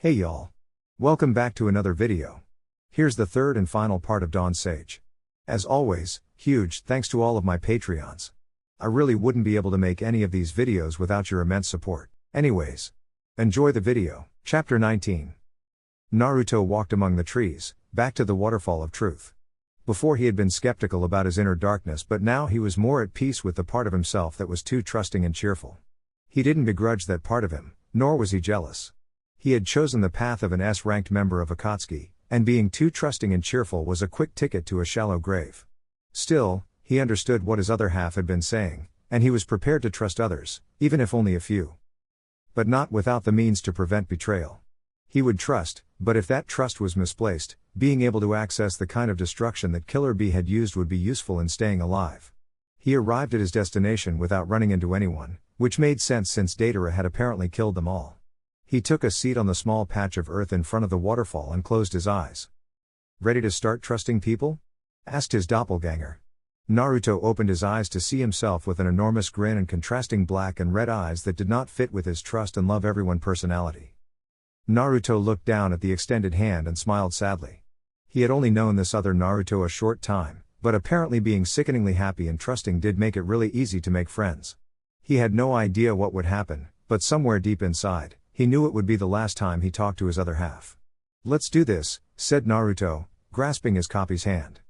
Hey y'all. Welcome back to another video. Here's the third and final part of Dawn Sage. As always, huge thanks to all of my Patreons. I really wouldn't be able to make any of these videos without your immense support. Anyways, enjoy the video. Chapter 19. Naruto walked among the trees, back to the waterfall of truth. Before he had been skeptical about his inner darkness, but now he was more at peace with the part of himself that was too trusting and cheerful. He didn't begrudge that part of him, nor was he jealous. He had chosen the path of an S-ranked member of Akatsuki, and being too trusting and cheerful was a quick ticket to a shallow grave. Still, he understood what his other half had been saying, and he was prepared to trust others, even if only a few. But not without the means to prevent betrayal. He would trust, but if that trust was misplaced, being able to access the kind of destruction that Killer Bee had used would be useful in staying alive. He arrived at his destination without running into anyone, which made sense since Deidara had apparently killed them all. He took a seat on the small patch of earth in front of the waterfall and closed his eyes. Ready to start trusting people? Asked his doppelganger. Naruto opened his eyes to see himself with an enormous grin and contrasting black and red eyes that did not fit with his trust and love everyone personality. Naruto looked down at the extended hand and smiled sadly. He had only known this other Naruto a short time, but apparently being sickeningly happy and trusting did make it really easy to make friends. He had no idea what would happen, but somewhere deep inside, he knew it would be the last time he talked to his other half. Let's do this, said Naruto, grasping his copy's hand.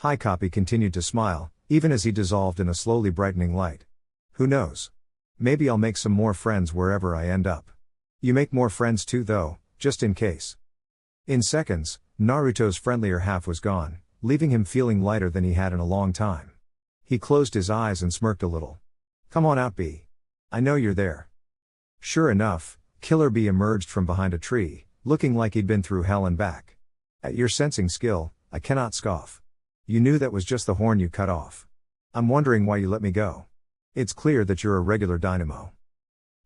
Copy continued to smile, even as he dissolved in a slowly brightening light. Who knows? Maybe I'll make some more friends wherever I end up. You make more friends too though, just in case. In seconds, Naruto's friendlier half was gone, leaving him feeling lighter than he had in a long time. He closed his eyes and smirked a little. Come on out, Bee. I know you're there. Sure enough, Killer Bee emerged from behind a tree, looking like he'd been through hell and back. At your sensing skill, I cannot scoff. You knew that was just the horn you cut off. I'm wondering why you let me go. It's clear that you're a regular dynamo.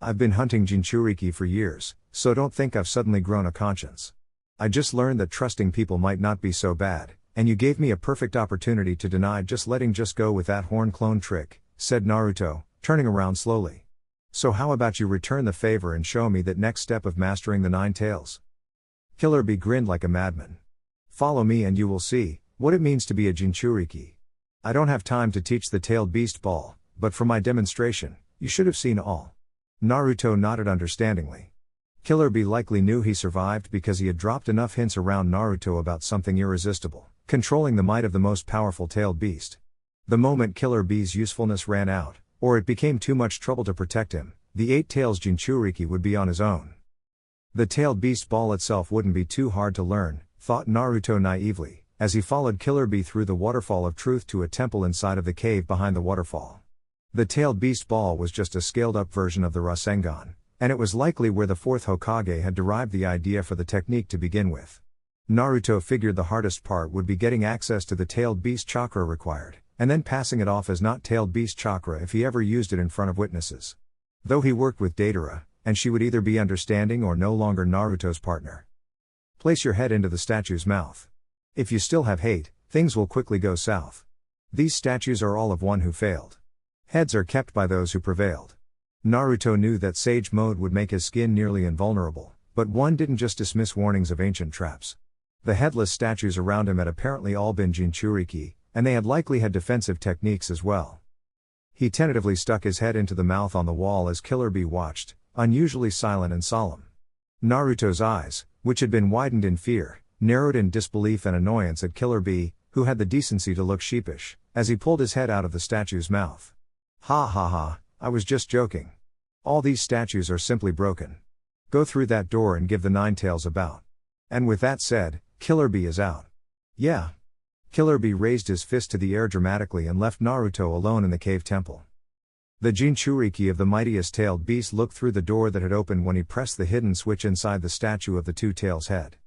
I've been hunting jinchuriki for years, so don't think I've suddenly grown a conscience. I just learned that trusting people might not be so bad, and you gave me a perfect opportunity to deny letting go with that horn clone trick, said Naruto, turning around slowly. So how about you return the favor and show me that next step of mastering the 9 tails? Killer Bee grinned like a madman. Follow me and you will see what it means to be a jinchuriki. I don't have time to teach the tailed beast ball, but for my demonstration, you should have seen all. Naruto nodded understandingly. Killer Bee likely knew he survived because he had dropped enough hints around Naruto about something irresistible, controlling the might of the most powerful tailed beast. The moment Killer Bee's usefulness ran out, or it became too much trouble to protect him, the 8 tails jinchuriki would be on his own. The tailed beast ball itself wouldn't be too hard to learn, thought Naruto naively, as he followed Killer Bee through the waterfall of truth to a temple inside of the cave behind the waterfall. The tailed beast ball was just a scaled-up version of the Rasengan, and it was likely where the 4th Hokage had derived the idea for the technique to begin with. Naruto figured the hardest part would be getting access to the tailed beast chakra required, and then passing it off as not tailed beast chakra if he ever used it in front of witnesses. Though he worked with Deidara, and she would either be understanding or no longer Naruto's partner. Place your head into the statue's mouth. If you still have hate, things will quickly go south. These statues are all of one who failed. Heads are kept by those who prevailed. Naruto knew that Sage Mode would make his skin nearly invulnerable, but one didn't just dismiss warnings of ancient traps. The headless statues around him had apparently all been jinchuriki, and they had likely had defensive techniques as well. He tentatively stuck his head into the mouth on the wall as Killer Bee watched, unusually silent and solemn. Naruto's eyes, which had been widened in fear, narrowed in disbelief and annoyance at Killer Bee, who had the decency to look sheepish, as he pulled his head out of the statue's mouth. Ha ha ha, I was just joking. All these statues are simply broken. Go through that door and give the 9 tails a bout. And with that said, Killer Bee is out. Yeah. Killer Bee raised his fist to the air dramatically and left Naruto alone in the cave temple. The jinchuriki of the mightiest tailed beast looked through the door that had opened when he pressed the hidden switch inside the statue of the 2 tails head.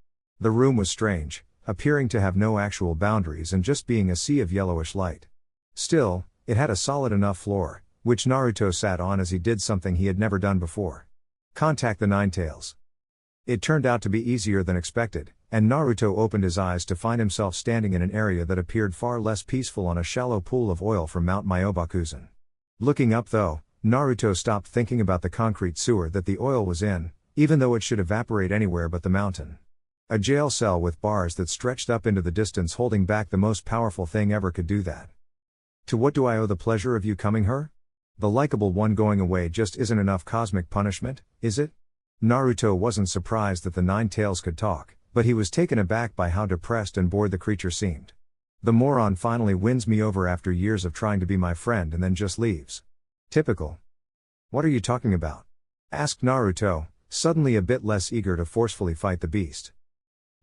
The room was strange, appearing to have no actual boundaries and just being a sea of yellowish light. Still, it had a solid enough floor, which Naruto sat on as he did something he had never done before. Contact the 9 tails. It turned out to be easier than expected, and Naruto opened his eyes to find himself standing in an area that appeared far less peaceful on a shallow pool of oil from Mount Myobakuzen. Looking up though, Naruto stopped thinking about the concrete sewer that the oil was in, even though it should evaporate anywhere but the mountain. A jail cell with bars that stretched up into the distance holding back the most powerful thing ever could do that. To what do I owe the pleasure of you coming her? The likable one going away just isn't enough cosmic punishment, is it? Naruto wasn't surprised that the Nine Tails could talk, but he was taken aback by how depressed and bored the creature seemed. The moron finally wins me over after years of trying to be my friend and then just leaves. Typical. What are you talking about? Asked Naruto, suddenly a bit less eager to forcefully fight the beast.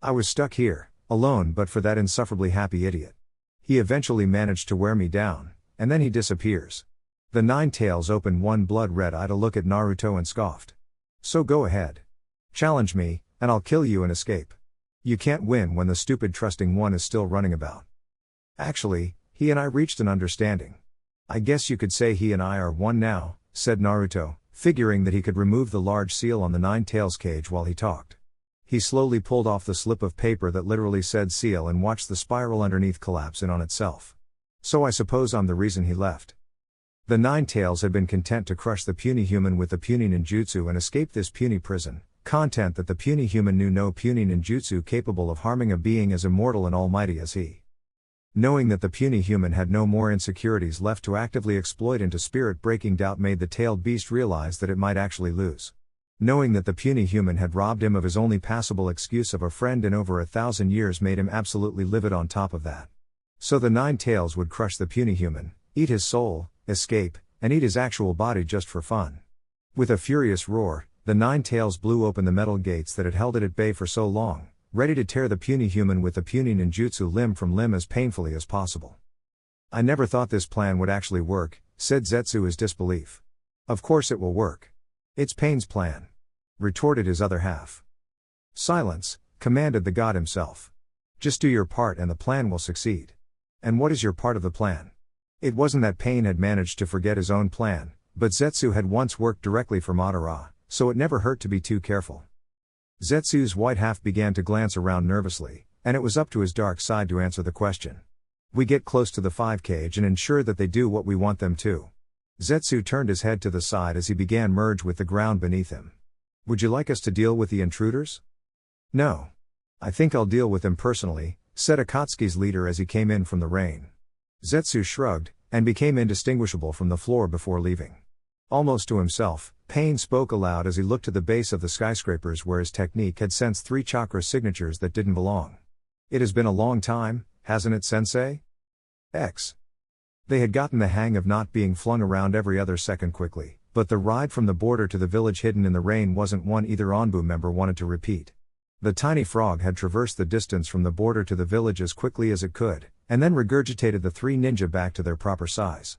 I was stuck here, alone but for that insufferably happy idiot. He eventually managed to wear me down, and then he disappears. The Nine Tails opened one blood-red eye to look at Naruto and scoffed. So go ahead. Challenge me, and I'll kill you and escape. You can't win when the stupid trusting one is still running about. Actually, he and I reached an understanding. I guess you could say he and I are one now, said Naruto, figuring that he could remove the large seal on the Nine Tails cage while he talked. He slowly pulled off the slip of paper that literally said seal and watched the spiral underneath collapse in on itself. So I suppose I'm the reason he left. The Nine Tails had been content to crush the puny human with the puny ninjutsu and escape this puny prison, content that the puny human knew no puny ninjutsu capable of harming a being as immortal and almighty as he. Knowing that the puny human had no more insecurities left to actively exploit into spirit-breaking doubt made the tailed beast realize that it might actually lose. Knowing that the puny human had robbed him of his only passable excuse of a friend in over 1,000 years made him absolutely livid on top of that. So the Nine Tails would crush the puny human, eat his soul, escape, and eat his actual body just for fun. With a furious roar, the Nine Tails blew open the metal gates that had held it at bay for so long, ready to tear the puny human with the puny ninjutsu limb from limb as painfully as possible. I never thought this plan would actually work, said Zetsu as disbelief. Of course it will work. It's Pain's plan, retorted his other half. Silence, commanded the god himself. Just do your part and the plan will succeed. And what is your part of the plan? It wasn't that Pain had managed to forget his own plan, but Zetsu had once worked directly for Madara, so it never hurt to be too careful. Zetsu's white half began to glance around nervously, and it was up to his dark side to answer the question. We get close to the 5 cage and ensure that they do what we want them to. Zetsu turned his head to the side as he began merge with the ground beneath him. Would you like us to deal with the intruders? No. I think I'll deal with them personally, said Akatsuki's leader as he came in from the rain. Zetsu shrugged, and became indistinguishable from the floor before leaving. Almost to himself, Pain spoke aloud as he looked to the base of the skyscrapers where his technique had sensed 3 chakra signatures that didn't belong. It has been a long time, hasn't it, sensei? They had gotten the hang of not being flung around every other second quickly, but the ride from the border to the village hidden in the rain wasn't one either Onbu member wanted to repeat. The tiny frog had traversed the distance from the border to the village as quickly as it could, and then regurgitated the 3 ninja back to their proper size.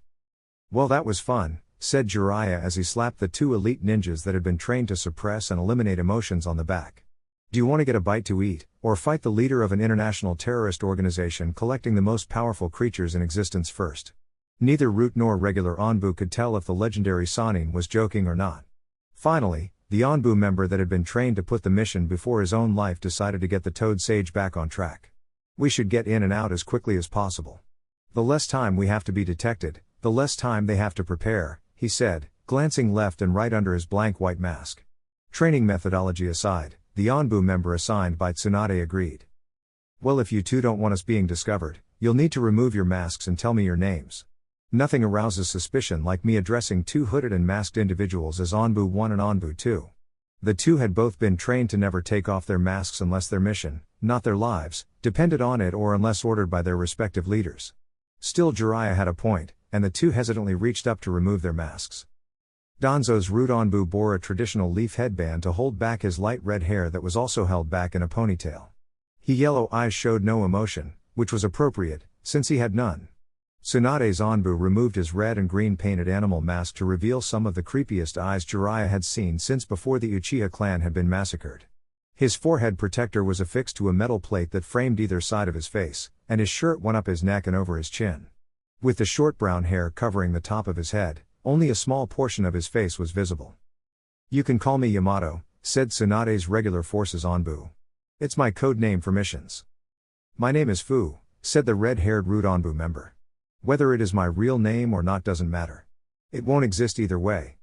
Well, that was fun, said Jiraiya as he slapped the 2 elite ninjas that had been trained to suppress and eliminate emotions on the back. Do you want to get a bite to eat, or fight the leader of an international terrorist organization collecting the most powerful creatures in existence first? Neither Root nor regular Onbu could tell if the legendary Sannin was joking or not. Finally, the Onbu member that had been trained to put the mission before his own life decided to get the Toad Sage back on track. We should get in and out as quickly as possible. The less time we have to be detected, the less time they have to prepare, he said, glancing left and right under his blank white mask. Training methodology aside, the Onbu member assigned by Tsunade agreed. Well, if you two don't want us being discovered, you'll need to remove your masks and tell me your names. Nothing arouses suspicion like me addressing 2 hooded and masked individuals as Onbu 1 and Onbu 2. The 2 had both been trained to never take off their masks unless their mission, not their lives, depended on it or unless ordered by their respective leaders. Still, Jiraiya had a point, and the 2 hesitantly reached up to remove their masks. Danzo's Root Onbu bore a traditional leaf headband to hold back his light red hair that was also held back in a ponytail. His yellow eyes showed no emotion, which was appropriate, since he had none. Tsunade's Onbu removed his red and green painted animal mask to reveal some of the creepiest eyes Jiraiya had seen since before the Uchiha clan had been massacred. His forehead protector was affixed to a metal plate that framed either side of his face, and his shirt went up his neck and over his chin. With the short brown hair covering the top of his head, only a small portion of his face was visible. You can call me Yamato, said Tsunade's regular forces Onbu. It's my code name for missions. My name is Fu, said the red-haired Root Onbu member. Whether it is my real name or not doesn't matter. It won't exist either way.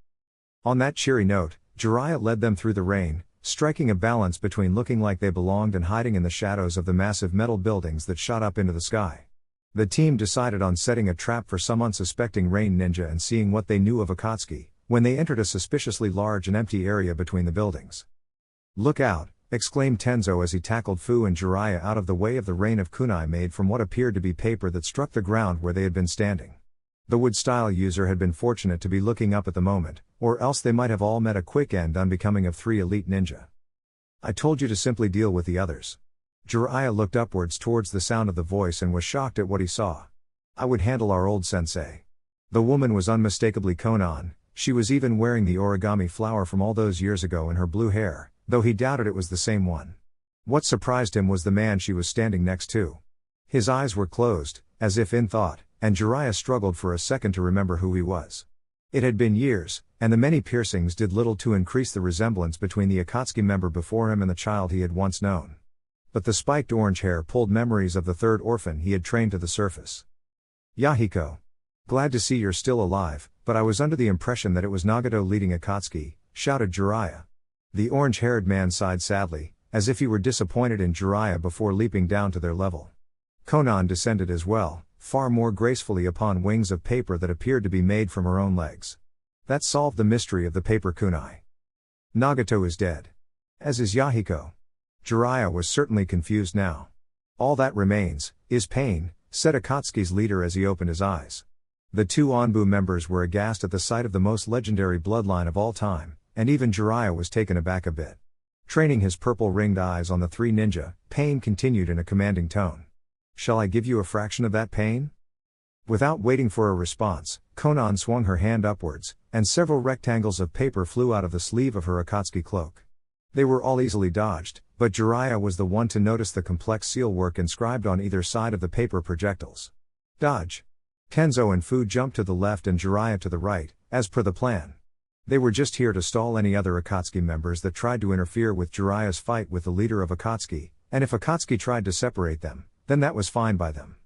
On that cheery note, Jiraiya led them through the rain, striking a balance between looking like they belonged and hiding in the shadows of the massive metal buildings that shot up into the sky. The team decided on setting a trap for some unsuspecting rain ninja and seeing what they knew of Akatsuki, when they entered a suspiciously large and empty area between the buildings. "Look out!" exclaimed Tenzo as he tackled Fu and Jiraiya out of the way of the rain of kunai made from what appeared to be paper that struck the ground where they had been standing. The wood-style user had been fortunate to be looking up at the moment, or else they might have all met a quick end unbecoming of 3 elite ninja. "I told you to simply deal with the others." Jiraiya looked upwards towards the sound of the voice and was shocked at what he saw. "I would handle our old sensei." The woman was unmistakably Konan. She was even wearing the origami flower from all those years ago in her blue hair, though he doubted it was the same one. What surprised him was the man she was standing next to. His eyes were closed, as if in thought, and Jiraiya struggled for a second to remember who he was. It had been years, and the many piercings did little to increase the resemblance between the Akatsuki member before him and the child he had once known. But the spiked orange hair pulled memories of the third orphan he had trained to the surface. "Yahiko. Glad to see you're still alive, but I was under the impression that it was Nagato leading Akatsuki," shouted Jiraiya. The orange-haired man sighed sadly, as if he were disappointed in Jiraiya before leaping down to their level. Konan descended as well, far more gracefully upon wings of paper that appeared to be made from her own legs. That solved the mystery of the paper kunai. "Nagato is dead. As is Yahiko." Jiraiya was certainly confused now. "All that remains is pain," said Akatsuki's leader as he opened his eyes. The 2 Onbu members were aghast at the sight of the most legendary bloodline of all time, and even Jiraiya was taken aback a bit. Training his purple-ringed eyes on the 3 ninja, Pain continued in a commanding tone. "Shall I give you a fraction of that pain?" Without waiting for a response, Konan swung her hand upwards, and several rectangles of paper flew out of the sleeve of her Akatsuki cloak. They were all easily dodged, but Jiraiya was the one to notice the complex seal work inscribed on either side of the paper projectiles. "Dodge." Tenzo and Fu jumped to the left and Jiraiya to the right, as per the plan. They were just here to stall any other Akatsuki members that tried to interfere with Jiraiya's fight with the leader of Akatsuki, and if Akatsuki tried to separate them, then that was fine by them.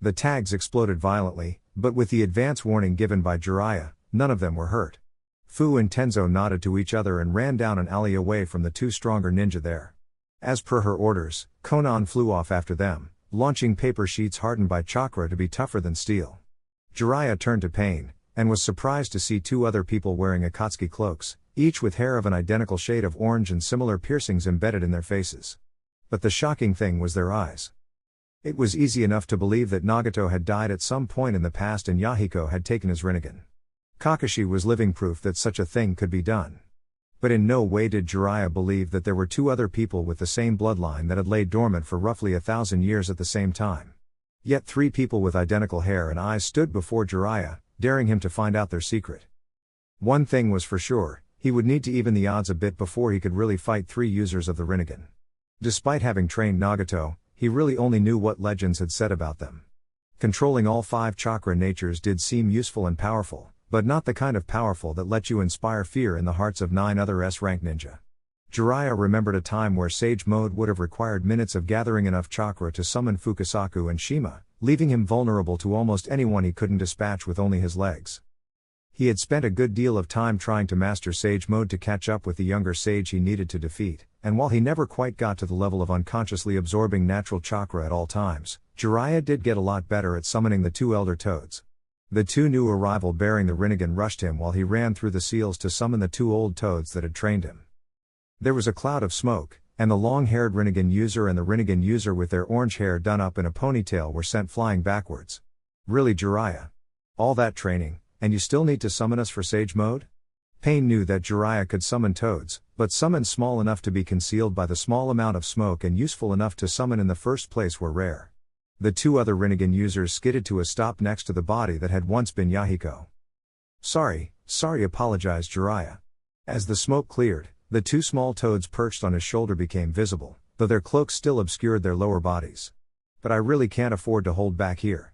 The tags exploded violently, but with the advance warning given by Jiraiya, none of them were hurt. Fu and Tenzo nodded to each other and ran down an alley away from the 2 stronger ninja there. As per her orders, Konan flew off after them, launching paper sheets hardened by chakra to be tougher than steel. Jiraiya turned to Pain, and was surprised to see 2 other people wearing Akatsuki cloaks, each with hair of an identical shade of orange and similar piercings embedded in their faces. But the shocking thing was their eyes. It was easy enough to believe that Nagato had died at some point in the past and Yahiko had taken his Rinnegan. Kakashi was living proof that such a thing could be done. But in no way did Jiraiya believe that there were 2 other people with the same bloodline that had laid dormant for roughly 1,000 years at the same time. Yet 3 people with identical hair and eyes stood before Jiraiya, daring him to find out their secret. One thing was for sure, he would need to even the odds a bit before he could really fight 3 users of the Rinnegan. Despite having trained Nagato, he really only knew what legends had said about them. Controlling all 5 chakra natures did seem useful and powerful, but not the kind of powerful that let you inspire fear in the hearts of 9 other S-rank ninja. Jiraiya remembered a time where Sage Mode would have required minutes of gathering enough chakra to summon Fukasaku and Shima, leaving him vulnerable to almost anyone he couldn't dispatch with only his legs. He had spent a good deal of time trying to master Sage Mode to catch up with the younger sage he needed to defeat, and while he never quite got to the level of unconsciously absorbing natural chakra at all times, Jiraiya did get a lot better at summoning the 2 elder toads. The 2 new arrival bearing the Rinnegan rushed him while he ran through the seals to summon the 2 old toads that had trained him. There was a cloud of smoke, and the long-haired Rinnegan user and the Rinnegan user with their orange hair done up in a ponytail were sent flying backwards. "Really, Jiraiya? All that training, and you still need to summon us for Sage Mode?" Pain knew that Jiraiya could summon toads, but summons small enough to be concealed by the small amount of smoke and useful enough to summon in the first place were rare. The 2 other Rinnegan users skidded to a stop next to the body that had once been Yahiko. Sorry, apologized Jiraiya. As the smoke cleared, the 2 small toads perched on his shoulder became visible, though their cloaks still obscured their lower bodies. "But I really can't afford to hold back here."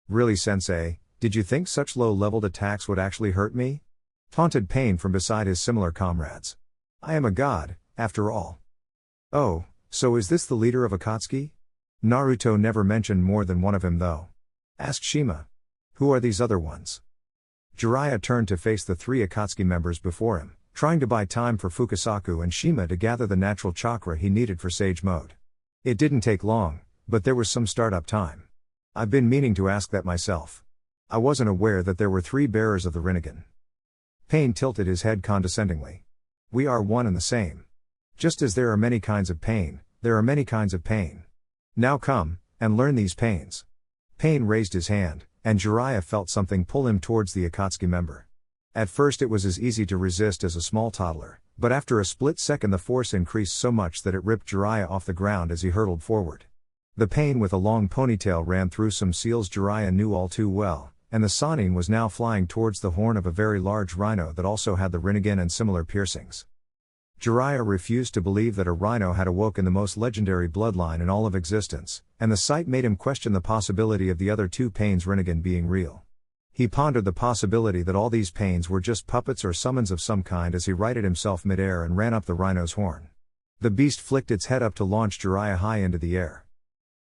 "Really, Sensei, did you think such low-leveled attacks would actually hurt me?" taunted Pain from beside his similar comrades. "I am a god, after all." "Oh, so is this the leader of Akatsuki? Naruto never mentioned more than one of him though," asked Shima. "Who are these other ones?" Jiraiya turned to face the 3 Akatsuki members before him, trying to buy time for Fukasaku and Shima to gather the natural chakra he needed for Sage Mode. It didn't take long, but there was some startup time. I've been meaning to ask that myself. I wasn't aware that there were 3 bearers of the Rinnegan. Pain tilted his head condescendingly. We are one and the same. Just as there are many kinds of pain, there are many kinds of pain. Now come, and learn these pains. Pain raised his hand, and Jiraiya felt something pull him towards the Akatsuki member. At first it was as easy to resist as a small toddler, but after a split second the force increased so much that it ripped Jiraiya off the ground as he hurtled forward. The pain with a long ponytail ran through some seals Jiraiya knew all too well, and the Sannin was now flying towards the horn of a very large rhino that also had the Rinnegan and similar piercings. Jiraiya refused to believe that a rhino had awoken the most legendary bloodline in all of existence, and the sight made him question the possibility of the other 2 pains Rinnegan being real. He pondered the possibility that all these pains were just puppets or summons of some kind as he righted himself midair and ran up the rhino's horn. The beast flicked its head up to launch Jiraiya high into the air.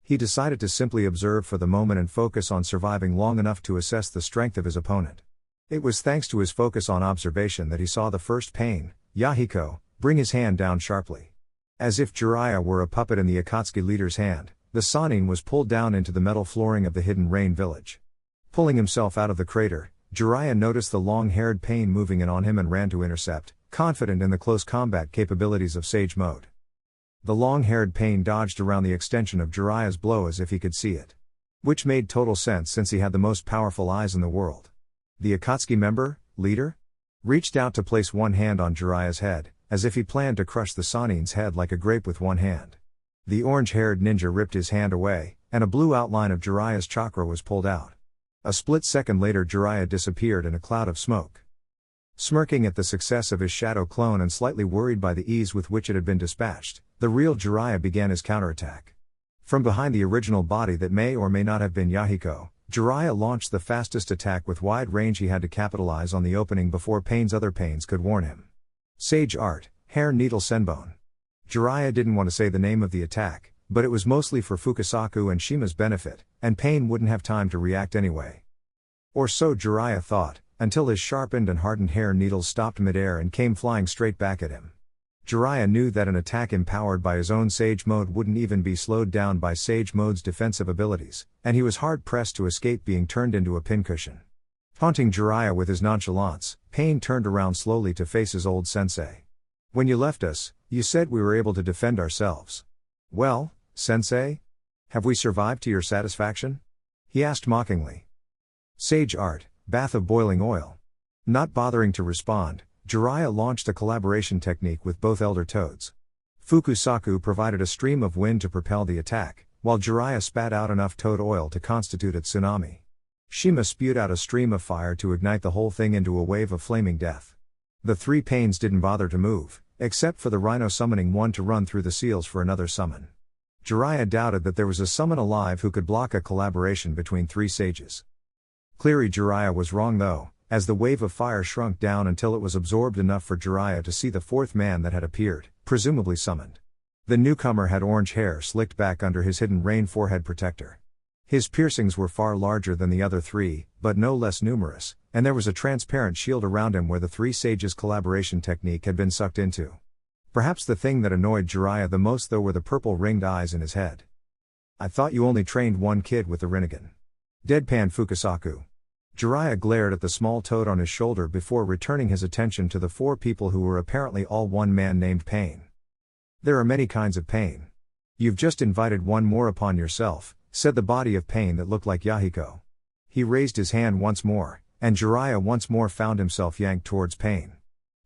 He decided to simply observe for the moment and focus on surviving long enough to assess the strength of his opponent. It was thanks to his focus on observation that he saw the first pain, Yahiko, bring his hand down sharply. As if Jiraiya were a puppet in the Akatsuki leader's hand, the Sannin was pulled down into the metal flooring of the hidden rain village. Pulling himself out of the crater, Jiraiya noticed the long-haired pain moving in on him and ran to intercept, confident in the close combat capabilities of Sage Mode. The long-haired pain dodged around the extension of Jiraiya's blow as if he could see it. Which made total sense since he had the most powerful eyes in the world. The Akatsuki member, leader, reached out to place one hand on Jiraiya's head, as if he planned to crush the Sannin's head like a grape with one hand. The orange-haired ninja ripped his hand away, and a blue outline of Jiraiya's chakra was pulled out. A split second later Jiraiya disappeared in a cloud of smoke. Smirking at the success of his shadow clone and slightly worried by the ease with which it had been dispatched, the real Jiraiya began his counterattack. From behind the original body that may or may not have been Yahiko, Jiraiya launched the fastest attack with wide range he had to capitalize on the opening before Pain's other pains could warn him. Sage Art, Hair Needle Senbone. Jiraiya didn't want to say the name of the attack, but it was mostly for Fukasaku and Shima's benefit, and Pain wouldn't have time to react anyway. Or so Jiraiya thought, until his sharpened and hardened hair needles stopped midair and came flying straight back at him. Jiraiya knew that an attack empowered by his own Sage Mode wouldn't even be slowed down by Sage Mode's defensive abilities, and he was hard-pressed to escape being turned into a pincushion. Taunting Jiraiya with his nonchalance, Pain turned around slowly to face his old sensei. When you left us, you said we were able to defend ourselves. Well, sensei? Have we survived to your satisfaction? He asked mockingly. Sage Art, Bath of Boiling Oil. Not bothering to respond, Jiraiya launched a collaboration technique with both elder toads. Fukusaku provided a stream of wind to propel the attack, while Jiraiya spat out enough toad oil to constitute a tsunami. Shima spewed out a stream of fire to ignite the whole thing into a wave of flaming death. The 3 pains didn't bother to move, except for the rhino summoning one to run through the seals for another summon. Jiraiya doubted that there was a summon alive who could block a collaboration between 3 sages. Clearly Jiraiya was wrong though, as the wave of fire shrunk down until it was absorbed enough for Jiraiya to see the 4th man that had appeared, presumably summoned. The newcomer had orange hair slicked back under his hidden rain forehead protector. His piercings were far larger than the other 3, but no less numerous, and there was a transparent shield around him where the 3 sages' collaboration technique had been sucked into. Perhaps the thing that annoyed Jiraiya the most though were the purple ringed eyes in his head. I thought you only trained one kid with the Rinnegan. Deadpan Fukasaku. Jiraiya glared at the small toad on his shoulder before returning his attention to the 4 people who were apparently all one man named Pain. There are many kinds of pain. You've just invited one more upon yourself, said the body of Pain that looked like Yahiko. He raised his hand once more, and Jiraiya once more found himself yanked towards Pain.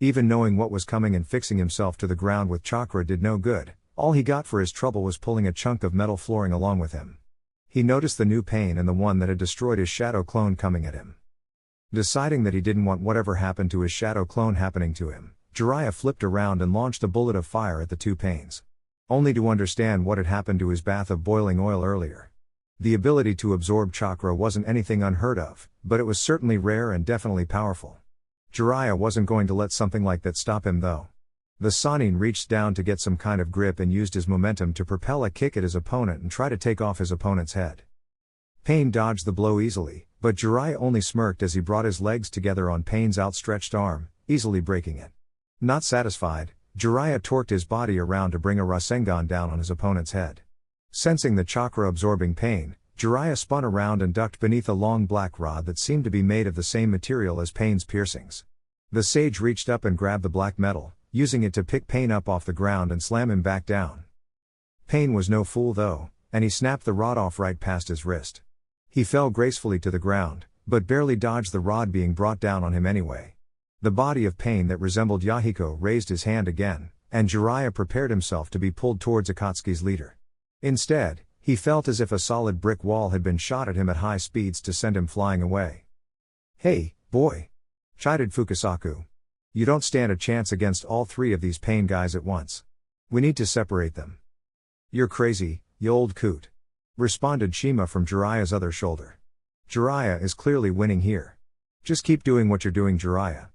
Even knowing what was coming and fixing himself to the ground with chakra did no good, all he got for his trouble was pulling a chunk of metal flooring along with him. He noticed the new Pain and the one that had destroyed his shadow clone coming at him. Deciding that he didn't want whatever happened to his shadow clone happening to him, Jiraiya flipped around and launched a bullet of fire at the 2 Pains. Only to understand what had happened to his bath of boiling oil earlier. The ability to absorb chakra wasn't anything unheard of, but it was certainly rare and definitely powerful. Jiraiya wasn't going to let something like that stop him though. The Sannin reached down to get some kind of grip and used his momentum to propel a kick at his opponent and try to take off his opponent's head. Pain dodged the blow easily, but Jiraiya only smirked as he brought his legs together on Pain's outstretched arm, easily breaking it. Not satisfied, Jiraiya torqued his body around to bring a Rasengan down on his opponent's head. Sensing the chakra-absorbing pain, Jiraiya spun around and ducked beneath a long black rod that seemed to be made of the same material as Pain's piercings. The sage reached up and grabbed the black metal, using it to pick Pain up off the ground and slam him back down. Pain was no fool though, and he snapped the rod off right past his wrist. He fell gracefully to the ground, but barely dodged the rod being brought down on him anyway. The body of Pain that resembled Yahiko raised his hand again, and Jiraiya prepared himself to be pulled towards Akatsuki's leader. Instead, he felt as if a solid brick wall had been shot at him at high speeds to send him flying away. "Hey, boy!" chided Fukasaku. "You don't stand a chance against all three of these Pain guys at once. We need to separate them." "You're crazy, you old coot," responded Shima from Jiraiya's other shoulder. "Jiraiya is clearly winning here. Just keep doing what you're doing, Jiraiya."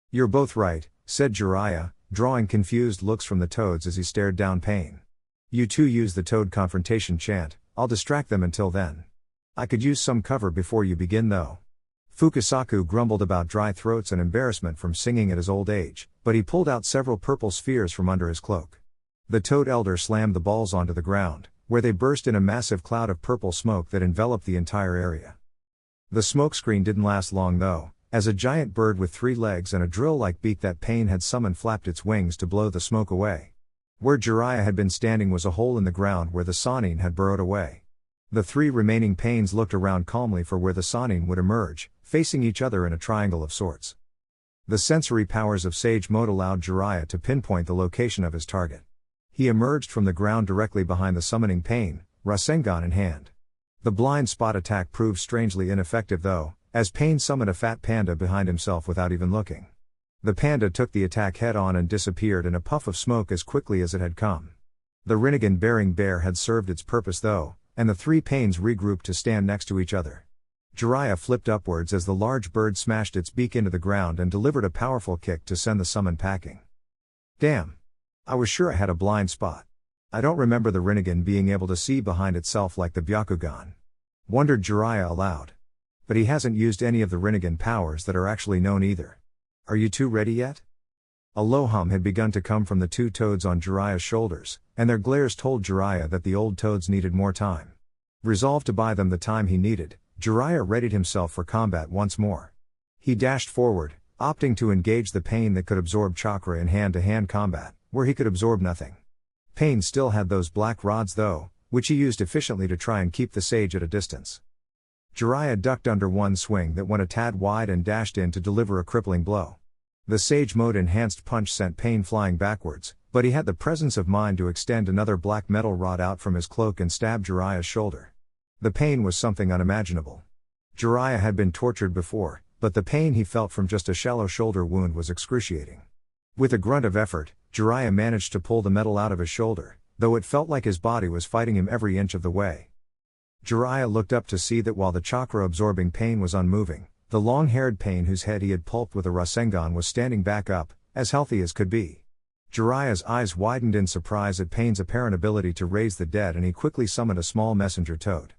"You're both right," said Jiraiya, drawing confused looks from the toads as he stared down Pain. "You two use the toad confrontation chant, I'll distract them until then. I could use some cover before you begin though." Fukasaku grumbled about dry throats and embarrassment from singing at his old age, but he pulled out several purple spheres from under his cloak. The toad elder slammed the balls onto the ground, where they burst in a massive cloud of purple smoke that enveloped the entire area. The smokescreen didn't last long though, as a giant bird with 3 legs and a drill-like beak that Pain had summoned flapped its wings to blow the smoke away. Where Jiraiya had been standing was a hole in the ground where the Sannin had burrowed away. The 3 remaining Pains looked around calmly for where the Sannin would emerge, facing each other in a triangle of sorts. The sensory powers of Sage Mode allowed Jiraiya to pinpoint the location of his target. He emerged from the ground directly behind the summoning Pain, Rasengan in hand. The blind spot attack proved strangely ineffective though, as Pain summoned a fat panda behind himself without even looking. The panda took the attack head-on and disappeared in a puff of smoke as quickly as it had come. The Rinnegan-bearing bear had served its purpose though, and the 3 Pains regrouped to stand next to each other. Jiraiya flipped upwards as the large bird smashed its beak into the ground and delivered a powerful kick to send the summon packing. "Damn! I was sure I had a blind spot. I don't remember the Rinnegan being able to see behind itself like the Byakugan," wondered Jiraiya aloud. But he hasn't used any of the Rinnegan powers that are actually known either. "Are you two ready yet?" A low hum had begun to come from the 2 toads on Jiraiya's shoulders, and their glares told Jiraiya that the old toads needed more time. Resolved to buy them the time he needed, Jiraiya readied himself for combat once more. He dashed forward, opting to engage the Pain that could absorb chakra in hand-to-hand combat, where he could absorb nothing. Pain still had those black rods though, which he used efficiently to try and keep the sage at a distance. Jiraiya ducked under one swing that went a tad wide and dashed in to deliver a crippling blow. The Sage Mode enhanced punch sent Pain flying backwards, but he had the presence of mind to extend another black metal rod out from his cloak and stab Jiraiya's shoulder. The pain was something unimaginable. Jiraiya had been tortured before, but the pain he felt from just a shallow shoulder wound was excruciating. With a grunt of effort, Jiraiya managed to pull the metal out of his shoulder, though it felt like his body was fighting him every inch of the way. Jiraiya looked up to see that while the chakra-absorbing Pain was unmoving, the long-haired Pain whose head he had pulped with a Rasengan was standing back up, as healthy as could be. Jiraiya's eyes widened in surprise at Pain's apparent ability to raise the dead, and he quickly summoned a small messenger toad.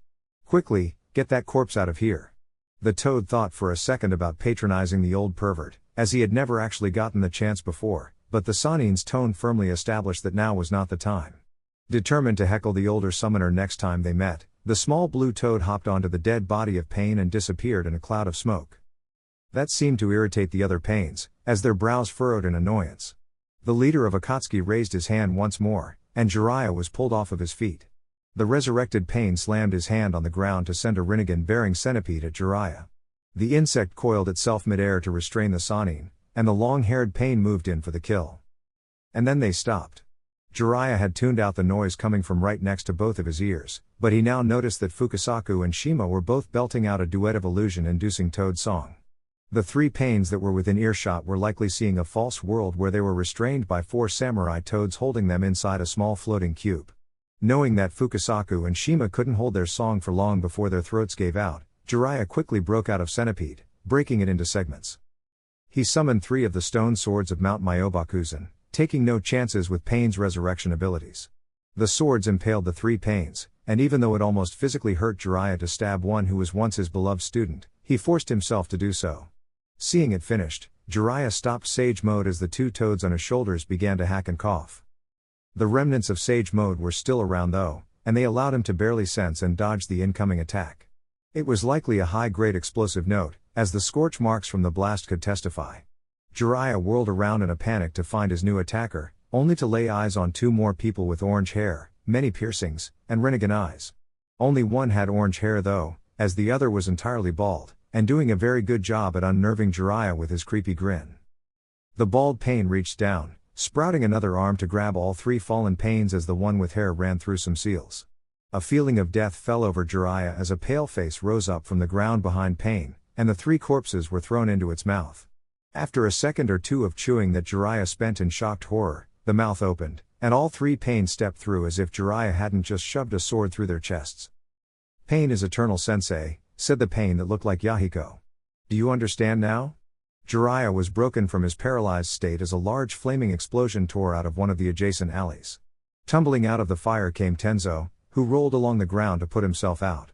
"Quickly, get that corpse out of here." The toad thought for a second about patronizing the old pervert, as he had never actually gotten the chance before, but the Sannin's tone firmly established that now was not the time. Determined to heckle the older summoner next time they met, the small blue toad hopped onto the dead body of Pain and disappeared in a cloud of smoke. That seemed to irritate the other Pains, as their brows furrowed in annoyance. The leader of Akatsuki raised his hand once more, and Jiraiya was pulled off of his feet. The resurrected Pain slammed his hand on the ground to send a Rinnegan-bearing centipede at Jiraiya. The insect coiled itself mid-air to restrain the Sannin, and the long-haired Pain moved in for the kill. And then they stopped. Jiraiya had tuned out the noise coming from right next to both of his ears, but he now noticed that Fukasaku and Shima were both belting out a duet of illusion-inducing toad song. The three Pains that were within earshot were likely seeing a false world where they were restrained by 4 samurai toads holding them inside a small floating cube. Knowing that Fukasaku and Shima couldn't hold their song for long before their throats gave out, Jiraiya quickly broke out of Centipede, breaking it into segments. He summoned 3 of the stone swords of Mount Myobakuzen, taking no chances with Pain's resurrection abilities. The swords impaled the 3 Pains, and even though it almost physically hurt Jiraiya to stab one who was once his beloved student, he forced himself to do so. Seeing it finished, Jiraiya stopped Sage Mode as the two toads on his shoulders began to hack and cough. The remnants of Sage Mode were still around though, and they allowed him to barely sense and dodge the incoming attack. It was likely a high-grade explosive note, as the scorch marks from the blast could testify. Jiraiya whirled around in a panic to find his new attacker, only to lay eyes on two more people with orange hair, many piercings, and Rinnegan eyes. Only one had orange hair though, as the other was entirely bald, and doing a very good job at unnerving Jiraiya with his creepy grin. The bald Pain reached down, sprouting another arm to grab all three fallen Pains as the one with hair ran through some seals. A feeling of death fell over Jiraiya as a pale face rose up from the ground behind Pain, and the three corpses were thrown into its mouth. After a second or two of chewing that Jiraiya spent in shocked horror, the mouth opened, and all three Pain stepped through as if Jiraiya hadn't just shoved a sword through their chests. "Pain is eternal, sensei," said the Pain that looked like Yahiko. "Do you understand now?" Jiraiya was broken from his paralyzed state as a large flaming explosion tore out of one of the adjacent alleys. Tumbling out of the fire came Tenzo, who rolled along the ground to put himself out.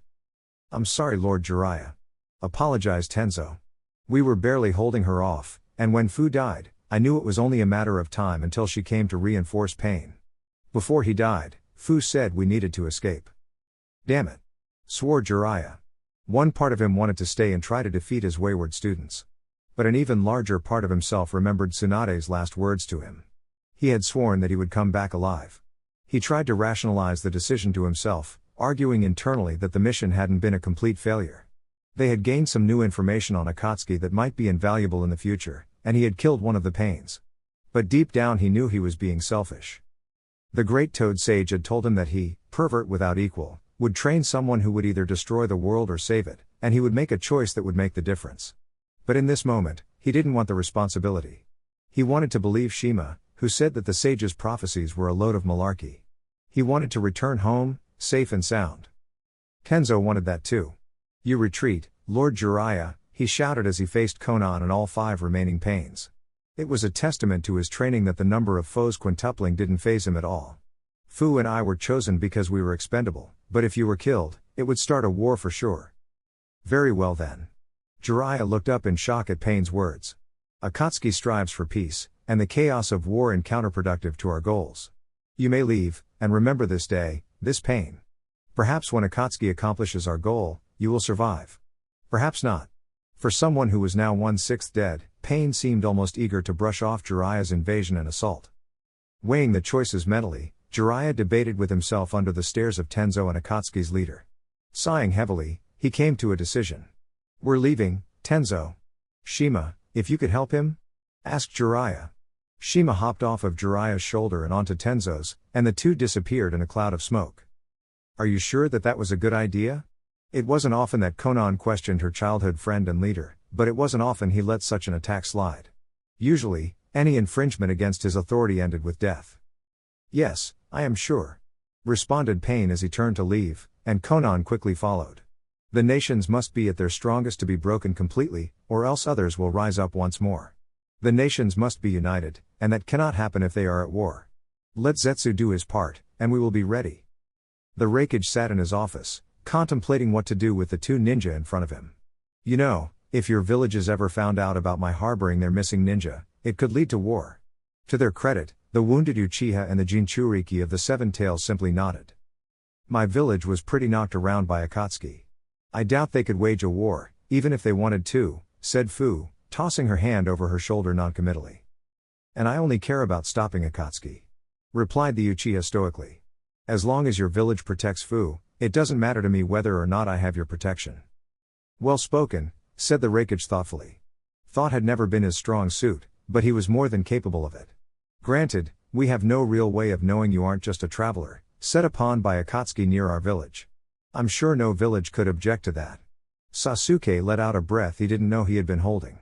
"I'm sorry, Lord Jiraiya," apologized Tenzo. "We were barely holding her off, and when Fu died, I knew it was only a matter of time until she came to reinforce Pain. Before he died, Fu said we needed to escape." "Damn it," swore Jiraiya. One part of him wanted to stay and try to defeat his wayward students. But an even larger part of himself remembered Tsunade's last words to him. He had sworn that he would come back alive. He tried to rationalize the decision to himself, arguing internally that the mission hadn't been a complete failure. They had gained some new information on Akatsuki that might be invaluable in the future, and he had killed one of the Pains. But deep down he knew he was being selfish. The great Toad Sage had told him that he, pervert without equal, would train someone who would either destroy the world or save it, and he would make a choice that would make the difference. But in this moment, he didn't want the responsibility. He wanted to believe Shima, who said that the sage's prophecies were a load of malarkey. He wanted to return home, safe and sound. Tenzo wanted that too. "You retreat, Lord Jiraiya," he shouted as he faced Konan and all five remaining Pains. It was a testament to his training that the number of foes quintupling didn't faze him at all. "Fu and I were chosen because we were expendable, but if you were killed, it would start a war for sure." "Very well then." Jiraiya looked up in shock at Pain's words. "Akatsuki strives for peace, and the chaos of war is counterproductive to our goals. You may leave, and remember this day, this Pain. Perhaps when Akatsuki accomplishes our goal, you will survive. Perhaps not." For someone who was now 1/6 dead, Pain seemed almost eager to brush off Jiraiya's invasion and assault. Weighing the choices mentally, Jiraiya debated with himself under the stares of Tenzo and Akatsuki's leader. Sighing heavily, he came to a decision. "We're leaving, Tenzo." "Shima, if you could help him?" asked Jiraiya. Shima hopped off of Jiraiya's shoulder and onto Tenzo's, and the two disappeared in a cloud of smoke. "Are you sure that was a good idea?" It wasn't often that Konan questioned her childhood friend and leader, but it wasn't often he let such an attack slide. Usually, any infringement against his authority ended with death. "Yes, I am sure," responded Pain as he turned to leave, and Konan quickly followed. The nations must be at their strongest to be broken completely, or else others will rise up once more. The nations must be united, and that cannot happen if they are at war. Let Zetsu do his part, and we will be ready. The Raikage sat in his office, contemplating what to do with the two ninja in front of him. "You know, if your villages ever found out about my harboring their missing ninja, it could lead to war." To their credit, the wounded Uchiha and the jinchuriki of the Seven Tails simply nodded. "My village was pretty knocked around by Akatsuki. I doubt they could wage a war, even if they wanted to," said Fu, tossing her hand over her shoulder noncommittally. "And I only care about stopping Akatsuki," replied the Uchiha stoically. "As long as your village protects Fu, it doesn't matter to me whether or not I have your protection." "Well spoken," said the Raikage thoughtfully. Thought had never been his strong suit, but he was more than capable of it. "Granted, we have no real way of knowing you aren't just a traveler, set upon by Akatsuki near our village. I'm sure no village could object to that." Sasuke let out a breath he didn't know he had been holding.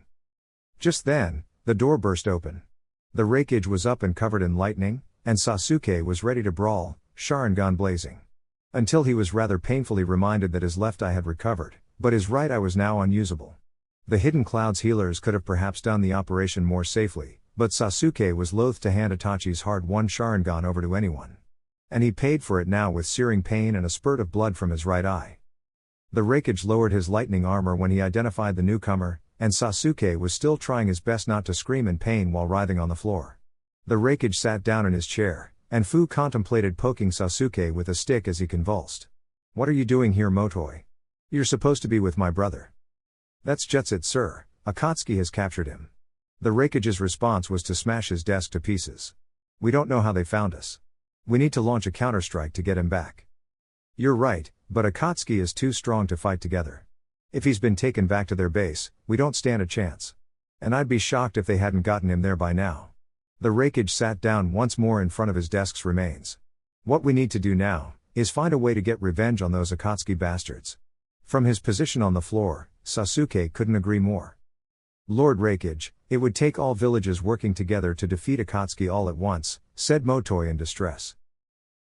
Just then, the door burst open. The Raikage was up and covered in lightning, and Sasuke was ready to brawl, Sharingan blazing. Until he was rather painfully reminded that his left eye had recovered, but his right eye was now unusable. The Hidden Clouds healers could have perhaps done the operation more safely, but Sasuke was loath to hand Itachi's hard-won Sharingan over to anyone. And he paid for it now with searing pain and a spurt of blood from his right eye. The Raikage lowered his lightning armor when he identified the newcomer, and Sasuke was still trying his best not to scream in pain while writhing on the floor. The Raikage sat down in his chair, and Fu contemplated poking Sasuke with a stick as he convulsed. "What are you doing here, Motoi? You're supposed to be with my brother." "That's Jetsit, sir. Akatsuki has captured him." The Raikage's response was to smash his desk to pieces. "We don't know how they found us. We need to launch a counterstrike to get him back." "You're right, but Akatsuki is too strong to fight together. If he's been taken back to their base, we don't stand a chance. And I'd be shocked if they hadn't gotten him there by now." The Raikage sat down once more in front of his desk's remains. "What we need to do now is find a way to get revenge on those Akatsuki bastards." From his position on the floor, Sasuke couldn't agree more. "Lord Raikage, it would take all villages working together to defeat Akatsuki all at once," said Motoi in distress.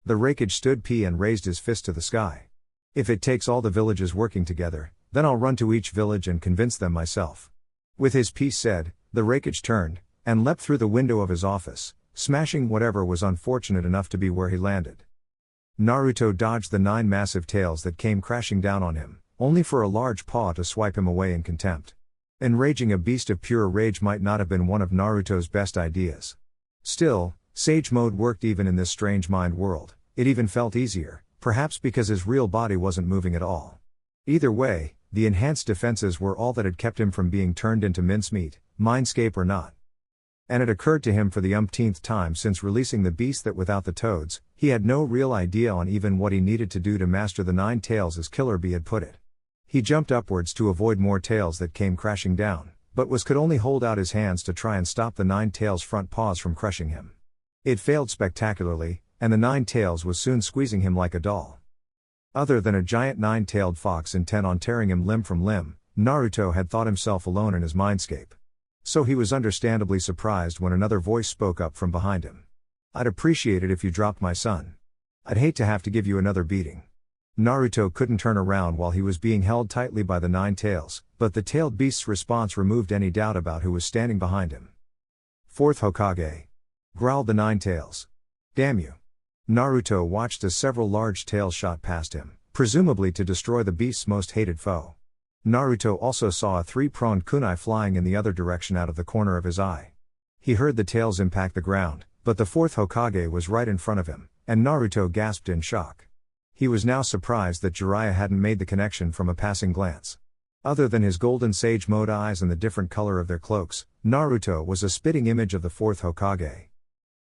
The Raikage stood p and raised his fist to the sky. "If it takes all the villages working together, then I'll run to each village and convince them myself." With his piece said, the Raikage turned, and leapt through the window of his office, smashing whatever was unfortunate enough to be where he landed. Naruto dodged the 9 massive tails that came crashing down on him, only for a large paw to swipe him away in contempt. Enraging a beast of pure rage might not have been one of Naruto's best ideas. Still, Sage Mode worked even in this strange mind world. It even felt easier, perhaps because his real body wasn't moving at all. Either way, the enhanced defenses were all that had kept him from being turned into mincemeat, mindscape or not. And it occurred to him for the umpteenth time since releasing the beast that without the toads, he had no real idea on even what he needed to do to master the 9 tails as Killer Bee had put it. He jumped upwards to avoid more tails that came crashing down, but could only hold out his hands to try and stop the 9 tails' front paws from crushing him. It failed spectacularly, and the 9 tails was soon squeezing him like a doll. Other than a giant 9-tailed fox intent on tearing him limb from limb, Naruto had thought himself alone in his mindscape. So he was understandably surprised when another voice spoke up from behind him. "I'd appreciate it if you dropped my son. I'd hate to have to give you another beating." Naruto couldn't turn around while he was being held tightly by the 9 tails, but the tailed beast's response removed any doubt about who was standing behind him. "Fourth Hokage," growled the 9 tails. "Damn you." Naruto watched as several large tails shot past him, presumably to destroy the beast's most hated foe. Naruto also saw a 3-pronged kunai flying in the other direction out of the corner of his eye. He heard the tails impact the ground, but the 4th Hokage was right in front of him, and Naruto gasped in shock. He was now surprised that Jiraiya hadn't made the connection from a passing glance. Other than his golden sage mode eyes and the different color of their cloaks, Naruto was a spitting image of the 4th Hokage.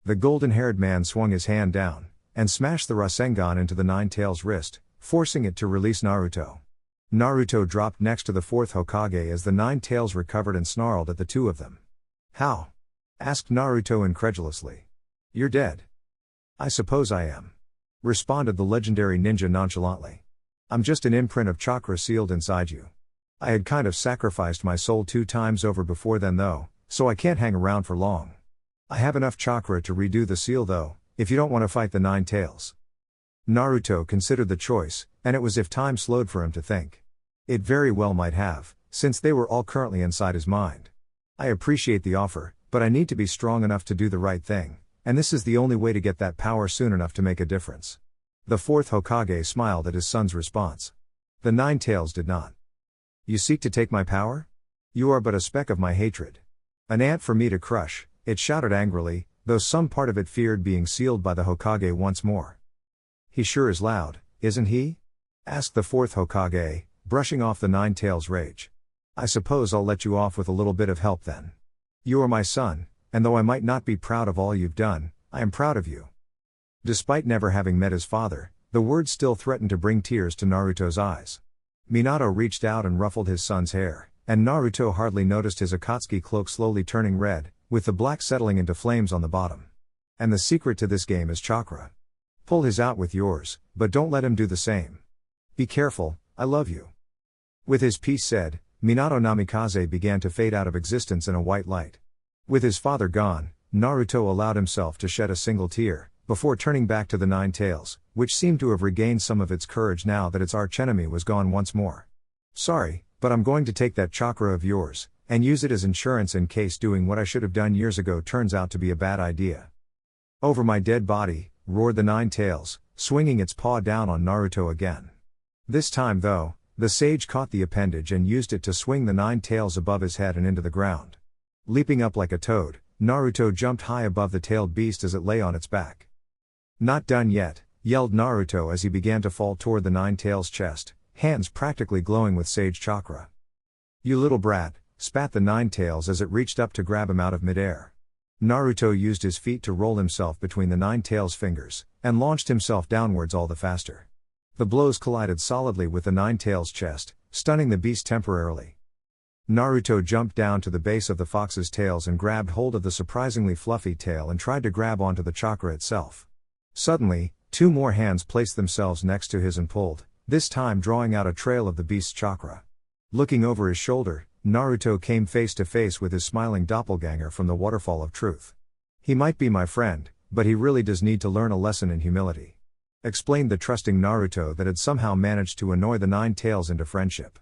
The golden-haired man swung his hand down, and smashed the Rasengan into the 9 tails' wrist, forcing it to release Naruto. Naruto dropped next to the 4th Hokage as the 9 tails recovered and snarled at the two of them. "How?" asked Naruto incredulously. "You're dead." "I suppose I am," responded the legendary ninja nonchalantly. "I'm just an imprint of chakra sealed inside you. I had kind of sacrificed my soul 2 times over before then though, so I can't hang around for long. I have enough chakra to redo the seal though, if you don't want to fight the 9 tails." Naruto considered the choice, and it was if time slowed for him to think. It very well might have, since they were all currently inside his mind. "I appreciate the offer, but I need to be strong enough to do the right thing, and this is the only way to get that power soon enough to make a difference." The 4th Hokage smiled at his son's response. The 9 tails did not. "You seek to take my power? You are but a speck of my hatred. An ant for me to crush," it shouted angrily, though some part of it feared being sealed by the Hokage once more. "He sure is loud, isn't he?" asked the 4th Hokage, brushing off the 9 tails' rage. "I suppose I'll let you off with a little bit of help then. You are my son, and though I might not be proud of all you've done, I am proud of you." Despite never having met his father, the words still threatened to bring tears to Naruto's eyes. Minato reached out and ruffled his son's hair, and Naruto hardly noticed his Akatsuki cloak slowly turning red, with the black settling into flames on the bottom. "And the secret to this game is chakra. Pull his out with yours, but don't let him do the same. Be careful, I love you." With his piece said, Minato Namikaze began to fade out of existence in a white light. With his father gone, Naruto allowed himself to shed a single tear, before turning back to the 9 tails, which seemed to have regained some of its courage now that its archenemy was gone once more. "Sorry, but I'm going to take that chakra of yours, and use it as insurance in case doing what I should have done years ago turns out to be a bad idea." "Over my dead body," roared the 9 tails, swinging its paw down on Naruto again. This time though, the sage caught the appendage and used it to swing the 9 tails above his head and into the ground. Leaping up like a toad, Naruto jumped high above the tailed beast as it lay on its back. "Not done yet," yelled Naruto as he began to fall toward the 9 tails' chest, hands practically glowing with sage chakra. "You little brat," spat the 9 tails as it reached up to grab him out of midair. Naruto used his feet to roll himself between the 9 tails' fingers, and launched himself downwards all the faster. The blows collided solidly with the 9 tails' chest, stunning the beast temporarily. Naruto jumped down to the base of the fox's tails and grabbed hold of the surprisingly fluffy tail and tried to grab onto the chakra itself. Suddenly, 2 more hands placed themselves next to his and pulled, this time drawing out a trail of the beast's chakra. Looking over his shoulder, Naruto came face to face with his smiling doppelganger from the Waterfall of Truth. "He might be my friend, but he really does need to learn a lesson in humility," explained the trusting Naruto that had somehow managed to annoy the 9 tails into friendship.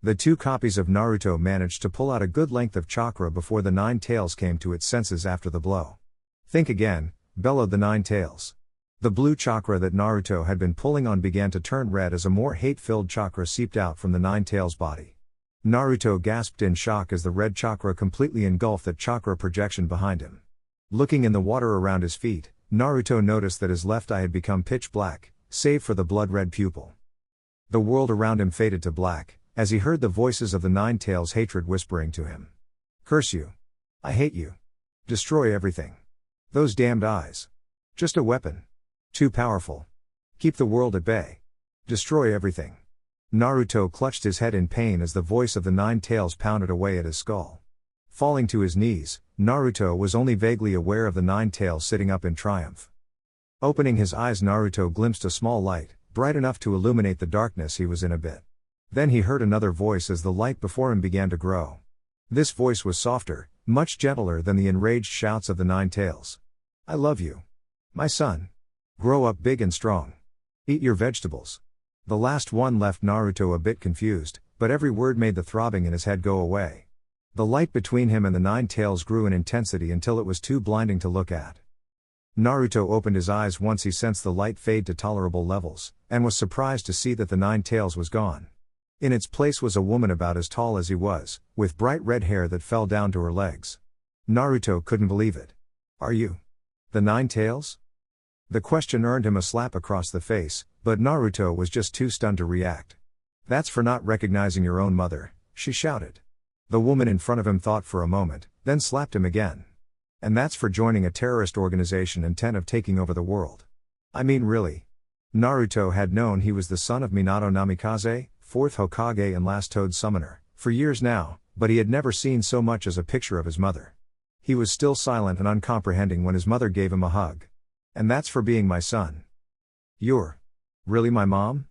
The 2 copies of Naruto managed to pull out a good length of chakra before the 9 tails came to its senses after the blow. "Think again," bellowed the 9 tails. The blue chakra that Naruto had been pulling on began to turn red as a more hate-filled chakra seeped out from the 9 tails' body. Naruto gasped in shock as the red chakra completely engulfed that chakra projection behind him. Looking in the water around his feet, Naruto noticed that his left eye had become pitch black, save for the blood-red pupil. The world around him faded to black, as he heard the voices of the 9 tails' hatred whispering to him. "Curse you. I hate you. Destroy everything. Those damned eyes. Just a weapon. Too powerful. Keep the world at bay. Destroy everything." Naruto clutched his head in pain as the voice of the 9 tails pounded away at his skull. Falling to his knees, Naruto was only vaguely aware of the 9 tails sitting up in triumph. Opening his eyes, Naruto glimpsed a small light, bright enough to illuminate the darkness he was in a bit. Then he heard another voice as the light before him began to grow. This voice was softer, much gentler than the enraged shouts of the 9 tails. "I love you. My son. Grow up big and strong. Eat your vegetables." The last one left Naruto a bit confused, but every word made the throbbing in his head go away. The light between him and the 9 tails grew in intensity until it was too blinding to look at. Naruto opened his eyes once he sensed the light fade to tolerable levels, and was surprised to see that the 9 tails was gone. In its place was a woman about as tall as he was, with bright red hair that fell down to her legs. Naruto couldn't believe it. "Are you the 9 tails?" The question earned him a slap across the face, but Naruto was just too stunned to react. "That's for not recognizing your own mother," she shouted. The woman in front of him thought for a moment, then slapped him again. "And that's for joining a terrorist organization intent of taking over the world. I mean, really." Naruto had known he was the son of Minato Namikaze, 4th Hokage and last Toad Summoner, for years now, but he had never seen so much as a picture of his mother. He was still silent and uncomprehending when his mother gave him a hug. "And that's for being my son." "You're really my mom?"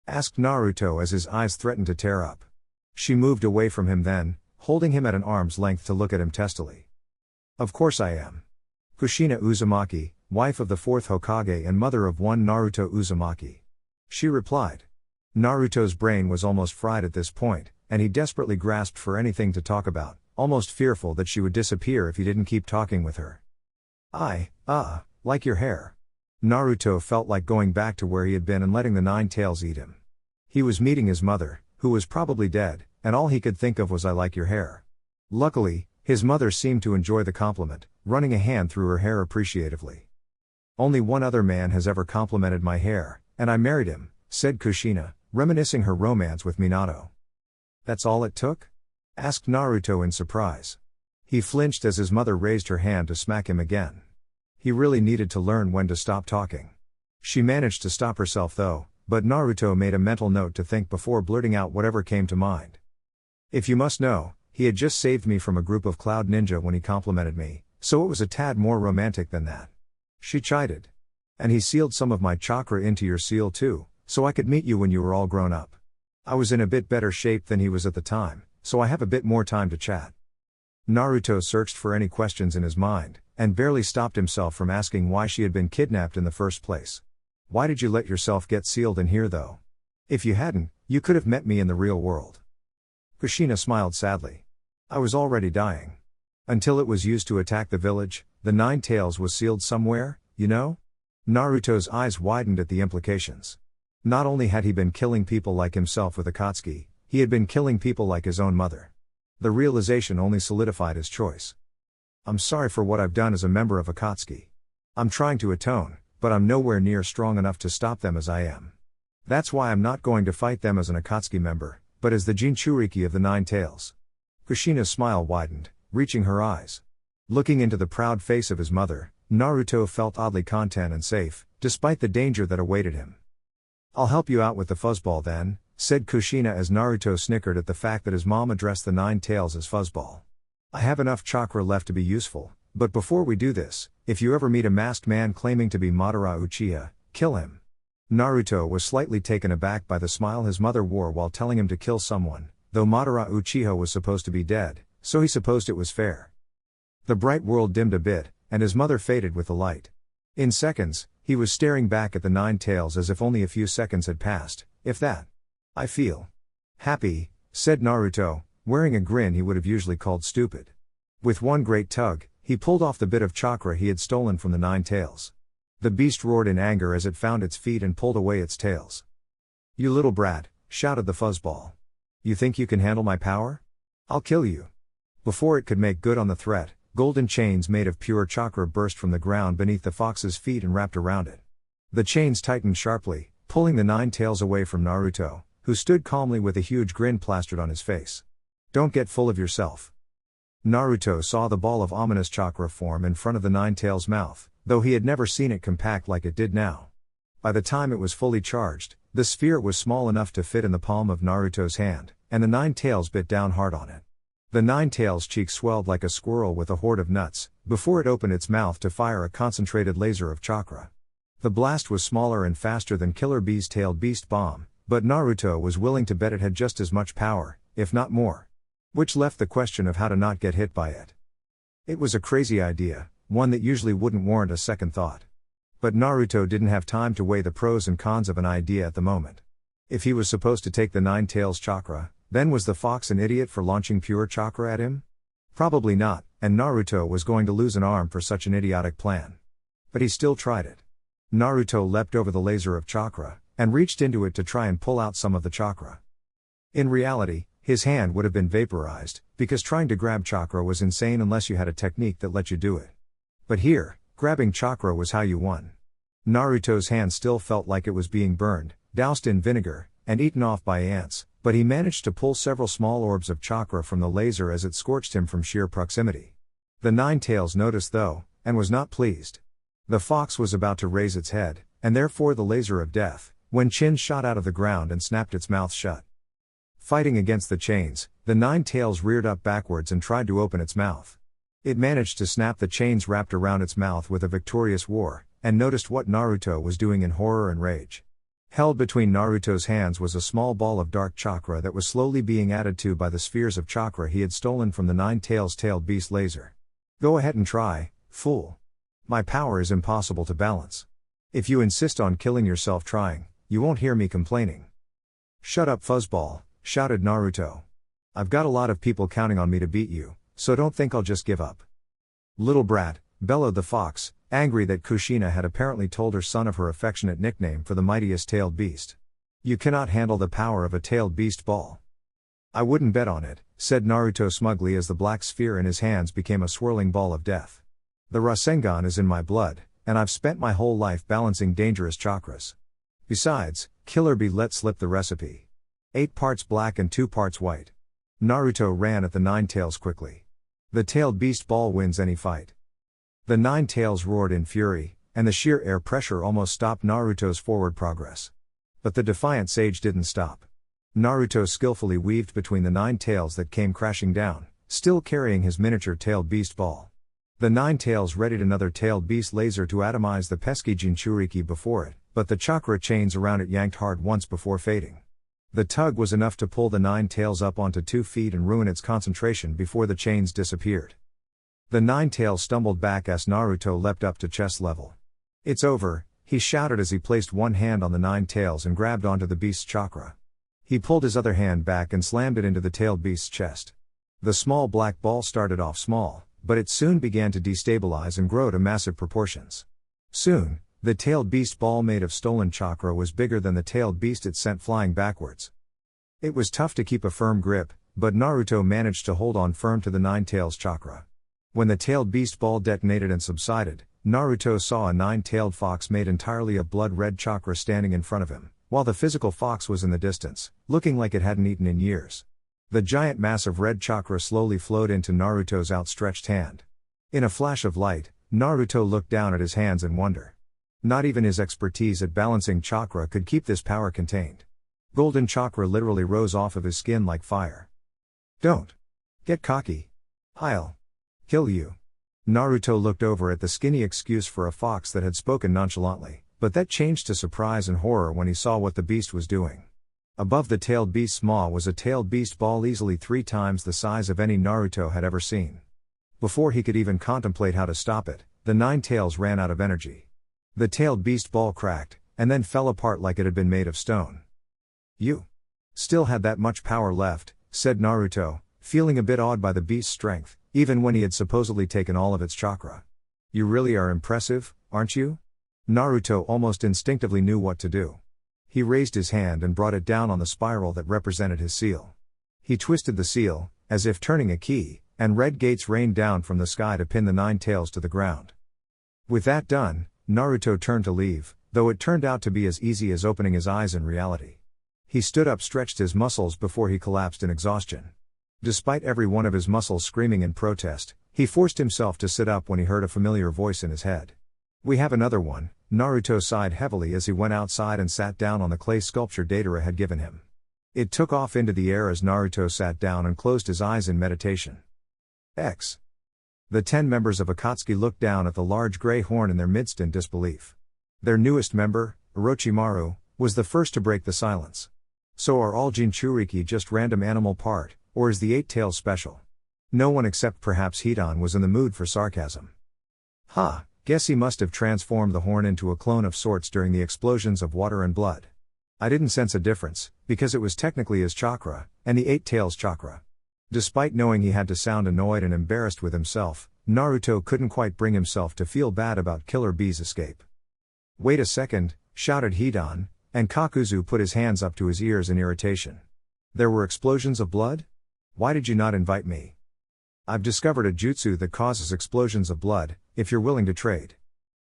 asked Naruto as his eyes threatened to tear up. She moved away from him then, holding him at an arm's length to look at him testily. "Of course I am. Kushina Uzumaki, wife of the 4th Hokage and mother of one Naruto Uzumaki," she replied. Naruto's brain was almost fried at this point, and he desperately grasped for anything to talk about, almost fearful that she would disappear if he didn't keep talking with her. Like your hair." Naruto felt like going back to where he had been and letting the 9 tails eat him. He was meeting his mother, who was probably dead, and all he could think of was "I like your hair." Luckily, his mother seemed to enjoy the compliment, running a hand through her hair appreciatively. "Only one other man has ever complimented my hair, and I married him," said Kushina, reminiscing her romance with Minato. "That's all it took?" asked Naruto in surprise. He flinched as his mother raised her hand to smack him again. He really needed to learn when to stop talking. She managed to stop herself though, but Naruto made a mental note to think before blurting out whatever came to mind. "If you must know, he had just saved me from a group of cloud ninja when he complimented me, so it was a tad more romantic than that," she chided. "And he sealed some of my chakra into your seal too, so I could meet you when you were all grown up. I was in a bit better shape than he was at the time, so I have a bit more time to chat." Naruto searched for any questions in his mind, and barely stopped himself from asking why she had been kidnapped in the first place. "Why did you let yourself get sealed in here though? If you hadn't, you could have met me in the real world." Kushina smiled sadly. "I was already dying. Until it was used to attack the village, the 9 tails was sealed somewhere, you know?" Naruto's eyes widened at the implications. Not only had he been killing people like himself with Akatsuki, he had been killing people like his own mother. The realization only solidified his choice. I'm sorry for what I've done as a member of Akatsuki. I'm trying to atone, but I'm nowhere near strong enough to stop them as I am. That's why I'm not going to fight them as an Akatsuki member, but as the jinchuriki of the Nine Tails. Kushina's smile widened, reaching her eyes. Looking into the proud face of his mother, Naruto felt oddly content and safe, despite the danger that awaited him. I'll help you out with the fuzzball then, said Kushina as Naruto snickered at the fact that his mom addressed the Nine Tails as fuzzball. I have enough chakra left to be useful, but before we do this, if you ever meet a masked man claiming to be Madara Uchiha, kill him. Naruto was slightly taken aback by the smile his mother wore while telling him to kill someone, though Madara Uchiha was supposed to be dead, so he supposed it was fair. The bright world dimmed a bit, and his mother faded with the light. In seconds, he was staring back at the Nine Tails as if only a few seconds had passed, if that. I feel happy, said Naruto, wearing a grin he would have usually called stupid. With one great tug, he pulled off the bit of chakra he had stolen from the Nine Tails. The beast roared in anger as it found its feet and pulled away its tails. You little brat, shouted the fuzzball. You think you can handle my power? I'll kill you. Before it could make good on the threat, golden chains made of pure chakra burst from the ground beneath the fox's feet and wrapped around it. The chains tightened sharply, pulling the Nine Tails away from Naruto, who stood calmly with a huge grin plastered on his face. Don't get full of yourself. Naruto saw the ball of ominous chakra form in front of the Nine Tails' mouth, though he had never seen it compact like it did now. By the time it was fully charged, the sphere was small enough to fit in the palm of Naruto's hand, and the Nine Tails bit down hard on it. The Nine Tails' cheek swelled like a squirrel with a hoard of nuts, before it opened its mouth to fire a concentrated laser of chakra. The blast was smaller and faster than Killer Bee's tailed beast bomb, but Naruto was willing to bet it had just as much power, if not more. Which left the question of how to not get hit by it. It was a crazy idea, one that usually wouldn't warrant a second thought. But Naruto didn't have time to weigh the pros and cons of an idea at the moment. If he was supposed to take the Nine Tails chakra, then was the fox an idiot for launching pure chakra at him? Probably not, and Naruto was going to lose an arm for such an idiotic plan. But he still tried it. Naruto leapt over the laser of chakra, and reached into it to try and pull out some of the chakra. In reality, his hand would have been vaporized, because trying to grab chakra was insane unless you had a technique that let you do it. But here, grabbing chakra was how you won. Naruto's hand still felt like it was being burned, doused in vinegar, and eaten off by ants, but he managed to pull several small orbs of chakra from the laser as it scorched him from sheer proximity. The Nine Tails noticed though, and was not pleased. The fox was about to raise its head, and therefore the laser of death, when Chin shot out of the ground and snapped its mouth shut. Fighting against the chains, the Nine Tails reared up backwards and tried to open its mouth. It managed to snap the chains wrapped around its mouth with a victorious roar, and noticed what Naruto was doing in horror and rage. Held between Naruto's hands was a small ball of dark chakra that was slowly being added to by the spheres of chakra he had stolen from the Nine Tails' tailed beast laser. Go ahead and try, fool. My power is impossible to balance. If you insist on killing yourself trying, you won't hear me complaining. Shut up, fuzzball, shouted Naruto. I've got a lot of people counting on me to beat you, so don't think I'll just give up. Little brat, bellowed the fox, angry that Kushina had apparently told her son of her affectionate nickname for the mightiest tailed beast. You cannot handle the power of a tailed beast ball. I wouldn't bet on it, said Naruto smugly as the black sphere in his hands became a swirling ball of death. The Rasengan is in my blood, and I've spent my whole life balancing dangerous chakras. Besides, Killer Bee let slip the recipe. 8 parts black and 2 parts white. Naruto ran at the Nine Tails quickly. The tailed beast ball wins any fight. The Nine Tails roared in fury, and the sheer air pressure almost stopped Naruto's forward progress. But the defiant sage didn't stop. Naruto skillfully weaved between the Nine Tails that came crashing down, still carrying his miniature tailed beast ball. The Nine Tails readied another tailed beast laser to atomize the pesky jinchuriki before it, but the chakra chains around it yanked hard once before fading. The tug was enough to pull the Nine Tails up onto 2 feet and ruin its concentration before the chains disappeared. The Nine Tails stumbled back as Naruto leapt up to chest level. It's over, he shouted as he placed one hand on the Nine Tails and grabbed onto the beast's chakra. He pulled his other hand back and slammed it into the tailed beast's chest. The small black ball started off small, but it soon began to destabilize and grow to massive proportions. Soon, The tailed beast ball made of stolen chakra was bigger than the tailed beast it sent flying backwards. It was tough to keep a firm grip, but Naruto managed to hold on firm to the nine tails chakra. When the tailed beast ball detonated and subsided, Naruto saw a nine-tailed fox made entirely of blood-red chakra standing in front of him, while the physical fox was in the distance, looking like it hadn't eaten in years. The giant mass of red chakra slowly flowed into Naruto's outstretched hand. In a flash of light, Naruto looked down at his hands in wonder. Not even his expertise at balancing chakra could keep this power contained. Golden chakra literally rose off of his skin like fire. Don't get cocky. I'll kill you. Naruto looked over at the skinny excuse for a fox that had spoken nonchalantly, but that changed to surprise and horror when he saw what the beast was doing. Above the tailed beast's maw was a tailed beast ball easily 3 times the size of any Naruto had ever seen. Before he could even contemplate how to stop it, the 9 tails ran out of energy. The tailed beast ball cracked, and then fell apart like it had been made of stone. You still had that much power left, said Naruto, feeling a bit awed by the beast's strength, even when he had supposedly taken all of its chakra. You really are impressive, aren't you? Naruto almost instinctively knew what to do. He raised his hand and brought it down on the spiral that represented his seal. He twisted the seal, as if turning a key, and red gates rained down from the sky to pin the 9 tails to the ground. With that done, Naruto turned to leave, though it turned out to be as easy as opening his eyes in reality. He stood up, stretched his muscles before he collapsed in exhaustion. Despite every one of his muscles screaming in protest, he forced himself to sit up when he heard a familiar voice in his head. We have another one. Naruto sighed heavily as he went outside and sat down on the clay sculpture Deidara had given him. It took off into the air as Naruto sat down and closed his eyes in meditation. X. The 10 members of Akatsuki looked down at the large gray horn in their midst in disbelief. Their newest member, Orochimaru, was the first to break the silence. So are all jinchuriki just random animal part, or is the 8 tails special? No one except perhaps Hidan was in the mood for sarcasm. Ha, guess he must have transformed the horn into a clone of sorts during the explosions of water and blood. I didn't sense a difference, because it was technically his chakra, and the 8 tails chakra. Despite knowing he had to sound annoyed and embarrassed with himself, Naruto couldn't quite bring himself to feel bad about Killer Bee's escape. Wait a second, shouted Hidan, and Kakuzu put his hands up to his ears in irritation. There were explosions of blood? Why did you not invite me? I've discovered a jutsu that causes explosions of blood, if you're willing to trade.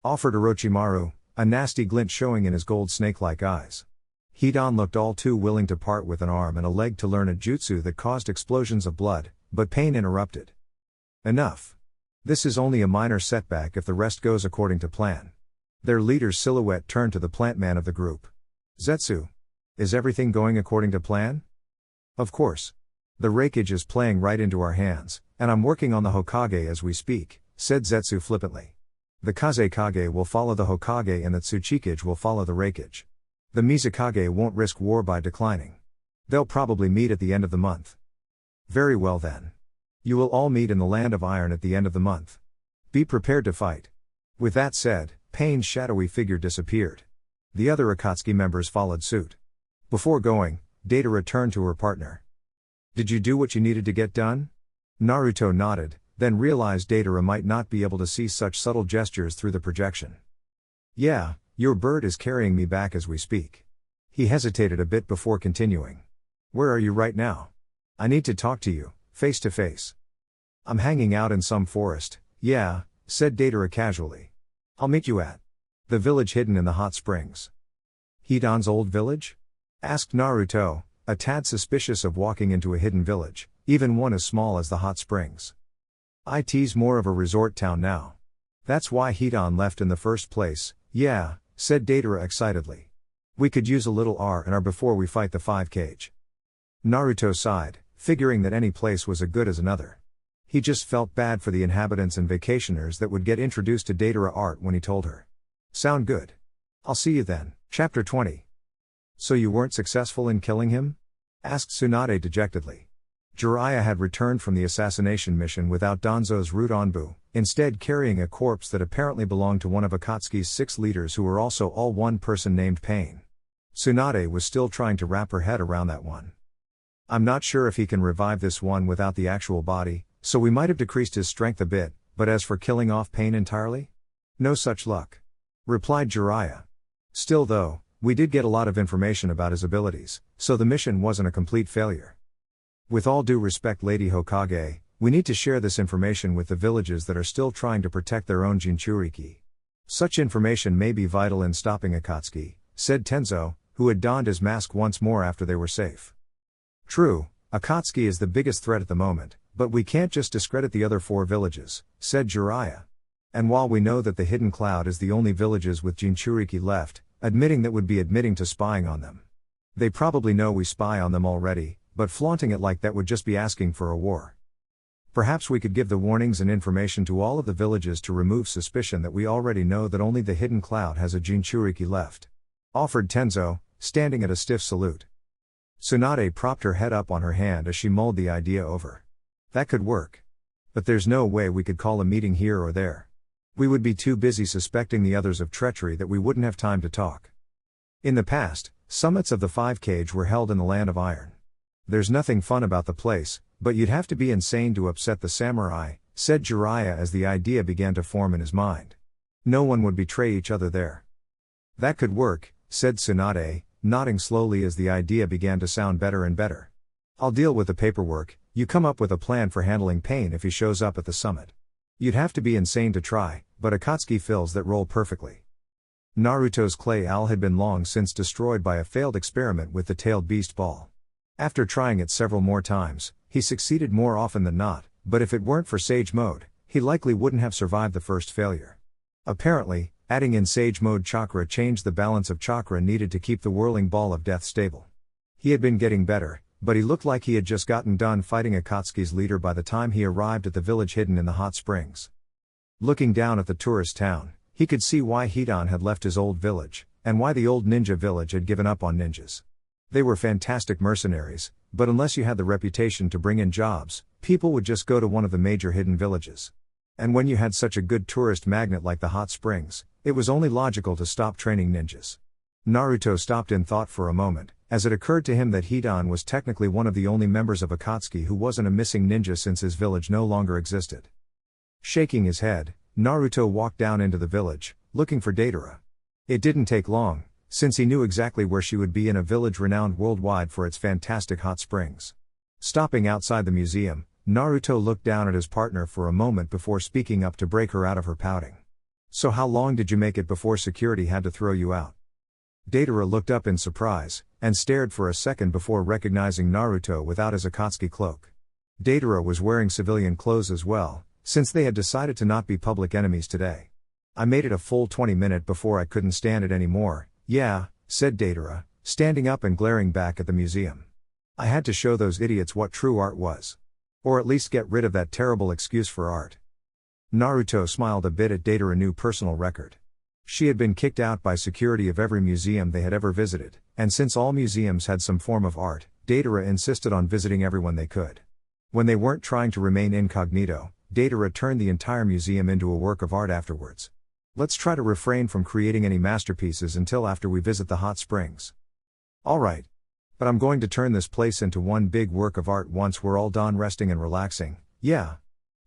Offered Orochimaru, a nasty glint showing in his gold snake-like eyes. Hidan looked all too willing to part with an arm and a leg to learn a jutsu that caused explosions of blood, but pain interrupted. Enough. This is only a minor setback if the rest goes according to plan. Their leader's silhouette turned to the plant man of the group. Zetsu. Is everything going according to plan? Of course. The Raikage is playing right into our hands, and I'm working on the Hokage as we speak, said Zetsu flippantly. The Kazekage will follow the Hokage and the Tsuchikage will follow the Raikage. The Mizukage won't risk war by declining. They'll probably meet at the end of the month. Very well then. You will all meet in the Land of Iron at the end of the month. Be prepared to fight. With that said, Pain's shadowy figure disappeared. The other Akatsuki members followed suit. Before going, Deidara turned to her partner. Did you do what you needed to get done? Naruto nodded, then realized Deidara might not be able to see such subtle gestures through the projection. Yeah, your bird is carrying me back as we speak. He hesitated a bit before continuing. Where are you right now? I need to talk to you, face to face. I'm hanging out in some forest, yeah, said Deidara casually. I'll meet you at the village hidden in the hot springs. Hidan's old village? Asked Naruto, a tad suspicious of walking into a hidden village, even one as small as the hot springs. It's more of a resort town now. That's why Hidan left in the first place, yeah, said Deidara excitedly. We could use a little R&R before we fight the 5 Kage. Naruto sighed, figuring that any place was as good as another. He just felt bad for the inhabitants and vacationers that would get introduced to Deidara art when he told her. Sound good. I'll see you then. Chapter 20. So you weren't successful in killing him? Asked Tsunade dejectedly. Jiraiya had returned from the assassination mission without Danzo's root Anbu, instead carrying a corpse that apparently belonged to one of Akatsuki's 6 leaders who were also all one person named Pain. Tsunade was still trying to wrap her head around that one. I'm not sure if he can revive this one without the actual body, so we might have decreased his strength a bit, but as for killing off Pain entirely? No such luck. replied Jiraiya. Still though, we did get a lot of information about his abilities, so the mission wasn't a complete failure. With all due respect, Lady Hokage, we need to share this information with the villages that are still trying to protect their own jinchuriki. Such information may be vital in stopping Akatsuki, said Tenzo, who had donned his mask once more after they were safe. True, Akatsuki is the biggest threat at the moment, but we can't just discredit the other 4 villages, said Jiraiya. And while we know that the Hidden Cloud is the only villages with jinchuriki left, admitting that would be admitting to spying on them. They probably know we spy on them already, but flaunting it like that would just be asking for a war. Perhaps we could give the warnings and information to all of the villages to remove suspicion that we already know that only the Hidden Cloud has a jinchuriki left. Offered Tenzo, standing at a stiff salute. Tsunade propped her head up on her hand as she mulled the idea over. That could work. But there's no way we could call a meeting here or there. We would be too busy suspecting the others of treachery that we wouldn't have time to talk. In the past, summits of the 5 Cage were held in the Land of Iron. There's nothing fun about the place, but you'd have to be insane to upset the samurai, said Jiraiya as the idea began to form in his mind. No one would betray each other there. That could work, said Tsunade, nodding slowly as the idea began to sound better and better. I'll deal with the paperwork, you come up with a plan for handling Pain if he shows up at the summit. You'd have to be insane to try, but Akatsuki fills that role perfectly. Naruto's clay owl had been long since destroyed by a failed experiment with the tailed beast ball. After trying it several more times, he succeeded more often than not, but if it weren't for Sage Mode, he likely wouldn't have survived the first failure. Apparently, adding in Sage Mode chakra changed the balance of chakra needed to keep the whirling ball of death stable. He had been getting better, but he looked like he had just gotten done fighting Akatsuki's leader by the time he arrived at the village hidden in the hot springs. Looking down at the tourist town, he could see why Hidan had left his old village, and why the old ninja village had given up on ninjas. They were fantastic mercenaries, but unless you had the reputation to bring in jobs, people would just go to one of the major hidden villages. And when you had such a good tourist magnet like the hot springs, it was only logical to stop training ninjas. Naruto stopped in thought for a moment, as it occurred to him that Hidan was technically one of the only members of Akatsuki who wasn't a missing ninja since his village no longer existed. Shaking his head, Naruto walked down into the village, looking for Deidara. It didn't take long, since he knew exactly where she would be in a village renowned worldwide for its fantastic hot springs. Stopping outside the museum, Naruto looked down at his partner for a moment before speaking up to break her out of her pouting. So how long did you make it before security had to throw you out? Deidara looked up in surprise, and stared for a second before recognizing Naruto without his Akatsuki cloak. Deidara was wearing civilian clothes as well, since they had decided to not be public enemies today. I made it a full 20 minutes before I couldn't stand it anymore. Yeah, said Deidara, standing up and glaring back at the museum. I had to show those idiots what true art was. Or at least get rid of that terrible excuse for art. Naruto smiled a bit at Deidara's new personal record. She had been kicked out by security of every museum they had ever visited, and since all museums had some form of art, Deidara insisted on visiting everyone they could. When they weren't trying to remain incognito, Deidara turned the entire museum into a work of art afterwards. Let's try to refrain from creating any masterpieces until after we visit the hot springs. Alright. But I'm going to turn this place into one big work of art once we're all done resting and relaxing, yeah.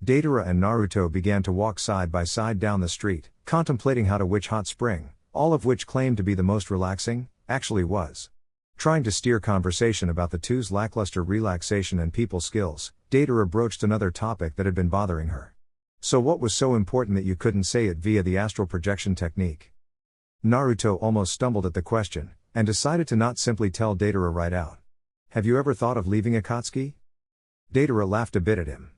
Deidara and Naruto began to walk side by side down the street, contemplating how to which hot spring, all of which claimed to be the most relaxing, actually was. Trying to steer conversation about the two's lackluster relaxation and people skills, Deidara broached another topic that had been bothering her. So what was so important that you couldn't say it via the astral projection technique? Naruto almost stumbled at the question, and decided to not simply tell Deidara right out. Have you ever thought of leaving Akatsuki? Deidara laughed a bit at him.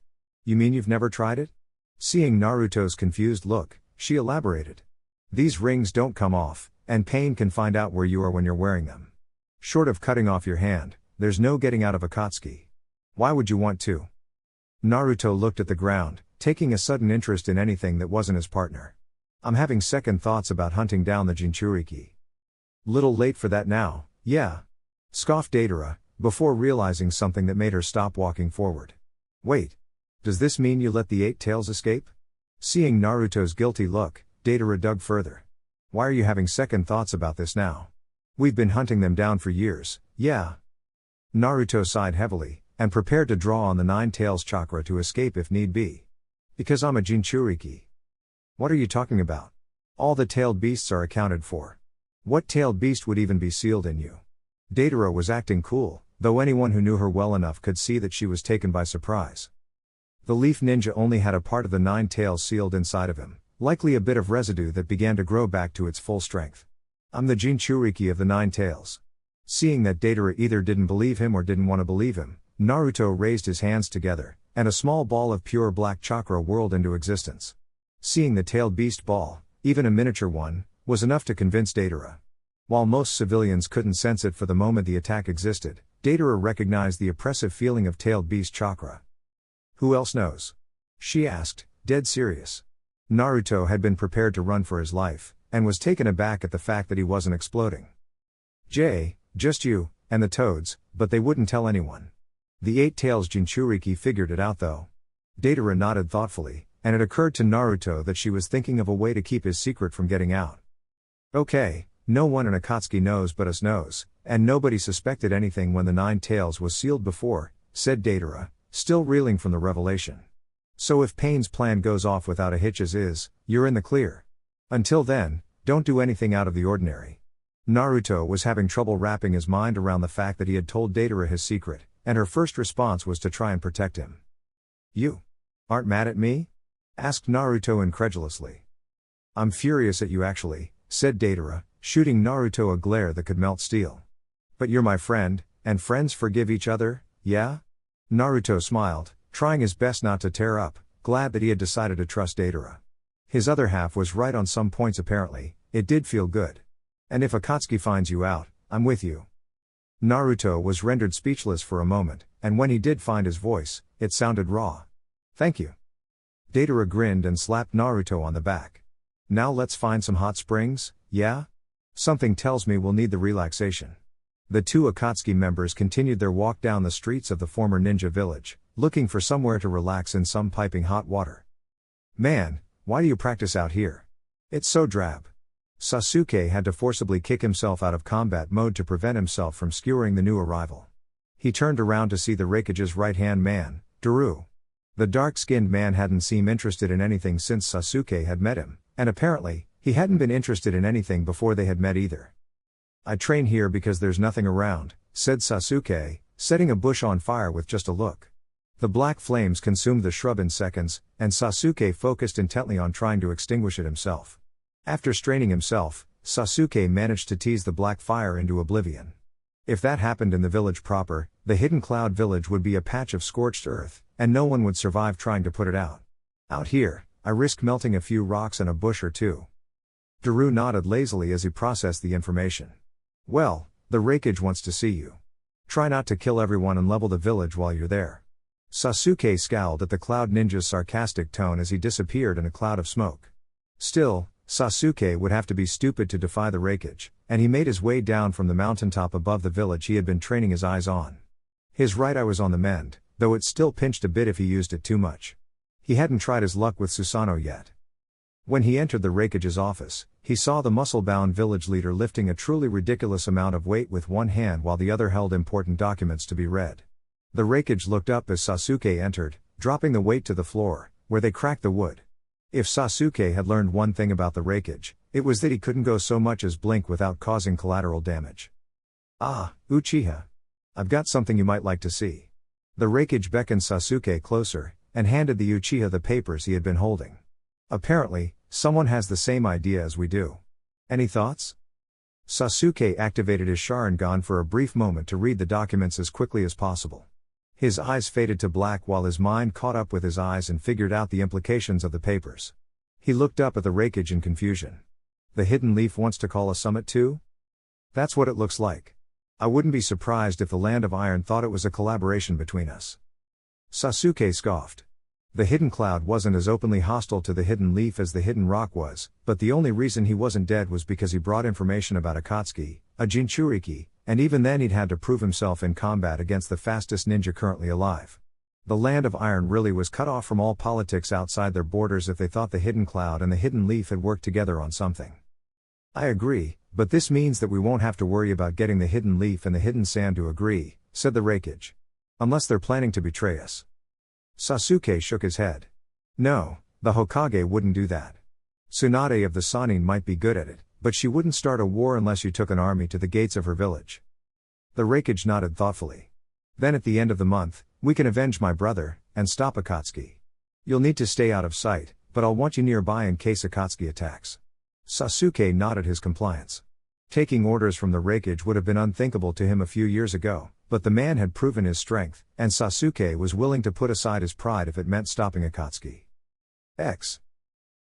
You mean you've never tried it? Seeing Naruto's confused look, she elaborated. These rings don't come off, and Pain can find out where you are when you're wearing them. Short of cutting off your hand, there's no getting out of Akatsuki. Why would you want to? Naruto looked at the ground, taking a sudden interest in anything that wasn't his partner. I'm having second thoughts about hunting down the jinchuriki. Little late for that now, yeah. Scoffed Deidara, before realizing something that made her stop walking forward. Wait. Does this mean you let the 8 tails escape? Seeing Naruto's guilty look, Deidara dug further. Why are you having second thoughts about this now? We've been hunting them down for years, yeah. Naruto sighed heavily, and prepared to draw on the 9 tails chakra to escape if need be. Because I'm a jinchuriki. What are you talking about? All the tailed beasts are accounted for. What tailed beast would even be sealed in you? Deidara was acting cool, though anyone who knew her well enough could see that she was taken by surprise. The leaf ninja only had a part of the 9 tails sealed inside of him, likely a bit of residue that began to grow back to its full strength. I'm the jinchuriki of the 9 tails. Seeing that Deidara either didn't believe him or didn't want to believe him, Naruto raised his hands together, and a small ball of pure black chakra whirled into existence. Seeing the tailed beast ball, even a miniature one, was enough to convince Deidara. While most civilians couldn't sense it for the moment the attack existed, Deidara recognized the oppressive feeling of tailed beast chakra. Who else knows? She asked, dead serious. Naruto had been prepared to run for his life, and was taken aback at the fact that he wasn't exploding. Just you, and the toads, but they wouldn't tell anyone. The 8 tails jinchuriki figured it out though. Deidara nodded thoughtfully, and it occurred to Naruto that she was thinking of a way to keep his secret from getting out. Okay, no one in Akatsuki knows but us knows, and nobody suspected anything when the 9 tails was sealed before, said Deidara, still reeling from the revelation. So if Paine's plan goes off without a hitch as is, you're in the clear. Until then, don't do anything out of the ordinary. Naruto was having trouble wrapping his mind around the fact that he had told Deidara his secret, and her first response was to try and protect him. You aren't mad at me? Asked Naruto incredulously. I'm furious at you actually, said Deidara, shooting Naruto a glare that could melt steel. But you're my friend, and friends forgive each other, yeah? Naruto smiled, trying his best not to tear up, glad that he had decided to trust Deidara. His other half was right on some points apparently, it did feel good. And if Akatsuki finds you out, I'm with you. Naruto was rendered speechless for a moment, and when he did find his voice, it sounded raw. Thank you. Deidara grinned and slapped Naruto on the back. Now let's find some hot springs, yeah? Something tells me we'll need the relaxation. The 2 Akatsuki members continued their walk down the streets of the former ninja village, looking for somewhere to relax in some piping hot water. Man, why do you practice out here? It's so drab. Sasuke had to forcibly kick himself out of combat mode to prevent himself from skewering the new arrival. He turned around to see the Raikage's right-hand man, Daru. The dark-skinned man hadn't seemed interested in anything since Sasuke had met him, and apparently, he hadn't been interested in anything before they had met either. I train here because there's nothing around, said Sasuke, setting a bush on fire with just a look. The black flames consumed the shrub in seconds, and Sasuke focused intently on trying to extinguish it himself. After straining himself, Sasuke managed to tease the black fire into oblivion. If that happened in the village proper, the Hidden Cloud village would be a patch of scorched earth, and no one would survive trying to put it out. Out here, I risk melting a few rocks and a bush or two. Daru nodded lazily as he processed the information. Well, the Raikage wants to see you. Try not to kill everyone and level the village while you're there. Sasuke scowled at the Cloud Ninja's sarcastic tone as he disappeared in a cloud of smoke. Still, Sasuke would have to be stupid to defy the Raikage, and he made his way down from the mountaintop above the village he had been training his eyes on. His right eye was on the mend, though it still pinched a bit if he used it too much. He hadn't tried his luck with Susanoo yet. When he entered the Raikage's office, he saw the muscle-bound village leader lifting a truly ridiculous amount of weight with one hand while the other held important documents to be read. The Raikage looked up as Sasuke entered, dropping the weight to the floor, where they cracked the wood. If Sasuke had learned one thing about the Raikage, it was that he couldn't go so much as blink without causing collateral damage. Ah, Uchiha. I've got something you might like to see. The Raikage beckoned Sasuke closer, and handed the Uchiha the papers he had been holding. Apparently, someone has the same idea as we do. Any thoughts? Sasuke activated his Sharingan for a brief moment to read the documents as quickly as possible. His eyes faded to black while his mind caught up with his eyes and figured out the implications of the papers. He looked up at the Raikage in confusion. The Hidden Leaf wants to call a summit too? That's what it looks like. I wouldn't be surprised if the Land of Iron thought it was a collaboration between us. Sasuke scoffed. The Hidden Cloud wasn't as openly hostile to the Hidden Leaf as the Hidden Rock was, but the only reason he wasn't dead was because he brought information about Akatsuki, a jinchuriki, and even then he'd had to prove himself in combat against the fastest ninja currently alive. The Land of Iron really was cut off from all politics outside their borders if they thought the Hidden Cloud and the Hidden Leaf had worked together on something. I agree, but this means that we won't have to worry about getting the Hidden Leaf and the Hidden Sand to agree, said the Raikage. Unless they're planning to betray us. Sasuke shook his head. No, the Hokage wouldn't do that. Tsunade of the Sannin might be good at it, but she wouldn't start a war unless you took an army to the gates of her village. The Raikage nodded thoughtfully. Then at the end of the month, we can avenge my brother, and stop Akatsuki. You'll need to stay out of sight, but I'll want you nearby in case Akatsuki attacks. Sasuke nodded his compliance. Taking orders from the Raikage would have been unthinkable to him a few years ago, but the man had proven his strength, and Sasuke was willing to put aside his pride if it meant stopping Akatsuki. X.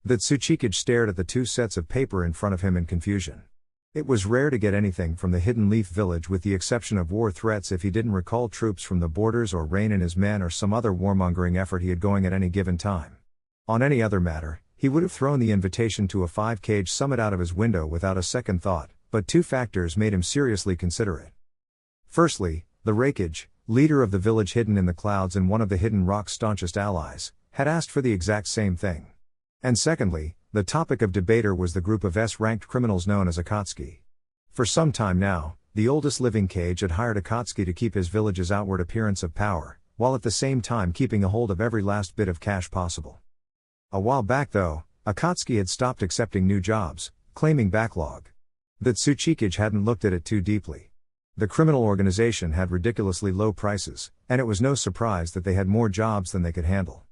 The Tsuchikage stared at the two sets of paper in front of him in confusion. It was rare to get anything from the Hidden Leaf village with the exception of war threats if he didn't recall troops from the borders or Rain and his men or some other warmongering effort he had going at any given time. On any other matter, he would have thrown the invitation to a 5-cage summit out of his window without a second thought, but two factors made him seriously consider it. Firstly, the Raikage, leader of the village hidden in the clouds and one of the Hidden Rock's staunchest allies, had asked for the exact same thing. And secondly, the topic of debater was the group of S-ranked criminals known as Akatsuki. For some time now, the oldest living Kage had hired Akatsuki to keep his village's outward appearance of power, while at the same time keeping a hold of every last bit of cash possible. A while back though, Akatsuki had stopped accepting new jobs, claiming backlog. The Tsuchikage hadn't looked at it too deeply. The criminal organization had ridiculously low prices, and it was no surprise that they had more jobs than they could handle.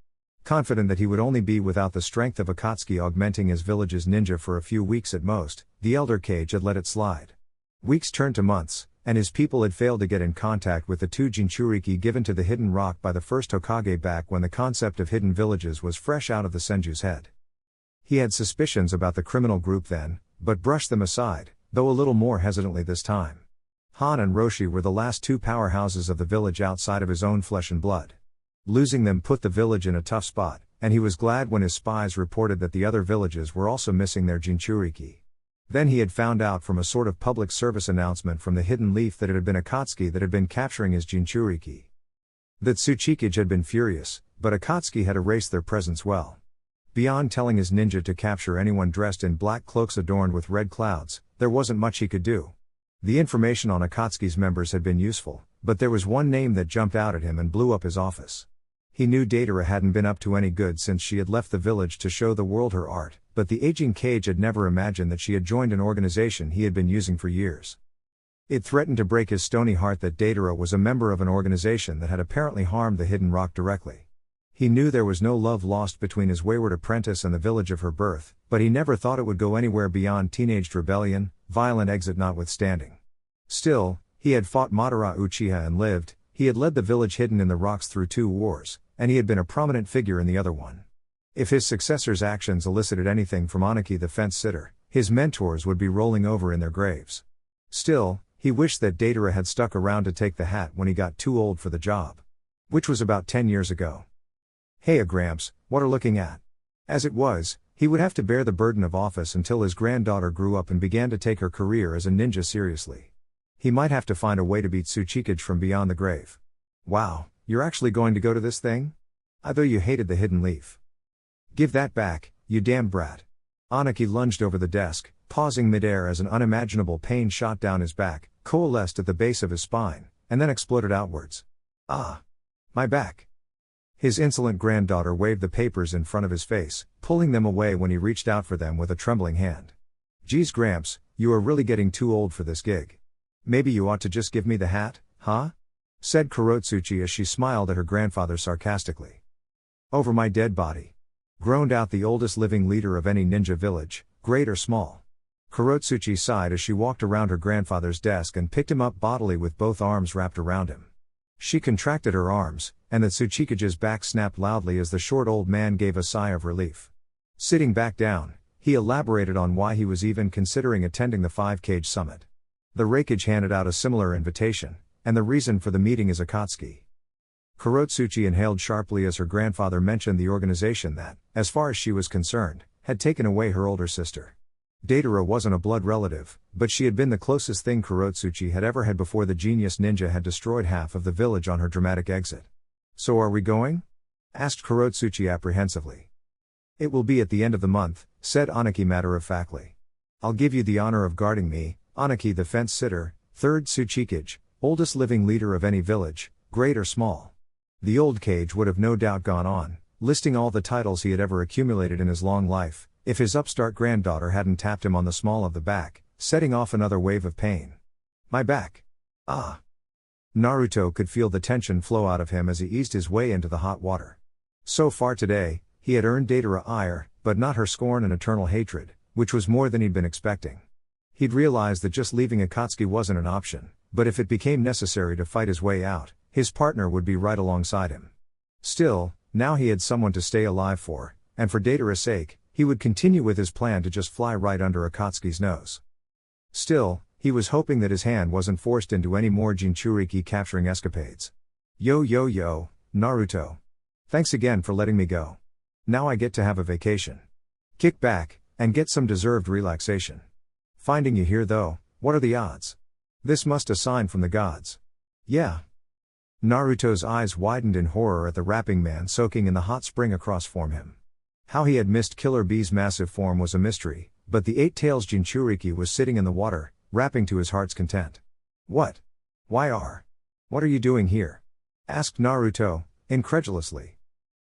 Confident that he would only be without the strength of Akatsuki augmenting his village's ninja for a few weeks at most, the elder Kage had let it slide. Weeks turned to months, and his people had failed to get in contact with the 2 jinchuriki given to the Hidden Rock by the first Hokage back when the concept of hidden villages was fresh out of the Senju's head. He had suspicions about the criminal group then, but brushed them aside, though a little more hesitantly this time. Han and Roshi were the last 2 powerhouses of the village outside of his own flesh and blood. Losing them put the village in a tough spot, and he was glad when his spies reported that the other villages were also missing their jinchuriki. Then he had found out from a sort of public service announcement from the Hidden Leaf that it had been Akatsuki that had been capturing his jinchuriki. The Tsuchikage had been furious, but Akatsuki had erased their presence well. Beyond telling his ninja to capture anyone dressed in black cloaks adorned with red clouds, there wasn't much he could do. The information on Akatsuki's members had been useful, but there was one name that jumped out at him and blew up his office. He knew Deidara hadn't been up to any good since she had left the village to show the world her art, but the aging Kage had never imagined that she had joined an organization he had been using for years. It threatened to break his stony heart that Deidara was a member of an organization that had apparently harmed the Hidden Rock directly. He knew there was no love lost between his wayward apprentice and the village of her birth, but he never thought it would go anywhere beyond teenaged rebellion, violent exit notwithstanding. Still, he had fought Madara Uchiha and lived, he had led the village hidden in the rocks through 2 wars, and he had been a prominent figure in the other one. If his successor's actions elicited anything from Anaki the fence-sitter, his mentors would be rolling over in their graves. Still, he wished that Deidara had stuck around to take the hat when he got too old for the job. Which was about 10 years ago. Hey Gramps, what are looking at? As it was, he would have to bear the burden of office until his granddaughter grew up and began to take her career as a ninja seriously. He might have to find a way to beat Tsuchikage from beyond the grave. Wow, you're actually going to go to this thing? I thought you hated the Hidden Leaf. Give that back, you damned brat. Anaki lunged over the desk, pausing midair as an unimaginable pain shot down his back, coalesced at the base of his spine, and then exploded outwards. Ah! My back! His insolent granddaughter waved the papers in front of his face, pulling them away when he reached out for them with a trembling hand. Geez Gramps, you are really getting too old for this gig. Maybe you ought to just give me the hat, huh? Said Kurotsuchi as she smiled at her grandfather sarcastically. Over my dead body. Groaned out the oldest living leader of any ninja village, great or small. Kurotsuchi sighed as she walked around her grandfather's desk and picked him up bodily with both arms wrapped around him. She contracted her arms, and the Tsuchikage's back snapped loudly as the short old man gave a sigh of relief. Sitting back down, he elaborated on why he was even considering attending the 5-cage summit. The Raikage handed out a similar invitation, and the reason for the meeting is Akatsuki. Kurotsuchi inhaled sharply as her grandfather mentioned the organization that, as far as she was concerned, had taken away her older sister. Deidara wasn't a blood relative, but she had been the closest thing Kurotsuchi had ever had before the genius ninja had destroyed half of the village on her dramatic exit. So are we going? Asked Kurotsuchi apprehensively. It will be at the end of the month, said Anaki matter-of-factly. I'll give you the honor of guarding me, Anaki the fence-sitter, 3rd Tsuchikage, oldest living leader of any village, great or small. The old Kage would have no doubt gone on, listing all the titles he had ever accumulated in his long life, If his upstart granddaughter hadn't tapped him on the small of the back, setting off another wave of pain. My back. Ah. Naruto could feel the tension flow out of him as he eased his way into the hot water. So far today, he had earned Deidara ire, but not her scorn and eternal hatred, which was more than he'd been expecting. He'd realized that just leaving Akatsuki wasn't an option, but if it became necessary to fight his way out, his partner would be right alongside him. Still, now he had someone to stay alive for, and for Deidara's sake, he would continue with his plan to just fly right under Akatsuki's nose. Still, he was hoping that his hand wasn't forced into any more jinchuriki capturing escapades. Yo, Naruto. Thanks again for letting me go. Now I get to have a vacation. Kick back, and get some deserved relaxation. Finding you here though, what are the odds? This must a sign from the gods. Yeah. Naruto's eyes widened in horror at the rapping man soaking in the hot spring across from him. How he had missed Killer Bee's massive form was a mystery, but the Eight Tails Jinchuriki was sitting in the water, rapping to his heart's content. What? What are you doing here? Asked Naruto, incredulously.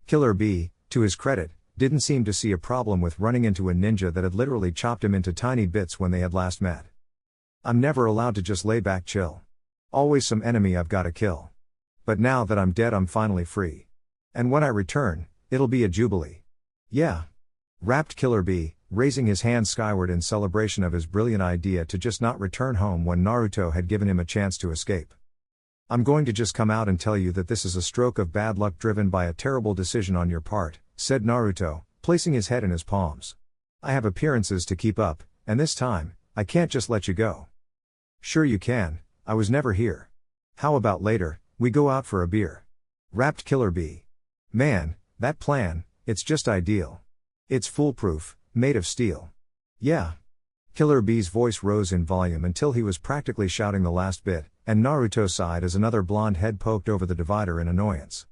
Killer Bee, to his credit, didn't seem to see a problem with running into a ninja that had literally chopped him into tiny bits when they had last met. I'm never allowed to just lay back chill. Always some enemy I've gotta kill. But now that I'm dead I'm finally free. And when I return, it'll be a jubilee. Yeah. Rapped Killer Bee, raising his hand skyward in celebration of his brilliant idea to just not return home when Naruto had given him a chance to escape. I'm going to just come out and tell you that this is a stroke of bad luck driven by a terrible decision on your part, said Naruto, placing his head in his palms. I have appearances to keep up, and this time, I can't just let you go. Sure you can, I was never here. How about later, we go out for a beer? Rapped Killer Bee. Man, that plan, it's just ideal. It's foolproof, made of steel. Yeah. Killer Bee's voice rose in volume until he was practically shouting the last bit, and Naruto sighed as another blonde head poked over the divider in annoyance.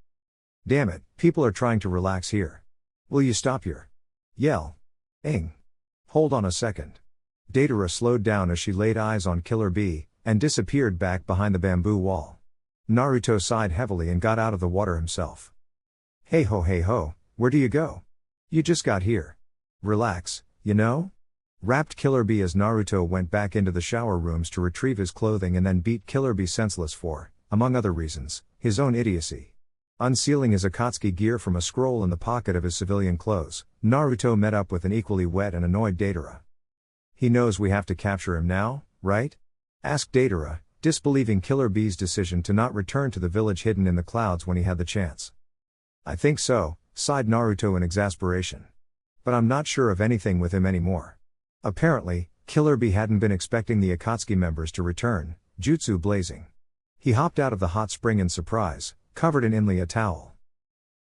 Damn it, people are trying to relax here. Will you stop your yell? Hold on a second. Deidara slowed down as she laid eyes on Killer Bee, and disappeared back behind the bamboo wall. Naruto sighed heavily and got out of the water himself. Hey ho, where do you go? You just got here. Relax, you know? Rapped Killer Bee as Naruto went back into the shower rooms to retrieve his clothing and then beat Killer Bee senseless for, among other reasons, his own idiocy. Unsealing his Akatsuki gear from a scroll in the pocket of his civilian clothes, Naruto met up with an equally wet and annoyed Deidara. He knows we have to capture him now, right? Asked Deidara, disbelieving Killer Bee's decision to not return to the village hidden in the clouds when he had the chance. I think so, sighed Naruto in exasperation. But I'm not sure of anything with him anymore. Apparently, Killer Bee hadn't been expecting the Akatsuki members to return, jutsu blazing. He hopped out of the hot spring in surprise, covered in only a towel.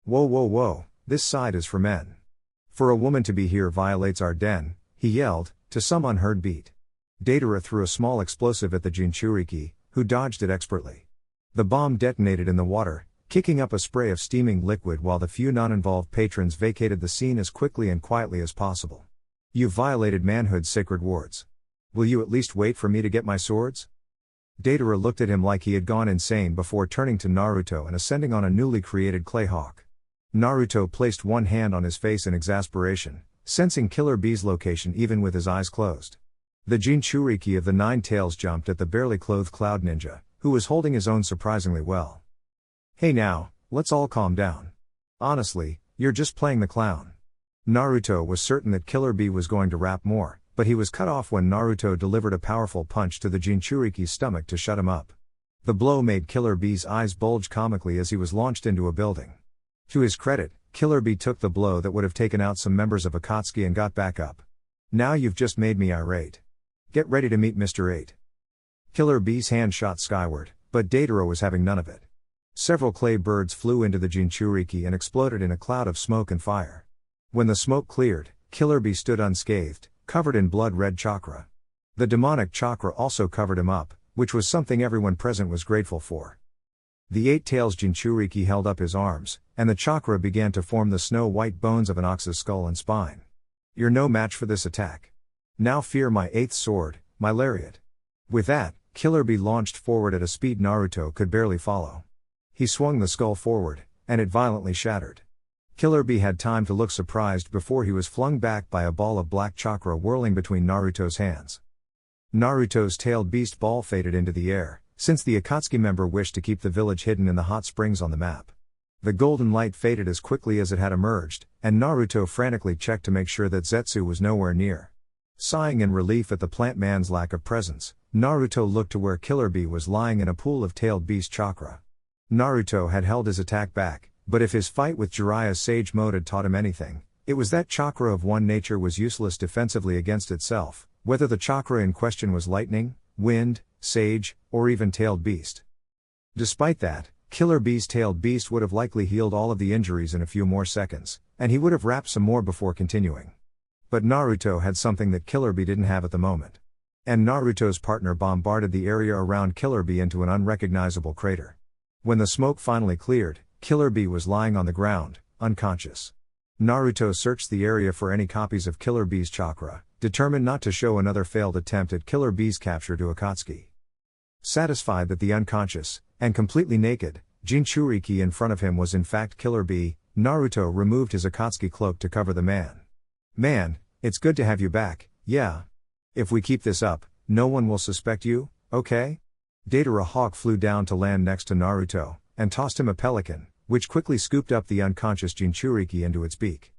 Whoa, this side is for men. For a woman to be here violates our den, he yelled, to some unheard beat. Deidara threw a small explosive at the jinchuriki, who dodged it expertly. The bomb detonated in the water, kicking up a spray of steaming liquid while the few non-involved patrons vacated the scene as quickly and quietly as possible. You've violated manhood's sacred wards. Will you at least wait for me to get my swords? Deidara looked at him like he had gone insane before turning to Naruto and ascending on a newly created clay hawk. Naruto placed one hand on his face in exasperation, sensing Killer Bee's location even with his eyes closed. The jinchuriki of the Nine Tails jumped at the barely clothed Cloud Ninja, who was holding his own surprisingly well. Hey now, let's all calm down. Honestly, you're just playing the clown. Naruto was certain that Killer Bee was going to rap more, but he was cut off when Naruto delivered a powerful punch to the jinchuriki's stomach to shut him up. The blow made Killer Bee's eyes bulge comically as he was launched into a building. To his credit, Killer Bee took the blow that would have taken out some members of Akatsuki and got back up. Now you've just made me irate. Get ready to meet Mr. 8. Killer Bee's hand shot skyward, but Deidara was having none of it. Several clay birds flew into the jinchuriki and exploded in a cloud of smoke and fire. When the smoke cleared, Killer Bee stood unscathed, covered in blood-red chakra. The demonic chakra also covered him up, which was something everyone present was grateful for. The Eight Tails Jinchuriki held up his arms, and the chakra began to form the snow-white bones of an ox's skull and spine. You're no match for this attack. Now fear my eighth sword, my lariat. With that, Killer Bee launched forward at a speed Naruto could barely follow. He swung the skull forward, and it violently shattered. Killer Bee had time to look surprised before he was flung back by a ball of black chakra whirling between Naruto's hands. Naruto's tailed beast ball faded into the air, since the Akatsuki member wished to keep the village hidden in the hot springs on the map. The golden light faded as quickly as it had emerged, and Naruto frantically checked to make sure that Zetsu was nowhere near. Sighing in relief at the plant man's lack of presence, Naruto looked to where Killer Bee was lying in a pool of tailed beast chakra. Naruto had held his attack back, but if his fight with Jiraiya's sage mode had taught him anything, it was that chakra of one nature was useless defensively against itself, whether the chakra in question was lightning, wind, sage, or even tailed beast. Despite that, Killer Bee's tailed beast would have likely healed all of the injuries in a few more seconds, and he would have wrapped some more before continuing. But Naruto had something that Killer Bee didn't have at the moment. And Naruto's partner bombarded the area around Killer Bee into an unrecognizable crater. When the smoke finally cleared, Killer Bee was lying on the ground, unconscious. Naruto searched the area for any copies of Killer Bee's chakra, determined not to show another failed attempt at Killer Bee's capture to Akatsuki. Satisfied that the unconscious, and completely naked, jinchuriki in front of him was in fact Killer Bee, Naruto removed his Akatsuki cloak to cover the man. "Man, it's good to have you back, yeah? If we keep this up, no one will suspect you, okay?" Deidara Hawk flew down to land next to Naruto, and tossed him a pelican, which quickly scooped up the unconscious jinchuriki into its beak.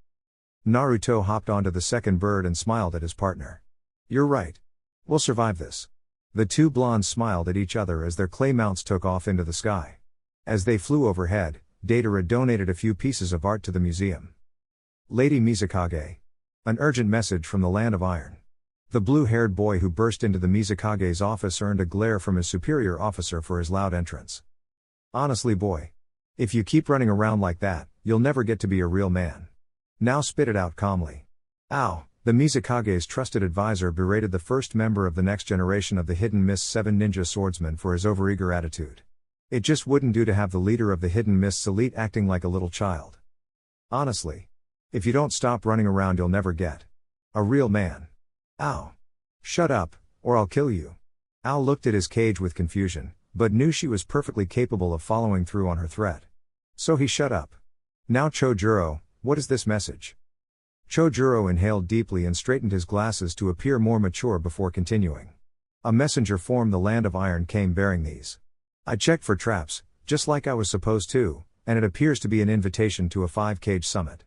Naruto hopped onto the second bird and smiled at his partner. "You're right. We'll survive this." The two blondes smiled at each other as their clay mounts took off into the sky. As they flew overhead, Deidara donated a few pieces of art to the museum. Lady Mizukage. An urgent message from the Land of Iron. The blue-haired boy who burst into the Mizukage's office earned a glare from his superior officer for his loud entrance. "Honestly, boy. If you keep running around like that, you'll never get to be a real man. Now spit it out calmly." "Ow," the Mizukage's trusted advisor berated the first member of the next generation of the Hidden Mist's 7 ninja swordsmen for his overeager attitude. It just wouldn't do to have the leader of the Hidden Mist's elite acting like a little child. "Honestly. If you don't stop running around you'll never get a real man." "Ow. Shut up, or I'll kill you." Al looked at his cage with confusion, but knew she was perfectly capable of following through on her threat. So he shut up. "Now Chojiro, what is this message?" Chojiro inhaled deeply and straightened his glasses to appear more mature before continuing. "A messenger from the Land of Iron came bearing these. I checked for traps, just like I was supposed to, and it appears to be an invitation to a 5-cage summit."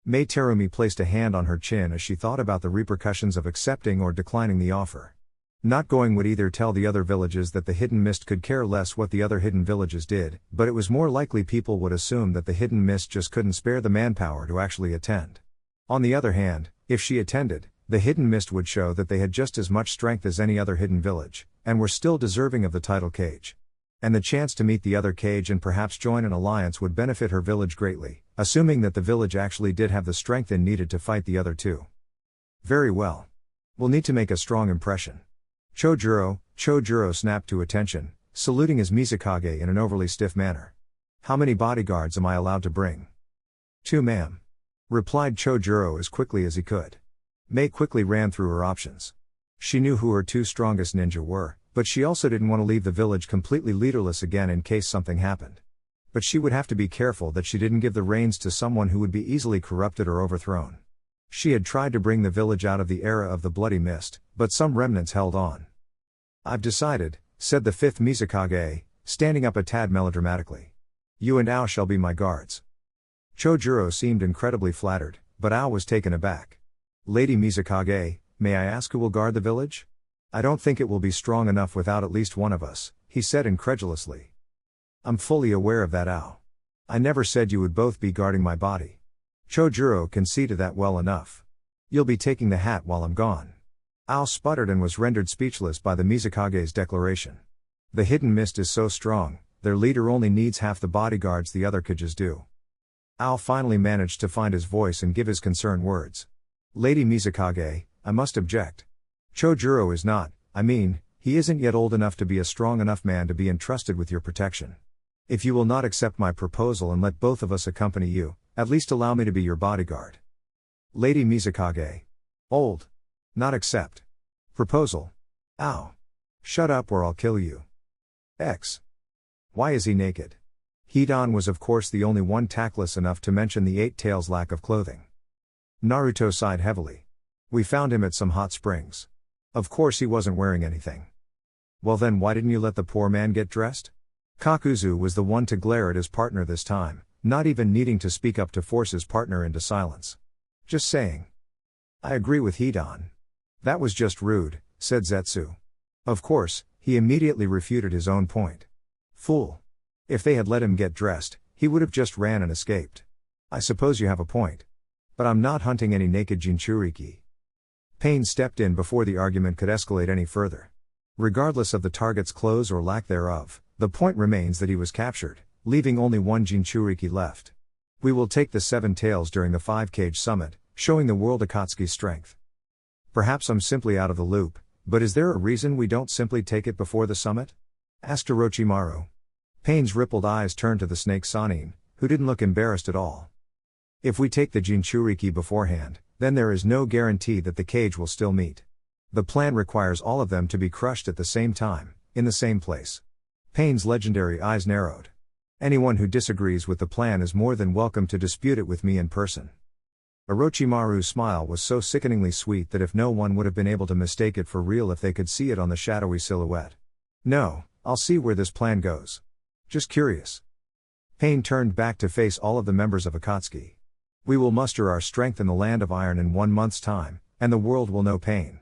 Mei Terumi placed a hand on her chin as she thought about the repercussions of accepting or declining the offer. Not going would either tell the other villages that the Hidden Mist could care less what the other hidden villages did, but it was more likely people would assume that the Hidden Mist just couldn't spare the manpower to actually attend. On the other hand, if she attended, the Hidden Mist would show that they had just as much strength as any other hidden village, and were still deserving of the title cage. And the chance to meet the other cage and perhaps join an alliance would benefit her village greatly, assuming that the village actually did have the strength it needed to fight the other two. "Very well. We'll need to make a strong impression." Chojiro snapped to attention, saluting his Mizukage in an overly stiff manner. "How many bodyguards am I allowed to bring?" "2, ma'am," replied Chojiro as quickly as he could. Mei quickly ran through her options. She knew who her 2 strongest ninja were, but she also didn't want to leave the village completely leaderless again in case something happened. But she would have to be careful that she didn't give the reins to someone who would be easily corrupted or overthrown. She had tried to bring the village out of the era of the Bloody Mist, but some remnants held on. "I've decided," said the 5th Mizukage, standing up a tad melodramatically. "You and Ao shall be my guards." Chojiro seemed incredibly flattered, but Ao was taken aback. "Lady Mizukage, may I ask who will guard the village?" "I don't think it will be strong enough without at least one of us," he said incredulously. "I'm fully aware of that, Ao. I never said you would both be guarding my body." Chojiro conceded that well enough. "You'll be taking the hat while I'm gone." Ao sputtered and was rendered speechless by the Mizukage's declaration. The Hidden Mist is so strong, their leader only needs half the bodyguards the other cages do. Ao finally managed to find his voice and give his concerned words. "Lady Mizukage, I must object. Chojiro is not, he isn't yet old enough to be a strong enough man to be entrusted with your protection. If you will not accept my proposal and let both of us accompany you, at least allow me to be your bodyguard." "Lady Mizukage. Old. Not accept. Proposal. Ow. Shut up or I'll kill you." X. Why is he naked? Hidan was of course the only one tactless enough to mention the Eight Tails' lack of clothing. Naruto sighed heavily. We found him at some hot springs. Of course he wasn't wearing anything. Well then why didn't you let the poor man get dressed? Kakuzu was the one to glare at his partner this time, not even needing to speak up to force his partner into silence. Just saying. I agree with Hidan. That was just rude, said Zetsu. Of course, he immediately refuted his own point. Fool. If they had let him get dressed, he would have just ran and escaped. I suppose you have a point. But I'm not hunting any naked jinchuriki. Pain stepped in before the argument could escalate any further. Regardless of the target's clothes or lack thereof, the point remains that he was captured, leaving only one jinchuriki left. We will take the 7 tails during the 5-cage summit, showing the world Akatsuki's strength. Perhaps I'm simply out of the loop, but is there a reason we don't simply take it before the summit? Asked Orochimaru. Pain's rippled eyes turned to the snake Sanin, who didn't look embarrassed at all. If we take the jinchuriki beforehand, then there is no guarantee that the cage will still meet. The plan requires all of them to be crushed at the same time, in the same place. Pain's legendary eyes narrowed. Anyone who disagrees with the plan is more than welcome to dispute it with me in person. Orochimaru's smile was so sickeningly sweet that if no one would have been able to mistake it for real if they could see it on the shadowy silhouette. No, I'll see where this plan goes. Just curious. Pain turned back to face all of the members of Akatsuki. We will muster our strength in the land of iron in 1 month's time, and the world will know Pain.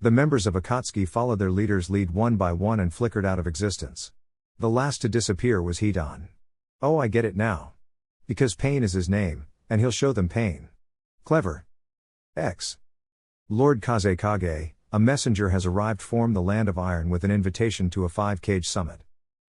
The members of Akatsuki followed their leader's lead one by one and flickered out of existence. The last to disappear was Hidan. Oh, I get it now. Because Pain is his name, and he'll show them Pain. Clever. X. Lord Kazekage, a messenger has arrived from the land of iron with an invitation to a 5-cage summit.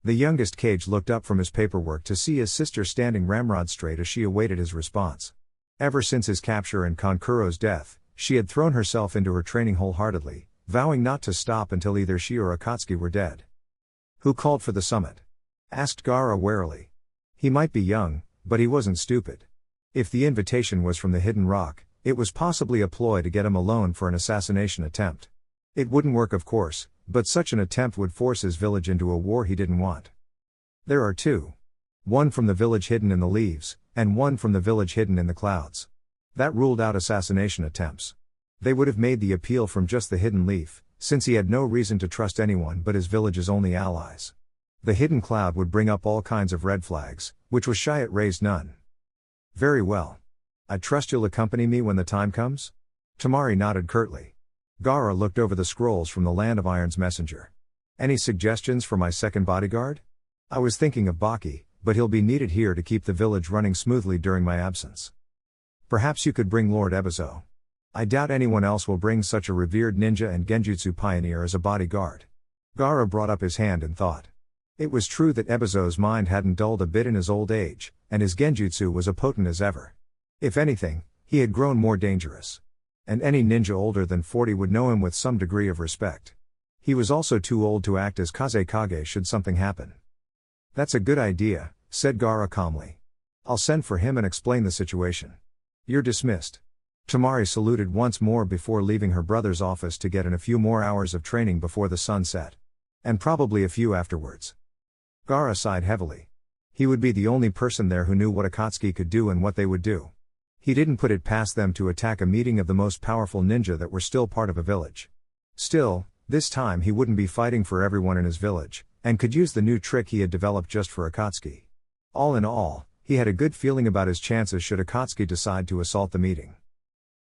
The youngest Cage looked up from his paperwork to see his sister standing ramrod straight as she awaited his response. Ever since his capture and Konkuro's death, she had thrown herself into her training wholeheartedly, vowing not to stop until either she or Akatsuki were dead. Who called for the summit? Asked Gaara warily. He might be young, but he wasn't stupid. If the invitation was from the Hidden Rock, it was possibly a ploy to get him alone for an assassination attempt. It wouldn't work of course, but such an attempt would force his village into a war he didn't want. There are 2. One from the village hidden in the leaves, and one from the village hidden in the clouds. That ruled out assassination attempts. They would have made the appeal from just the hidden leaf, since he had no reason to trust anyone but his village's only allies. The hidden cloud would bring up all kinds of red flags, which was shy it raised none. Very well. I trust you'll accompany me when the time comes? Tamari nodded curtly. Gaara looked over the scrolls from the Land of Iron's messenger. Any suggestions for my second bodyguard? I was thinking of Baki, but he'll be needed here to keep the village running smoothly during my absence. Perhaps you could bring Lord Ebizo. I doubt anyone else will bring such a revered ninja and genjutsu pioneer as a bodyguard. Gaara brought up his hand in thought. It was true that Ebizo's mind hadn't dulled a bit in his old age, and his genjutsu was as potent as ever. If anything, he had grown more dangerous. And any ninja older than 40 would know him with some degree of respect. He was also too old to act as Kazekage should something happen. That's a good idea, said Gaara calmly. I'll send for him and explain the situation. You're dismissed. Tamari saluted once more before leaving her brother's office to get in a few more hours of training before the sun set. And probably a few afterwards. Gaara sighed heavily. He would be the only person there who knew what Akatsuki could do and what they would do. He didn't put it past them to attack a meeting of the most powerful ninja that were still part of a village. Still, this time he wouldn't be fighting for everyone in his village, and could use the new trick he had developed just for Akatsuki. All in all, he had a good feeling about his chances should Akatsuki decide to assault the meeting.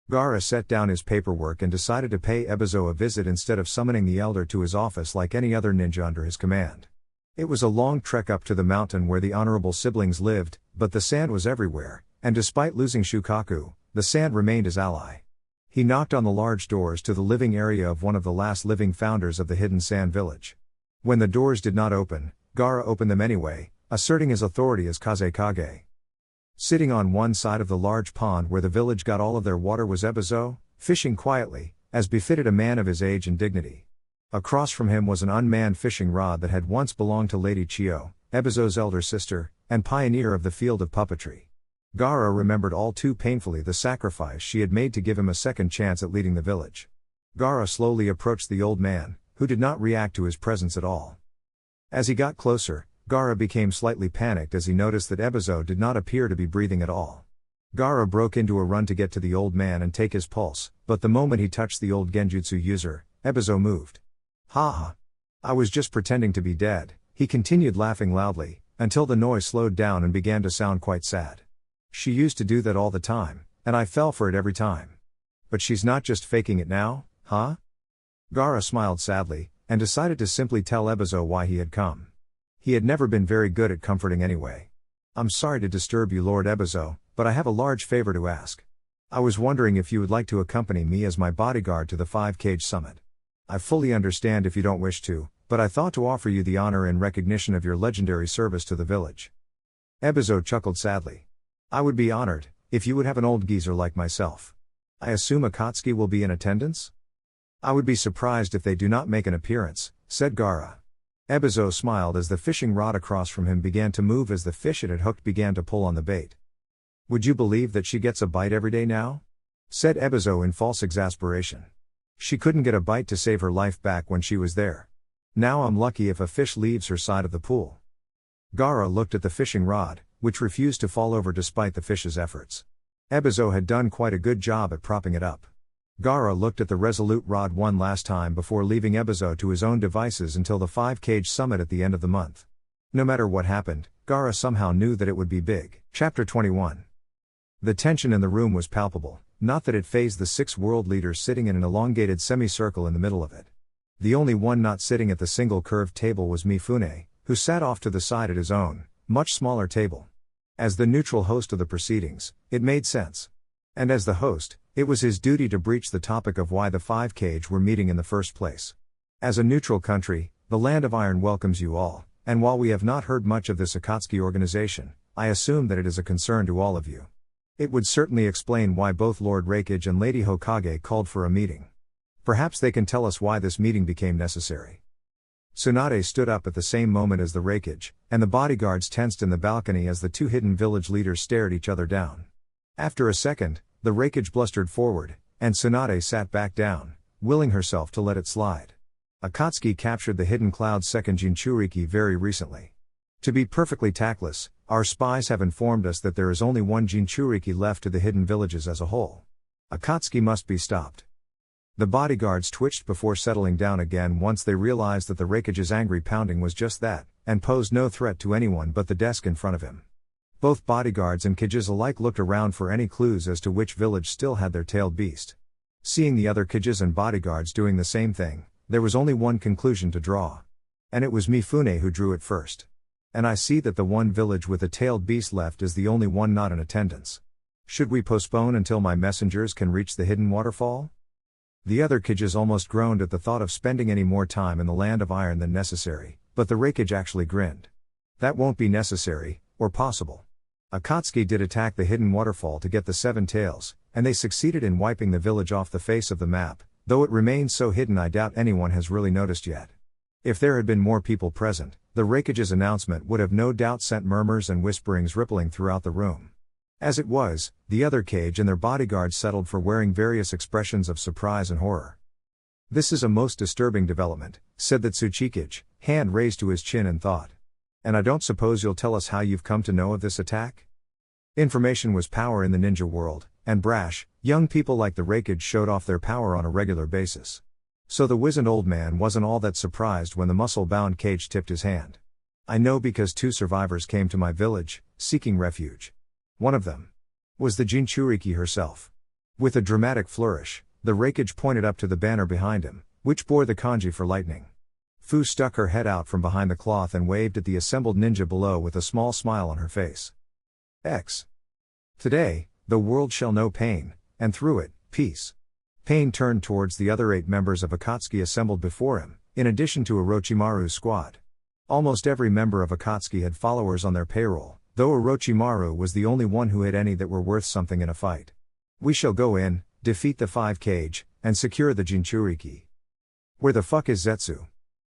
Gaara set down his paperwork and decided to pay Ebizo a visit instead of summoning the elder to his office like any other ninja under his command. It was a long trek up to the mountain where the honorable siblings lived, but the sand was everywhere. And despite losing Shukaku, the sand remained his ally. He knocked on the large doors to the living area of one of the last living founders of the hidden sand village. When the doors did not open, Gaara opened them anyway, asserting his authority as Kazekage. Sitting on one side of the large pond where the village got all of their water was Ebizo, fishing quietly, as befitted a man of his age and dignity. Across from him was an unmanned fishing rod that had once belonged to Lady Chio, Ebizo's elder sister, and pioneer of the field of puppetry. Gaara remembered all too painfully the sacrifice she had made to give him a second chance at leading the village. Gaara slowly approached the old man, who did not react to his presence at all. As he got closer, Gaara became slightly panicked as he noticed that Ebizo did not appear to be breathing at all. Gaara broke into a run to get to the old man and take his pulse, but the moment he touched the old genjutsu user, Ebizo moved. Ha ha. I was just pretending to be dead, he continued laughing loudly, until the noise slowed down and began to sound quite sad. She used to do that all the time, and I fell for it every time. But she's not just faking it now, huh? Gaara smiled sadly, and decided to simply tell Ebizo why he had come. He had never been very good at comforting anyway. I'm sorry to disturb you, Lord Ebizo, but I have a large favor to ask. I was wondering if you would like to accompany me as my bodyguard to the 5-cage summit. I fully understand if you don't wish to, but I thought to offer you the honor in recognition of your legendary service to the village. Ebizo chuckled sadly. I would be honored, if you would have an old geezer like myself. I assume Akatsuki will be in attendance? I would be surprised if they do not make an appearance, said Gaara. Ebizo smiled as the fishing rod across from him began to move as the fish it had hooked began to pull on the bait. Would you believe that she gets a bite every day now? Said Ebizo in false exasperation. She couldn't get a bite to save her life back when she was there. Now I'm lucky if a fish leaves her side of the pool. Gaara looked at the fishing rod, which refused to fall over despite the fish's efforts. Ebizo had done quite a good job at propping it up. Gaara looked at the resolute rod one last time before leaving Ebizo to his own devices until the 5-cage summit at the end of the month. No matter what happened, Gaara somehow knew that it would be big. Chapter 21. The tension in the room was palpable, not that it fazed the 6 world leaders sitting in an elongated semicircle in the middle of it. The only one not sitting at the single curved table was Mifune, who sat off to the side at his own, much smaller table. As the neutral host of the proceedings, it made sense. And as the host, it was his duty to breach the topic of why the 5-cage were meeting in the first place. As a neutral country, the Land of Iron welcomes you all, and while we have not heard much of this Akatsuki organization, I assume that it is a concern to all of you. It would certainly explain why both Lord Raikage and Lady Hokage called for a meeting. Perhaps they can tell us why this meeting became necessary. Tsunade stood up at the same moment as the Raikage, and the bodyguards tensed in the balcony as the 2 hidden village leaders stared each other down. After a second, the Raikage blustered forward, and Tsunade sat back down, willing herself to let it slide. Akatsuki captured the Hidden Cloud's second jinchuriki very recently. To be perfectly tactless, our spies have informed us that there is only one jinchuriki left to the hidden villages as a whole. Akatsuki must be stopped. The bodyguards twitched before settling down again once they realized that the Raikage's angry pounding was just that, and posed no threat to anyone but the desk in front of him. Both bodyguards and Kages alike looked around for any clues as to which village still had their tailed beast. Seeing the other Kages and bodyguards doing the same thing, there was only one conclusion to draw. And it was Mifune who drew it first. And I see that the one village with a tailed beast left is the only one not in attendance. Should we postpone until my messengers can reach the hidden waterfall? The other Kages almost groaned at the thought of spending any more time in the Land of Iron than necessary, but the Raikage actually grinned. That won't be necessary, or possible. Akatsuki did attack the hidden waterfall to get the 7 tails, and they succeeded in wiping the village off the face of the map, though it remains so hidden I doubt anyone has really noticed yet. If there had been more people present, the Raikage's announcement would have no doubt sent murmurs and whisperings rippling throughout the room. As it was, the other Kage and their bodyguards settled for wearing various expressions of surprise and horror. This is a most disturbing development, said the Tsuchikage, hand raised to his chin in thought. And I don't suppose you'll tell us how you've come to know of this attack? Information was power in the ninja world, and brash, young people like the Raikage showed off their power on a regular basis. So the wizened old man wasn't all that surprised when the muscle-bound Kage tipped his hand. I know because 2 survivors came to my village, seeking refuge. One of them was the Jinchuriki herself. With a dramatic flourish, the Raikage pointed up to the banner behind him, which bore the kanji for lightning. Fu stuck her head out from behind the cloth and waved at the assembled ninja below with a small smile on her face. Today, the world shall know pain, and through it, peace. Pain turned towards the other 8 members of Akatsuki assembled before him, in addition to Orochimaru's squad. Almost every member of Akatsuki had followers on their payroll, though Orochimaru was the only one who had any that were worth something in a fight. We shall go in, defeat the 5 Kage, and secure the Jinchuriki. Where the fuck is Zetsu?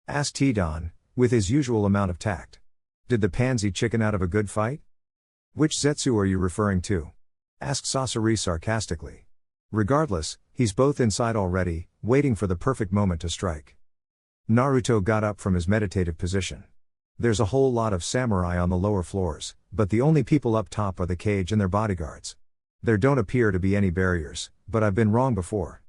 Asked Hidan, with his usual amount of tact. Did the pansy chicken out of a good fight? Which Zetsu are you referring to? Asked Sasori sarcastically. Regardless, he's both inside already, waiting for the perfect moment to strike. Naruto got up from his meditative position. There's a whole lot of samurai on the lower floors, but the only people up top are the cage and their bodyguards. There don't appear to be any barriers, but I've been wrong before.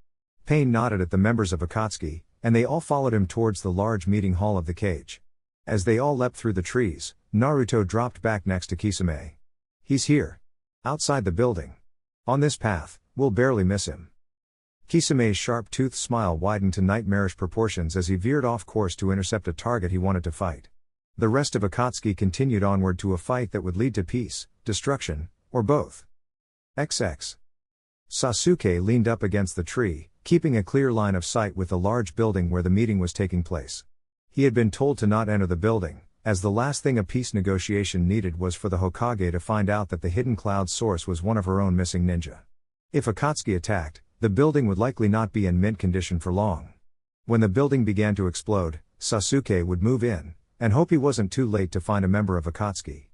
Pain nodded at the members of Akatsuki, and they all followed him towards the large meeting hall of the cage. As they all leapt through the trees, Naruto dropped back next to Kisame. He's here. Outside the building. On this path, we'll barely miss him. Kisame's sharp-toothed smile widened to nightmarish proportions as he veered off course to intercept a target he wanted to fight. The rest of Akatsuki continued onward to a fight that would lead to peace, destruction, or both. XX. Sasuke leaned up against the tree, keeping a clear line of sight with the large building where the meeting was taking place. He had been told to not enter the building, as the last thing a peace negotiation needed was for the Hokage to find out that the hidden cloud source was one of her own missing ninja. If Akatsuki attacked, the building would likely not be in mint condition for long. When the building began to explode, Sasuke would move in, and hope he wasn't too late to find a member of Akatsuki.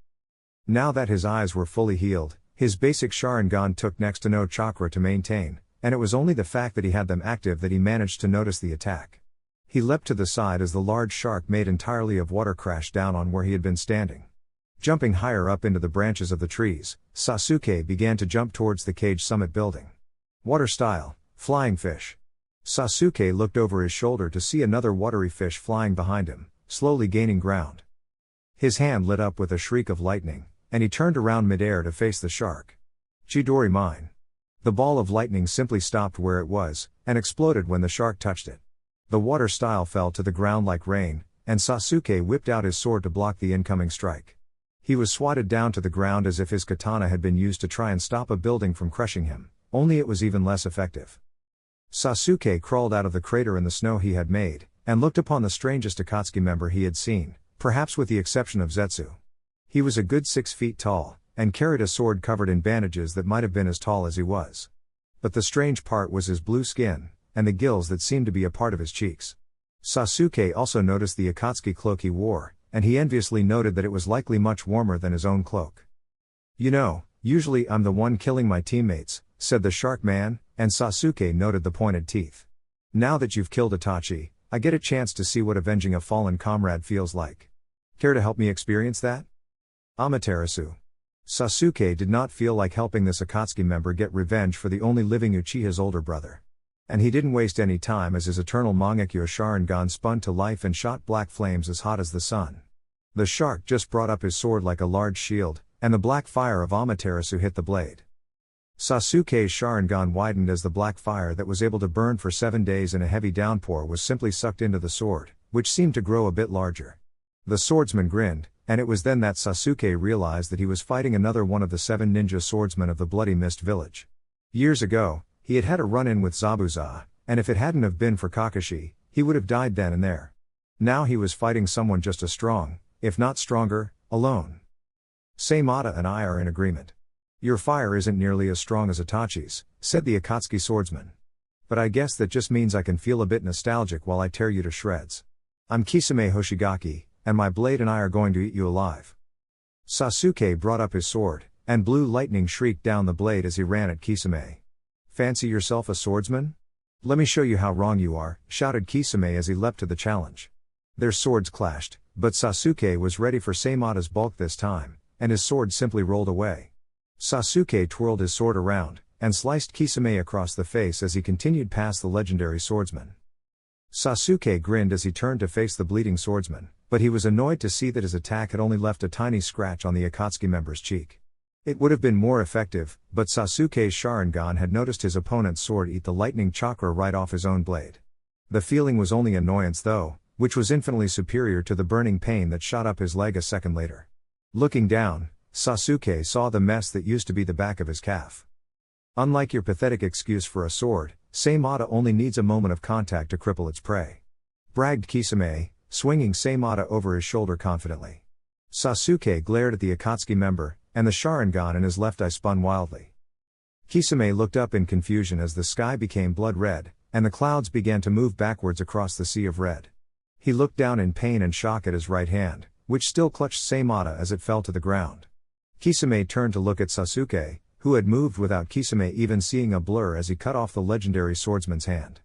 Now that his eyes were fully healed, his basic Sharingan took next to no chakra to maintain, and it was only the fact that he had them active that he managed to notice the attack. He leapt to the side as the large shark made entirely of water crashed down on where he had been standing. Jumping higher up into the branches of the trees, Sasuke began to jump towards the cage summit building. Water style, flying fish. Sasuke looked over his shoulder to see another watery fish flying behind him, slowly gaining ground. His hand lit up with a shriek of lightning, and he turned around midair to face the shark. Chidori mine. The ball of lightning simply stopped where it was, and exploded when the shark touched it. The water style fell to the ground like rain, and Sasuke whipped out his sword to block the incoming strike. He was swatted down to the ground as if his katana had been used to try and stop a building from crushing him, only it was even less effective. Sasuke crawled out of the crater in the snow he had made, and looked upon the strangest Akatsuki member he had seen, perhaps with the exception of Zetsu. He was a good 6 feet tall, and carried a sword covered in bandages that might have been as tall as he was. But the strange part was his blue skin, and the gills that seemed to be a part of his cheeks. Sasuke also noticed the Akatsuki cloak he wore, and he enviously noted that it was likely much warmer than his own cloak. You know, usually I'm the one killing my teammates, said the shark man, and Sasuke noted the pointed teeth. Now that you've killed Itachi, I get a chance to see what avenging a fallen comrade feels like. Care to help me experience that? Amaterasu. Sasuke did not feel like helping this Akatsuki member get revenge for the only living Uchiha's older brother. And he didn't waste any time as his eternal Mangekyo Sharingan spun to life and shot black flames as hot as the sun. The shark just brought up his sword like a large shield, and the black fire of Amaterasu hit the blade. Sasuke's Sharingan widened as the black fire that was able to burn for 7 days in a heavy downpour was simply sucked into the sword, which seemed to grow a bit larger. The swordsman grinned, and it was then that Sasuke realized that he was fighting another one of the 7 ninja swordsmen of the Bloody Mist village. Years ago, he had had a run-in with Zabuza, and if it hadn't have been for Kakashi, he would have died then and there. Now he was fighting someone just as strong, if not stronger, alone. Seimata and I are in agreement. Your fire isn't nearly as strong as Itachi's, said the Akatsuki swordsman. But I guess that just means I can feel a bit nostalgic while I tear you to shreds. I'm Kisame Hoshigaki, and my blade and I are going to eat you alive. Sasuke brought up his sword, and blue lightning shrieked down the blade as he ran at Kisame. Fancy yourself a swordsman? Let me show you how wrong you are, shouted Kisame as he leapt to the challenge. Their swords clashed, but Sasuke was ready for Seimata's bulk this time, and his sword simply rolled away. Sasuke twirled his sword around, and sliced Kisame across the face as he continued past the legendary swordsman. Sasuke grinned as he turned to face the bleeding swordsman, but he was annoyed to see that his attack had only left a tiny scratch on the Akatsuki member's cheek. It would have been more effective, but Sasuke's Sharingan had noticed his opponent's sword eat the lightning chakra right off his own blade. The feeling was only annoyance though, which was infinitely superior to the burning pain that shot up his leg a second later. Looking down, Sasuke saw the mess that used to be the back of his calf. Unlike your pathetic excuse for a sword, Seimata only needs a moment of contact to cripple its prey. Bragged Kisame, swinging Seimata over his shoulder confidently. Sasuke glared at the Akatsuki member, and the Sharingan in his left eye spun wildly. Kisame looked up in confusion as the sky became blood red, and the clouds began to move backwards across the sea of red. He looked down in pain and shock at his right hand, which still clutched Seimata as it fell to the ground. Kisame turned to look at Sasuke, who had moved without Kisame even seeing a blur as he cut off the legendary swordsman's hand.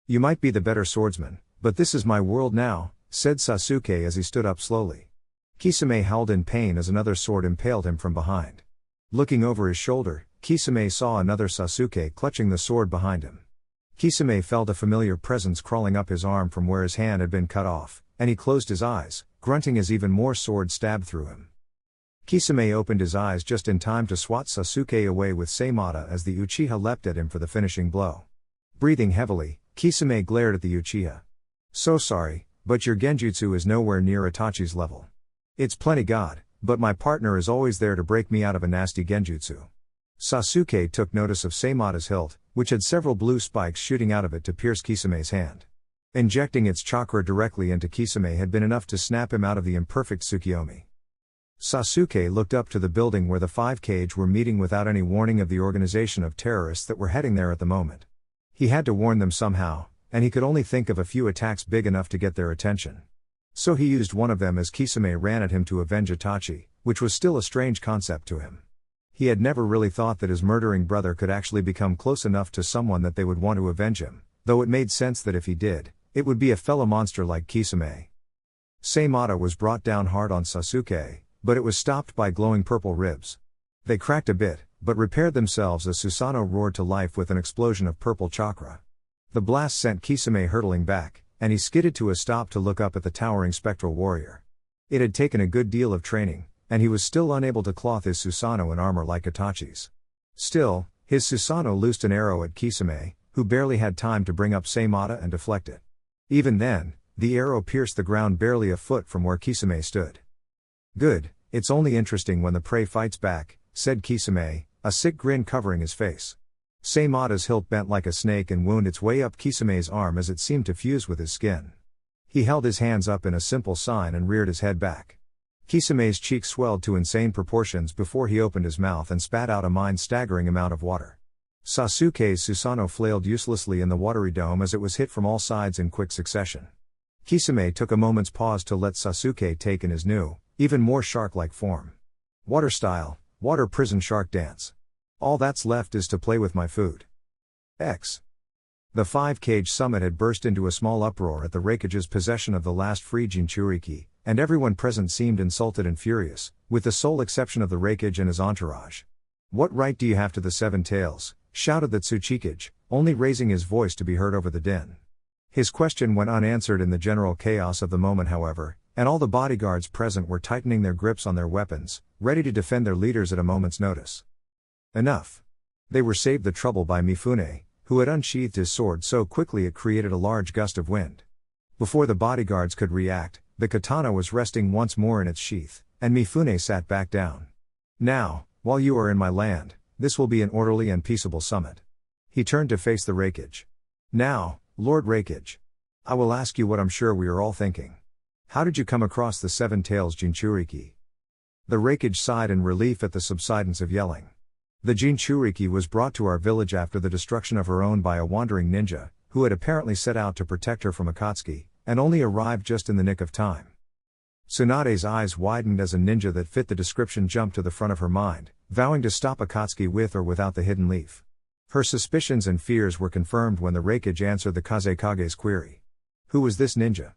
You might be the better swordsman, but this is my world now, said Sasuke as he stood up slowly. Kisame howled in pain as another sword impaled him from behind. Looking over his shoulder, Kisame saw another Sasuke clutching the sword behind him. Kisame felt a familiar presence crawling up his arm from where his hand had been cut off, and he closed his eyes, grunting as even more swords stabbed through him. Kisame opened his eyes just in time to swat Sasuke away with Seimata as the Uchiha leapt at him for the finishing blow. Breathing heavily, Kisame glared at the Uchiha. "So sorry, but your genjutsu is nowhere near Itachi's level. It's plenty god, but my partner is always there to break me out of a nasty genjutsu." Sasuke took notice of Seimata's hilt, which had several blue spikes shooting out of it to pierce Kisame's hand. Injecting its chakra directly into Kisame had been enough to snap him out of the imperfect Tsukiyomi. Sasuke looked up to the building where the five Kage were meeting without any warning of the organization of terrorists that were heading there at the moment. He had to warn them somehow, and he could only think of a few attacks big enough to get their attention. So he used one of them as Kisame ran at him to avenge Itachi, which was still a strange concept to him. He had never really thought that his murdering brother could actually become close enough to someone that they would want to avenge him, though it made sense that if he did, it would be a fellow monster like Kisame. Seimata was brought down hard on Sasuke, but it was stopped by glowing purple ribs. They cracked a bit, but repaired themselves as Susanoo roared to life with an explosion of purple chakra. The blast sent Kisame hurtling back, and he skidded to a stop to look up at the towering spectral warrior. It had taken a good deal of training, and he was still unable to clothe his Susanoo in armor like Itachi's. Still, his Susanoo loosed an arrow at Kisame, who barely had time to bring up Seimata and deflect it. Even then, the arrow pierced the ground barely a foot from where Kisame stood. "Good, it's only interesting when the prey fights back," said Kisame, a sick grin covering his face. Seimata's hilt bent like a snake and wound its way up Kisame's arm as it seemed to fuse with his skin. He held his hands up in a simple sign and reared his head back. Kisame's cheeks swelled to insane proportions before he opened his mouth and spat out a mind-staggering amount of water. Sasuke's Susanoo flailed uselessly in the watery dome as it was hit from all sides in quick succession. Kisame took a moment's pause to let Sasuke take in his new, even more shark-like form. "Water style, water prison shark dance. All that's left is to play with my food." The five Kage summit had burst into a small uproar at the Raikage's possession of the last free jinchuriki, and everyone present seemed insulted and furious, with the sole exception of the Raikage and his entourage. "What right do you have to the seven tails?" shouted the Tsuchikage, only raising his voice to be heard over the din. His question went unanswered in the general chaos of the moment, however, and all the bodyguards present were tightening their grips on their weapons, ready to defend their leaders at a moment's notice. Enough. They were saved the trouble by Mifune, who had unsheathed his sword so quickly it created a large gust of wind. Before the bodyguards could react, the katana was resting once more in its sheath, and Mifune sat back down. "Now, while you are in my land, this will be an orderly and peaceable summit." He turned to face the Raikage. "Now, Lord Raikage, I will ask you what I'm sure we are all thinking. How did you come across the Seven Tails Jinchuriki?" The Raikage sighed in relief at the subsidence of yelling. "The jinchuriki was brought to our village after the destruction of her own by a wandering ninja, who had apparently set out to protect her from Akatsuki, and only arrived just in the nick of time." Tsunade's eyes widened as a ninja that fit the description jumped to the front of her mind, vowing to stop Akatsuki with or without the hidden leaf. Her suspicions and fears were confirmed when the Raikage answered the Kazekage's query. "Who was this ninja?"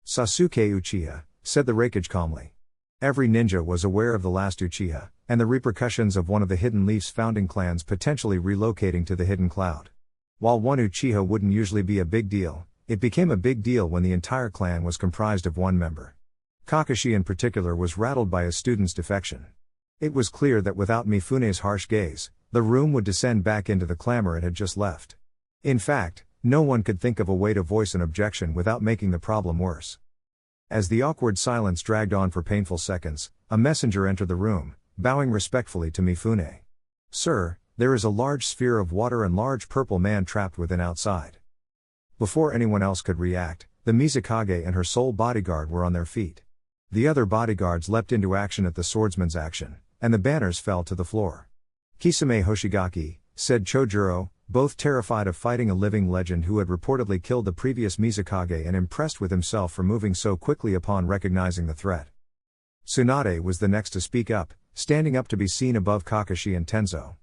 "Sasuke Uchiha," said the Raikage calmly. Every ninja was aware of the last Uchiha, and the repercussions of one of the Hidden Leaf's founding clans potentially relocating to the Hidden Cloud. While one Uchiha wouldn't usually be a big deal, it became a big deal when the entire clan was comprised of one member. Kakashi in particular was rattled by his student's defection. It was clear that without Mifune's harsh gaze, the room would descend back into the clamor it had just left. In fact, no one could think of a way to voice an objection without making the problem worse. As the awkward silence dragged on for painful seconds, a messenger entered the room, bowing respectfully to Mifune. "Sir, there is a large sphere of water and large purple man trapped within outside." Before anyone else could react, the Mizukage and her sole bodyguard were on their feet. The other bodyguards leapt into action at the swordsman's action, and the banners fell to the floor. "Kisame Hoshigaki," said Chojiro, both terrified of fighting a living legend who had reportedly killed the previous Mizukage and impressed with himself for moving so quickly upon recognizing the threat. Tsunade was the next to speak up, standing up to be seen above Kakashi and Tenzo.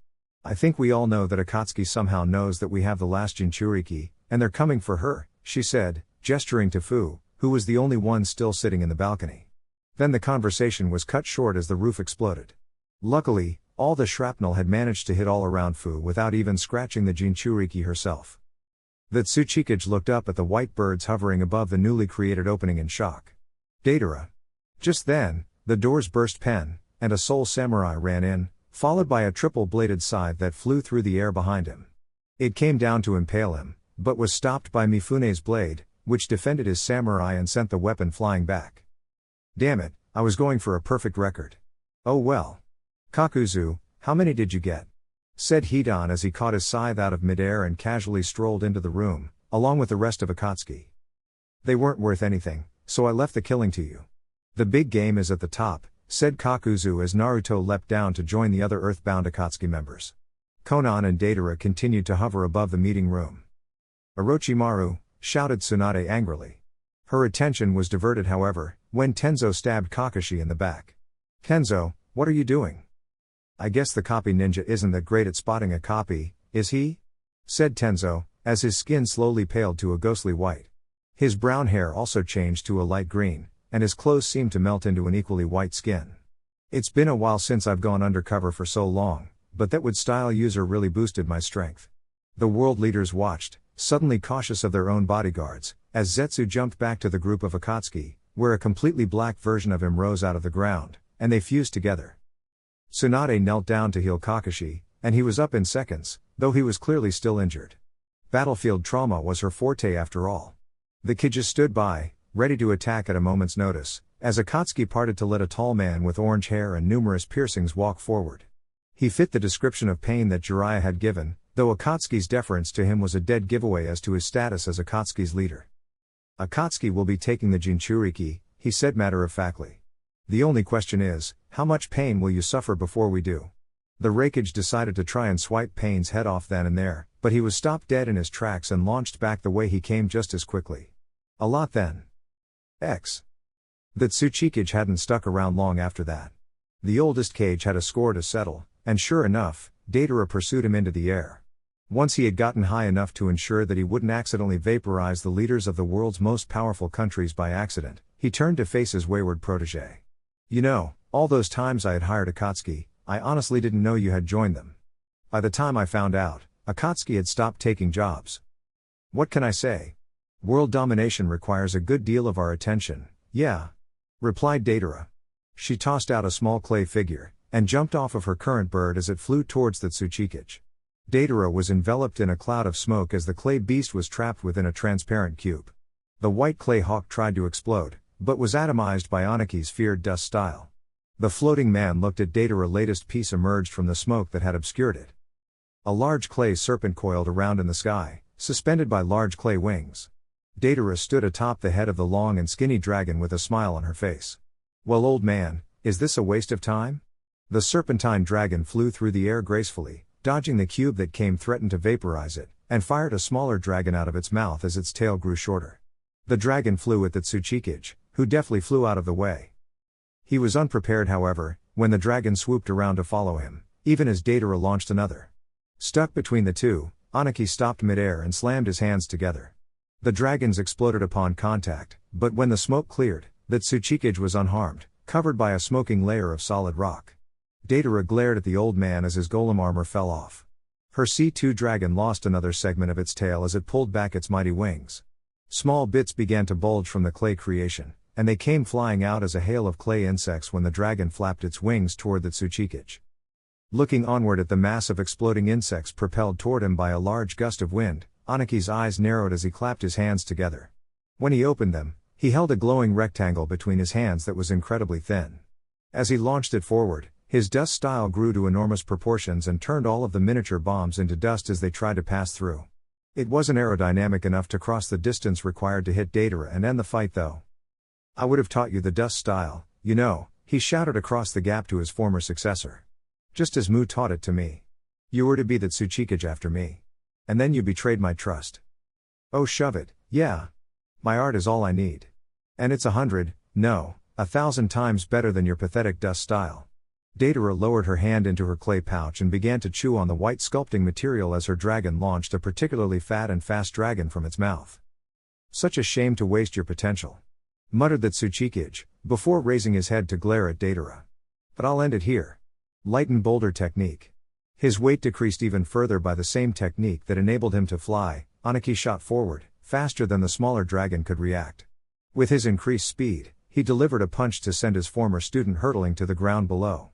"I think we all know that Akatsuki somehow knows that we have the last jinchuriki, and they're coming for her," she said, gesturing to Fu, who was the only one still sitting in the balcony. Then the conversation was cut short as the roof exploded. Luckily, all the shrapnel had managed to hit all around Fu without even scratching the jinchuriki herself. The Tsuchikage looked up at the white birds hovering above the newly created opening in shock. Deidara. Just then, the doors burst pen, and a soul samurai ran in, followed by a triple-bladed scythe that flew through the air behind him. It came down to impale him, but was stopped by Mifune's blade, which defended his samurai and sent the weapon flying back. Damn it, I was going for a perfect record. Oh well. Kakuzu, how many did you get? Said Hidan as he caught his scythe out of midair and casually strolled into the room, along with the rest of Akatsuki. They weren't worth anything, so I left the killing to you. The big game is at the top, said Kakuzu as Naruto leapt down to join the other earthbound Akatsuki members. Konan and Deidara continued to hover above the meeting room. Orochimaru, shouted Tsunade angrily. Her attention was diverted however, when Tenzo stabbed Kakashi in the back. Tenzo, what are you doing? I guess the copy ninja isn't that great at spotting a copy, is he? Said Tenzo, as his skin slowly paled to a ghostly white. His brown hair also changed to a light green, and his clothes seemed to melt into an equally white skin. It's been a while since I've gone undercover for so long, but that would style user really boosted my strength. The world leaders watched, suddenly cautious of their own bodyguards, as Zetsu jumped back to the group of Akatsuki, where a completely black version of him rose out of the ground, and they fused together. Tsunade knelt down to heal Kakashi, and he was up in seconds, though he was clearly still injured. Battlefield trauma was her forte after all. The kid just stood by, ready to attack at a moment's notice, as Akatsuki parted to let a tall man with orange hair and numerous piercings walk forward. He fit the description of pain that Jiraiya had given, though Akatsuki's deference to him was a dead giveaway as to his status as Akatsuki's leader. Akatsuki will be taking the jinchuriki, he said matter-of-factly. The only question is, how much pain will you suffer before we do? The Raikage decided to try and swipe Pain's head off then and there, but he was stopped dead in his tracks and launched back the way he came just as quickly. A lot then. X. The Tsuchikage hadn't stuck around long after that. The oldest cage had a score to settle, and sure enough, Deidara pursued him into the air. Once he had gotten high enough to ensure that he wouldn't accidentally vaporize the leaders of the world's most powerful countries by accident, he turned to face his wayward protege. You know, all those times I had hired Akatsuki, I honestly didn't know you had joined them. By the time I found out, Akatsuki had stopped taking jobs. What can I say? World domination requires a good deal of our attention, yeah, replied Deidara. She tossed out a small clay figure, and jumped off of her current bird as it flew towards the Tsuchikage. Deidara was enveloped in a cloud of smoke as the clay beast was trapped within a transparent cube. The white clay hawk tried to explode, but was atomized by Oniki's feared dust style. The floating man looked at Deidara's latest piece emerged from the smoke that had obscured it. A large clay serpent coiled around in the sky, suspended by large clay wings. Deidara stood atop the head of the long and skinny dragon with a smile on her face. Well, old man, is this a waste of time? The serpentine dragon flew through the air gracefully, dodging the cube that came threatened to vaporize it, and fired a smaller dragon out of its mouth as its tail grew shorter. The dragon flew at the Tsuchikage, who deftly flew out of the way. He was unprepared however, when the dragon swooped around to follow him, even as Deidara launched another. Stuck between the two, Oniki stopped midair and slammed his hands together. The dragons exploded upon contact, but when the smoke cleared, the Tsuchikage was unharmed, covered by a smoking layer of solid rock. Deidara glared at the old man as his golem armor fell off. Her C2 dragon lost another segment of its tail as it pulled back its mighty wings. Small bits began to bulge from the clay creation, and they came flying out as a hail of clay insects when the dragon flapped its wings toward the Tsuchikage. Looking onward at the mass of exploding insects propelled toward him by a large gust of wind, Oniki's eyes narrowed as he clapped his hands together. When he opened them, he held a glowing rectangle between his hands that was incredibly thin. As he launched it forward, his dust style grew to enormous proportions and turned all of the miniature bombs into dust as they tried to pass through. It wasn't aerodynamic enough to cross the distance required to hit Deidara and end the fight though. I would have taught you the dust style, you know, he shouted across the gap to his former successor. Just as Mu taught it to me. You were to be the Tsuchikage after me. And then you betrayed my trust. Oh shove it, yeah. My art is all I need. And it's 100, no, 1,000 times better than your pathetic dust style. Deidara lowered her hand into her clay pouch and began to chew on the white sculpting material as her dragon launched a particularly fat and fast dragon from its mouth. Such a shame to waste your potential. muttered the Tsuchikage, before raising his head to glare at Deidara. But I'll end it here. Lighten boulder technique. His weight decreased even further by the same technique that enabled him to fly. Anaki shot forward, faster than the smaller dragon could react. With his increased speed, he delivered a punch to send his former student hurtling to the ground below.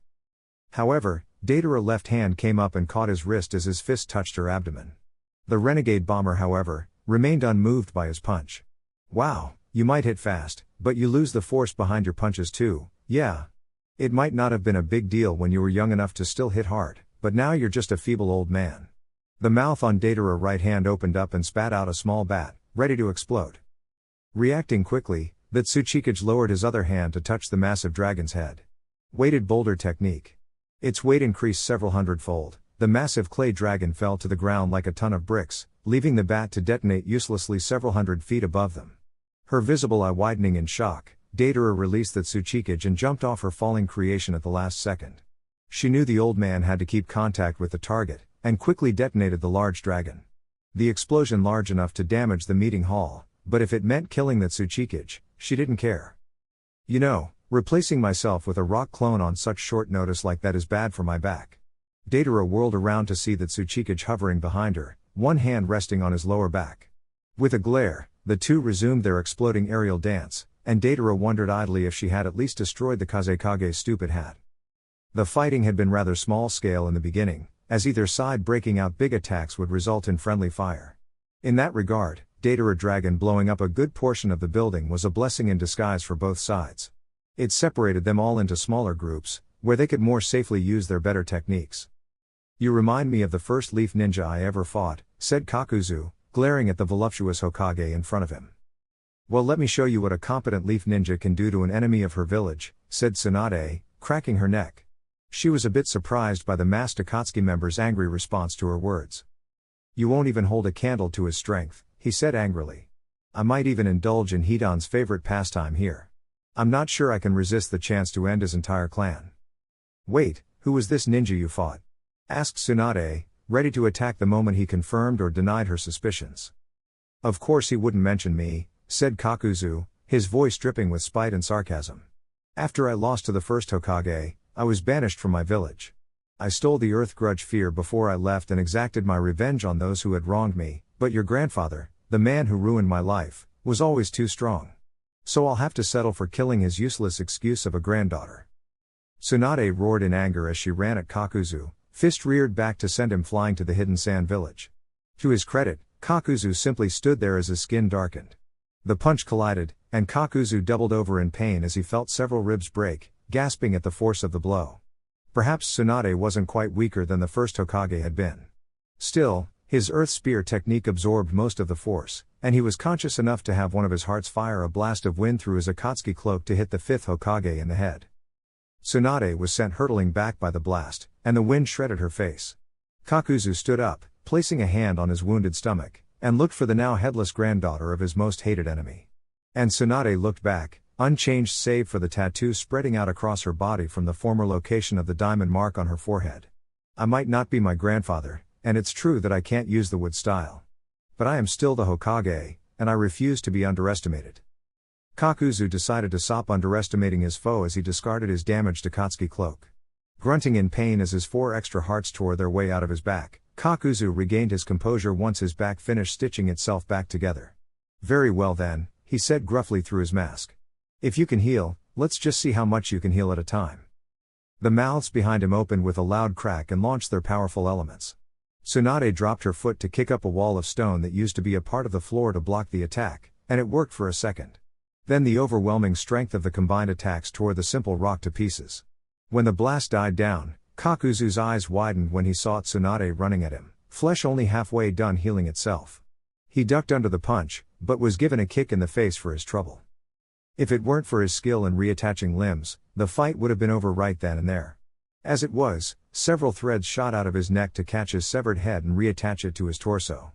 However, Deidara's left hand came up and caught his wrist as his fist touched her abdomen. The renegade bomber, however, remained unmoved by his punch. Wow, you might hit fast, but you lose the force behind your punches too, yeah. It might not have been a big deal when you were young enough to still hit hard, but now you're just a feeble old man. The mouth on Deidara's right hand opened up and spat out a small bat, ready to explode. Reacting quickly, the Tsuchikage lowered his other hand to touch the massive dragon's head. Weighted boulder technique. Its weight increased several hundredfold. The massive clay dragon fell to the ground like a ton of bricks, leaving the bat to detonate uselessly several hundred feet above them. Her visible eye widening in shock, Deidara released the Tsuchikage and jumped off her falling creation at the last second. She knew the old man had to keep contact with the target, and quickly detonated the large dragon. The explosion large enough to damage the meeting hall, but if it meant killing the Tsuchikage, she didn't care. You know, replacing myself with a rock clone on such short notice like that is bad for my back. Deidara whirled around to see the Tsuchikage hovering behind her, one hand resting on his lower back. With a glare, the two resumed their exploding aerial dance, and Deidara wondered idly if she had at least destroyed the Kazekage's stupid hat. The fighting had been rather small scale in the beginning, as either side breaking out big attacks would result in friendly fire. In that regard, Deidara Dragon blowing up a good portion of the building was a blessing in disguise for both sides. It separated them all into smaller groups, where they could more safely use their better techniques. You remind me of the first leaf ninja I ever fought, said Kakuzu, glaring at the voluptuous Hokage in front of him. Well, let me show you what a competent leaf ninja can do to an enemy of her village, said Tsunade, cracking her neck. She was a bit surprised by the masked Akatsuki member's angry response to her words. You won't even hold a candle to his strength, he said angrily. I might even indulge in Hidan's favorite pastime here. I'm not sure I can resist the chance to end his entire clan. Wait, who was this ninja you fought? Asked Tsunade, ready to attack the moment he confirmed or denied her suspicions. Of course he wouldn't mention me, said Kakuzu, his voice dripping with spite and sarcasm. After I lost to the first Hokage, I was banished from my village. I stole the earth grudge fear before I left and exacted my revenge on those who had wronged me, but your grandfather, the man who ruined my life, was always too strong. So I'll have to settle for killing his useless excuse of a granddaughter. Tsunade roared in anger as she ran at Kakuzu, fist reared back to send him flying to the hidden sand village. To his credit, Kakuzu simply stood there as his skin darkened. The punch collided, and Kakuzu doubled over in pain as he felt several ribs break, gasping at the force of the blow. Perhaps Tsunade wasn't quite weaker than the first Hokage had been. Still, his earth spear technique absorbed most of the force, and he was conscious enough to have one of his hearts fire a blast of wind through his Akatsuki cloak to hit the fifth Hokage in the head. Tsunade was sent hurtling back by the blast, and the wind shredded her face. Kakuzu stood up, placing a hand on his wounded stomach, and looked for the now headless granddaughter of his most hated enemy. And Tsunade looked back, unchanged save for the tattoo spreading out across her body from the former location of the diamond mark on her forehead. I might not be my grandfather, and it's true that I can't use the wood style. But I am still the Hokage, and I refuse to be underestimated. Kakuzu decided to stop underestimating his foe as he discarded his damaged Akatsuki cloak. Grunting in pain as his 4 extra hearts tore their way out of his back, Kakuzu regained his composure once his back finished stitching itself back together. Very well then, he said gruffly through his mask. If you can heal, let's just see how much you can heal at a time. The mouths behind him opened with a loud crack and launched their powerful elements. Tsunade dropped her foot to kick up a wall of stone that used to be a part of the floor to block the attack, and it worked for a second. Then the overwhelming strength of the combined attacks tore the simple rock to pieces. When the blast died down, Kakuzu's eyes widened when he saw Tsunade running at him, flesh only halfway done healing itself. He ducked under the punch, but was given a kick in the face for his trouble. If it weren't for his skill in reattaching limbs, the fight would have been over right then and there. As it was, several threads shot out of his neck to catch his severed head and reattach it to his torso.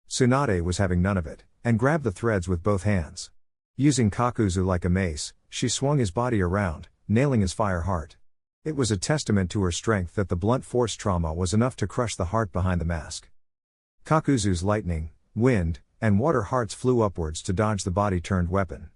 Tsunade was having none of it, and grabbed the threads with both hands. Using Kakuzu like a mace, she swung his body around, nailing his fire heart. It was a testament to her strength that the blunt force trauma was enough to crush the heart behind the mask. Kakuzu's lightning, wind, and water hearts flew upwards to dodge the body-turned weapon.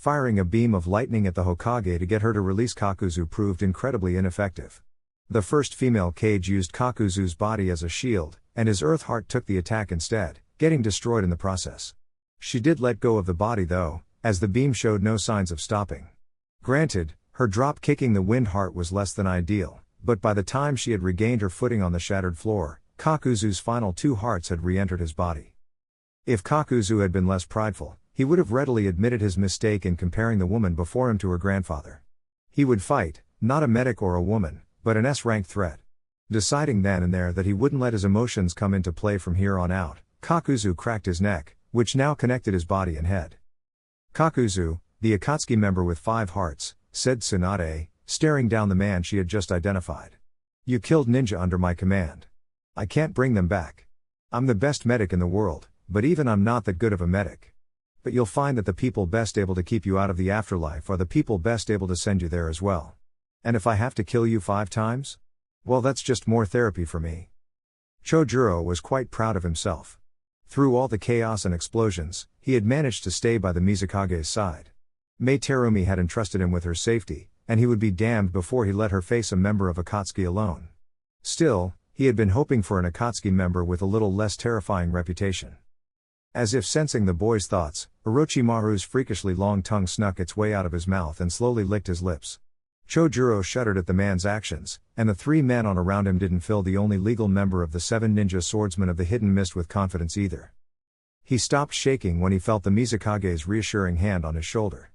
Firing a beam of lightning at the Hokage to get her to release Kakuzu proved incredibly ineffective. The first female Kage used Kakuzu's body as a shield, and his Earth Heart took the attack instead, getting destroyed in the process. She did let go of the body though, as the beam showed no signs of stopping. Granted, her drop kicking the Wind Heart was less than ideal, but by the time she had regained her footing on the shattered floor, Kakuzu's final 2 hearts had re-entered his body. If Kakuzu had been less prideful, he would have readily admitted his mistake in comparing the woman before him to her grandfather. He would fight, not a medic or a woman, but an S-rank threat. Deciding then and there that he wouldn't let his emotions come into play from here on out, Kakuzu cracked his neck, which now connected his body and head. "Kakuzu, the Akatsuki member with 5 hearts," said Tsunade, staring down the man she had just identified. "You killed ninja under my command. I can't bring them back. I'm the best medic in the world, but even I'm not that good of a medic. But you'll find that the people best able to keep you out of the afterlife are the people best able to send you there as well. And if I have to kill you 5 times? Well, that's just more therapy for me." Chojiro was quite proud of himself. Through all the chaos and explosions, he had managed to stay by the Mizukage's side. Meteor had entrusted him with her safety, and he would be damned before he let her face a member of Akatsuki alone. Still, he had been hoping for an Akatsuki member with a little less terrifying reputation. As if sensing the boy's thoughts, Orochimaru's freakishly long tongue snuck its way out of his mouth and slowly licked his lips. Chojiro shuddered at the man's actions, and the 3 men on around him didn't fill the only legal member of the 7 ninja swordsmen of the Hidden Mist with confidence either. He stopped shaking when he felt the Mizukage's reassuring hand on his shoulder.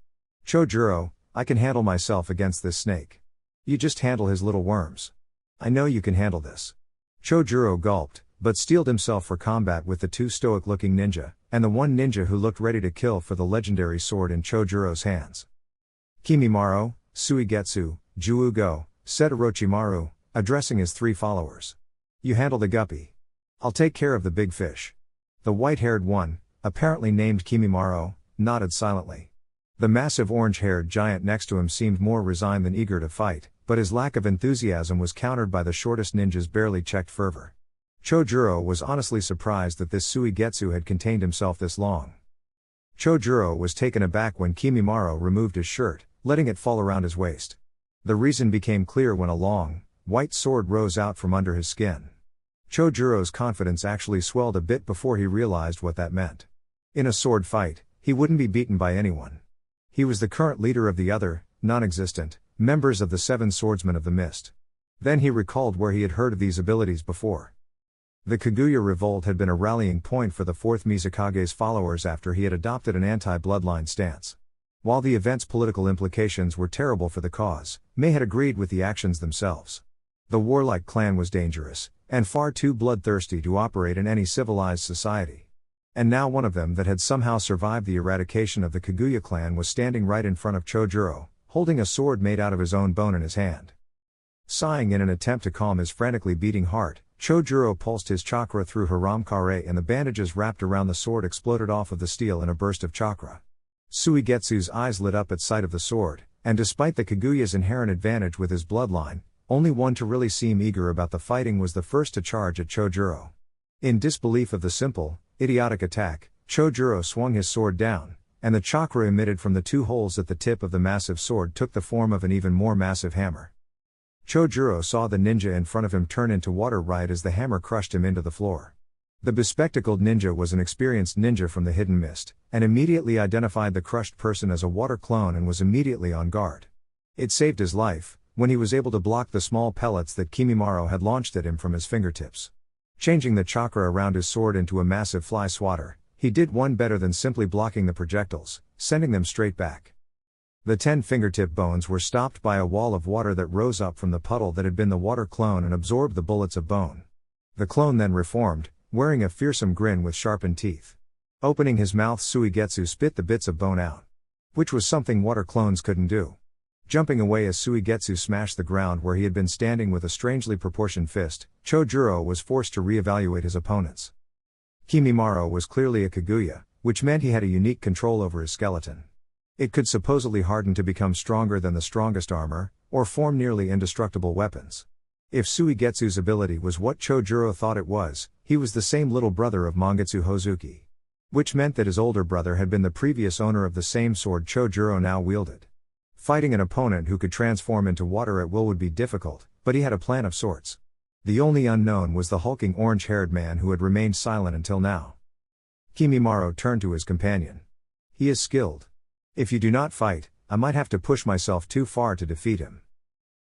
"Chojiro, I can handle myself against this snake. You just handle his little worms. I know you can handle this." Chojiro gulped, but steeled himself for combat with the 2 stoic-looking ninja, and the 1 ninja who looked ready to kill for the legendary sword in Chojiro's hands. "Kimimaro, Suigetsu, Juugo," said Orochimaru, addressing his 3 followers. "You handle the guppy. I'll take care of the big fish." The white-haired one, apparently named Kimimaro, nodded silently. The massive orange-haired giant next to him seemed more resigned than eager to fight, but his lack of enthusiasm was countered by the shortest ninja's barely checked fervor. Chojiro was honestly surprised that this Suigetsu had contained himself this long. Chojiro was taken aback when Kimimaro removed his shirt, letting it fall around his waist. The reason became clear when a long, white sword rose out from under his skin. Chojiro's confidence actually swelled a bit before he realized what that meant. In a sword fight, he wouldn't be beaten by anyone. He was the current leader of the other, non-existent, members of the 7 swordsmen of the Mist. Then he recalled where he had heard of these abilities before. The Kaguya revolt had been a rallying point for the 4th Mizukage's followers after he had adopted an anti-bloodline stance. While the event's political implications were terrible for the cause, Mei had agreed with the actions themselves. The warlike clan was dangerous, and far too bloodthirsty to operate in any civilized society. And now one of them that had somehow survived the eradication of the Kaguya clan was standing right in front of Chojiro, holding a sword made out of his own bone in his hand. Sighing in an attempt to calm his frantically beating heart, Chojiro pulsed his chakra through Haramkare and the bandages wrapped around the sword exploded off of the steel in a burst of chakra. Suigetsu's eyes lit up at sight of the sword, and despite the Kaguya's inherent advantage with his bloodline, only one to really seem eager about the fighting was the first to charge at Chojiro. In disbelief of the simple, idiotic attack, Chojiro swung his sword down, and the chakra emitted from the 2 holes at the tip of the massive sword took the form of an even more massive hammer. Chojiro saw the ninja in front of him turn into water right as the hammer crushed him into the floor. The bespectacled ninja was an experienced ninja from the Hidden Mist, and immediately identified the crushed person as a water clone and was immediately on guard. It saved his life, when he was able to block the small pellets that Kimimaro had launched at him from his fingertips. Changing the chakra around his sword into a massive fly swatter, he did one better than simply blocking the projectiles, sending them straight back. The 10 fingertip bones were stopped by a wall of water that rose up from the puddle that had been the water clone and absorbed the bullets of bone. The clone then reformed, wearing a fearsome grin with sharpened teeth. Opening his mouth, Suigetsu spit the bits of bone out. Which was something water clones couldn't do. Jumping away as Suigetsu smashed the ground where he had been standing with a strangely proportioned fist, Chojiro was forced to re-evaluate his opponents. Kimimaro was clearly a Kaguya, which meant he had a unique control over his skeleton. It could supposedly harden to become stronger than the strongest armor, or form nearly indestructible weapons. If Suigetsu's ability was what Chojiro thought it was, he was the same little brother of Mangetsu Hozuki. Which meant that his older brother had been the previous owner of the same sword Chojiro now wielded. Fighting an opponent who could transform into water at will would be difficult, but he had a plan of sorts. The only unknown was the hulking orange-haired man who had remained silent until now. Kimimaro turned to his companion. He is skilled. If you do not fight, I might have to push myself too far to defeat him.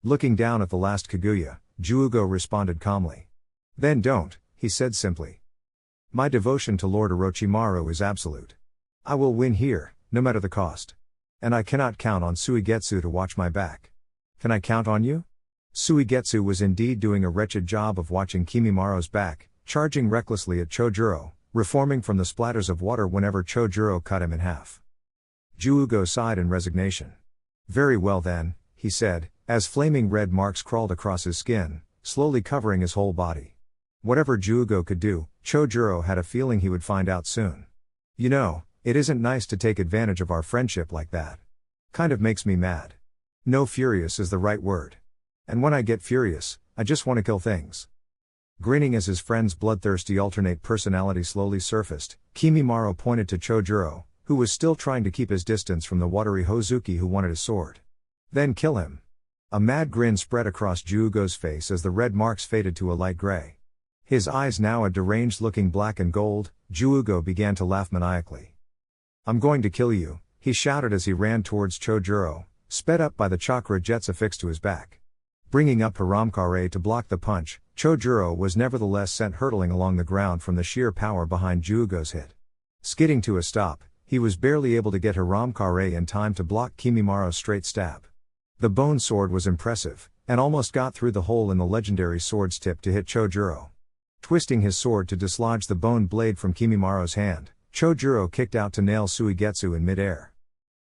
Looking down at the last Kaguya, Juugo responded calmly. Then don't, he said simply. My devotion to Lord Orochimaru is absolute. I will win here, no matter the cost. And I cannot count on Suigetsu to watch my back. Can I count on you? Suigetsu was indeed doing a wretched job of watching Kimimaro's back, charging recklessly at Chojiro, reforming from the splatters of water whenever Chojiro cut him in half. Juugo sighed in resignation. Very well then, he said, as flaming red marks crawled across his skin, slowly covering his whole body. Whatever Juugo could do, Chojiro had a feeling he would find out soon. You know, it isn't nice to take advantage of our friendship like that. Kind of makes me mad. No, furious is the right word. And when I get furious, I just want to kill things. Grinning as his friend's bloodthirsty alternate personality slowly surfaced, Kimimaro pointed to Chojiro, who was still trying to keep his distance from the watery Hozuki who wanted his sword. Then kill him. A mad grin spread across Juugo's face as the red marks faded to a light gray. His eyes now a deranged-looking black and gold, Juugo began to laugh maniacally. I'm going to kill you, he shouted as he ran towards Chojiro, sped up by the chakra jets affixed to his back. Bringing up Hiramkare to block the punch, Chojiro was nevertheless sent hurtling along the ground from the sheer power behind Juugo's hit. Skidding to a stop, he was barely able to get Hiramkare in time to block Kimimaro's straight stab. The bone sword was impressive, and almost got through the hole in the legendary sword's tip to hit Chojiro. Twisting his sword to dislodge the bone blade from Kimimaro's hand, Chojiro kicked out to nail Suigetsu in midair.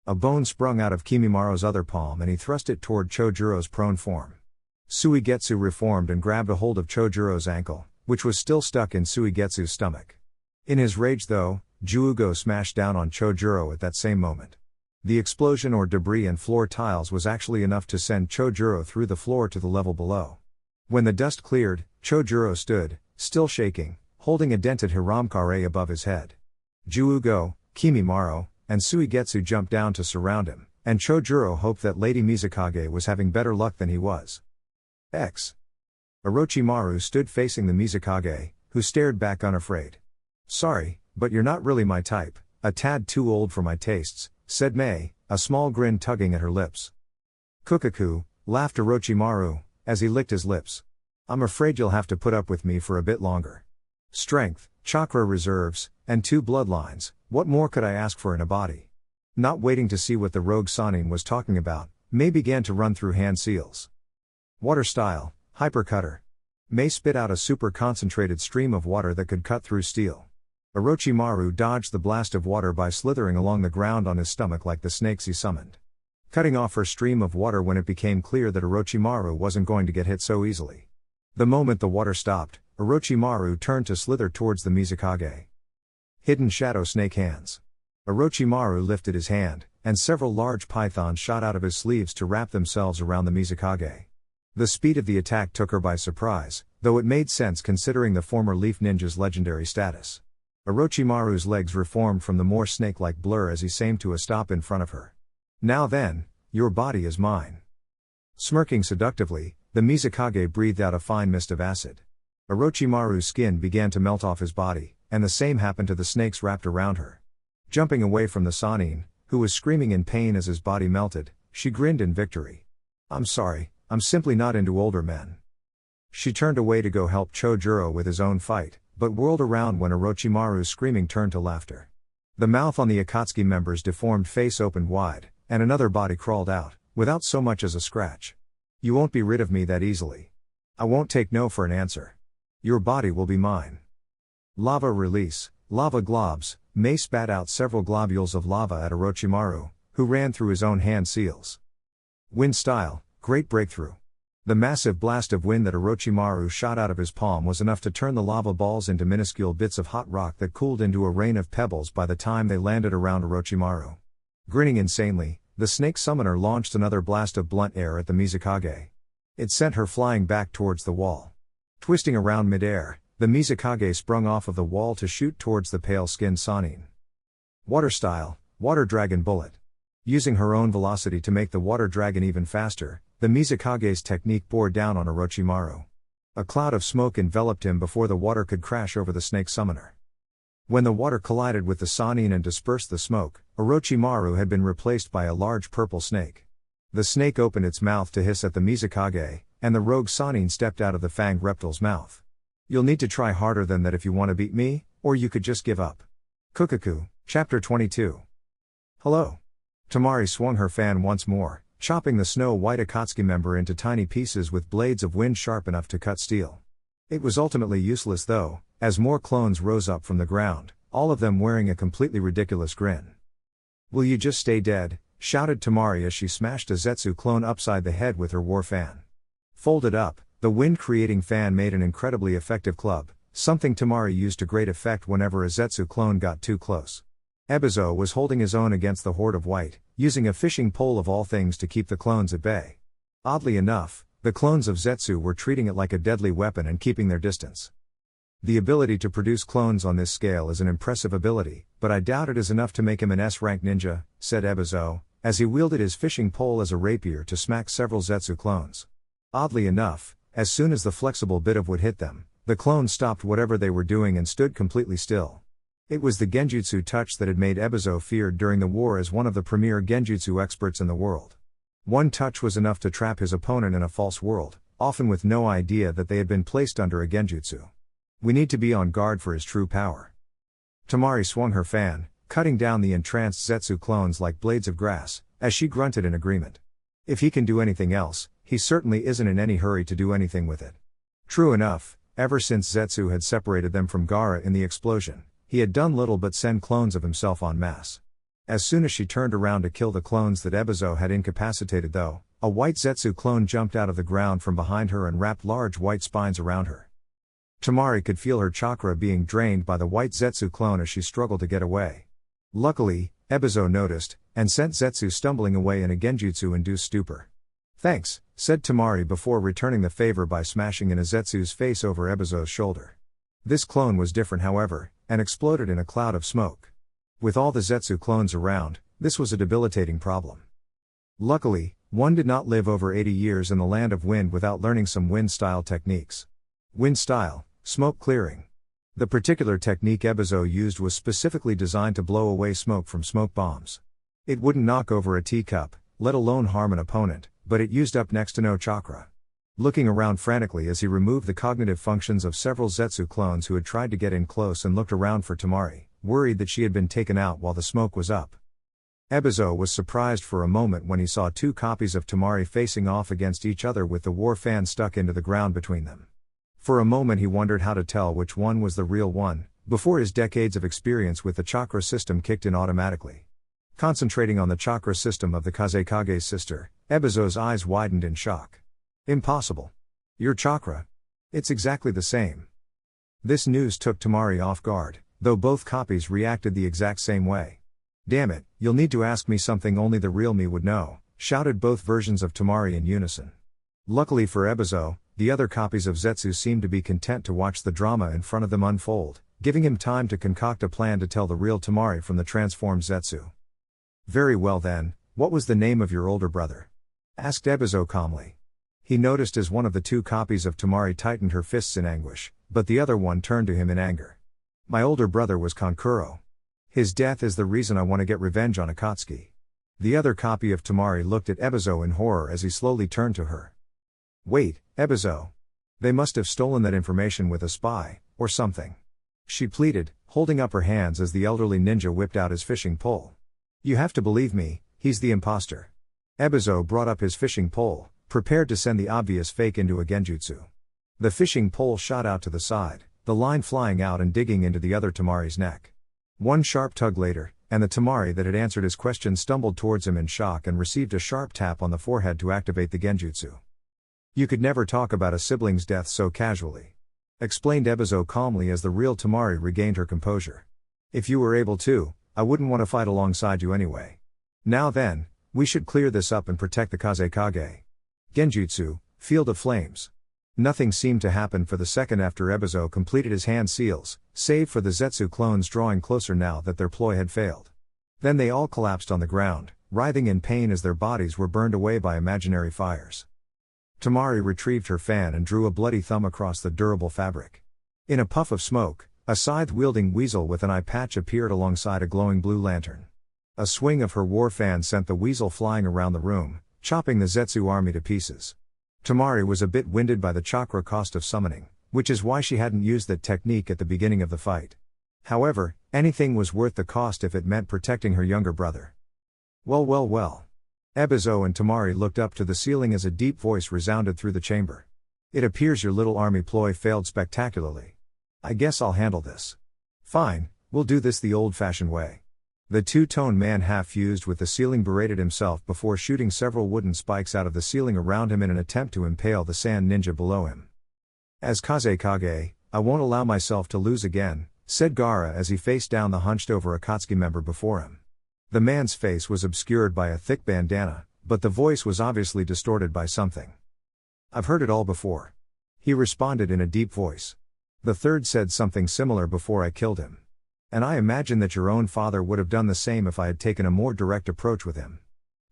A bone sprung out of Kimimaro's other palm and he thrust it toward Chojiro's prone form. Suigetsu reformed and grabbed a hold of Chojiro's ankle, which was still stuck in Suigetsu's stomach. In his rage though, Juugo smashed down on Chojiro at that same moment. The explosion or debris and floor tiles was actually enough to send Chojiro through the floor to the level below. When the dust cleared, Chojiro stood, still shaking, holding a dented Hiramkare above his head. Juugo, Kimimaro, and Suigetsu jumped down to surround him, and Chojiro hoped that Lady Mizukage was having better luck than he was. Orochimaru stood facing the Mizukage, who stared back unafraid. Sorry, but you're not really my type, a tad too old for my tastes, said Mei, a small grin tugging at her lips. Kukaku, laughed Orochimaru, as he licked his lips. I'm afraid you'll have to put up with me for a bit longer. Strength, chakra reserves, and 2 bloodlines, what more could I ask for in a body? Not waiting to see what the rogue Sanin was talking about, Mei began to run through hand seals. Water style, hypercutter. Mei spit out a super concentrated stream of water that could cut through steel. Orochimaru dodged the blast of water by slithering along the ground on his stomach like the snakes he summoned. Cutting off her stream of water when it became clear that Orochimaru wasn't going to get hit so easily. The moment the water stopped, Orochimaru turned to slither towards the Mizukage. Hidden shadow snake hands. Orochimaru lifted his hand, and several large pythons shot out of his sleeves to wrap themselves around the Mizukage. The speed of the attack took her by surprise, though it made sense considering the former Leaf Ninja's legendary status. Orochimaru's legs reformed from the more snake-like blur as he came to a stop in front of her. Now then, your body is mine. Smirking seductively, the Mizukage breathed out a fine mist of acid. Orochimaru's skin began to melt off his body, and the same happened to the snakes wrapped around her. Jumping away from the Sanin, who was screaming in pain as his body melted, she grinned in victory. I'm sorry, I'm simply not into older men. She turned away to go help Chojiro with his own fight, but whirled around when Orochimaru's screaming turned to laughter. The mouth on the Akatsuki member's deformed face opened wide, and another body crawled out, without so much as a scratch. You won't be rid of me that easily. I won't take no for an answer. Your body will be mine. Lava release, lava globs. Mei spat out several globules of lava at Orochimaru, who ran through his own hand seals. Wind style, great breakthrough. The massive blast of wind that Orochimaru shot out of his palm was enough to turn the lava balls into minuscule bits of hot rock that cooled into a rain of pebbles by the time they landed around Orochimaru. Grinning insanely, the snake summoner launched another blast of blunt air at the Mizukage. It sent her flying back towards the wall. Twisting around midair, the Mizukage sprung off of the wall to shoot towards the pale-skinned Sannin. Water style, Water Dragon Bullet. Using her own velocity to make the water dragon even faster, the Mizukage's technique bore down on Orochimaru. A cloud of smoke enveloped him before the water could crash over the snake summoner. When the water collided with the Sannin and dispersed the smoke, Orochimaru had been replaced by a large purple snake. The snake opened its mouth to hiss at the Mizukage, and the rogue Sannin stepped out of the fanged reptile's mouth. You'll need to try harder than that if you want to beat me, or you could just give up. Kukaku, Chapter 22. Hello. Tamari swung her fan once more, chopping the snow-white Akatsuki member into tiny pieces with blades of wind sharp enough to cut steel. It was ultimately useless though, as more clones rose up from the ground, all of them wearing a completely ridiculous grin. Will you just stay dead? Shouted Tamari as she smashed a Zetsu clone upside the head with her war fan. Folded up, the wind-creating fan made an incredibly effective club, something Tamari used to great effect whenever a Zetsu clone got too close. Ebizo was holding his own against the horde of white, using a fishing pole of all things to keep the clones at bay. Oddly enough, the clones of Zetsu were treating it like a deadly weapon and keeping their distance. The ability to produce clones on this scale is an impressive ability, but I doubt it is enough to make him an S-rank ninja, said Ebizo, as he wielded his fishing pole as a rapier to smack several Zetsu clones. Oddly enough, as soon as the flexible bit of wood hit them, the clones stopped whatever they were doing and stood completely still. It was the genjutsu touch that had made Ebizo feared during the war as one of the premier genjutsu experts in the world. One touch was enough to trap his opponent in a false world, often with no idea that they had been placed under a genjutsu. We need to be on guard for his true power. Tamari swung her fan, cutting down the entranced Zetsu clones like blades of grass, as she grunted in agreement. If he can do anything else, he certainly isn't in any hurry to do anything with it. True enough, ever since Zetsu had separated them from Gaara in the explosion, he had done little but send clones of himself en masse. As soon as she turned around to kill the clones that Ebizo had incapacitated though, a white Zetsu clone jumped out of the ground from behind her and wrapped large white spines around her. Tamari could feel her chakra being drained by the white Zetsu clone as she struggled to get away. Luckily, Ebizo noticed, and sent Zetsu stumbling away in a genjutsu-induced stupor. Thanks, said Tamari before returning the favor by smashing in a Zetsu's face over Ebizo's shoulder. This clone was different however, and exploded in a cloud of smoke. With all the Zetsu clones around, this was a debilitating problem. Luckily, one did not live over 80 years in the land of wind without learning some wind-style techniques. Wind style, smoke clearing. The particular technique Ebizo used was specifically designed to blow away smoke from smoke bombs. It wouldn't knock over a teacup, let alone harm an opponent, but it used up next to no chakra. Looking around frantically as he removed the cognitive functions of several Zetsu clones who had tried to get in close and looked around for Tamari, worried that she had been taken out while the smoke was up. Ebizo was surprised for a moment when he saw two copies of Tamari facing off against each other with the war fan stuck into the ground between them. For a moment he wondered how to tell which one was the real one, before his decades of experience with the chakra system kicked in automatically. Concentrating on the chakra system of the Kazekage's sister, Ebizo's eyes widened in shock. Impossible. Your chakra? It's exactly the same. This news took Tamari off guard, though both copies reacted the exact same way. Damn it, you'll need to ask me something only the real me would know, shouted both versions of Tamari in unison. Luckily for Ebizo, the other copies of Zetsu seemed to be content to watch the drama in front of them unfold, giving him time to concoct a plan to tell the real Tamari from the transformed Zetsu. Very well then, what was the name of your older brother? Asked Ebizo calmly. He noticed as one of the two copies of Tamari tightened her fists in anguish, but the other one turned to him in anger. My older brother was Kankuro. His death is the reason I want to get revenge on Akatsuki. The other copy of Tamari looked at Ebizo in horror as he slowly turned to her. Wait, Ebizo. They must have stolen that information with a spy, or something. She pleaded, holding up her hands as the elderly ninja whipped out his fishing pole. You have to believe me, he's the imposter. Ebizo brought up his fishing pole, prepared to send the obvious fake into a genjutsu. The fishing pole shot out to the side, the line flying out and digging into the other Tamari's neck. One sharp tug later, and the Tamari that had answered his question stumbled towards him in shock and received a sharp tap on the forehead to activate the genjutsu. You could never talk about a sibling's death so casually. Explained Ebizo calmly as the real Tamari regained her composure. If you were able to, I wouldn't want to fight alongside you anyway. Now then, we should clear this up and protect the Kazekage. Genjutsu, Field of Flames. Nothing seemed to happen for the second after Ebizo completed his hand seals, save for the Zetsu clones drawing closer now that their ploy had failed. Then they all collapsed on the ground, writhing in pain as their bodies were burned away by imaginary fires. Tamari retrieved her fan and drew a bloody thumb across the durable fabric. In a puff of smoke, a scythe-wielding weasel with an eye patch appeared alongside a glowing blue lantern. A swing of her war fan sent the weasel flying around the room, chopping the Zetsu army to pieces. Tamari was a bit winded by the chakra cost of summoning, which is why she hadn't used that technique at the beginning of the fight. However, anything was worth the cost if it meant protecting her younger brother. Well. Ebizo and Tamari looked up to the ceiling as a deep voice resounded through the chamber. It appears your little army ploy failed spectacularly. I guess I'll handle this. Fine, we'll do this the old-fashioned way. The two-tone man half-fused with the ceiling berated himself before shooting several wooden spikes out of the ceiling around him in an attempt to impale the sand ninja below him. As Kazekage, I won't allow myself to lose again, said Gaara as he faced down the hunched-over Akatsuki member before him. The man's face was obscured by a thick bandana, but the voice was obviously distorted by something. I've heard it all before. He responded in a deep voice. The third said something similar before I killed him. And I imagine that your own father would have done the same if I had taken a more direct approach with him.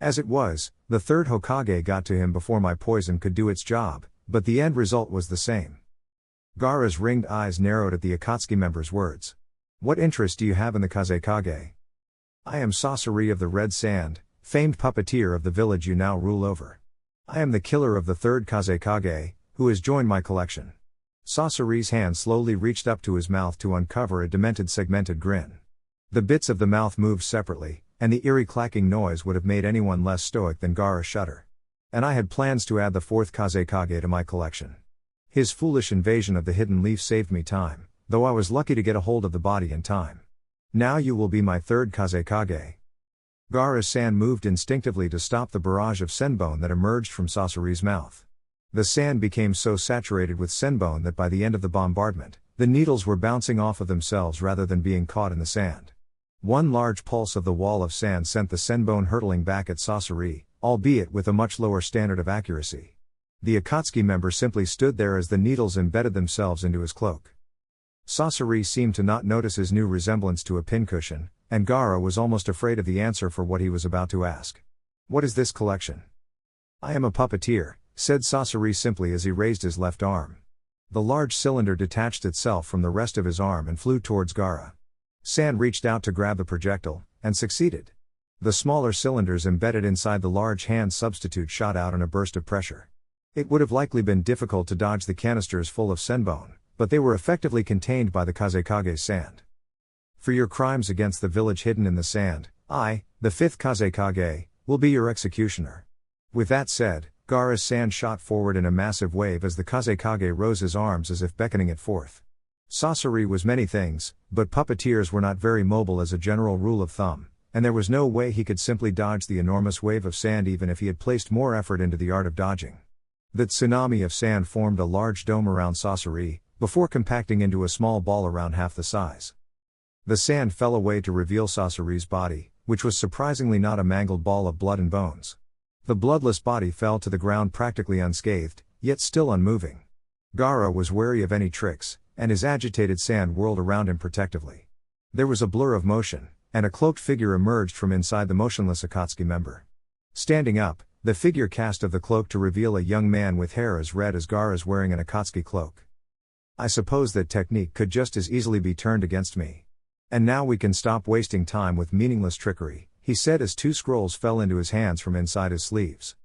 As it was, the third Hokage got to him before my poison could do its job, but the end result was the same. Gaara's ringed eyes narrowed at the Akatsuki member's words. What interest do you have in the Kazekage? I am Sasori of the Red Sand, famed puppeteer of the village you now rule over. I am the killer of the third Kazekage, who has joined my collection. Sasori's hand slowly reached up to his mouth to uncover a demented segmented grin. The bits of the mouth moved separately, and the eerie clacking noise would have made anyone less stoic than Gaara shudder. And I had plans to add the fourth Kazekage to my collection. His foolish invasion of the hidden leaf saved me time, though I was lucky to get a hold of the body in time. Now you will be my third Kazekage. Gaara's sand moved instinctively to stop the barrage of senbone that emerged from Sasori's mouth. The sand became so saturated with senbone that by the end of the bombardment, the needles were bouncing off of themselves rather than being caught in the sand. One large pulse of the wall of sand sent the senbone hurtling back at Sasori, albeit with a much lower standard of accuracy. The Akatsuki member simply stood there as the needles embedded themselves into his cloak. Sasori seemed to not notice his new resemblance to a pincushion, and Gaara was almost afraid of the answer for what he was about to ask. What is this collection? I am a puppeteer, said Sasori simply as he raised his left arm. The large cylinder detached itself from the rest of his arm and flew towards Gaara. Sand reached out to grab the projectile, and succeeded. The smaller cylinders embedded inside the large hand substitute shot out in a burst of pressure. It would have likely been difficult to dodge the canisters full of senbone, but they were effectively contained by the Kazekage's sand. For your crimes against the village hidden in the sand, I, the fifth Kazekage, will be your executioner. With that said, Gaara's sand shot forward in a massive wave as the Kazekage rose his arms as if beckoning it forth. Sasori was many things, but puppeteers were not very mobile as a general rule of thumb, and there was no way he could simply dodge the enormous wave of sand even if he had placed more effort into the art of dodging. The tsunami of sand formed a large dome around Sasori, before compacting into a small ball around half the size. The sand fell away to reveal Sasori's body, which was surprisingly not a mangled ball of blood and bones. The bloodless body fell to the ground practically unscathed, yet still unmoving. Gaara was wary of any tricks, and his agitated sand whirled around him protectively. There was a blur of motion, and a cloaked figure emerged from inside the motionless Akatsuki member. Standing up, the figure cast of the cloak to reveal a young man with hair as red as Gaara's wearing an Akatsuki cloak. I suppose that technique could just as easily be turned against me. And now we can stop wasting time with meaningless trickery, he said as two scrolls fell into his hands from inside his sleeves.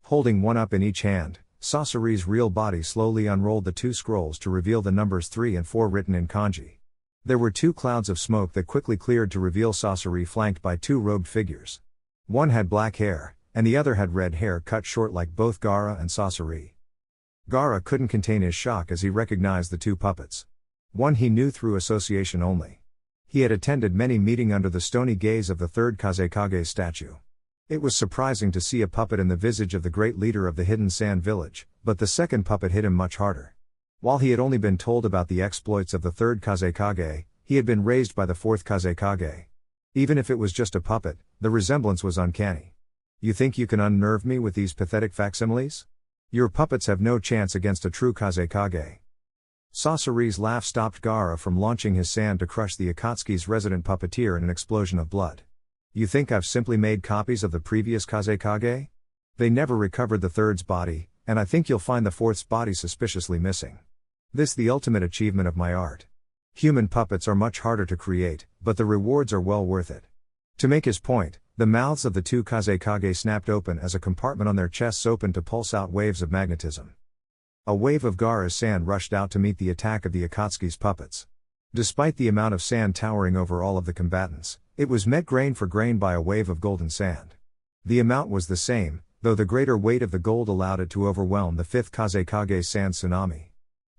Holding one up in each hand, Sasori's real body slowly unrolled the two scrolls to reveal the numbers 3 and 4 written in kanji. There were two clouds of smoke that quickly cleared to reveal Sasori flanked by two robed figures. One had black hair, and the other had red hair cut short like both Gaara and Sasori. Gaara couldn't contain his shock as he recognized the two puppets. One he knew through association only. He had attended many meetings under the stony gaze of the third Kazekage's statue. It was surprising to see a puppet in the visage of the great leader of the hidden sand village, but the second puppet hit him much harder. While he had only been told about the exploits of the third Kazekage, he had been raised by the fourth Kazekage. Even if it was just a puppet, the resemblance was uncanny. You think you can unnerve me with these pathetic facsimiles? Your puppets have no chance against a true Kazekage. Sasori's laugh stopped Gaara from launching his sand to crush the Akatsuki's resident puppeteer in an explosion of blood. You think I've simply made copies of the previous Kazekage? They never recovered the third's body, and I think you'll find the fourth's body suspiciously missing. This the ultimate achievement of my art. Human puppets are much harder to create, but the rewards are well worth it. To make his point, the mouths of the two Kazekage snapped open as a compartment on their chests opened to pulse out waves of magnetism. A wave of Gaara's sand rushed out to meet the attack of the Akatsuki's puppets. Despite the amount of sand towering over all of the combatants, it was met grain for grain by a wave of golden sand. The amount was the same, though the greater weight of the gold allowed it to overwhelm the fifth Kazekage's sand tsunami.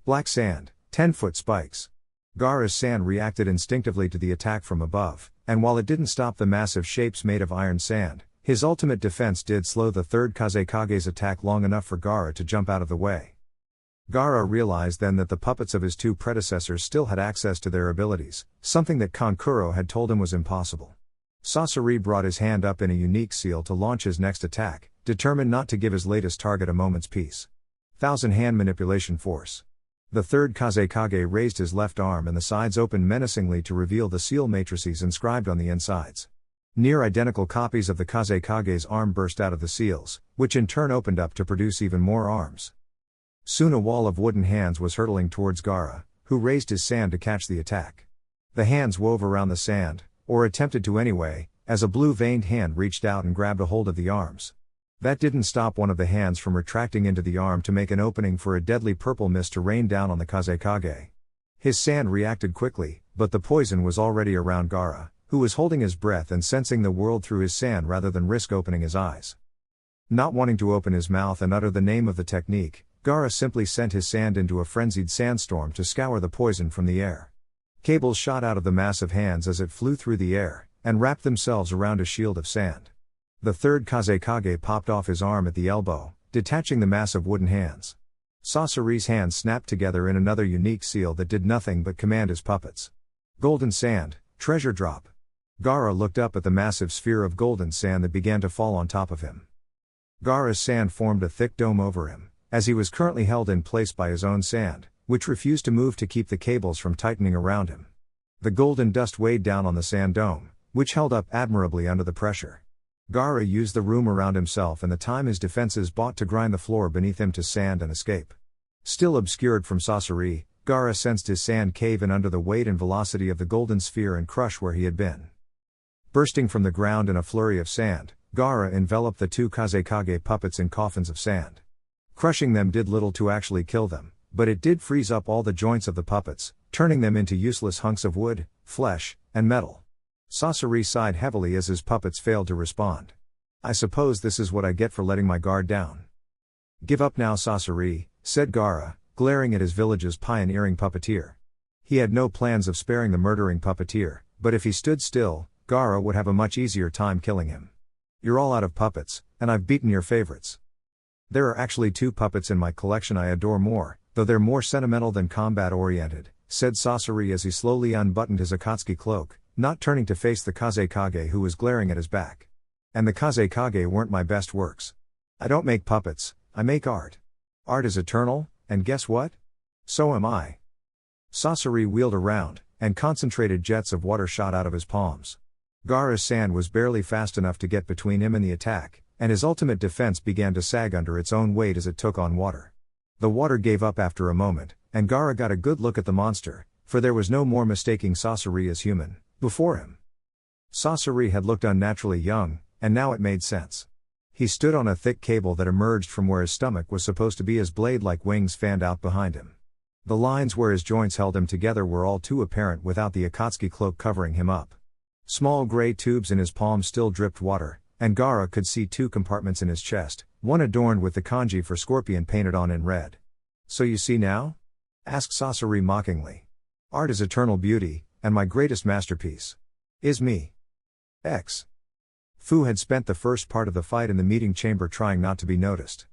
Black sand, 10-foot spikes. Gaara's sand reacted instinctively to the attack from above, and while it didn't stop the massive shapes made of iron sand, his ultimate defense did slow the third Kazekage's attack long enough for Gaara to jump out of the way. Gaara realized then that the puppets of his two predecessors still had access to their abilities, something that Kankuro had told him was impossible. Sasori brought his hand up in a unique seal to launch his next attack, determined not to give his latest target a moment's peace. Thousand-hand manipulation force. The third Kazekage raised his left arm and the sides opened menacingly to reveal the seal matrices inscribed on the insides. Near-identical copies of the Kazekage's arm burst out of the seals, which in turn opened up to produce even more arms. Soon a wall of wooden hands was hurtling towards Gaara, who raised his sand to catch the attack. The hands wove around the sand, or attempted to anyway, as a blue-veined hand reached out and grabbed a hold of the arms. That didn't stop one of the hands from retracting into the arm to make an opening for a deadly purple mist to rain down on the Kazekage. His sand reacted quickly, but the poison was already around Gaara, who was holding his breath and sensing the world through his sand rather than risk opening his eyes. Not wanting to open his mouth and utter the name of the technique, Gaara simply sent his sand into a frenzied sandstorm to scour the poison from the air. Cables shot out of the massive hands as it flew through the air, and wrapped themselves around a shield of sand. The third Kazekage popped off his arm at the elbow, detaching the massive wooden hands. Sasori's hands snapped together in another unique seal that did nothing but command his puppets. Golden sand, treasure drop. Gaara looked up at the massive sphere of golden sand that began to fall on top of him. Gaara's sand formed a thick dome over him, as he was currently held in place by his own sand, which refused to move to keep the cables from tightening around him. The golden dust weighed down on the sand dome, which held up admirably under the pressure. Gaara used the room around himself and the time his defenses bought to grind the floor beneath him to sand and escape. Still obscured from Sasori, Gaara sensed his sand cave in under the weight and velocity of the golden sphere and crush where he had been. Bursting from the ground in a flurry of sand, Gaara enveloped the two Kazekage puppets in coffins of sand. Crushing them did little to actually kill them, but it did freeze up all the joints of the puppets, turning them into useless hunks of wood, flesh, and metal. Sasori sighed heavily as his puppets failed to respond. I suppose this is what I get for letting my guard down. Give up now, Sasori, said Gaara, glaring at his village's pioneering puppeteer. He had no plans of sparing the murdering puppeteer, but if he stood still, Gaara would have a much easier time killing him. You're all out of puppets, and I've beaten your favorites. There are actually two puppets in my collection I adore more, though they're more sentimental than combat-oriented, said Sasori as he slowly unbuttoned his Akatsuki cloak, not turning to face the Kazekage who was glaring at his back. And the Kazekage weren't my best works. I don't make puppets, I make art. Art is eternal, and guess what? So am I. Sasori wheeled around, and concentrated jets of water shot out of his palms. Gaara's sand was barely fast enough to get between him and the attack, and his ultimate defense began to sag under its own weight as it took on water. The water gave up after a moment, and Gaara got a good look at the monster, for there was no more mistaking Sasori as human, before him. Sasori had looked unnaturally young, and now it made sense. He stood on a thick cable that emerged from where his stomach was supposed to be as blade-like wings fanned out behind him. The lines where his joints held him together were all too apparent without the Akatsuki cloak covering him up. Small gray tubes in his palms still dripped water, and Gaara could see two compartments in his chest, one adorned with the kanji for scorpion painted on in red. So you see now? Asked Sasori mockingly. Art is eternal beauty, and my greatest masterpiece is me. X. Fu had spent the first part of the fight in the meeting chamber trying not to be noticed.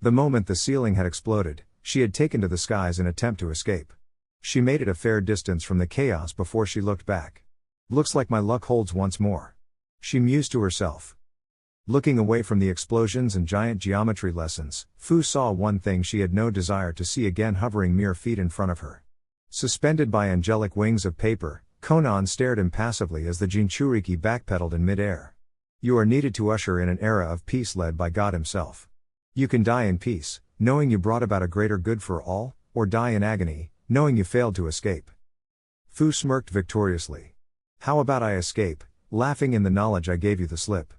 The moment the ceiling had exploded, she had taken to the skies in attempt to escape. She made it a fair distance from the chaos before she looked back. Looks like my luck holds once more. She mused to herself. Looking away from the explosions and giant geometry lessons, Fu saw one thing she had no desire to see again, hovering mere feet in front of her. Suspended by angelic wings of paper, Konan stared impassively as the jinchuriki backpedaled in midair. You are needed to usher in an era of peace led by God himself. You can die in peace, knowing you brought about a greater good for all, or die in agony, knowing you failed to escape. Fu smirked victoriously. How about I escape, laughing in the knowledge I gave you the slip.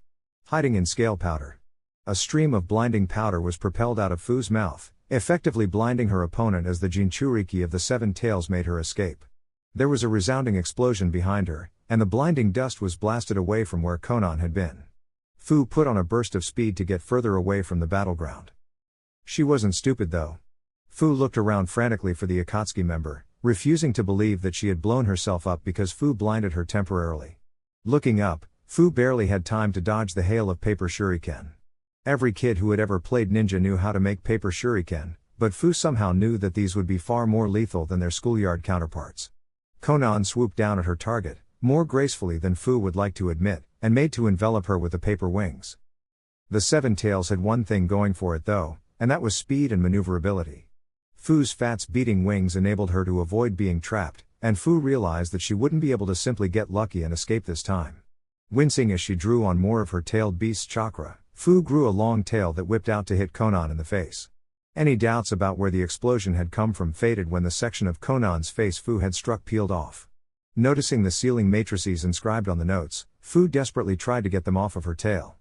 Hiding in scale powder. A stream of blinding powder was propelled out of Fu's mouth, effectively blinding her opponent as the jinchuriki of the seven tails made her escape. There was a resounding explosion behind her, and the blinding dust was blasted away from where Konan had been. Fu put on a burst of speed to get further away from the battleground. She wasn't stupid though. Fu looked around frantically for the Akatsuki member, refusing to believe that she had blown herself up because Fu blinded her temporarily. Looking up, Fu barely had time to dodge the hail of paper shuriken. Every kid who had ever played ninja knew how to make paper shuriken, but Fu somehow knew that these would be far more lethal than their schoolyard counterparts. Konan swooped down at her target, more gracefully than Fu would like to admit, and made to envelop her with the paper wings. The seven tails had one thing going for it though, and that was speed and maneuverability. Fu's fats beating wings enabled her to avoid being trapped, and Fu realized that she wouldn't be able to simply get lucky and escape this time. Wincing as she drew on more of her tailed beast's chakra, Fu grew a long tail that whipped out to hit Konan in the face. Any doubts about where the explosion had come from faded when the section of Konan's face Fu had struck peeled off. Noticing the ceiling matrices inscribed on the notes, Fu desperately tried to get them off of her tail.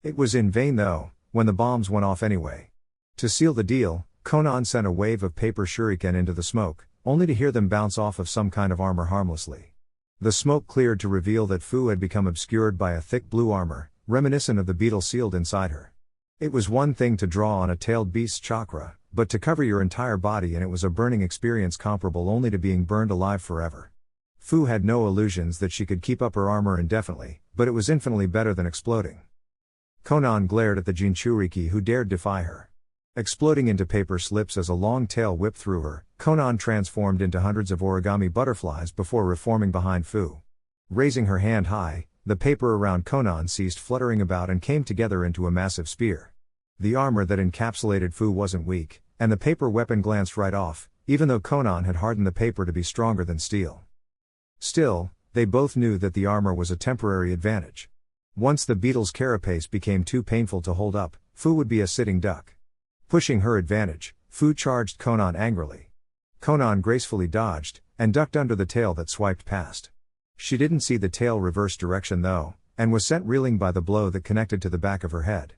It was in vain though, when the bombs went off anyway. To seal the deal, Konan sent a wave of paper shuriken into the smoke, only to hear them bounce off of some kind of armor harmlessly. The smoke cleared to reveal that Fu had become obscured by a thick blue armor, reminiscent of the beetle sealed inside her. It was one thing to draw on a tailed beast's chakra, but to cover your entire body, and it was a burning experience comparable only to being burned alive forever. Fu had no illusions that she could keep up her armor indefinitely, but it was infinitely better than exploding. Konan glared at the jinchuriki who dared defy her. Exploding into paper slips as a long tail whipped through her, Konan transformed into hundreds of origami butterflies before reforming behind Fu. Raising her hand high, the paper around Konan ceased fluttering about and came together into a massive spear. The armor that encapsulated Fu wasn't weak, and the paper weapon glanced right off, even though Konan had hardened the paper to be stronger than steel. Still, they both knew that the armor was a temporary advantage. Once the beetle's carapace became too painful to hold up, Fu would be a sitting duck. Pushing her advantage, Fu charged Konan angrily. Konan gracefully dodged, and ducked under the tail that swiped past. She didn't see the tail reverse direction though, and was sent reeling by the blow that connected to the back of her head.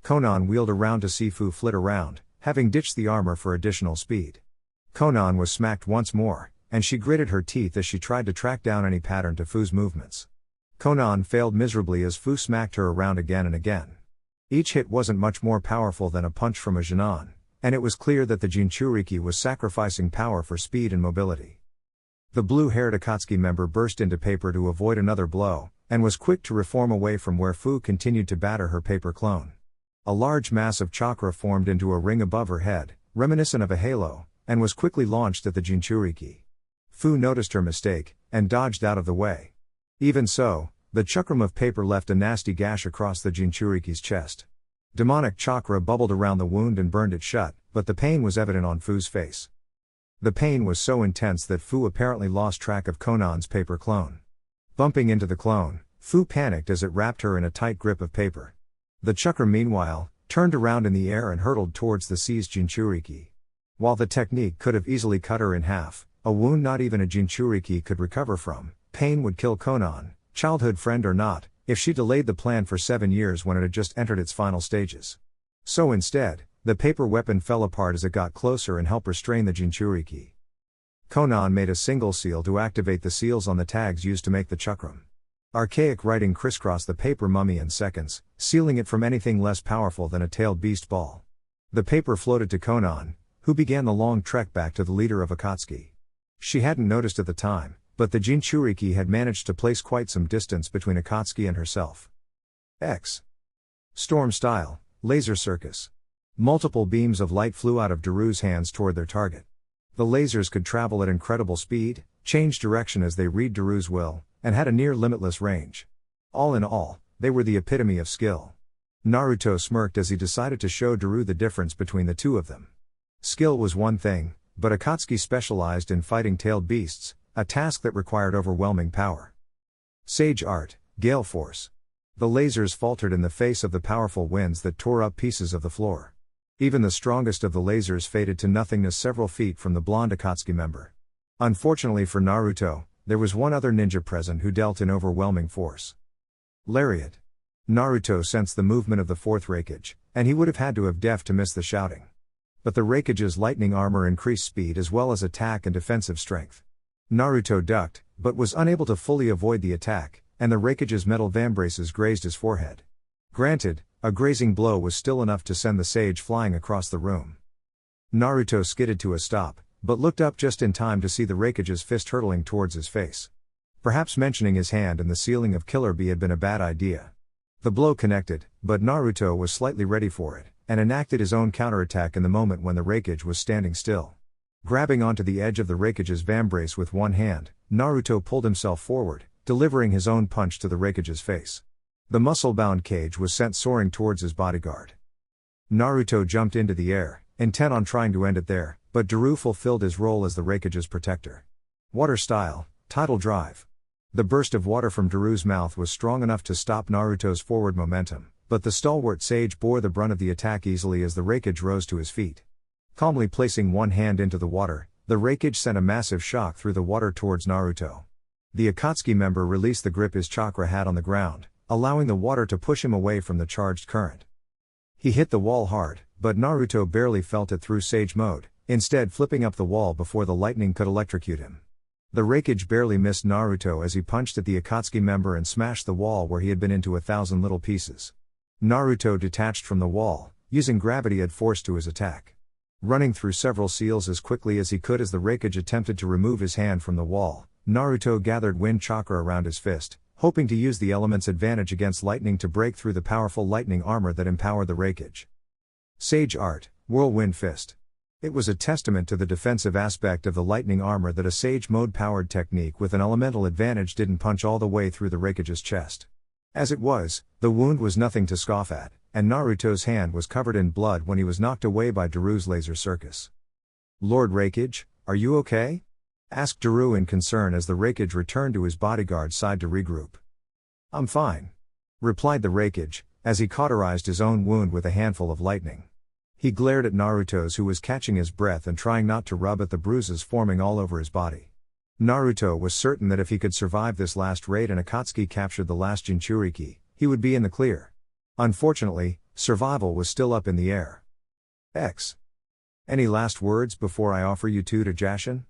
Konan wheeled around to see Fu flit around, having ditched the armor for additional speed. Konan was smacked once more, and she gritted her teeth as she tried to track down any pattern to Fu's movements. Konan failed miserably as Fu smacked her around again and again. Each hit wasn't much more powerful than a punch from a genon, and it was clear that the jinchuriki was sacrificing power for speed and mobility. The blue-haired Akatsuki member burst into paper to avoid another blow, and was quick to reform away from where Fu continued to batter her paper clone. A large mass of chakra formed into a ring above her head, reminiscent of a halo, and was quickly launched at the jinchuriki. Fu noticed her mistake, and dodged out of the way. Even so, the chakram of paper left a nasty gash across the jinchuriki's chest. Demonic chakra bubbled around the wound and burned it shut, but the pain was evident on Fu's face. The pain was so intense that Fu apparently lost track of Konan's paper clone. Bumping into the clone, Fu panicked as it wrapped her in a tight grip of paper. The chakra meanwhile, turned around in the air and hurtled towards the seized jinchuriki. While the technique could have easily cut her in half, a wound not even a jinchuriki could recover from, pain would kill Konan, childhood friend or not, if she delayed the plan for 7 years when it had just entered its final stages. So instead, the paper weapon fell apart as it got closer and helped restrain the jinchuriki. Konan made a single seal to activate the seals on the tags used to make the chakram. Archaic writing crisscrossed the paper mummy in seconds, sealing it from anything less powerful than a tailed beast ball. The paper floated to Konan, who began the long trek back to the leader of Akatsuki. She hadn't noticed at the time, but the jinchuriki had managed to place quite some distance between Akatsuki and herself. Storm style, laser circus. Multiple beams of light flew out of Daru's hands toward their target. The lasers could travel at incredible speed, change direction as they read Daru's will, and had a near limitless range. All in all, they were the epitome of skill. Naruto smirked as he decided to show Daru the difference between the two of them. Skill was one thing, but Akatsuki specialized in fighting tailed beasts, a task that required overwhelming power. Sage Art, Gale Force. The lasers faltered in the face of the powerful winds that tore up pieces of the floor. Even the strongest of the lasers faded to nothingness several feet from the blonde Akatsuki member. Unfortunately for Naruto, there was one other ninja present who dealt in overwhelming force. Lariat. Naruto sensed the movement of the fourth Raikage, and he would have had to have deaf to miss the shouting. But the Raikage's lightning armor increased speed as well as attack and defensive strength. Naruto ducked, but was unable to fully avoid the attack, and the Raikage's metal vambraces grazed his forehead. Granted, a grazing blow was still enough to send the sage flying across the room. Naruto skidded to a stop, but looked up just in time to see the Raikage's fist hurtling towards his face. Perhaps mentioning his hand in the ceiling of Killer Bee had been a bad idea. The blow connected, but Naruto was slightly ready for it, and enacted his own counterattack in the moment when the Raikage was standing still. Grabbing onto the edge of the Raikage's vambrace with one hand, Naruto pulled himself forward, delivering his own punch to the Raikage's face. The muscle-bound cage was sent soaring towards his bodyguard. Naruto jumped into the air, intent on trying to end it there, but Daru fulfilled his role as the Raikage's protector. Water Style, Tidal Drive. The burst of water from Daru's mouth was strong enough to stop Naruto's forward momentum, but the stalwart sage bore the brunt of the attack easily as the Raikage rose to his feet. Calmly placing one hand into the water, the Raikage sent a massive shock through the water towards Naruto. The Akatsuki member released the grip his chakra had on the ground, allowing the water to push him away from the charged current. He hit the wall hard, but Naruto barely felt it through Sage Mode, instead flipping up the wall before the lightning could electrocute him. The Raikage barely missed Naruto as he punched at the Akatsuki member and smashed the wall where he had been into 1,000 little pieces. Naruto detached from the wall, using gravity at force to his attack. Running through several seals as quickly as he could as the Raikage attempted to remove his hand from the wall, Naruto gathered wind chakra around his fist, hoping to use the element's advantage against lightning to break through the powerful lightning armor that empowered the Raikage. Sage Art, Whirlwind Fist. It was a testament to the defensive aspect of the lightning armor that a Sage Mode-powered technique with an elemental advantage didn't punch all the way through the Raikage's chest. As it was, the wound was nothing to scoff at, and Naruto's hand was covered in blood when he was knocked away by Daru's laser circus. Lord Raikage, are you okay? Asked Daru in concern as the Raikage returned to his bodyguard's side to regroup. I'm fine, replied the Raikage, as he cauterized his own wound with a handful of lightning. He glared at Naruto's, who was catching his breath and trying not to rub at the bruises forming all over his body. Naruto was certain that if he could survive this last raid and Akatsuki captured the last jinchuriki, he would be in the clear. Unfortunately, survival was still up in the air. Any last words before I offer you two to Jashin?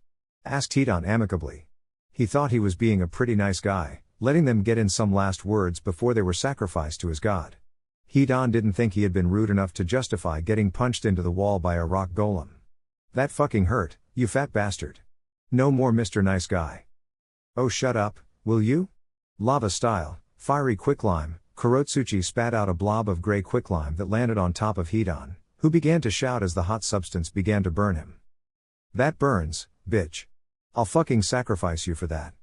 Asked Hidan amicably. He thought he was being a pretty nice guy, letting them get in some last words before they were sacrificed to his god. Hidan didn't think he had been rude enough to justify getting punched into the wall by a rock golem. That fucking hurt, you fat bastard. No more Mr. Nice Guy. Oh, shut up, will you? Lava Style, Fiery Quicklime. Kurotsuchi spat out a blob of gray quicklime that landed on top of Hidan, who began to shout as the hot substance began to burn him. That burns, bitch. I'll fucking sacrifice you for that.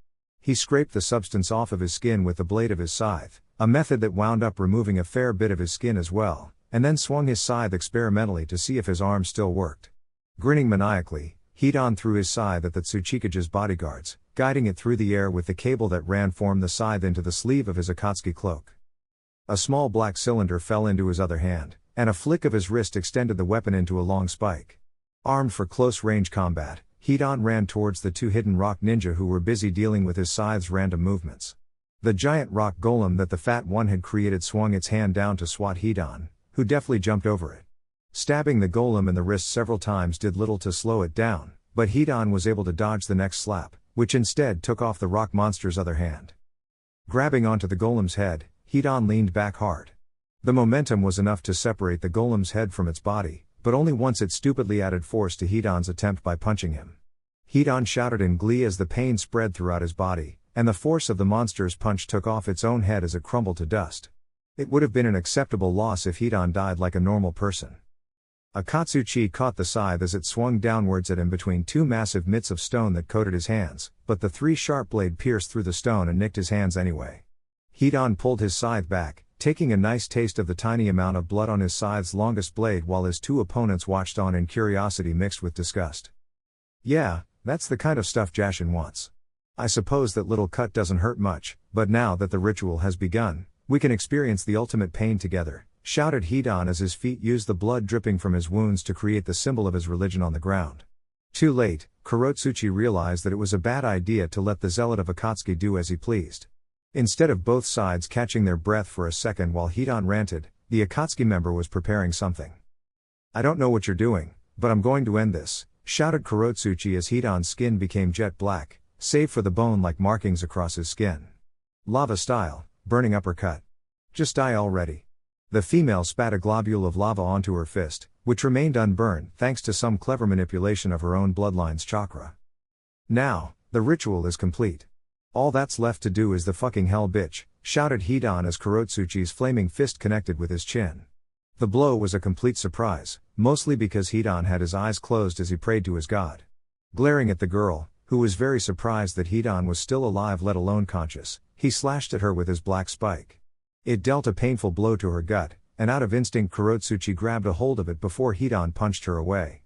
He scraped the substance off of his skin with the blade of his scythe, a method that wound up removing a fair bit of his skin as well, and then swung his scythe experimentally to see if his arm still worked. Grinning maniacally, Hidan threw his scythe at the Tsuchikage's bodyguards, guiding it through the air with the cable that ran from the scythe into the sleeve of his Akatsuki cloak. A small black cylinder fell into his other hand, and a flick of his wrist extended the weapon into a long spike. Armed for close-range combat, Hidan ran towards the two hidden rock ninja who were busy dealing with his scythe's random movements. The giant rock golem that the fat one had created swung its hand down to swat Hidan, who deftly jumped over it. Stabbing the golem in the wrist several times did little to slow it down, but Hidan was able to dodge the next slap, which instead took off the rock monster's other hand. Grabbing onto the golem's head, Hidan leaned back hard. The momentum was enough to separate the golem's head from its body, but only once it stupidly added force to Hidan's attempt by punching him. Hidan shouted in glee as the pain spread throughout his body, and the force of the monster's punch took off its own head as it crumbled to dust. It would have been an acceptable loss if Hidan died like a normal person. Akatsuki caught the scythe as it swung downwards at him between two massive mitts of stone that coated his hands, but the three-sharp blade pierced through the stone and nicked his hands anyway. Hidan pulled his scythe back, taking a nice taste of the tiny amount of blood on his scythe's longest blade while his two opponents watched on in curiosity mixed with disgust. Yeah, that's the kind of stuff Jashin wants. I suppose that little cut doesn't hurt much, but now that the ritual has begun, we can experience the ultimate pain together, shouted Hidan as his feet used the blood dripping from his wounds to create the symbol of his religion on the ground. Too late, Kurotsuchi realized that it was a bad idea to let the zealot of Akatsuki do as he pleased. Instead of both sides catching their breath for a second while Hidan ranted, the Akatsuki member was preparing something. I don't know what you're doing, but I'm going to end this, shouted Kurotsuchi as Hidan's skin became jet black, save for the bone-like markings across his skin. Lava style, burning uppercut. Just die already. The female spat a globule of lava onto her fist, which remained unburned thanks to some clever manipulation of her own bloodline's chakra. Now, the ritual is complete. All that's left to do is the fucking hell bitch, shouted Hidan as Kurotsuchi's flaming fist connected with his chin. The blow was a complete surprise, mostly because Hidan had his eyes closed as he prayed to his god. Glaring at the girl, who was very surprised that Hidan was still alive let alone conscious, he slashed at her with his black spike. It dealt a painful blow to her gut, and out of instinct Kurotsuchi grabbed a hold of it before Hidan punched her away.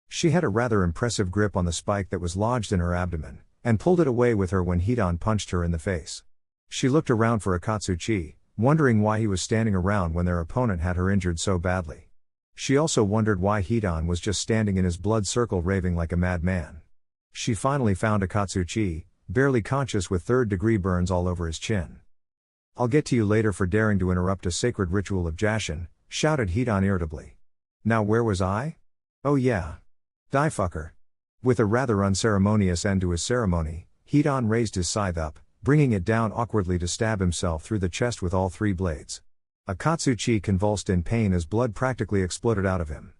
She had a rather impressive grip on the spike that was lodged in her abdomen, and pulled it away with her when Hidan punched her in the face. She looked around for Akatsuki, wondering why he was standing around when their opponent had her injured so badly. She also wondered why Hidan was just standing in his blood circle raving like a madman. She finally found Akatsuki, barely conscious with third-degree burns all over his chin. I'll get to you later for daring to interrupt a sacred ritual of Jashin, shouted Hidan irritably. Now where was I? Oh yeah. Die fucker. With a rather unceremonious end to his ceremony, Hidan raised his scythe up, bringing it down awkwardly to stab himself through the chest with all three blades. Akatsuki convulsed in pain as blood practically exploded out of him.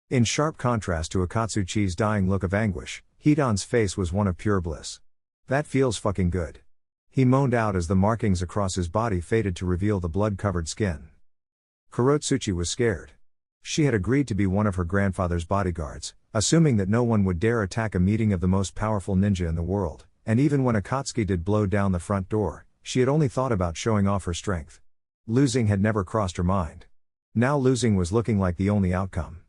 In sharp contrast to Akatsuki's dying look of anguish, Hidan's face was one of pure bliss. That feels fucking good. He moaned out as the markings across his body faded to reveal the blood-covered skin. Kurotsuchi was scared. She had agreed to be one of her grandfather's bodyguards, assuming that no one would dare attack a meeting of the most powerful ninja in the world, and even when Akatsuki did blow down the front door, she had only thought about showing off her strength. Losing had never crossed her mind. Now losing was looking like the only outcome.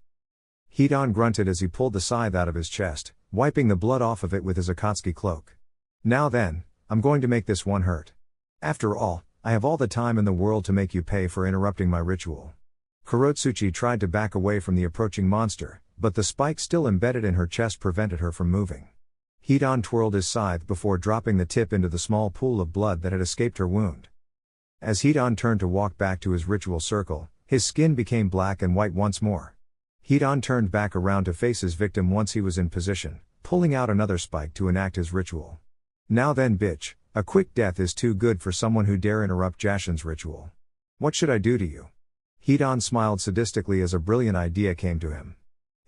Hidan grunted as he pulled the scythe out of his chest, wiping the blood off of it with his Akatsuki cloak. Now then, I'm going to make this one hurt. After all, I have all the time in the world to make you pay for interrupting my ritual. Kurotsuchi tried to back away from the approaching monster, but the spike still embedded in her chest prevented her from moving. Hidan twirled his scythe before dropping the tip into the small pool of blood that had escaped her wound. As Hidan turned to walk back to his ritual circle, his skin became black and white once more. Hidan turned back around to face his victim once he was in position, pulling out another spike to enact his ritual. Now then bitch, a quick death is too good for someone who dare interrupt Jashin's ritual. What should I do to you? Hidan smiled sadistically as a brilliant idea came to him.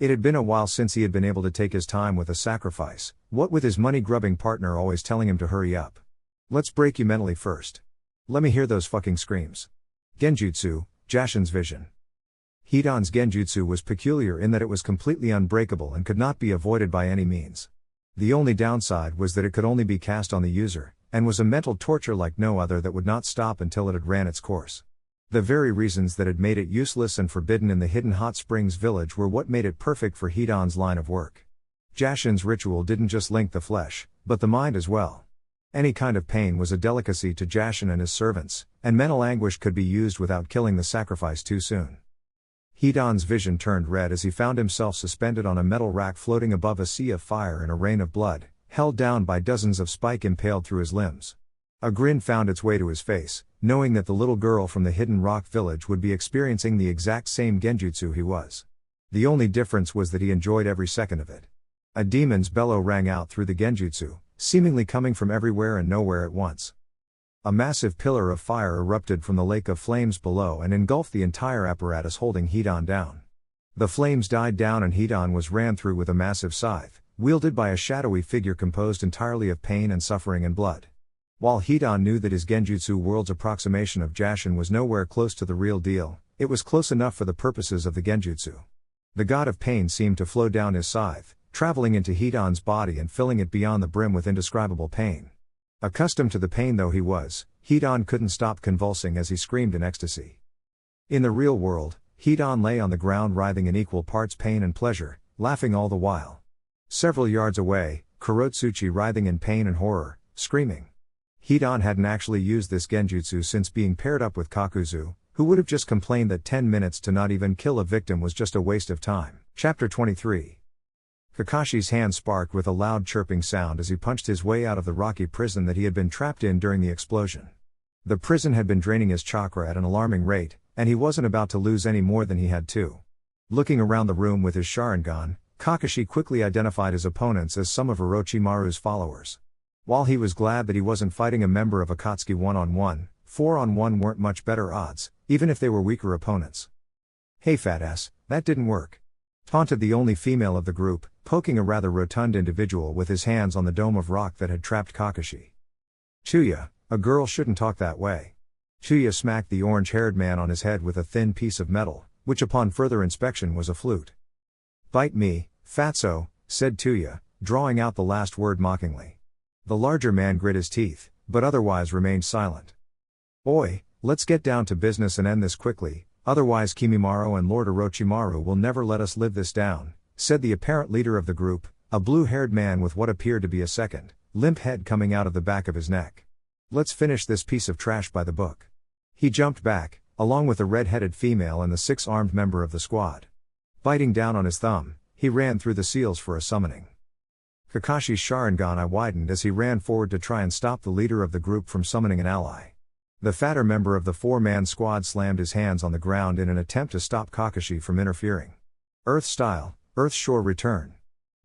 It had been a while since he had been able to take his time with a sacrifice, what with his money-grubbing partner always telling him to hurry up. Let's break you mentally first. Let me hear those fucking screams. Genjutsu, Jashin's vision. Hidan's genjutsu was peculiar in that it was completely unbreakable and could not be avoided by any means. The only downside was that it could only be cast on the user, and was a mental torture like no other that would not stop until it had ran its course. The very reasons that had made it useless and forbidden in the hidden hot springs village were what made it perfect for Hidan's line of work. Jashin's ritual didn't just link the flesh, but the mind as well. Any kind of pain was a delicacy to Jashin and his servants, and mental anguish could be used without killing the sacrifice too soon. Hidan's vision turned red as he found himself suspended on a metal rack floating above a sea of fire in a rain of blood, held down by dozens of spikes impaled through his limbs. A grin found its way to his face, knowing that the little girl from the hidden rock village would be experiencing the exact same genjutsu he was. The only difference was that he enjoyed every second of it. A demon's bellow rang out through the genjutsu, seemingly coming from everywhere and nowhere at once. A massive pillar of fire erupted from the lake of flames below and engulfed the entire apparatus holding Hidan down. The flames died down and Hidan was ran through with a massive scythe, wielded by a shadowy figure composed entirely of pain and suffering and blood. While Hidan knew that his genjutsu world's approximation of Jashin was nowhere close to the real deal, it was close enough for the purposes of the genjutsu. The god of pain seemed to flow down his scythe, traveling into Hidan's body and filling it beyond the brim with indescribable pain. Accustomed to the pain though he was, Hidan couldn't stop convulsing as he screamed in ecstasy. In the real world, Hidan lay on the ground writhing in equal parts pain and pleasure, laughing all the while. Several yards away, Kurotsuchi writhing in pain and horror, screaming. Hidan hadn't actually used this genjutsu since being paired up with Kakuzu, who would have just complained that 10 minutes to not even kill a victim was just a waste of time. Chapter 23. Kakashi's hand sparked with a loud chirping sound as he punched his way out of the rocky prison that he had been trapped in during the explosion. The prison had been draining his chakra at an alarming rate, and he wasn't about to lose any more than he had to. Looking around the room with his Sharingan, Kakashi quickly identified his opponents as some of Orochimaru's followers. While he was glad that he wasn't fighting a member of Akatsuki 1-on-1, 4-on-1 weren't much better odds, even if they were weaker opponents. "Hey fat ass, that didn't work," taunted the only female of the group, poking a rather rotund individual with his hands on the dome of rock that had trapped Kakashi. "Chuya, a girl shouldn't talk that way." Chuya smacked the orange-haired man on his head with a thin piece of metal, which upon further inspection was a flute. "Bite me, fatso," said Chuya, drawing out the last word mockingly. The larger man grit his teeth, but otherwise remained silent. "Oi, let's get down to business and end this quickly, otherwise Kimimaro and Lord Orochimaru will never let us live this down," said the apparent leader of the group, a blue-haired man with what appeared to be a second, limp head coming out of the back of his neck. "Let's finish this piece of trash by the book." He jumped back, along with the red-headed female and the 6-armed member of the squad. Biting down on his thumb, he ran through the seals for a summoning. Kakashi's Sharingan eye widened as he ran forward to try and stop the leader of the group from summoning an ally. The fatter member of the 4-man squad slammed his hands on the ground in an attempt to stop Kakashi from interfering. Earth style, Earth Shore return.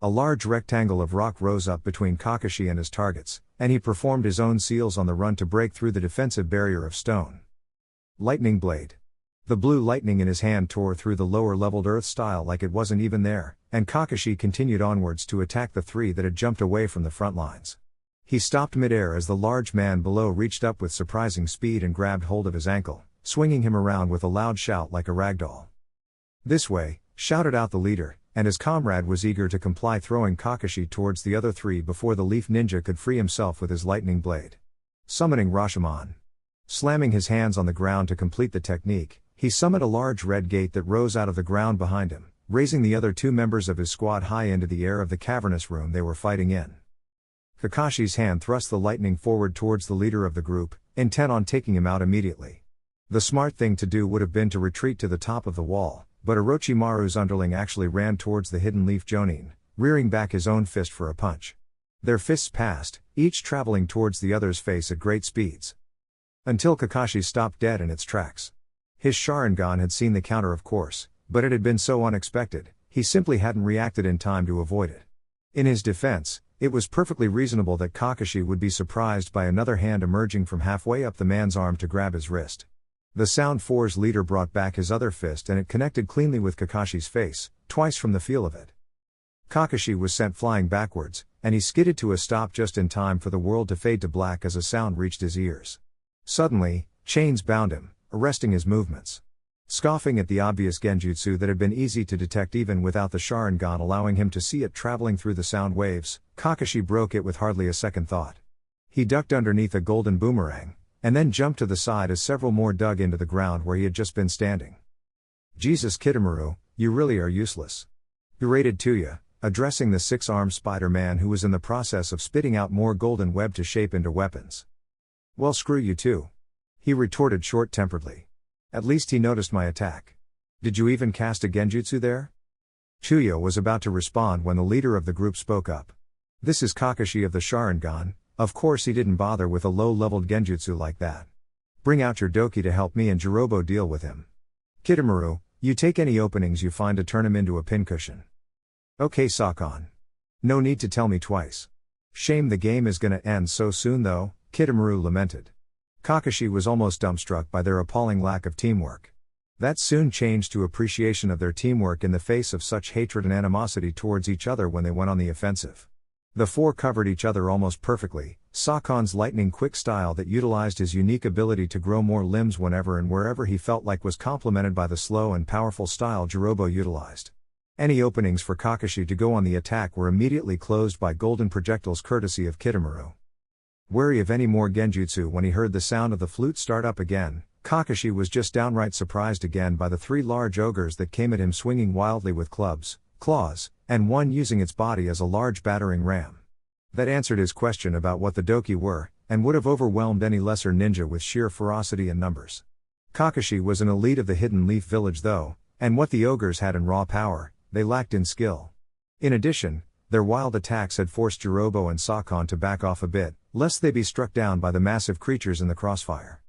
A large rectangle of rock rose up between Kakashi and his targets, and he performed his own seals on the run to break through the defensive barrier of stone. Lightning blade. The blue lightning in his hand tore through the lower-leveled earth style like it wasn't even there, and Kakashi continued onwards to attack the 3 that had jumped away from the front lines. He stopped midair as the large man below reached up with surprising speed and grabbed hold of his ankle, swinging him around with a loud shout like a ragdoll. "This way," shouted out the leader, and his comrade was eager to comply, throwing Kakashi towards the other 3 before the leaf ninja could free himself with his lightning blade. Summoning Rashomon. Slamming his hands on the ground to complete the technique, he summoned a large red gate that rose out of the ground behind him, raising the other 2 members of his squad high into the air of the cavernous room they were fighting in. Kakashi's hand thrust the lightning forward towards the leader of the group, intent on taking him out immediately. The smart thing to do would have been to retreat to the top of the wall, but Orochimaru's underling actually ran towards the hidden leaf Jonin, rearing back his own fist for a punch. Their fists passed, each traveling towards the other's face at great speeds. Until Kakashi stopped dead in its tracks. His Sharingan had seen the counter of course, but it had been so unexpected, he simply hadn't reacted in time to avoid it. In his defense, it was perfectly reasonable that Kakashi would be surprised by another hand emerging from halfway up the man's arm to grab his wrist. The Sound 4's leader brought back his other fist and it connected cleanly with Kakashi's face, twice from the feel of it. Kakashi was sent flying backwards, and he skidded to a stop just in time for the world to fade to black as a sound reached his ears. Suddenly, chains bound him, arresting his movements. Scoffing at the obvious genjutsu that had been easy to detect even without the Sharingan allowing him to see it traveling through the sound waves, Kakashi broke it with hardly a second thought. He ducked underneath a golden boomerang, and then jumped to the side as several more dug into the ground where he had just been standing. "Jesus Kitamaru, you really are useless," berated Tuya, addressing the 6-armed Spider-Man who was in the process of spitting out more golden web to shape into weapons. "Well, screw you too," he retorted short-temperedly. "At least he noticed my attack. Did you even cast a genjutsu there?" Chuya was about to respond when the leader of the group spoke up. "This is Kakashi of the Sharingan, of course he didn't bother with a low-leveled genjutsu like that. Bring out your doki to help me and Jirobo deal with him. Kitamaru, you take any openings you find to turn him into a pincushion." "Okay Sakon. No need to tell me twice. Shame the game is gonna end so soon though," Kitamaru lamented. Kakashi was almost dumbstruck by their appalling lack of teamwork. That soon changed to appreciation of their teamwork in the face of such hatred and animosity towards each other when they went on the offensive. The 4 covered each other almost perfectly, Sakon's lightning-quick style that utilized his unique ability to grow more limbs whenever and wherever he felt like was complemented by the slow and powerful style Jirobo utilized. Any openings for Kakashi to go on the attack were immediately closed by golden projectiles courtesy of Kitamaru. Wary of any more genjutsu when he heard the sound of the flute start up again, Kakashi was just downright surprised again by the 3 large ogres that came at him swinging wildly with clubs, claws, and one using its body as a large battering ram. That answered his question about what the doki were, and would have overwhelmed any lesser ninja with sheer ferocity and numbers. Kakashi was an elite of the Hidden Leaf Village though, and what the ogres had in raw power, they lacked in skill. In addition, their wild attacks had forced Jirobo and Sakon to back off a bit, lest they be struck down by the massive creatures in the crossfire.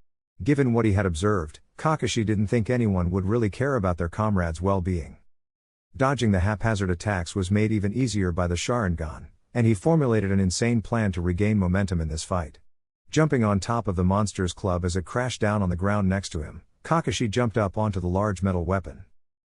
Given what he had observed, Kakashi didn't think anyone would really care about their comrades' well-being. Dodging the haphazard attacks was made even easier by the Sharingan, and he formulated an insane plan to regain momentum in this fight. Jumping on top of the monster's club as it crashed down on the ground next to him, Kakashi jumped up onto the large metal weapon.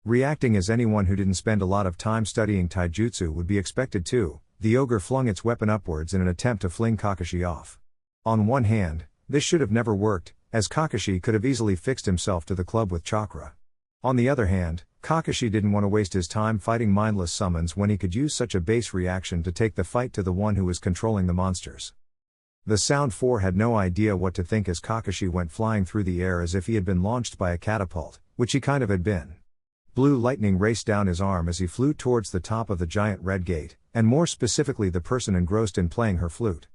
Reacting as anyone who didn't spend a lot of time studying taijutsu would be expected to, the ogre flung its weapon upwards in an attempt to fling Kakashi off. On one hand, this should have never worked, as Kakashi could have easily fixed himself to the club with chakra. On the other hand, Kakashi didn't want to waste his time fighting mindless summons when he could use such a base reaction to take the fight to the one who was controlling the monsters. The Sound 4 had no idea what to think as Kakashi went flying through the air as if he had been launched by a catapult, which he kind of had been. Blue lightning raced down his arm as he flew towards the top of the giant red gate, and more specifically the person engrossed in playing her flute.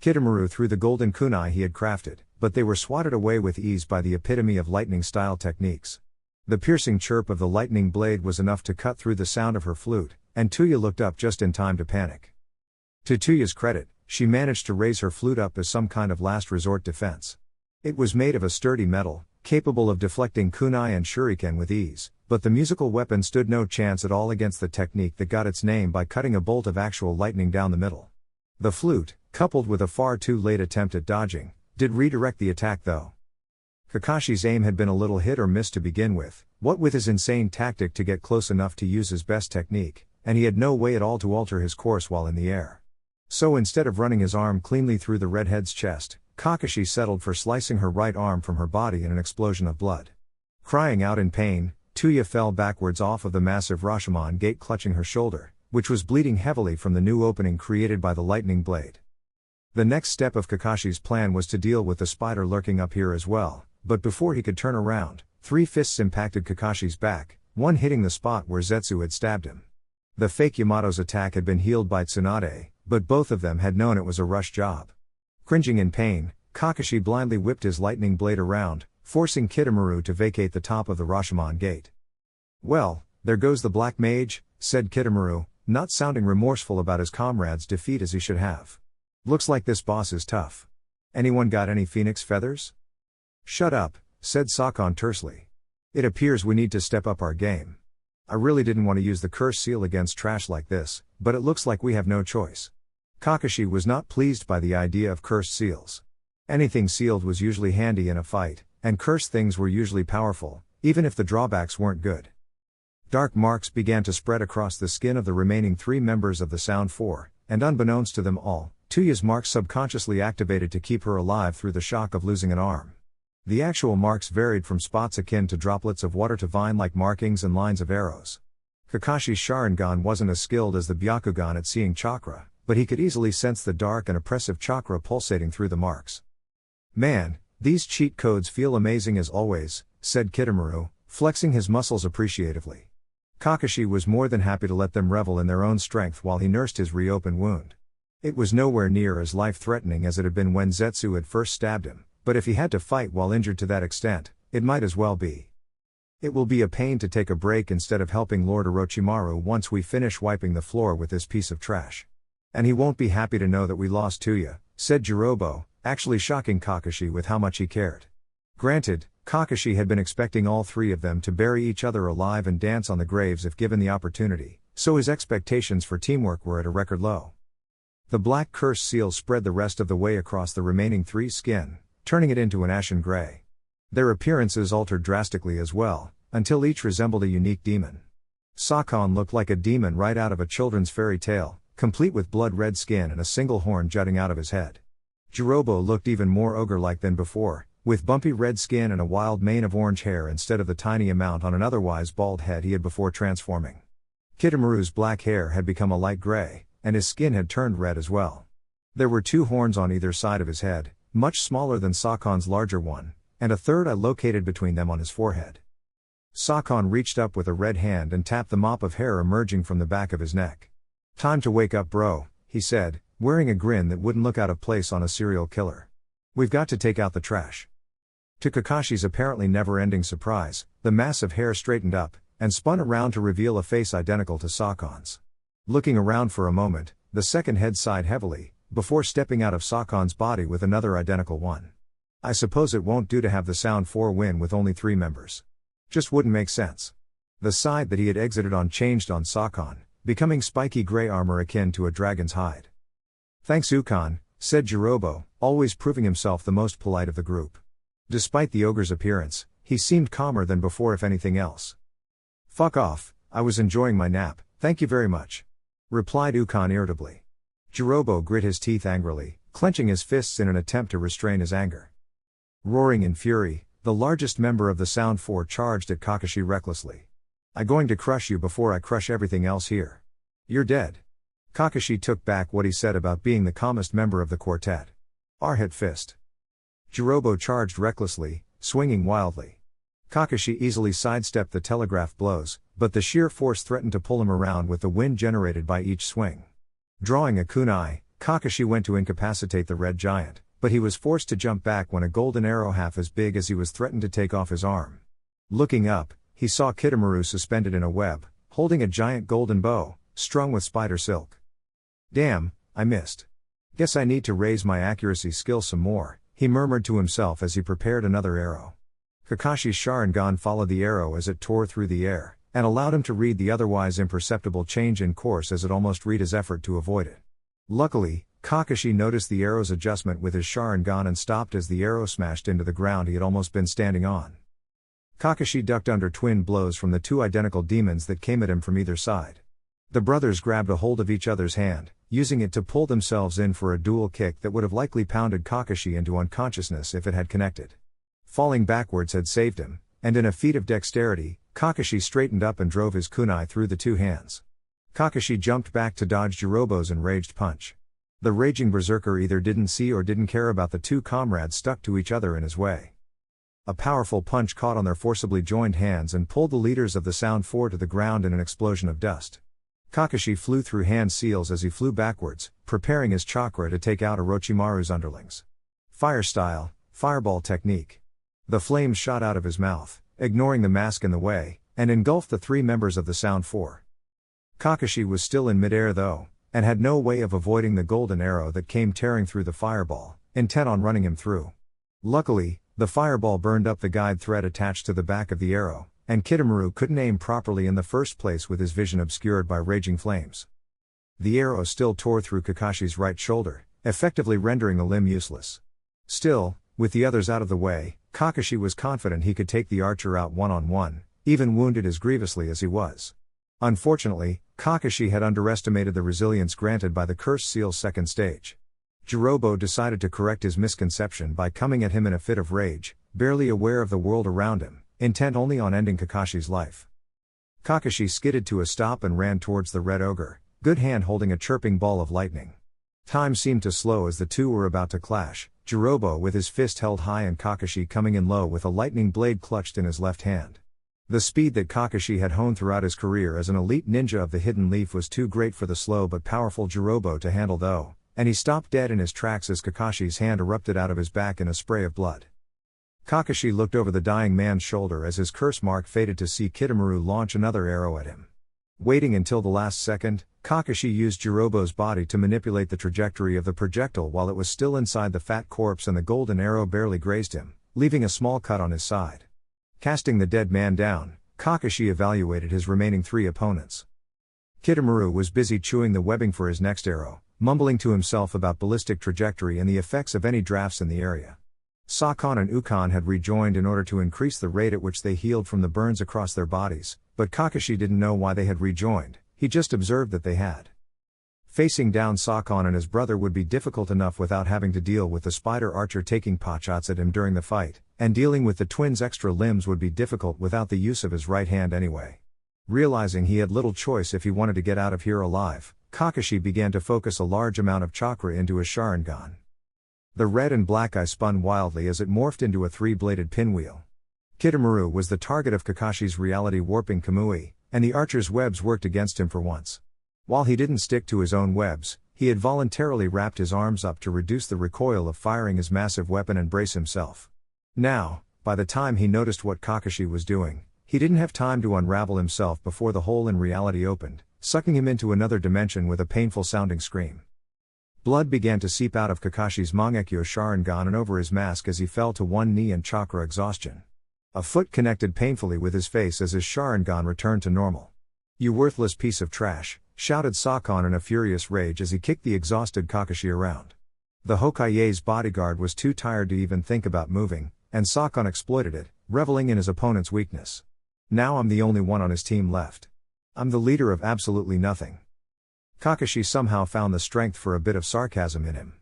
Kitamaru threw the golden kunai he had crafted, but they were swatted away with ease by the epitome of lightning-style techniques. The piercing chirp of the lightning blade was enough to cut through the sound of her flute, and Tuya looked up just in time to panic. To Tuya's credit, she managed to raise her flute up as some kind of last resort defense. It was made of a sturdy metal, capable of deflecting kunai and shuriken with ease, but the musical weapon stood no chance at all against the technique that got its name by cutting a bolt of actual lightning down the middle. The flute, coupled with a far too late attempt at dodging, did redirect the attack though. Kakashi's aim had been a little hit or miss to begin with, what with his insane tactic to get close enough to use his best technique, and he had no way at all to alter his course while in the air. So instead of running his arm cleanly through the redhead's chest, Kakashi settled for slicing her right arm from her body in an explosion of blood. Crying out in pain, Tuya fell backwards off of the massive Rashomon gate clutching her shoulder, which was bleeding heavily from the new opening created by the lightning blade. The next step of Kakashi's plan was to deal with the spider lurking up here as well, but before he could turn around, 3 fists impacted Kakashi's back, one hitting the spot where Zetsu had stabbed him. The fake Yamato's attack had been healed by Tsunade, but both of them had known it was a rush job. Cringing in pain, Kakashi blindly whipped his lightning blade around, forcing Kitamaru to vacate the top of the Rashomon gate. "Well, there goes the black mage," said Kitamaru, not sounding remorseful about his comrade's defeat as he should have. "Looks like this boss is tough. Anyone got any phoenix feathers?" "Shut up," said Sakon tersely. "It appears we need to step up our game. I really didn't want to use the curse seal against trash like this, but it looks like we have no choice." Kakashi was not pleased by the idea of cursed seals. Anything sealed was usually handy in a fight, and cursed things were usually powerful, even if the drawbacks weren't good. Dark marks began to spread across the skin of the remaining 3 members of the Sound 4, and unbeknownst to them all, Tuya's marks subconsciously activated to keep her alive through the shock of losing an arm. The actual marks varied from spots akin to droplets of water to vine-like markings and lines of arrows. Kakashi's Sharingan wasn't as skilled as the Byakugan at seeing chakra, but he could easily sense the dark and oppressive chakra pulsating through the marks. "Man, these cheat codes feel amazing as always," said Kitamaru, flexing his muscles appreciatively. Kakashi was more than happy to let them revel in their own strength while he nursed his reopened wound. It was nowhere near as life-threatening as it had been when Zetsu had first stabbed him, but if he had to fight while injured to that extent, it might as well be. "It will be a pain to take a break instead of helping Lord Orochimaru once we finish wiping the floor with this piece of trash. And he won't be happy to know that we lost Tuya," said Jirobo, actually shocking Kakashi with how much he cared. Granted, Kakashi had been expecting all 3 of them to bury each other alive and dance on the graves if given the opportunity, so his expectations for teamwork were at a record low. The black curse seal spread the rest of the way across the remaining 3's skin, turning it into an ashen gray. Their appearances altered drastically as well, until each resembled a unique demon. Sakon looked like a demon right out of a children's fairy tale, complete with blood-red skin and a single horn jutting out of his head. Jirobo looked even more ogre-like than before, with bumpy red skin and a wild mane of orange hair instead of the tiny amount on an otherwise bald head he had before transforming. Kitamaru's black hair had become a light gray, and his skin had turned red as well. There were 2 horns on either side of his head, much smaller than Sakon's larger one, and a third eye located between them on his forehead. Sakon reached up with a red hand and tapped the mop of hair emerging from the back of his neck. "Time to wake up, bro," he said, wearing a grin that wouldn't look out of place on a serial killer. "We've got to take out the trash." To Kakashi's apparently never-ending surprise, the mass of hair straightened up, and spun around to reveal a face identical to Sakon's. Looking around for a moment, the second head sighed heavily, before stepping out of Sakon's body with another identical one. "I suppose it won't do to have the Sound 4 win with only 3 members. Just wouldn't make sense." The side that he had exited on changed on Sakon, becoming spiky gray armor akin to a dragon's hide. "Thanks, Ukon," said Jirobo, always proving himself the most polite of the group. Despite the ogre's appearance, he seemed calmer than before if anything else. "Fuck off, I was enjoying my nap, thank you very much," replied Ukon irritably. Jirobo grit his teeth angrily, clenching his fists in an attempt to restrain his anger. Roaring in fury, the largest member of the Sound 4 charged at Kakashi recklessly. "I'm going to crush you before I crush everything else here. You're dead." Kakashi took back what he said about being the calmest member of the quartet. Hit fist. Jirobo charged recklessly, swinging wildly. Kakashi easily sidestepped the telegraph blows, but the sheer force threatened to pull him around with the wind generated by each swing. Drawing a kunai, Kakashi went to incapacitate the red giant, but he was forced to jump back when a golden arrow half as big as he was threatened to take off his arm. Looking up, he saw Kitamaru suspended in a web, holding a giant golden bow, strung with spider silk. "Damn, I missed. Guess I need to raise my accuracy skill some more," he murmured to himself as he prepared another arrow. Kakashi's Sharingan followed the arrow as it tore through the air, and allowed him to read the otherwise imperceptible change in course as it almost read his effort to avoid it. Luckily, Kakashi noticed the arrow's adjustment with his Sharingan and stopped as the arrow smashed into the ground he had almost been standing on. Kakashi ducked under twin blows from the 2 identical demons that came at him from either side. The brothers grabbed a hold of each other's hand, using it to pull themselves in for a dual kick that would have likely pounded Kakashi into unconsciousness if it had connected. Falling backwards had saved him, and in a feat of dexterity, Kakashi straightened up and drove his kunai through the 2 hands. Kakashi jumped back to dodge Jirobo's enraged punch. The raging berserker either didn't see or didn't care about the 2 comrades stuck to each other in his way. A powerful punch caught on their forcibly joined hands and pulled the leaders of the Sound 4 to the ground in an explosion of dust. Kakashi flew through hand seals as he flew backwards, preparing his chakra to take out Orochimaru's underlings. Fire style, fireball technique. The flames shot out of his mouth, ignoring the mask in the way, and engulfed the 3 members of the Sound 4. Kakashi was still in midair though, and had no way of avoiding the golden arrow that came tearing through the fireball, intent on running him through. Luckily, the fireball burned up the guide thread attached to the back of the arrow, and Kitamaru couldn't aim properly in the first place with his vision obscured by raging flames. The arrow still tore through Kakashi's right shoulder, effectively rendering the limb useless. Still, with the others out of the way, Kakashi was confident he could take the archer out one-on-one, even wounded as grievously as he was. Unfortunately, Kakashi had underestimated the resilience granted by the Cursed Seal's second stage. Jirobo decided to correct his misconception by coming at him in a fit of rage, barely aware of the world around him, intent only on ending Kakashi's life. Kakashi skidded to a stop and ran towards the red ogre, good hand holding a chirping ball of lightning. Time seemed to slow as the 2 were about to clash, Jirobo with his fist held high and Kakashi coming in low with a lightning blade clutched in his left hand. The speed that Kakashi had honed throughout his career as an elite ninja of the Hidden Leaf was too great for the slow but powerful Jirobo to handle though, and he stopped dead in his tracks as Kakashi's hand erupted out of his back in a spray of blood. Kakashi looked over the dying man's shoulder as his curse mark faded to see Kitamaru launch another arrow at him. Waiting until the last second, Kakashi used Jirobo's body to manipulate the trajectory of the projectile while it was still inside the fat corpse and the golden arrow barely grazed him, leaving a small cut on his side. Casting the dead man down, Kakashi evaluated his remaining 3 opponents. Kitamaru was busy chewing the webbing for his next arrow, mumbling to himself about ballistic trajectory and the effects of any drafts in the area. Sakon and Ukon had rejoined in order to increase the rate at which they healed from the burns across their bodies, but Kakashi didn't know why they had rejoined, he just observed that they had. Facing down Sakon and his brother would be difficult enough without having to deal with the spider archer taking potshots at him during the fight, and dealing with the twins' extra limbs would be difficult without the use of his right hand anyway. Realizing he had little choice if he wanted to get out of here alive, Kakashi began to focus a large amount of chakra into his Sharingan. The red and black eye spun wildly as it morphed into a three-bladed pinwheel. Kitamura was the target of Kakashi's reality-warping Kamui, and the archer's webs worked against him for once. While he didn't stick to his own webs, he had voluntarily wrapped his arms up to reduce the recoil of firing his massive weapon and brace himself. Now, by the time he noticed what Kakashi was doing, he didn't have time to unravel himself before the hole in reality opened, sucking him into another dimension with a painful-sounding scream. Blood began to seep out of Kakashi's Mangekyo Sharingan and over his mask as he fell to one knee in chakra exhaustion. A foot connected painfully with his face as his Sharingan returned to normal. "You worthless piece of trash," shouted Sakon in a furious rage as he kicked the exhausted Kakashi around. The Hokage's bodyguard was too tired to even think about moving, and Sakon exploited it, reveling in his opponent's weakness. "Now I'm the only one on his team left. I'm the leader of absolutely nothing." Kakashi somehow found the strength for a bit of sarcasm in him.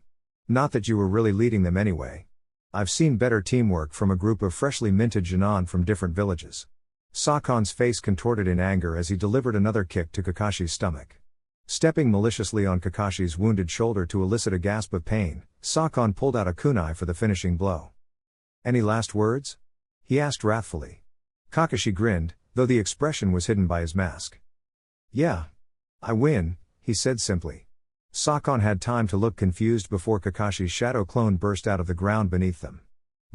"Not that you were really leading them anyway. I've seen better teamwork from a group of freshly minted Genin from different villages." Sakon's face contorted in anger as he delivered another kick to Kakashi's stomach. Stepping maliciously on Kakashi's wounded shoulder to elicit a gasp of pain, Sakon pulled out a kunai for the finishing blow. "Any last words?" he asked wrathfully. Kakashi grinned, though the expression was hidden by his mask. "Yeah. I win," he said simply. Sakon had time to look confused before Kakashi's shadow clone burst out of the ground beneath them.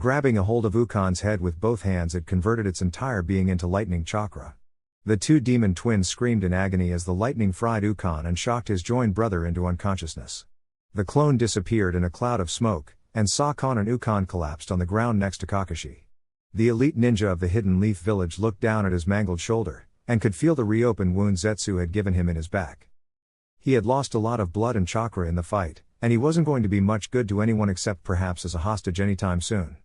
Grabbing a hold of Ukon's head with both hands, it converted its entire being into lightning chakra. The two demon twins screamed in agony as the lightning fried Ukon and shocked his joined brother into unconsciousness. The clone disappeared in a cloud of smoke, and Sakon and Ukon collapsed on the ground next to Kakashi. The elite ninja of the Hidden Leaf village looked down at his mangled shoulder, and could feel the reopened wound Zetsu had given him in his back. He had lost a lot of blood and chakra in the fight, and he wasn't going to be much good to anyone except perhaps as a hostage anytime soon.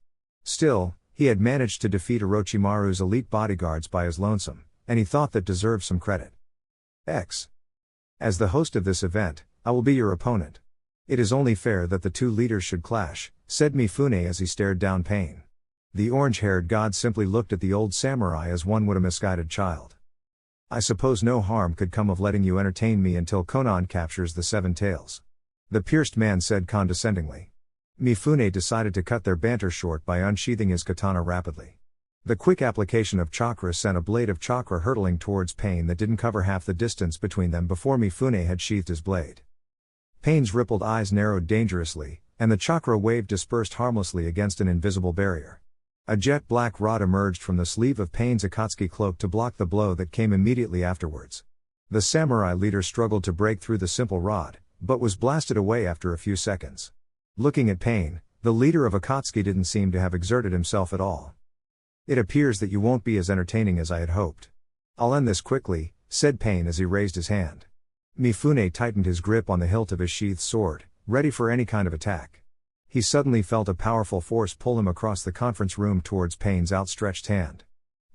Still, he had managed to defeat Orochimaru's elite bodyguards by his lonesome, and he thought that deserved some credit. As the host of this event, I will be your opponent. It is only fair that the two leaders should clash, said Mifune as he stared down Pain. The orange-haired god simply looked at the old samurai as one would a misguided child. "I suppose no harm could come of letting you entertain me until Konan captures the Seven Tails," the pierced man said condescendingly. Mifune decided to cut their banter short by unsheathing his katana rapidly. The quick application of chakra sent a blade of chakra hurtling towards Pain that didn't cover half the distance between them before Mifune had sheathed his blade. Pain's rippled eyes narrowed dangerously, and the chakra wave dispersed harmlessly against an invisible barrier. A jet-black rod emerged from the sleeve of Pain's Akatsuki cloak to block the blow that came immediately afterwards. The samurai leader struggled to break through the simple rod, but was blasted away after a few seconds. Looking at Pain, the leader of Akatsuki didn't seem to have exerted himself at all. "It appears that you won't be as entertaining as I had hoped. I'll end this quickly," said Pain as he raised his hand. Mifune tightened his grip on the hilt of his sheathed sword, ready for any kind of attack. He suddenly felt a powerful force pull him across the conference room towards Pain's outstretched hand.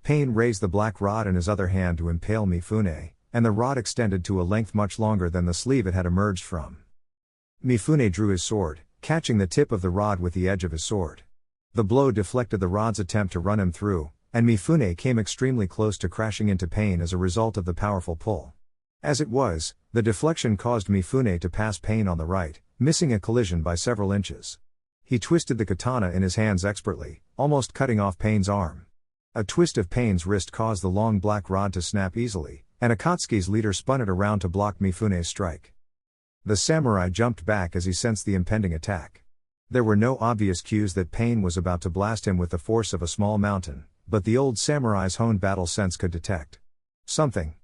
Pain raised the black rod in his other hand to impale Mifune, and the rod extended to a length much longer than the sleeve it had emerged from. Mifune drew his sword, catching the tip of the rod with the edge of his sword. The blow deflected the rod's attempt to run him through, and Mifune came extremely close to crashing into Pain as a result of the powerful pull. As it was, the deflection caused Mifune to pass Pain on the right, missing a collision by several inches. He twisted the katana in his hands expertly, almost cutting off Pain's arm. A twist of Pain's wrist caused the long black rod to snap easily, and Akatsuki's leader spun it around to block Mifune's strike. The samurai jumped back as he sensed the impending attack. There were no obvious cues that Pain was about to blast him with the force of a small mountain, but the old samurai's honed battle sense could detect something.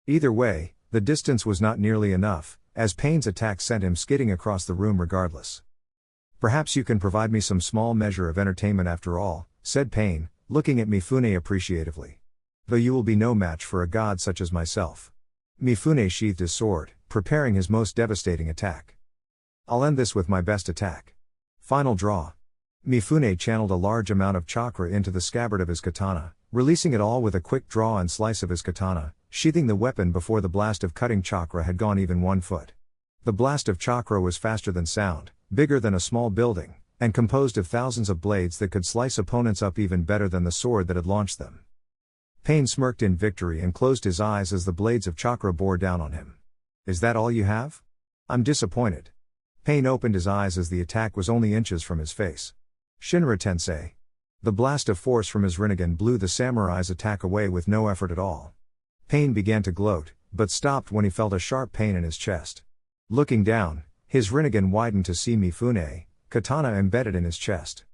Either way, the distance was not nearly enough, as Pain's attack sent him skidding across the room regardless. "Perhaps you can provide me some small measure of entertainment after all," said Pain, looking at Mifune appreciatively. "Though you will be no match for a god such as myself." Mifune sheathed his sword, preparing his most devastating attack. "I'll end this with my best attack." Final draw. Mifune channeled a large amount of chakra into the scabbard of his katana, releasing it all with a quick draw and slice of his katana, sheathing the weapon before the blast of cutting chakra had gone even 1 foot. The blast of chakra was faster than sound, bigger than a small building, and composed of thousands of blades that could slice opponents up even better than the sword that had launched them. Pain smirked in victory and closed his eyes as the blades of chakra bore down on him. Is that all you have? I'm disappointed. Pain opened his eyes as the attack was only inches from his face. Shinra Tensei. The blast of force from his Rinnegan blew the samurai's attack away with no effort at all. Pain began to gloat, but stopped when he felt a sharp pain in his chest. Looking down, his Rinnegan widened to see Mifune, katana embedded in his chest.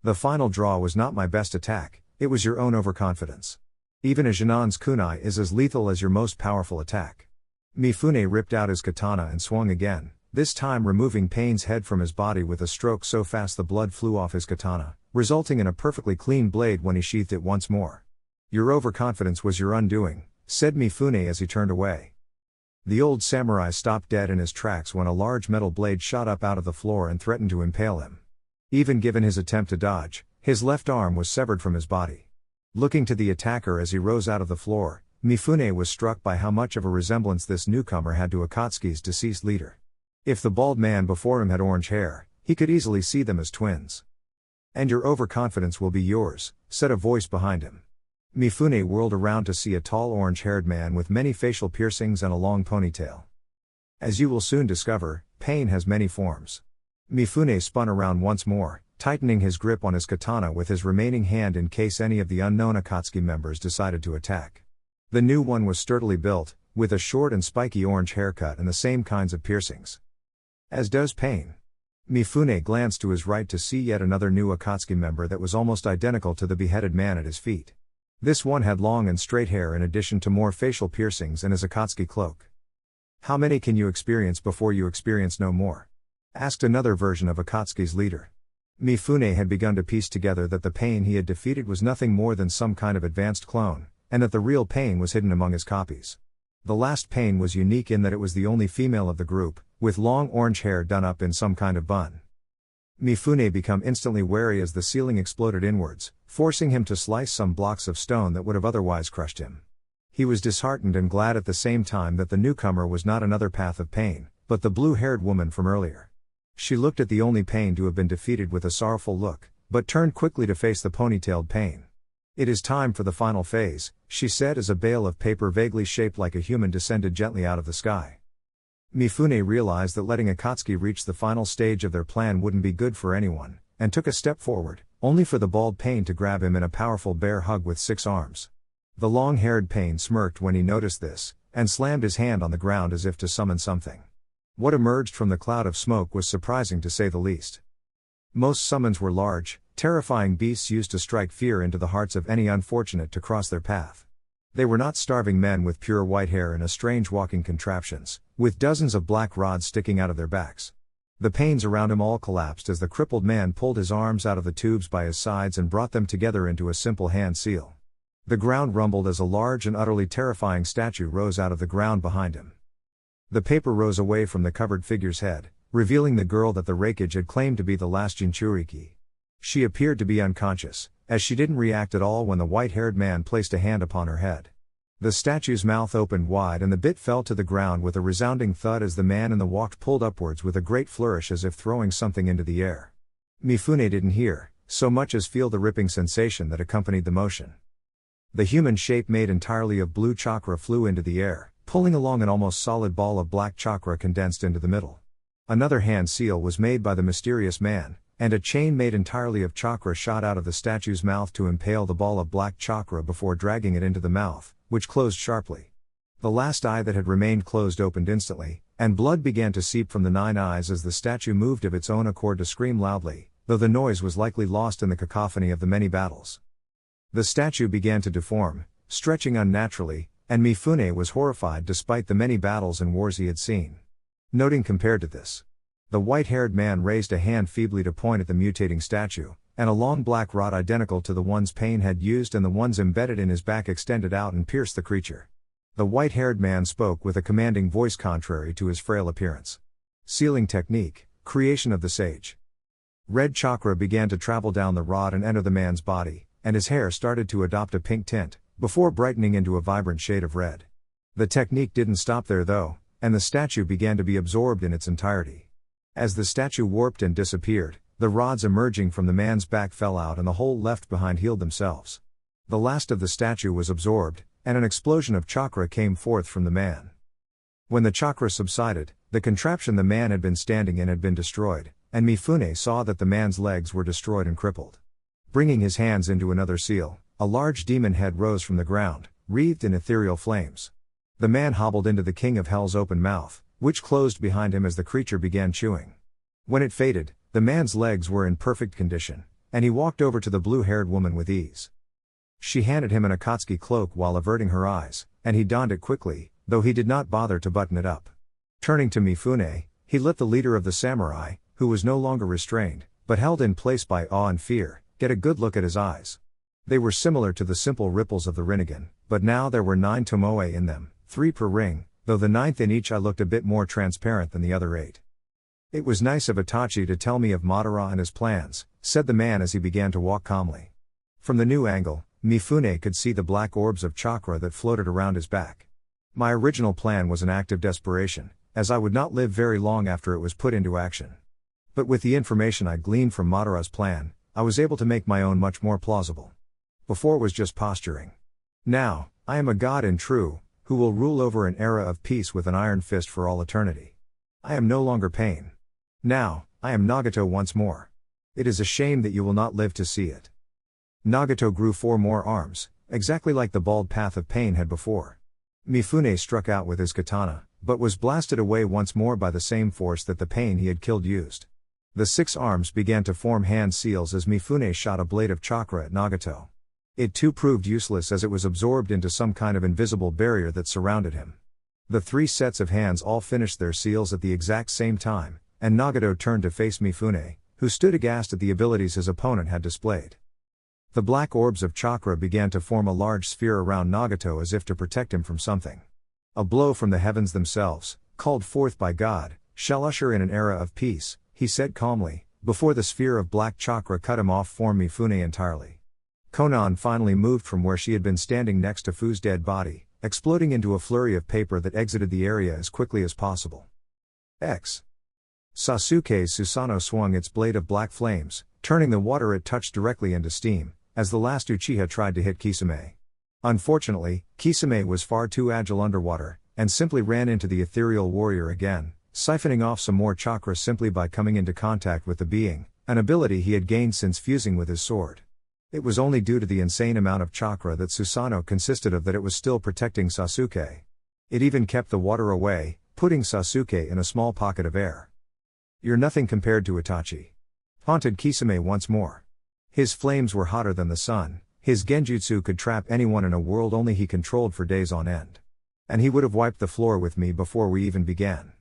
The final draw was not my best attack, it was your own overconfidence. Even a Jinan's kunai is as lethal as your most powerful attack. Mifune ripped out his katana and swung again, this time removing Pain's head from his body with a stroke so fast the blood flew off his katana, resulting in a perfectly clean blade when he sheathed it once more. Your overconfidence was your undoing, said Mifune as he turned away. The old samurai stopped dead in his tracks when a large metal blade shot up out of the floor and threatened to impale him. Even given his attempt to dodge, his left arm was severed from his body. Looking to the attacker as he rose out of the floor, Mifune was struck by how much of a resemblance this newcomer had to Akatsuki's deceased leader. If the bald man before him had orange hair, he could easily see them as twins. And your overconfidence will be yours, said a voice behind him. Mifune whirled around to see a tall orange-haired man with many facial piercings and a long ponytail. As you will soon discover, Pain has many forms. Mifune spun around once more, tightening his grip on his katana with his remaining hand in case any of the unknown Akatsuki members decided to attack. The new one was sturdily built, with a short and spiky orange haircut and the same kinds of piercings. As does Pain. Mifune glanced to his right to see yet another new Akatsuki member that was almost identical to the beheaded man at his feet. This one had long and straight hair in addition to more facial piercings and his Akatsuki cloak. How many can you experience before you experience no more? Asked another version of Akatsuki's leader. Mifune had begun to piece together that the Pain he had defeated was nothing more than some kind of advanced clone, and that the real Pain was hidden among his copies. The last Pain was unique in that it was the only female of the group, with long orange hair done up in some kind of bun. Mifune became instantly wary as the ceiling exploded inwards, forcing him to slice some blocks of stone that would have otherwise crushed him. He was disheartened and glad at the same time that the newcomer was not another Path of Pain, but the blue-haired woman from earlier. She looked at the only Pain to have been defeated with a sorrowful look, but turned quickly to face the ponytailed Pain. It is time for the final phase, she said as a bale of paper vaguely shaped like a human descended gently out of the sky. Mifune realized that letting Akatsuki reach the final stage of their plan wouldn't be good for anyone, and took a step forward, only for the bald Pain to grab him in a powerful bear hug with 6 arms. The long-haired Pain smirked when he noticed this, and slammed his hand on the ground as if to summon something. What emerged from the cloud of smoke was surprising to say the least. Most summons were large, terrifying beasts used to strike fear into the hearts of any unfortunate to cross their path. They were not starving men with pure white hair and strange walking contraptions, with dozens of black rods sticking out of their backs. The Pains around him all collapsed as the crippled man pulled his arms out of the tubes by his sides and brought them together into a simple hand seal. The ground rumbled as a large and utterly terrifying statue rose out of the ground behind him. The paper rose away from the covered figure's head, revealing the girl that the Raikage had claimed to be the last jinchuriki. She appeared to be unconscious, as she didn't react at all when the white-haired man placed a hand upon her head. The statue's mouth opened wide and the bit fell to the ground with a resounding thud as the man in the walk pulled upwards with a great flourish as if throwing something into the air. Mifune didn't hear, so much as feel the ripping sensation that accompanied the motion. The human shape made entirely of blue chakra flew into the air, pulling along an almost solid ball of black chakra condensed into the middle. Another hand seal was made by the mysterious man, and a chain made entirely of chakra shot out of the statue's mouth to impale the ball of black chakra before dragging it into the mouth, which closed sharply. The last eye that had remained closed opened instantly, and blood began to seep from the 9 eyes as the statue moved of its own accord to scream loudly, though the noise was likely lost in the cacophony of the many battles. The statue began to deform, stretching unnaturally, and Mifune was horrified despite the many battles and wars he had seen. Noting compared to this, the white-haired man raised a hand feebly to point at the mutating statue, and a long black rod identical to the ones Pain had used and the ones embedded in his back extended out and pierced the creature. The white-haired man spoke with a commanding voice contrary to his frail appearance. Sealing technique, creation of the sage. Red chakra began to travel down the rod and enter the man's body, and his hair started to adopt a pink tint, before brightening into a vibrant shade of red. The technique didn't stop there though, and the statue began to be absorbed in its entirety. As the statue warped and disappeared, the rods emerging from the man's back fell out and the hole left behind healed themselves. The last of the statue was absorbed, and an explosion of chakra came forth from the man. When the chakra subsided, the contraption the man had been standing in had been destroyed, and Mifune saw that the man's legs were destroyed and crippled. Bringing his hands into another seal, a large demon head rose from the ground, wreathed in ethereal flames. The man hobbled into the King of Hell's open mouth, which closed behind him as the creature began chewing. When it faded, the man's legs were in perfect condition, and he walked over to the blue-haired woman with ease. She handed him an Akatsuki cloak while averting her eyes, and he donned it quickly, though he did not bother to button it up. Turning to Mifune, he let the leader of the samurai, who was no longer restrained, but held in place by awe and fear, get a good look at his eyes. They were similar to the simple ripples of the Rinnegan, but now there were 9 tomoe in them, 3 per ring, though the 9th in each eye looked a bit more transparent than the other 8. It was nice of Itachi to tell me of Madara and his plans, said the man as he began to walk calmly. From the new angle, Mifune could see the black orbs of chakra that floated around his back. My original plan was an act of desperation, as I would not live very long after it was put into action. But with the information I gleaned from Madara's plan, I was able to make my own much more plausible. Before it was just posturing. Now, I am a god in true, who will rule over an era of peace with an iron fist for all eternity. I am no longer pain. Now, I am Nagato once more. It is a shame that you will not live to see it. Nagato grew 4 more arms, exactly like the bald path of pain had before. Mifune struck out with his katana, but was blasted away once more by the same force that the pain he had killed used. The 6 arms began to form hand seals as Mifune shot a blade of chakra at Nagato. It too proved useless as it was absorbed into some kind of invisible barrier that surrounded him. The 3 sets of hands all finished their seals at the exact same time, and Nagato turned to face Mifune, who stood aghast at the abilities his opponent had displayed. The black orbs of chakra began to form a large sphere around Nagato as if to protect him from something. A blow from the heavens themselves, called forth by God, shall usher in an era of peace, he said calmly, before the sphere of black chakra cut him off from Mifune entirely. Konan finally moved from where she had been standing next to Fu's dead body, exploding into a flurry of paper that exited the area as quickly as possible. Sasuke's Susanoo swung its blade of black flames, turning the water it touched directly into steam, as the last Uchiha tried to hit Kisame. Unfortunately, Kisame was far too agile underwater, and simply ran into the ethereal warrior again, siphoning off some more chakra simply by coming into contact with the being, an ability he had gained since fusing with his sword. It was only due to the insane amount of chakra that Susanoo consisted of that it was still protecting Sasuke. It even kept the water away, putting Sasuke in a small pocket of air. "You're nothing compared to Itachi," taunted Kisame once more. His flames were hotter than the sun, his genjutsu could trap anyone in a world only he controlled for days on end. And he would have wiped the floor with me before we even began.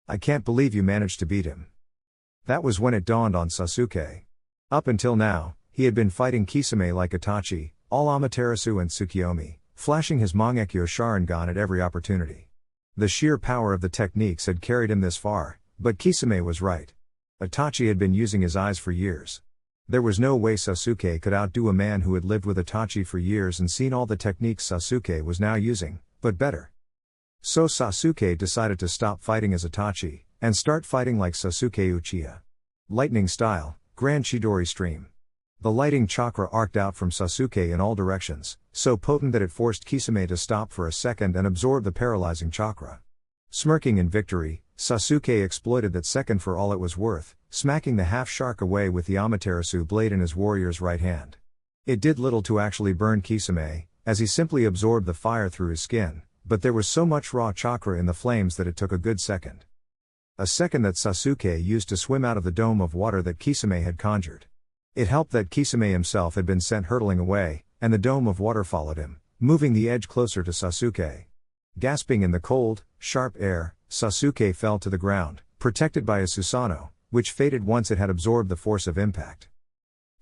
I can't believe you managed to beat him. That was when it dawned on Sasuke. Up until now, he had been fighting Kisame like Itachi, all Amaterasu and Tsukiyomi, flashing his Mangekyo Sharingan at every opportunity. The sheer power of the techniques had carried him this far, but Kisame was right. Itachi had been using his eyes for years. There was no way Sasuke could outdo a man who had lived with Itachi for years and seen all the techniques Sasuke was now using, but better. So Sasuke decided to stop fighting as Itachi, and start fighting like Sasuke Uchiha. Lightning style, Grand Chidori stream. The lighting chakra arced out from Sasuke in all directions, so potent that it forced Kisame to stop for a second and absorb the paralyzing chakra. Smirking in victory, Sasuke exploited that second for all it was worth, smacking the half-shark away with the Amaterasu blade in his warrior's right hand. It did little to actually burn Kisame, as he simply absorbed the fire through his skin, but there was so much raw chakra in the flames that it took a good second. A second that Sasuke used to swim out of the dome of water that Kisame had conjured. It helped that Kisame himself had been sent hurtling away, and the dome of water followed him, moving the edge closer to Sasuke. Gasping in the cold, sharp air, Sasuke fell to the ground, protected by his Susanoo, which faded once it had absorbed the force of impact.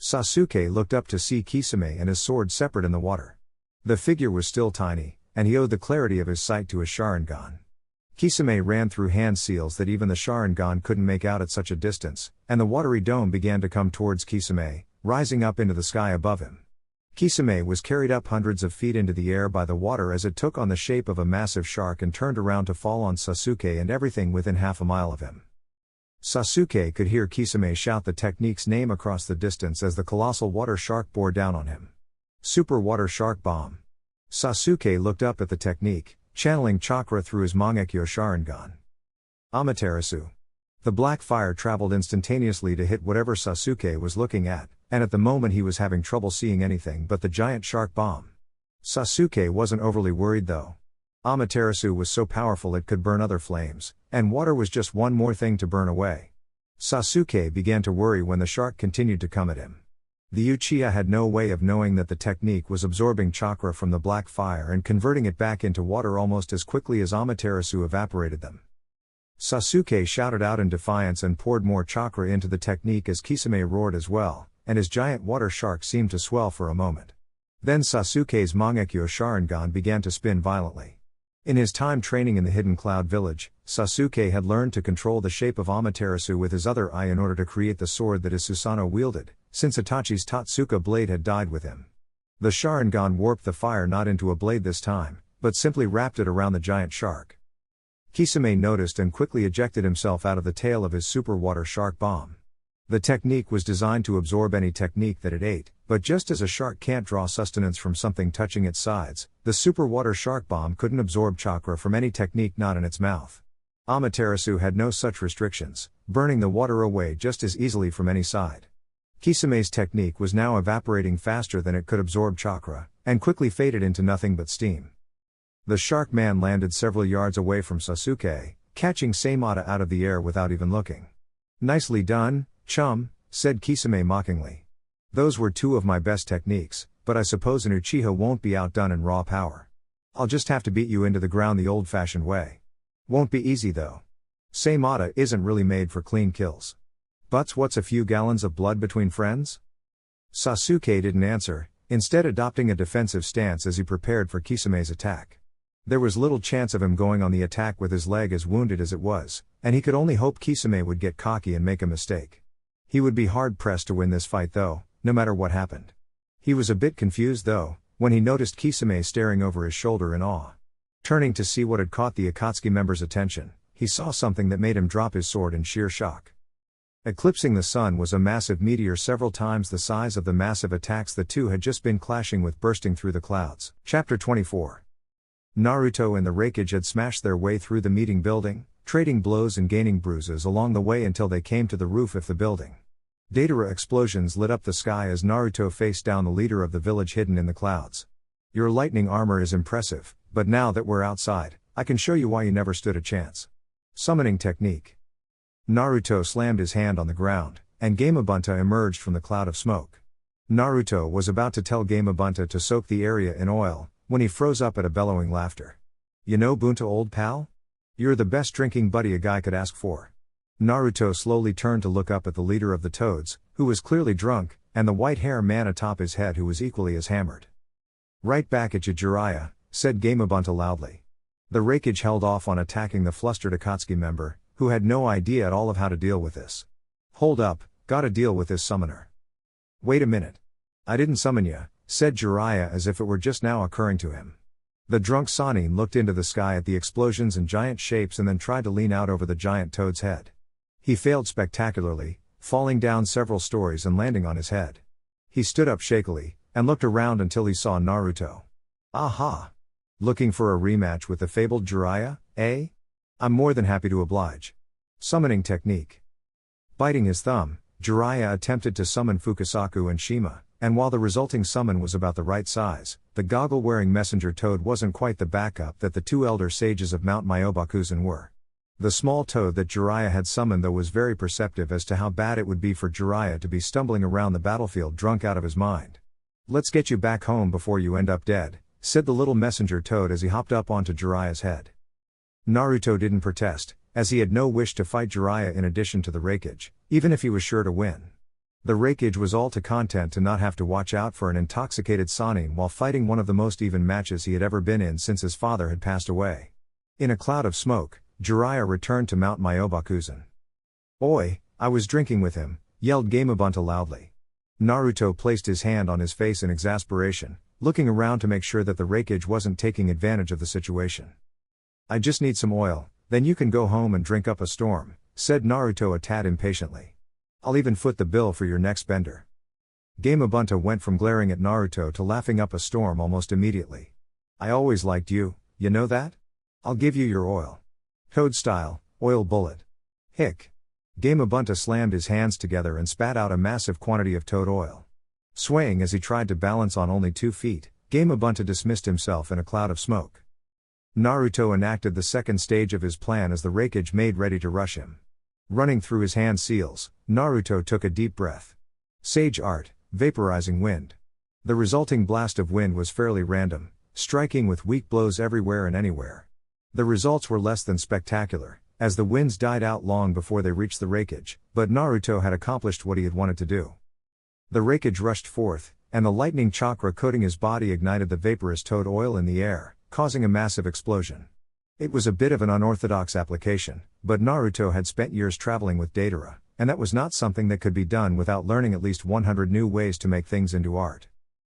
Sasuke looked up to see Kisame and his sword separate in the water. The figure was still tiny, and he owed the clarity of his sight to his Sharingan. Kisame ran through hand seals that even the Sharingan couldn't make out at such a distance, and the watery dome began to come towards Kisame, rising up into the sky above him. Kisame was carried up hundreds of feet into the air by the water as it took on the shape of a massive shark and turned around to fall on Sasuke and everything within half a mile of him. Sasuke could hear Kisame shout the technique's name across the distance as the colossal water shark bore down on him. Super Water Shark Bomb. Sasuke looked up at the technique, channeling chakra through his Mangekyo Sharingan. Amaterasu. The black fire traveled instantaneously to hit whatever Sasuke was looking at, and at the moment he was having trouble seeing anything but the giant shark bomb. Sasuke wasn't overly worried though. Amaterasu was so powerful it could burn other flames, and water was just one more thing to burn away. Sasuke began to worry when the shark continued to come at him. The Uchiha had no way of knowing that the technique was absorbing chakra from the black fire and converting it back into water almost as quickly as Amaterasu evaporated them. Sasuke shouted out in defiance and poured more chakra into the technique as Kisame roared as well, and his giant water shark seemed to swell for a moment. Then Sasuke's Mangekyo Sharingan began to spin violently. In his time training in the Hidden Cloud Village, Sasuke had learned to control the shape of Amaterasu with his other eye in order to create the sword that his Susanoo wielded, since Itachi's Totsuka blade had died with him. The Sharingan warped the fire not into a blade this time, but simply wrapped it around the giant shark. Kisame noticed and quickly ejected himself out of the tail of his super water shark bomb. The technique was designed to absorb any technique that it ate, but just as a shark can't draw sustenance from something touching its sides, the super water shark bomb couldn't absorb chakra from any technique not in its mouth. Amaterasu had no such restrictions, burning the water away just as easily from any side. Kisame's technique was now evaporating faster than it could absorb chakra, and quickly faded into nothing but steam. The shark man landed several yards away from Sasuke, catching Saimata out of the air without even looking. "Nicely done, chum," said Kisame mockingly. "Those were two of my best techniques, but I suppose an Uchiha won't be outdone in raw power. I'll just have to beat you into the ground the old-fashioned way. Won't be easy though. Saimata isn't really made for clean kills. But what's a few gallons of blood between friends?" Sasuke didn't answer, instead adopting a defensive stance as he prepared for Kisame's attack. There was little chance of him going on the attack with his leg as wounded as it was, and he could only hope Kisame would get cocky and make a mistake. He would be hard-pressed to win this fight though, no matter what happened. He was a bit confused though, when he noticed Kisame staring over his shoulder in awe. Turning to see what had caught the Akatsuki member's attention, he saw something that made him drop his sword in sheer shock. Eclipsing the sun was a massive meteor several times the size of the massive attacks the two had just been clashing with bursting through the clouds. Chapter 24. Naruto and the Raikage had smashed their way through the meeting building, trading blows and gaining bruises along the way until they came to the roof of the building. Deidara explosions lit up the sky as Naruto faced down the leader of the village hidden in the clouds. "Your lightning armor is impressive, but now that we're outside, I can show you why you never stood a chance." Summoning technique. Naruto slammed his hand on the ground, and Gamabunta emerged from the cloud of smoke. Naruto was about to tell Gamabunta to soak the area in oil, when he froze up at a bellowing laughter. "You know Bunta, old pal? You're the best drinking buddy a guy could ask for." Naruto slowly turned to look up at the leader of the Toads, who was clearly drunk, and the white hair man atop his head who was equally as hammered. "Right back at you, Jiraiya," said Gamabunta loudly. The Raikage held off on attacking the flustered Akatsuki member, who had no idea at all of how to deal with this. "Hold up, gotta deal with this summoner." "Wait a minute. I didn't summon ya," said Jiraiya as if it were just now occurring to him. The drunk Sannin looked into the sky at the explosions and giant shapes and then tried to lean out over the giant toad's head. He failed spectacularly, falling down several stories and landing on his head. He stood up shakily, and looked around until he saw Naruto. "Aha! Looking for a rematch with the fabled Jiraiya, eh? I'm more than happy to oblige." Summoning technique. Biting his thumb, Jiraiya attempted to summon Fukasaku and Shima, and while the resulting summon was about the right size, the goggle-wearing messenger toad wasn't quite the backup that the two elder sages of Mount Myobakuzen were. The small toad that Jiraiya had summoned though was very perceptive as to how bad it would be for Jiraiya to be stumbling around the battlefield drunk out of his mind. "Let's get you back home before you end up dead," said the little messenger toad as he hopped up onto Jiraiya's head. Naruto didn't protest, as he had no wish to fight Jiraiya in addition to the Raikage, even if he was sure to win. The Raikage was all too content to not have to watch out for an intoxicated Sannin while fighting one of the most even matches he had ever been in since his father had passed away. In a cloud of smoke, Jiraiya returned to Mount Myobakuzen. "Oi, I was drinking with him," yelled Gamabunta loudly. Naruto placed his hand on his face in exasperation, looking around to make sure that the Raikage wasn't taking advantage of the situation. "I just need some oil, then you can go home and drink up a storm," said Naruto a tad impatiently. "I'll even foot the bill for your next bender." Gamabunta went from glaring at Naruto to laughing up a storm almost immediately. "I always liked you, you know that? I'll give you your oil. Toad style, oil bullet. Hick. Gamabunta slammed his hands together and spat out a massive quantity of toad oil. Swaying as he tried to balance on only 2 feet, Gamabunta dismissed himself in a cloud of smoke. Naruto enacted the second stage of his plan as the Raikage made ready to rush him. Running through his hand seals, Naruto took a deep breath. Sage Art, Vaporizing Wind. The resulting blast of wind was fairly random, striking with weak blows everywhere and anywhere. The results were less than spectacular, as the winds died out long before they reached the Raikage, but Naruto had accomplished what he had wanted to do. The Raikage rushed forth, and the lightning chakra coating his body ignited the vaporous toad oil in the air, causing a massive explosion. It was a bit of an unorthodox application, but Naruto had spent years traveling with Deidara, and that was not something that could be done without learning at least 100 new ways to make things into art.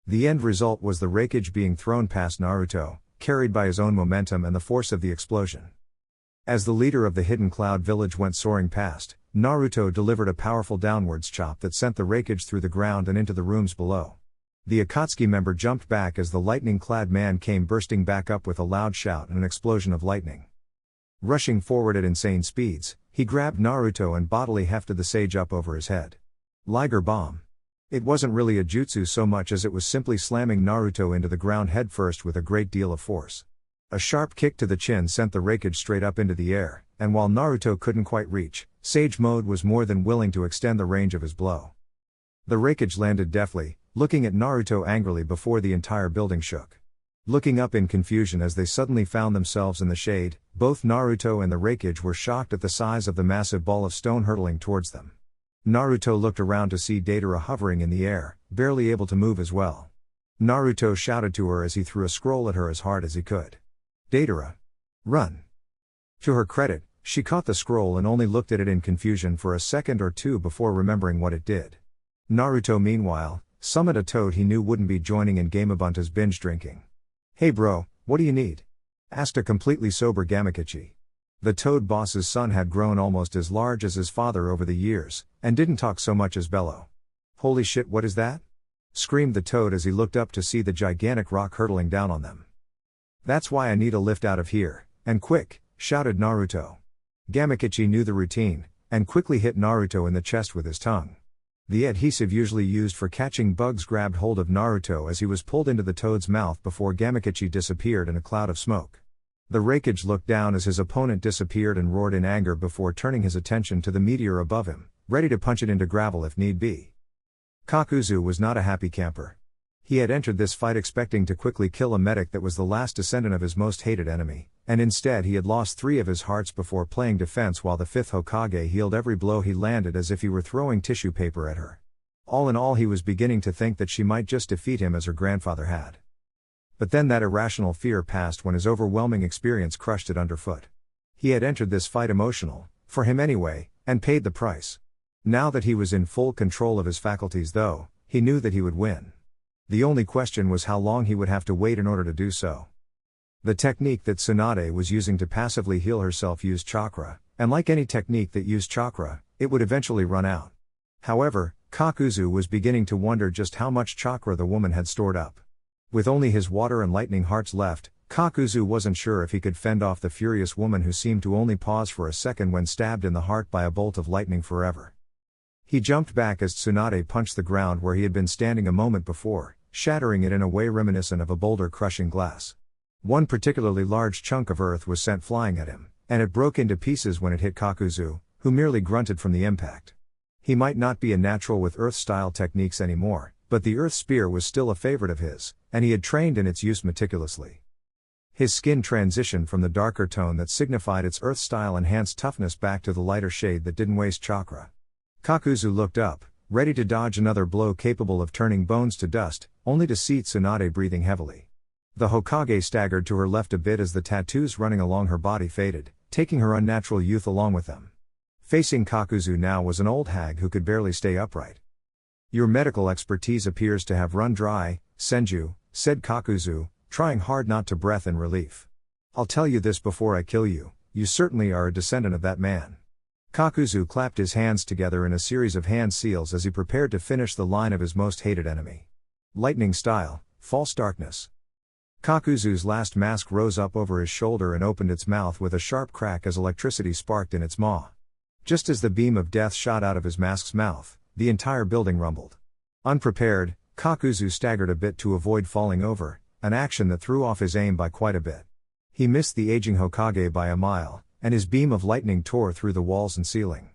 The end result was the Raikage being thrown past Naruto, carried by his own momentum and the force of the explosion. As the leader of the hidden cloud village went soaring past, Naruto delivered a powerful downwards chop that sent the Raikage through the ground and into the rooms below. The Akatsuki member jumped back as the lightning-clad man came bursting back up with a loud shout and an explosion of lightning. Rushing forward at insane speeds, he grabbed Naruto and bodily hefted the sage up over his head. Liger Bomb. It wasn't really a jutsu so much as it was simply slamming Naruto into the ground headfirst with a great deal of force. A sharp kick to the chin sent the Raikage straight up into the air, and while Naruto couldn't quite reach, Sage Mode was more than willing to extend the range of his blow. The Raikage landed deftly, looking at Naruto angrily before the entire building shook. Looking up in confusion as they suddenly found themselves in the shade, both Naruto and the Raikage were shocked at the size of the massive ball of stone hurtling towards them. Naruto looked around to see Deidara hovering in the air, barely able to move as well. Naruto shouted to her as he threw a scroll at her as hard as he could. Deidara. Run. To her credit, she caught the scroll and only looked at it in confusion for a second or two before remembering what it did. Naruto meanwhile, summoned a toad he knew wouldn't be joining in Gamabunta's binge drinking. Hey bro, what do you need? Asked a completely sober Gamakichi. The toad boss's son had grown almost as large as his father over the years, and didn't talk so much as bellow. Holy shit, what is that? Screamed the toad as he looked up to see the gigantic rock hurtling down on them. That's why I need a lift out of here, and quick, shouted Naruto. Gamakichi knew the routine, and quickly hit Naruto in the chest with his tongue. The adhesive usually used for catching bugs grabbed hold of Naruto as he was pulled into the toad's mouth before Gamakichi disappeared in a cloud of smoke. The Raikage looked down as his opponent disappeared and roared in anger before turning his attention to the meteor above him, ready to punch it into gravel if need be. Kakuzu was not a happy camper. He had entered this fight expecting to quickly kill a medic that was the last descendant of his most hated enemy, and instead he had lost 3 of his hearts before playing defense while the 5th Hokage healed every blow he landed as if he were throwing tissue paper at her. All in all, he was beginning to think that she might just defeat him as her grandfather had. But then that irrational fear passed when his overwhelming experience crushed it underfoot. He had entered this fight emotional, for him anyway, and paid the price. Now that he was in full control of his faculties though, he knew that he would win. The only question was how long he would have to wait in order to do so. The technique that Tsunade was using to passively heal herself used chakra, and like any technique that used chakra, it would eventually run out. However, Kakuzu was beginning to wonder just how much chakra the woman had stored up. With only his water and lightning hearts left, Kakuzu wasn't sure if he could fend off the furious woman who seemed to only pause for a second when stabbed in the heart by a bolt of lightning forever. He jumped back as Tsunade punched the ground where he had been standing a moment before, shattering it in a way reminiscent of a boulder crushing glass. One particularly large chunk of earth was sent flying at him, and it broke into pieces when it hit Kakuzu, who merely grunted from the impact. He might not be a natural with earth-style techniques anymore, but the earth spear was still a favorite of his, and he had trained in its use meticulously. His skin transitioned from the darker tone that signified its earth-style enhanced toughness back to the lighter shade that didn't waste chakra. Kakuzu looked up, ready to dodge another blow capable of turning bones to dust, only to see Tsunade breathing heavily. The Hokage staggered to her left a bit as the tattoos running along her body faded, taking her unnatural youth along with them. Facing Kakuzu now was an old hag who could barely stay upright. Your medical expertise appears to have run dry, Senju, said Kakuzu, trying hard not to breath in relief. I'll tell you this before I kill you, you certainly are a descendant of that man. Kakuzu clapped his hands together in a series of hand seals as he prepared to finish the line of his most hated enemy. Lightning style, false darkness. Kakuzu's last mask rose up over his shoulder and opened its mouth with a sharp crack as electricity sparked in its maw. Just as the beam of death shot out of his mask's mouth, the entire building rumbled. Unprepared, Kakuzu staggered a bit to avoid falling over, an action that threw off his aim by quite a bit. He missed the aging Hokage by a mile, and his beam of lightning tore through the walls and ceiling.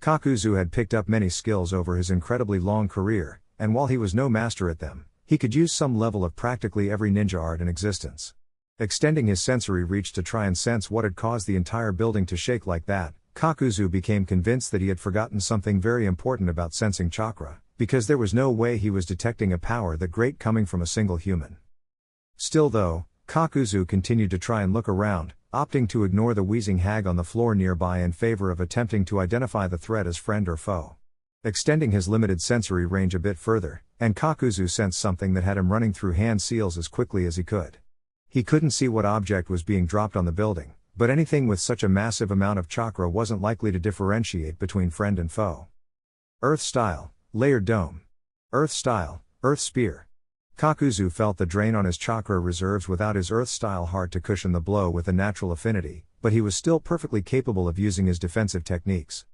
Kakuzu had picked up many skills over his incredibly long career, and while he was no master at them, he could use some level of practically every ninja art in existence. Extending his sensory reach to try and sense what had caused the entire building to shake like that, Kakuzu became convinced that he had forgotten something very important about sensing chakra, because there was no way he was detecting a power that great coming from a single human. Still though, Kakuzu continued to try and look around, opting to ignore the wheezing hag on the floor nearby in favor of attempting to identify the threat as friend or foe. Extending his limited sensory range a bit further, and Kakuzu sensed something that had him running through hand seals as quickly as he could. He couldn't see what object was being dropped on the building, but anything with such a massive amount of chakra wasn't likely to differentiate between friend and foe. Earth style, layered dome. Earth style, earth spear. Kakuzu felt the drain on his chakra reserves without his earth style heart to cushion the blow with a natural affinity, but he was still perfectly capable of using his defensive techniques.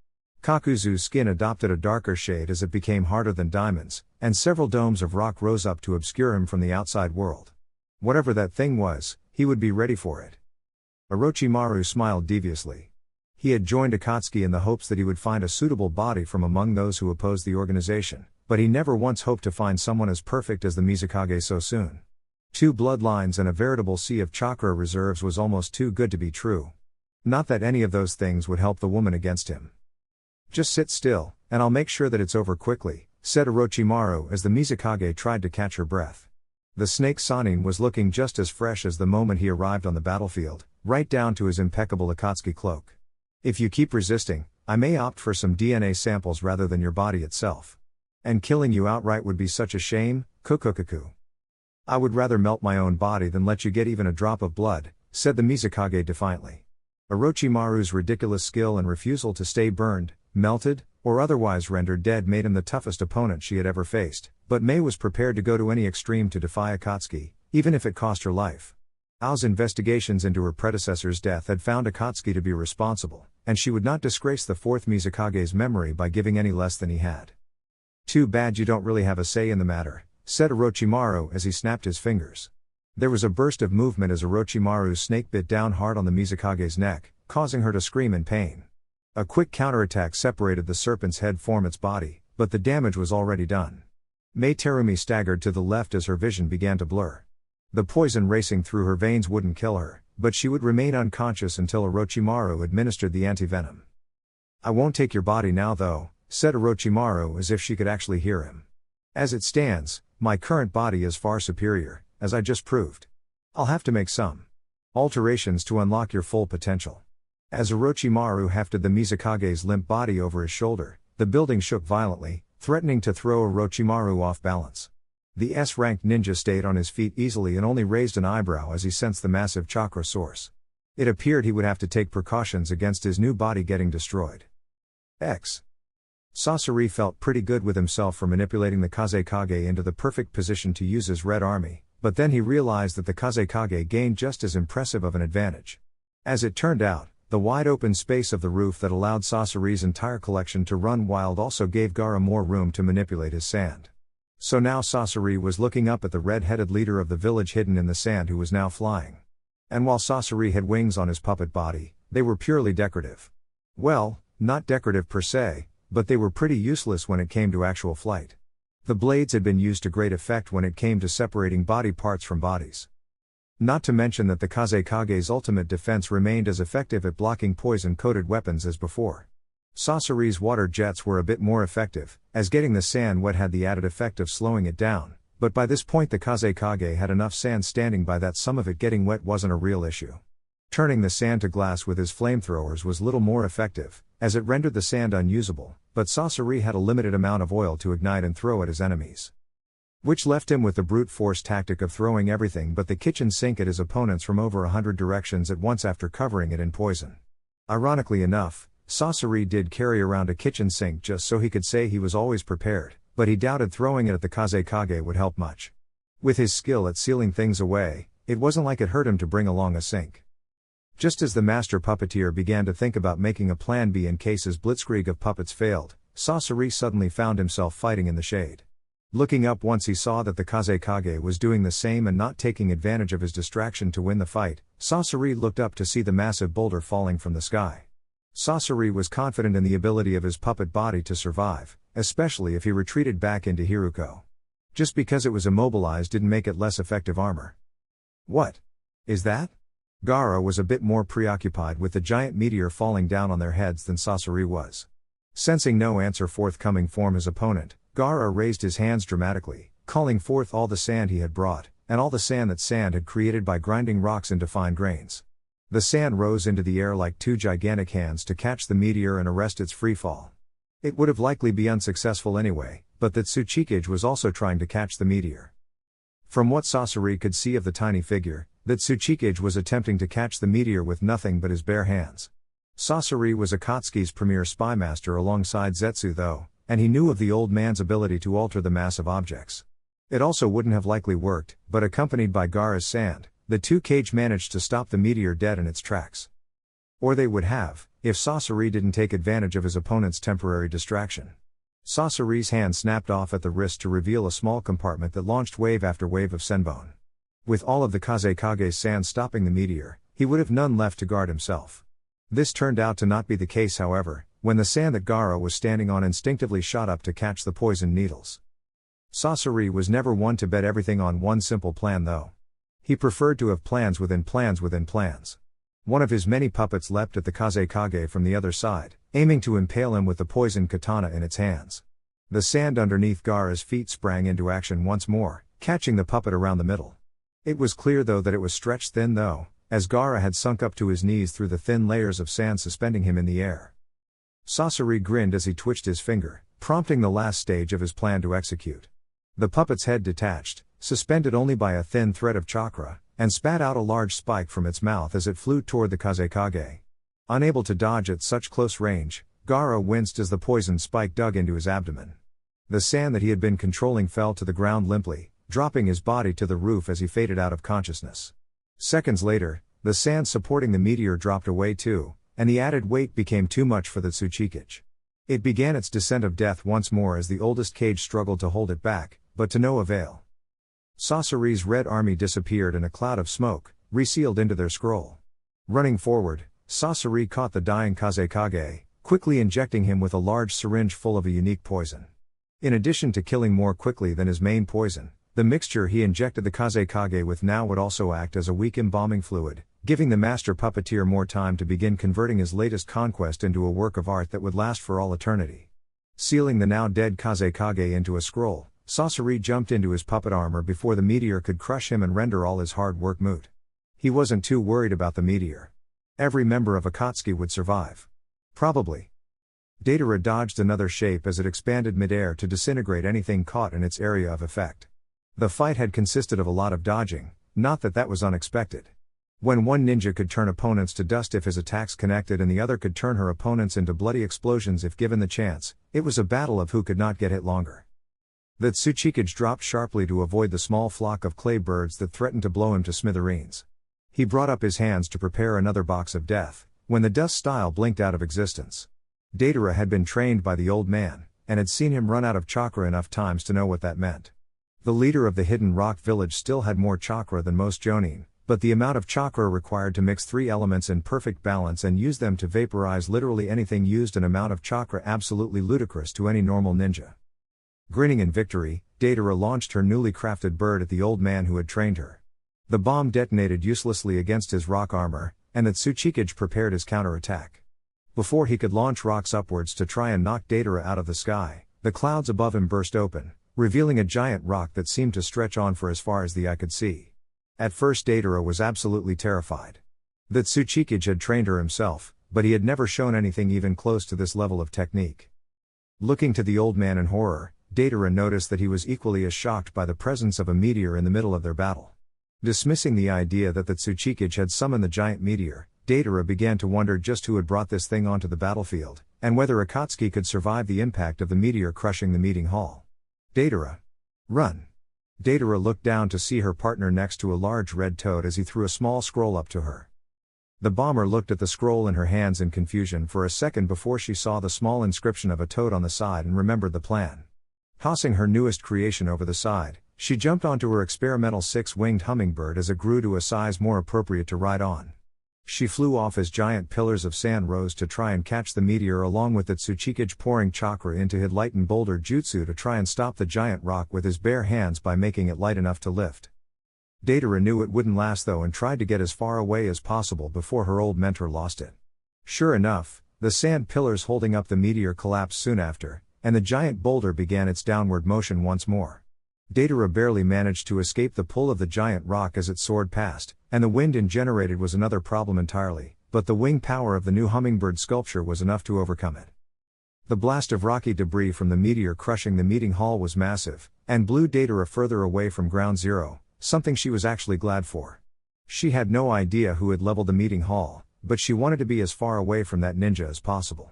Kakuzu's skin adopted a darker shade as it became harder than diamonds, and several domes of rock rose up to obscure him from the outside world. Whatever that thing was, he would be ready for it. Orochimaru smiled deviously. He had joined Akatsuki in the hopes that he would find a suitable body from among those who opposed the organization, but he never once hoped to find someone as perfect as the Mizukage so soon. 2 bloodlines and a veritable sea of chakra reserves was almost too good to be true. Not that any of those things would help the woman against him. "Just sit still, and I'll make sure that it's over quickly," said Orochimaru as the Mizukage tried to catch her breath. The snake Sanin was looking just as fresh as the moment he arrived on the battlefield, right down to his impeccable Akatsuki cloak. "If you keep resisting, I may opt for some DNA samples rather than your body itself. And killing you outright would be such a shame, kukukuku. I would rather melt my own body than let you get even a drop of blood," said the Mizukage defiantly. Orochimaru's ridiculous skill and refusal to stay burned, melted, or otherwise rendered dead made him the toughest opponent she had ever faced, but Mei was prepared to go to any extreme to defy Akatsuki, even if it cost her life. Ao's investigations into her predecessor's death had found Akatsuki to be responsible, and she would not disgrace the 4th Mizukage's memory by giving any less than he had. "Too bad you don't really have a say in the matter," said Orochimaru as he snapped his fingers. There was a burst of movement as Orochimaru's snake bit down hard on the Mizukage's neck, causing her to scream in pain. A quick counterattack separated the serpent's head from its body, but the damage was already done. Mei Terumi staggered to the left as her vision began to blur. The poison racing through her veins wouldn't kill her, but she would remain unconscious until Orochimaru administered the antivenom. "I won't take your body now though," said Orochimaru as if she could actually hear him. "As it stands, my current body is far superior, as I just proved. I'll have to make some alterations to unlock your full potential." As Orochimaru hefted the Mizukage's limp body over his shoulder, the building shook violently, threatening to throw Orochimaru off balance. The S-ranked ninja stayed on his feet easily and only raised an eyebrow as he sensed the massive chakra source. It appeared he would have to take precautions against his new body getting destroyed. Sasori felt pretty good with himself for manipulating the Kazekage into the perfect position to use his Red Army, but then he realized that the Kazekage gained just as impressive of an advantage. As it turned out, the wide open space of the roof that allowed Sasori's entire collection to run wild also gave Gaara more room to manipulate his sand. So now Sasori was looking up at the red-headed leader of the village hidden in the sand who was now flying. And while Sasori had wings on his puppet body, they were purely decorative. Well, not decorative per se, but they were pretty useless when it came to actual flight. The blades had been used to great effect when it came to separating body parts from bodies. Not to mention that the Kazekage's ultimate defense remained as effective at blocking poison-coated weapons as before. Sasori's water jets were a bit more effective, as getting the sand wet had the added effect of slowing it down, but by this point the Kazekage had enough sand standing by that some of it getting wet wasn't a real issue. Turning the sand to glass with his flamethrowers was little more effective, as it rendered the sand unusable, but Sasori had a limited amount of oil to ignite and throw at his enemies. Which left him with the brute force tactic of throwing everything but the kitchen sink at his opponents from over 100 directions at once after covering it in poison. Ironically enough, Sasori did carry around a kitchen sink just so he could say he was always prepared, but he doubted throwing it at the Kazekage would help much. With his skill at sealing things away, it wasn't like it hurt him to bring along a sink. Just as the master puppeteer began to think about making a plan B in case his blitzkrieg of puppets failed, Sasori suddenly found himself fighting in the shade. Looking up once he saw that the Kazekage was doing the same and not taking advantage of his distraction to win the fight, Sasori looked up to see the massive boulder falling from the sky. Sasori was confident in the ability of his puppet body to survive, especially if he retreated back into Hiruko. Just because it was immobilized didn't make it less effective armor. What is that? Gaara was a bit more preoccupied with the giant meteor falling down on their heads than Sasori was. Sensing no answer forthcoming from his opponent, Gaara raised his hands dramatically, calling forth all the sand he had brought, and all the sand that sand had created by grinding rocks into fine grains. The sand rose into the air like two gigantic hands to catch the meteor and arrest its freefall. It would have likely been unsuccessful anyway, but that Tsuchikage was also trying to catch the meteor. From what Sasori could see of the tiny figure, that Tsuchikage was attempting to catch the meteor with nothing but his bare hands. Sasori was Akatsuki's premier spy master alongside Zetsu though, and he knew of the old man's ability to alter the mass of objects. It also wouldn't have likely worked, but accompanied by Gaara's sand, the two Kage managed to stop the meteor dead in its tracks. Or they would have, if Sasori didn't take advantage of his opponent's temporary distraction. Sasori's hand snapped off at the wrist to reveal a small compartment that launched wave after wave of senbone. With all of the Kazekage's sand stopping the meteor, he would have none left to guard himself. This turned out to not be the case however, when the sand that Gaara was standing on instinctively shot up to catch the poisoned needles. Sasori was never one to bet everything on one simple plan though. He preferred to have plans within plans within plans. One of his many puppets leapt at the Kazekage from the other side, aiming to impale him with the poisoned katana in its hands. The sand underneath Gaara's feet sprang into action once more, catching the puppet around the middle. It was clear though that it was stretched thin though, as Gaara had sunk up to his knees through the thin layers of sand suspending him in the air. Sasori grinned as he twitched his finger, prompting the last stage of his plan to execute. The puppet's head detached, suspended only by a thin thread of chakra, and spat out a large spike from its mouth as it flew toward the Kazekage. Unable to dodge at such close range, Gaara winced as the poisoned spike dug into his abdomen. The sand that he had been controlling fell to the ground limply, dropping his body to the roof as he faded out of consciousness. Seconds later, the sand supporting the meteor dropped away too, and the added weight became too much for the Tsuchikage. It began its descent of death once more as the oldest Kage struggled to hold it back, but to no avail. Sasori's red army disappeared in a cloud of smoke, resealed into their scroll. Running forward, Sasori caught the dying Kazekage, quickly injecting him with a large syringe full of a unique poison. In addition to killing more quickly than his main poison, the mixture he injected the Kazekage with now would also act as a weak embalming fluid, giving the master puppeteer more time to begin converting his latest conquest into a work of art that would last for all eternity. Sealing the now dead Kazekage into a scroll, Sasori jumped into his puppet armor before the meteor could crush him and render all his hard work moot. He wasn't too worried about the meteor. Every member of Akatsuki would survive. Probably. Deidara dodged another shape as it expanded midair to disintegrate anything caught in its area of effect. The fight had consisted of a lot of dodging, not that that was unexpected. When one ninja could turn opponents to dust if his attacks connected and the other could turn her opponents into bloody explosions if given the chance, it was a battle of who could not get hit longer. The Tsuchikage dropped sharply to avoid the small flock of clay birds that threatened to blow him to smithereens. He brought up his hands to prepare another box of death, when the dust style blinked out of existence. Deidara had been trained by the old man, and had seen him run out of chakra enough times to know what that meant. The leader of the hidden rock village still had more chakra than most jonin, but the amount of chakra required to mix three elements in perfect balance and use them to vaporize literally anything used an amount of chakra absolutely ludicrous to any normal ninja. Grinning in victory, Deidara launched her newly crafted bird at the old man who had trained her. The bomb detonated uselessly against his rock armor, and the Tsuchikage prepared his counterattack. Before he could launch rocks upwards to try and knock Deidara out of the sky, the clouds above him burst open, revealing a giant rock that seemed to stretch on for as far as the eye could see. At first Deidara was absolutely terrified. The Tsuchikage had trained her himself, but he had never shown anything even close to this level of technique. Looking to the old man in horror, Deidara noticed that he was equally as shocked by the presence of a meteor in the middle of their battle. Dismissing the idea that the Tsuchikage had summoned the giant meteor, Deidara began to wonder just who had brought this thing onto the battlefield, and whether Akatsuki could survive the impact of the meteor crushing the meeting hall. Deidara! Run! Deidara looked down to see her partner next to a large red toad as he threw a small scroll up to her. The bomber looked at the scroll in her hands in confusion for a second before she saw the small inscription of a toad on the side and remembered the plan. Tossing her newest creation over the side, she jumped onto her experimental 6-winged hummingbird as it grew to a size more appropriate to ride on. She flew off as giant pillars of sand rose to try and catch the meteor, along with the Tsuchikage pouring chakra into his lightened boulder jutsu to try and stop the giant rock with his bare hands by making it light enough to lift. Deidara knew it wouldn't last though and tried to get as far away as possible before her old mentor lost it. Sure enough, the sand pillars holding up the meteor collapsed soon after, and the giant boulder began its downward motion once more. Deidara barely managed to escape the pull of the giant rock as it soared past, and the wind it generated was another problem entirely, but the wing power of the new hummingbird sculpture was enough to overcome it. The blast of rocky debris from the meteor crushing the meeting hall was massive, and blew Deidara further away from ground zero, something she was actually glad for. She had no idea who had leveled the meeting hall, but she wanted to be as far away from that ninja as possible.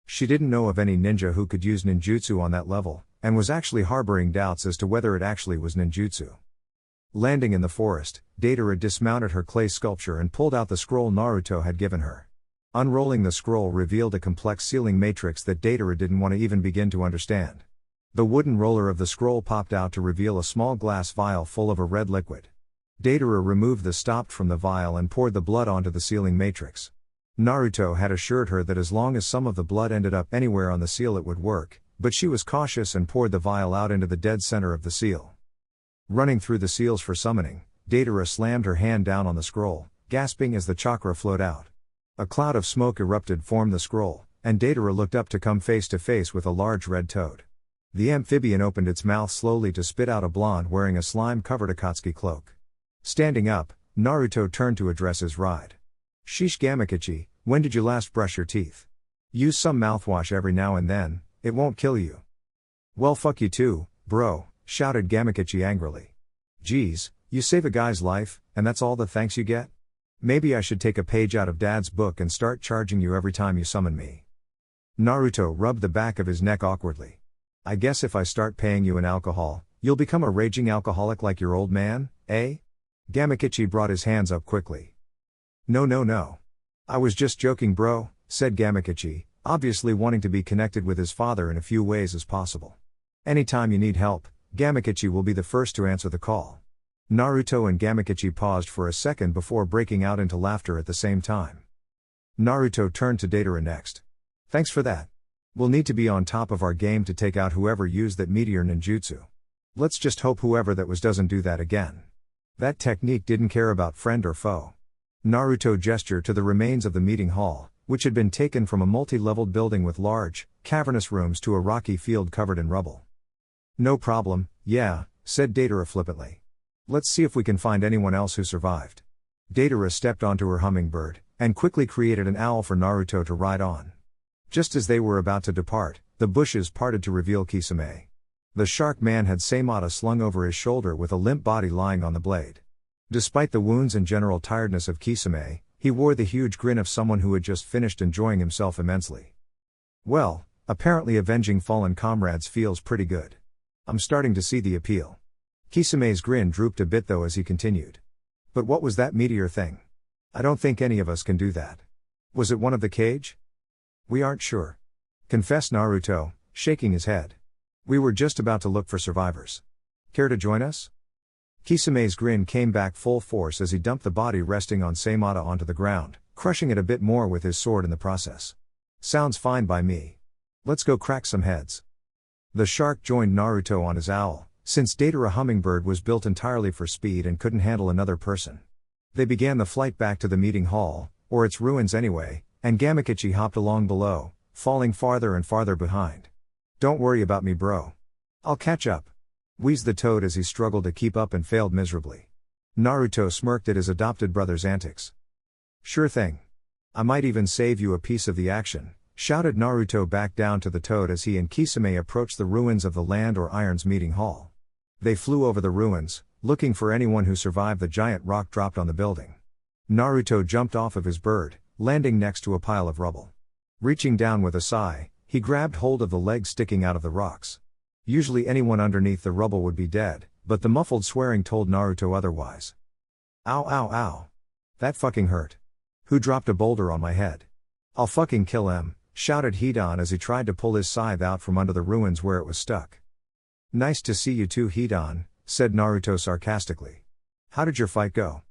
She didn't know of any ninja who could use ninjutsu on that level, and was actually harboring doubts as to whether it actually was ninjutsu. Landing in the forest, Deidara dismounted her clay sculpture and pulled out the scroll Naruto had given her. Unrolling the scroll revealed a complex sealing matrix that Deidara didn't want to even begin to understand. The wooden roller of the scroll popped out to reveal a small glass vial full of a red liquid. Deidara removed the stop from the vial and poured the blood onto the sealing matrix. Naruto had assured her that as long as some of the blood ended up anywhere on the seal it would work, but she was cautious and poured the vial out into the dead center of the seal. Running through the seals for summoning, Deidara slammed her hand down on the scroll, gasping as the chakra flowed out. A cloud of smoke erupted formed the scroll, and Deidara looked up to come face to face with a large red toad. The amphibian opened its mouth slowly to spit out a blonde wearing a slime-covered Akatsuki cloak. Standing up, Naruto turned to address his ride. "Sheesh Gamakichi, when did you last brush your teeth? Use some mouthwash every now and then, it won't kill you." "Well fuck you too, bro," shouted Gamakichi angrily. "Geez, you save a guy's life, and that's all the thanks you get? Maybe I should take a page out of Dad's book and start charging you every time you summon me." Naruto rubbed the back of his neck awkwardly. "I guess if I start paying you in alcohol, you'll become a raging alcoholic like your old man, eh?" Gamakichi brought his hands up quickly. No. I was just joking bro," said Gamakichi, obviously wanting to be connected with his father in a few ways as possible. "Anytime you need help, Gamakichi will be the first to answer the call." Naruto and Gamakichi paused for a second before breaking out into laughter at the same time. Naruto turned to Deidara next. "Thanks for that. We'll need to be on top of our game to take out whoever used that meteor ninjutsu. Let's just hope whoever that was doesn't do that again. That technique didn't care about friend or foe." Naruto gestured to the remains of the meeting hall, which had been taken from a multi-leveled building with large, cavernous rooms to a rocky field covered in rubble. "No problem, yeah," said Deidara flippantly. "Let's see if we can find anyone else who survived." Deidara stepped onto her hummingbird, and quickly created an owl for Naruto to ride on. Just as they were about to depart, the bushes parted to reveal Kisame. The shark man had Tsunade slung over his shoulder with a limp body lying on the blade. Despite the wounds and general tiredness of Kisame, he wore the huge grin of someone who had just finished enjoying himself immensely. "Well, apparently avenging fallen comrades feels pretty good. I'm starting to see the appeal." Kisame's grin drooped a bit though as he continued. "But what was that meteor thing? I don't think any of us can do that. Was it one of the cage?" "We aren't sure," confessed Naruto, shaking his head. "We were just about to look for survivors. Care to join us?" Kisame's grin came back full force as he dumped the body resting on Tsunade onto the ground, crushing it a bit more with his sword in the process. "Sounds fine by me. Let's go crack some heads." The shark joined Naruto on his owl, since Deidara Hummingbird was built entirely for speed and couldn't handle another person. They began the flight back to the meeting hall, or its ruins anyway, and Gamakichi hopped along below, falling farther and farther behind. "Don't worry about me bro. I'll catch up," wheezed the toad as he struggled to keep up and failed miserably. Naruto smirked at his adopted brother's antics. "Sure thing. I might even save you a piece of the action," shouted Naruto back down to the toad as he and Kisame approached the ruins of the Land or Irons meeting hall. They flew over the ruins, looking for anyone who survived the giant rock dropped on the building. Naruto jumped off of his bird, landing next to a pile of rubble. Reaching down with a sigh, he grabbed hold of the legs sticking out of the rocks. Usually anyone underneath the rubble would be dead, but the muffled swearing told Naruto otherwise. Ow ow ow. That fucking hurt. Who dropped a boulder on my head? I'll fucking kill him, shouted Hidan as he tried to pull his scythe out from under the ruins where it was stuck. Nice to see you too, Hidan, said Naruto sarcastically. How did your fight go?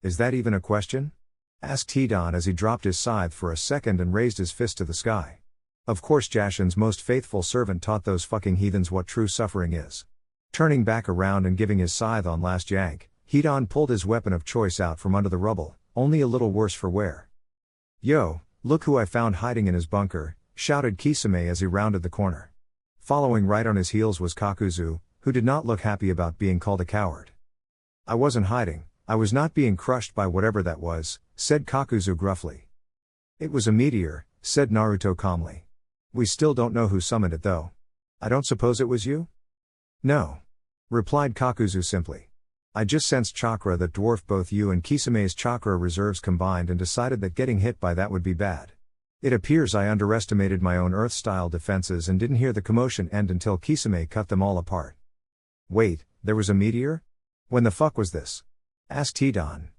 Is that even a question? Asked Hidan as he dropped his scythe for a second and raised his fist to the sky. Of course Jashin's most faithful servant taught those fucking heathens what true suffering is. Turning back around and giving his scythe on last yank, Hidan pulled his weapon of choice out from under the rubble, only a little worse for wear. Yo, look who I found hiding in his bunker, shouted Kisame as he rounded the corner. Following right on his heels was Kakuzu, who did not look happy about being called a coward. I wasn't hiding, I was not being crushed by whatever that was, said Kakuzu gruffly. It was a meteor, said Naruto calmly. We still don't know who summoned it though. I don't suppose it was you? No. Replied Kakuzu simply. I just sensed chakra that dwarfed both you and Kisame's chakra reserves combined and decided that getting hit by that would be bad. It appears I underestimated my own Earth-style defenses and didn't hear the commotion end until Kisame cut them all apart. Wait, there was a meteor? When the fuck was this? Asked Hidan.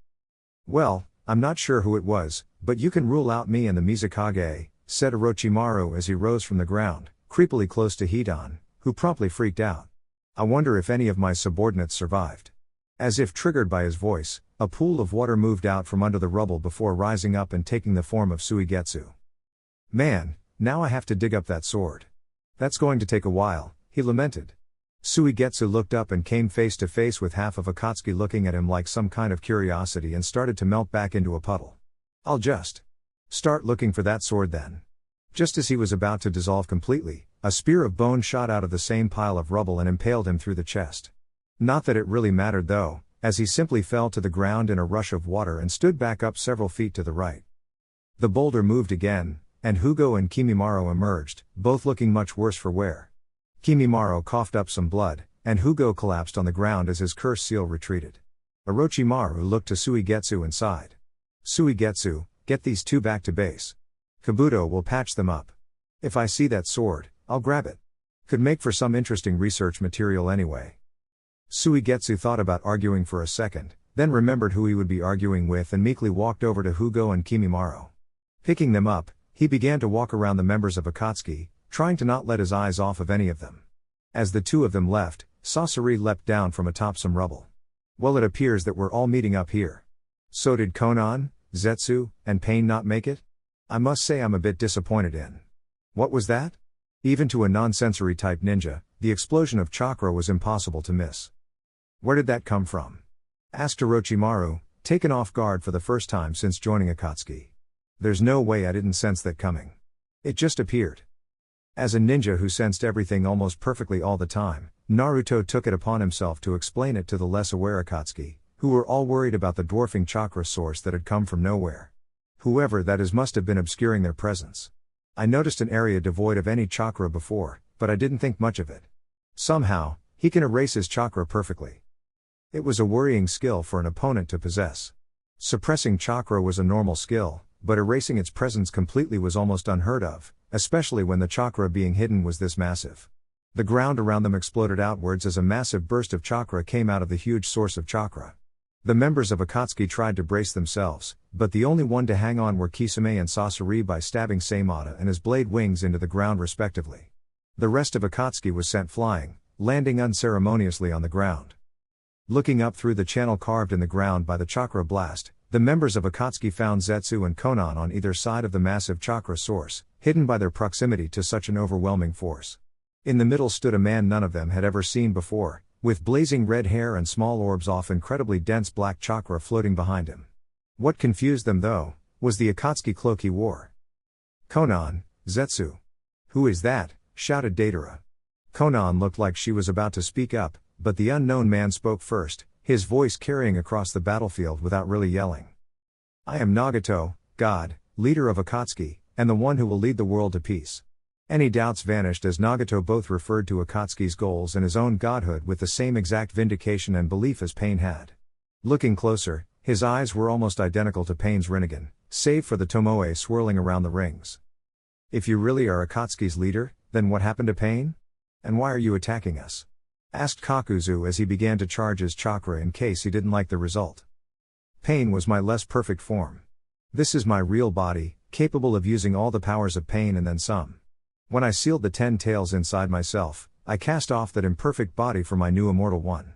Well, I'm not sure who it was, but you can rule out me and the Mizukage, said Orochimaru as he rose from the ground, creepily close to Hidan, who promptly freaked out. I wonder if any of my subordinates survived. As if triggered by his voice, a pool of water moved out from under the rubble before rising up and taking the form of Suigetsu. Man, now I have to dig up that sword. That's going to take a while, he lamented. Suigetsu looked up and came face to face with half of Akatsuki looking at him like some kind of curiosity and started to melt back into a puddle. I'll just start looking for that sword then. Just as he was about to dissolve completely, a spear of bone shot out of the same pile of rubble and impaled him through the chest. Not that it really mattered though, as he simply fell to the ground in a rush of water and stood back up several feet to the right. The boulder moved again, and Hugo and Kimimaro emerged, both looking much worse for wear. Kimimaro coughed up some blood, and Hugo collapsed on the ground as his curse seal retreated. Orochimaru looked to Suigetsu and sighed. Suigetsu, get these two back to base. Kabuto will patch them up. If I see that sword, I'll grab it. Could make for some interesting research material anyway. Suigetsu thought about arguing for a second, then remembered who he would be arguing with and meekly walked over to Hugo and Kimimaro. Picking them up, he began to walk around the members of Akatsuki, trying to not let his eyes off of any of them. As the two of them left, Sasori leapt down from atop some rubble. Well, it appears that we're all meeting up here. So did Konan, Zetsu, and Pain not make it? I must say I'm a bit disappointed in. What was that? Even to a non-sensory type ninja, the explosion of chakra was impossible to miss. Where did that come from? Asked Orochimaru, taken off guard for the first time since joining Akatsuki. There's no way I didn't sense that coming. It just appeared. As a ninja who sensed everything almost perfectly all the time, Naruto took it upon himself to explain it to the less aware Akatsuki, who were all worried about the dwarfing chakra source that had come from nowhere. Whoever that is must have been obscuring their presence. I noticed an area devoid of any chakra before, but I didn't think much of it. Somehow, he can erase his chakra perfectly. It was a worrying skill for an opponent to possess. Suppressing chakra was a normal skill, but erasing its presence completely was almost unheard of, especially when the chakra being hidden was this massive. The ground around them exploded outwards as a massive burst of chakra came out of the huge source of chakra. The members of Akatsuki tried to brace themselves, but the only one to hang on were Kisame and Sasori by stabbing Seimata and his blade wings into the ground respectively. The rest of Akatsuki was sent flying, landing unceremoniously on the ground. Looking up through the channel carved in the ground by the chakra blast, the members of Akatsuki found Zetsu and Konan on either side of the massive chakra source, hidden by their proximity to such an overwhelming force. In the middle stood a man none of them had ever seen before, with blazing red hair and small orbs of incredibly dense black chakra floating behind him. What confused them though, was the Akatsuki cloak he wore. Konan, Zetsu. Who is that? Shouted Deidara. Konan looked like she was about to speak up, but the unknown man spoke first, his voice carrying across the battlefield without really yelling. I am Nagato, God, leader of Akatsuki, and the one who will lead the world to peace. Any doubts vanished as Nagato both referred to Akatsuki's goals and his own godhood with the same exact vindication and belief as Pain had. Looking closer, his eyes were almost identical to Pain's Rinnegan, save for the tomoe swirling around the rings. If you really are Akatsuki's leader, then what happened to Pain? And why are you attacking us? Asked Kakuzu as he began to charge his chakra in case he didn't like the result. Pain was my less perfect form. This is my real body, capable of using all the powers of pain and then some. When I sealed the 10 tails inside myself, I cast off that imperfect body for my new immortal one.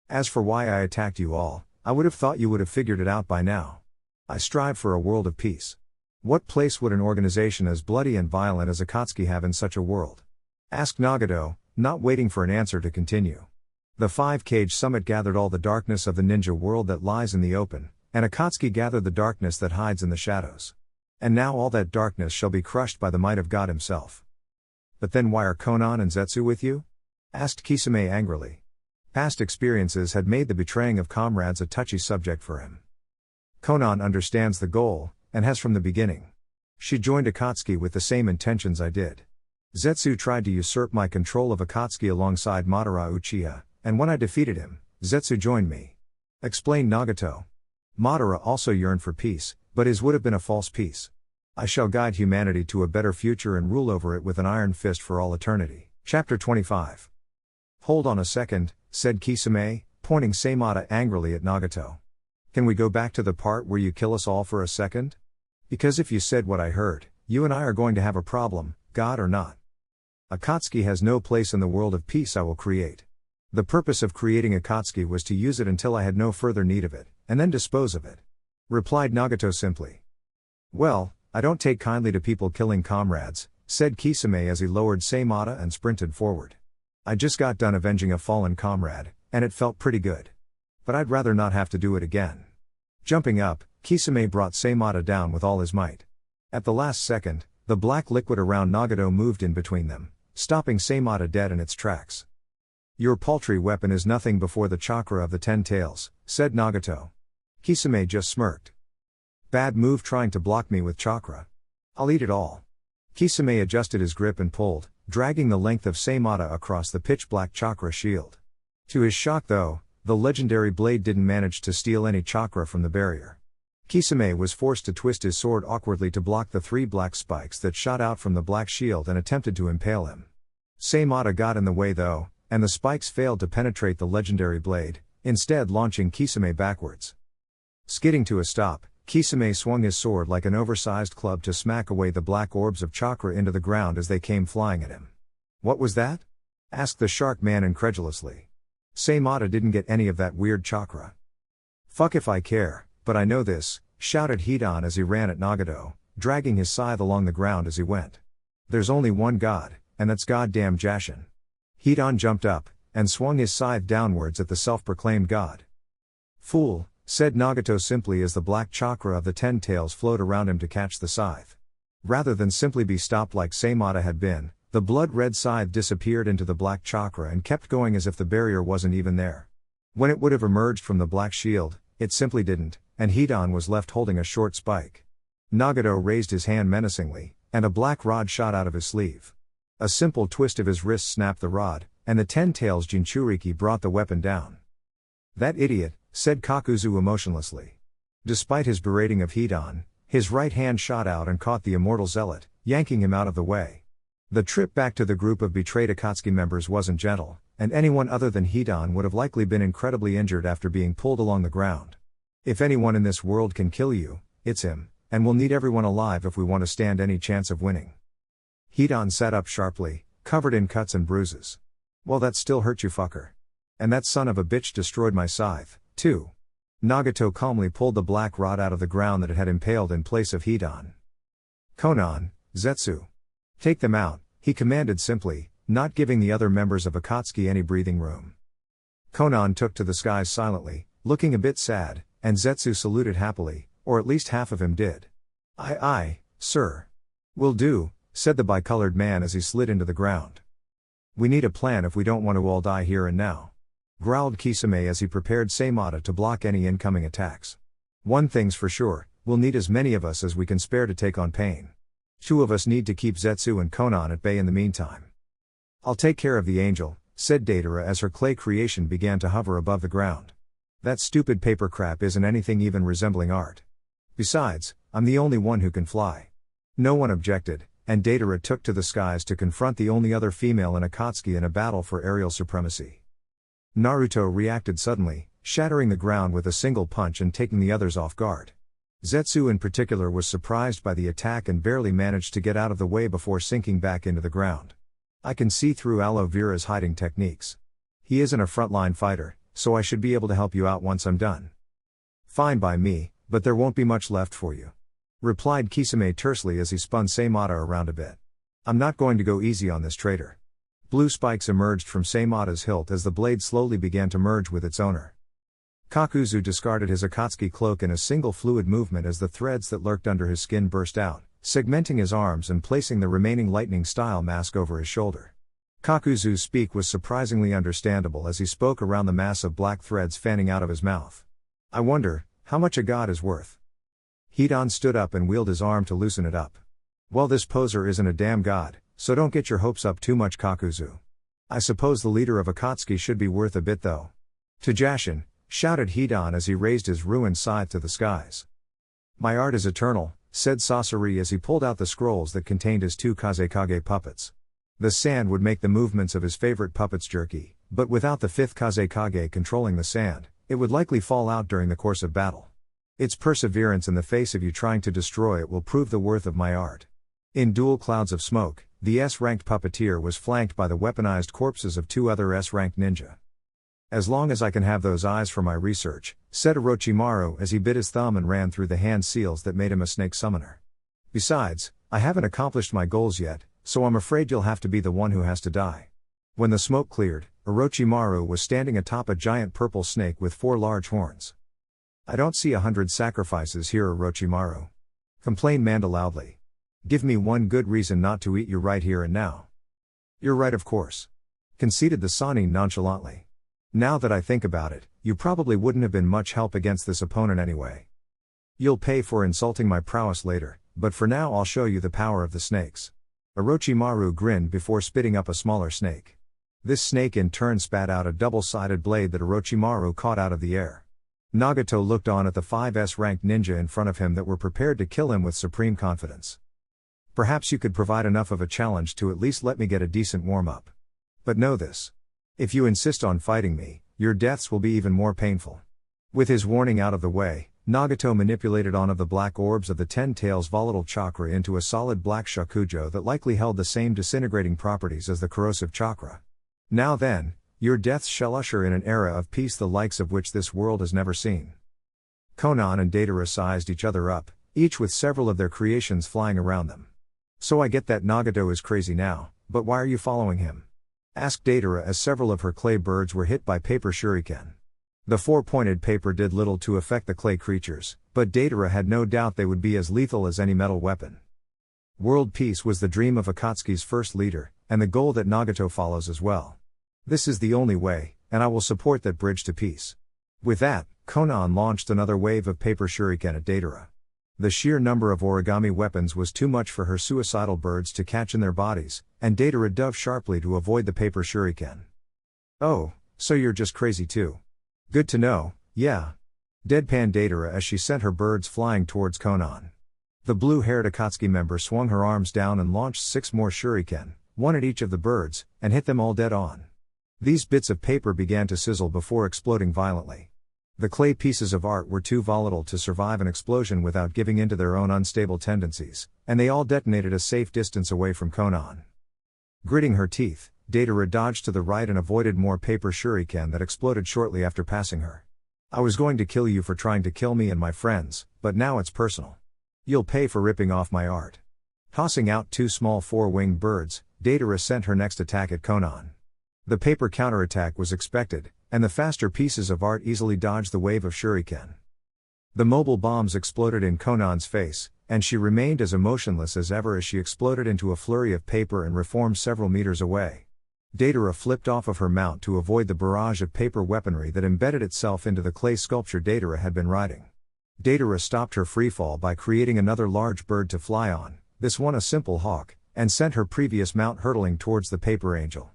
As for why I attacked you all, I would have thought you would have figured it out by now. I strive for a world of peace. What place would an organization as bloody and violent as Akatsuki have in such a world? Asked Nagato, not waiting for an answer to continue. The 5-cage summit gathered all the darkness of the ninja world that lies in the open, and Akatsuki gathered the darkness that hides in the shadows. And now all that darkness shall be crushed by the might of God himself. But then why are Konan and Zetsu with you? Asked Kisame angrily. Past experiences had made the betraying of comrades a touchy subject for him. Konan understands the goal, and has from the beginning. She joined Akatsuki with the same intentions I did. Zetsu tried to usurp my control of Akatsuki alongside Madara Uchiha, and when I defeated him, Zetsu joined me. Explained Nagato. Madara also yearned for peace, but his would have been a false peace. I shall guide humanity to a better future and rule over it with an iron fist for all eternity. Chapter 25. Hold on a second, said Kisame, pointing Seimata angrily at Nagato. Can we go back to the part where you kill us all for a second? Because if you said what I heard, you and I are going to have a problem, God or not. Akatsuki has no place in the world of peace I will create. The purpose of creating Akatsuki was to use it until I had no further need of it, and then dispose of it. Replied Nagato simply. Well, I don't take kindly to people killing comrades, said Kisame as he lowered Seimata and sprinted forward. I just got done avenging a fallen comrade, and it felt pretty good. But I'd rather not have to do it again. Jumping up, Kisame brought Seimata down with all his might. At the last second, the black liquid around Nagato moved in between them, stopping Seimata dead in its tracks. Your paltry weapon is nothing before the chakra of the 10 tails, said Nagato. Kisame just smirked. Bad move trying to block me with chakra. I'll eat it all. Kisame adjusted his grip and pulled, dragging the length of Seimata across the pitch-black chakra shield. To his shock though, the legendary blade didn't manage to steal any chakra from the barrier. Kisame was forced to twist his sword awkwardly to block the 3 black spikes that shot out from the black shield and attempted to impale him. Seimata got in the way though, and the spikes failed to penetrate the legendary blade, instead launching Kisame backwards. Skidding to a stop, Kisame swung his sword like an oversized club to smack away the black orbs of chakra into the ground as they came flying at him. What was that? Asked the shark man incredulously. Seimata didn't get any of that weird chakra. Fuck if I care, but I know this, shouted Hidan as he ran at Nagato, dragging his scythe along the ground as he went. There's only one God, and that's goddamn Jashin. Hidan jumped up, and swung his scythe downwards at the self-proclaimed god. Fool, said Nagato simply as the black chakra of the 10 tails flowed around him to catch the scythe. Rather than simply be stopped like Seimata had been, the blood-red scythe disappeared into the black chakra and kept going as if the barrier wasn't even there. When it would have emerged from the black shield, it simply didn't, and Hidan was left holding a short spike. Nagato raised his hand menacingly, and a black rod shot out of his sleeve. A simple twist of his wrist snapped the rod, and the 10 tails jinchuriki brought the weapon down. That idiot, said Kakuzu emotionlessly. Despite his berating of Hidan, his right hand shot out and caught the immortal zealot, yanking him out of the way. The trip back to the group of betrayed Akatsuki members wasn't gentle, and anyone other than Hidan would have likely been incredibly injured after being pulled along the ground. If anyone in this world can kill you, it's him, and we'll need everyone alive if we want to stand any chance of winning. Hidan sat up sharply, covered in cuts and bruises. Well, that still hurt you, fucker. And that son of a bitch destroyed my scythe, too. Nagato calmly pulled the black rod out of the ground that it had impaled in place of Hidan. Konan, Zetsu. Take them out, he commanded simply, not giving the other members of Akatsuki any breathing room. Konan took to the skies silently, looking a bit sad, and Zetsu saluted happily, or at least half of him did. Aye, sir. Will do, said the bicolored man as he slid into the ground. We need a plan if we don't want to all die here and now, growled Kisame as he prepared Seimata to block any incoming attacks. One thing's for sure, we'll need as many of us as we can spare to take on pain. 2 of us need to keep Zetsu and Konan at bay in the meantime. I'll take care of the angel, said Deidara as her clay creation began to hover above the ground. That stupid paper crap isn't anything even resembling art. Besides, I'm the only one who can fly. No one objected, and Deidara took to the skies to confront the only other female in Akatsuki in a battle for aerial supremacy. Naruto reacted suddenly, shattering the ground with a single punch and taking the others off guard. Zetsu in particular was surprised by the attack and barely managed to get out of the way before sinking back into the ground. I can see through Aloe Vera's hiding techniques. He isn't a frontline fighter, so I should be able to help you out once I'm done. Fine by me, but there won't be much left for you, replied Kisame tersely as he spun Seimata around a bit. I'm not going to go easy on this traitor. Blue spikes emerged from Seimata's hilt as the blade slowly began to merge with its owner. Kakuzu discarded his Akatsuki cloak in a single fluid movement as the threads that lurked under his skin burst out, segmenting his arms and placing the remaining lightning-style mask over his shoulder. Kakuzu's speak was surprisingly understandable as he spoke around the mass of black threads fanning out of his mouth. I wonder, how much a god is worth? Hidan stood up and wheeled his arm to loosen it up. Well, this poser isn't a damn god, so don't get your hopes up too much, Kakuzu. I suppose the leader of Akatsuki should be worth a bit though. To Jashin, shouted Hidan as he raised his ruined scythe to the skies. My art is eternal, said Sasori as he pulled out the scrolls that contained his 2 Kazekage puppets. The sand would make the movements of his favorite puppets jerky, but without the 5th Kazekage controlling the sand, it would likely fall out during the course of battle. Its perseverance in the face of you trying to destroy it will prove the worth of my art. In dual clouds of smoke, the S-ranked puppeteer was flanked by the weaponized corpses of 2 other S-ranked ninja. As long as I can have those eyes for my research, said Orochimaru as he bit his thumb and ran through the hand seals that made him a snake summoner. Besides, I haven't accomplished my goals yet, so I'm afraid you'll have to be the one who has to die. When the smoke cleared, Orochimaru was standing atop a giant purple snake with 4 large horns. I don't see 100 sacrifices here, Orochimaru, complained Manda loudly. Give me one good reason not to eat you right here and now. You're right, of course, conceded the Sannin nonchalantly. Now that I think about it, you probably wouldn't have been much help against this opponent anyway. You'll pay for insulting my prowess later, but for now I'll show you the power of the snakes. Orochimaru grinned before spitting up a smaller snake. This snake in turn spat out a double-sided blade that Orochimaru caught out of the air. Nagato looked on at the 5 S-ranked ninja in front of him that were prepared to kill him with supreme confidence. Perhaps you could provide enough of a challenge to at least let me get a decent warm-up. But know this. If you insist on fighting me, your deaths will be even more painful. With his warning out of the way, Nagato manipulated one of the black orbs of the 10 Tails volatile chakra into a solid black shakujo that likely held the same disintegrating properties as the corrosive chakra. Now then, your deaths shall usher in an era of peace the likes of which this world has never seen. Konan and Deidara sized each other up, each with several of their creations flying around them. So I get that Nagato is crazy now, but why are you following him? Asked Deidara as several of her clay birds were hit by paper shuriken. The 4-pointed paper did little to affect the clay creatures, but Deidara had no doubt they would be as lethal as any metal weapon. World peace was the dream of Akatsuki's first leader, and the goal that Nagato follows as well. This is the only way, and I will support that bridge to peace. With that, Konan launched another wave of paper shuriken at Deidara. The sheer number of origami weapons was too much for her suicidal birds to catch in their bodies, and Deidara dove sharply to avoid the paper shuriken. Oh, so you're just crazy too. Good to know, yeah. Deadpan Deidara as she sent her birds flying towards Konan. The blue-haired Akatsuki member swung her arms down and launched 6 more shuriken, 1 at each of the birds, and hit them all dead on. These bits of paper began to sizzle before exploding violently. The clay pieces of art were too volatile to survive an explosion without giving in to their own unstable tendencies, and they all detonated a safe distance away from Konan. Gritting her teeth, Deidara dodged to the right and avoided more paper shuriken that exploded shortly after passing her. I was going to kill you for trying to kill me and my friends, but now it's personal. You'll pay for ripping off my art. Tossing out 2 small 4-winged birds, Deidara sent her next attack at Konan. The paper counterattack was expected, and the faster pieces of art easily dodged the wave of shuriken. The mobile bombs exploded in Konan's face, and she remained as emotionless as ever as she exploded into a flurry of paper and reformed several meters away. Deidara flipped off of her mount to avoid the barrage of paper weaponry that embedded itself into the clay sculpture Deidara had been riding. Deidara stopped her freefall by creating another large bird to fly on, this one a simple hawk, and sent her previous mount hurtling towards the paper angel.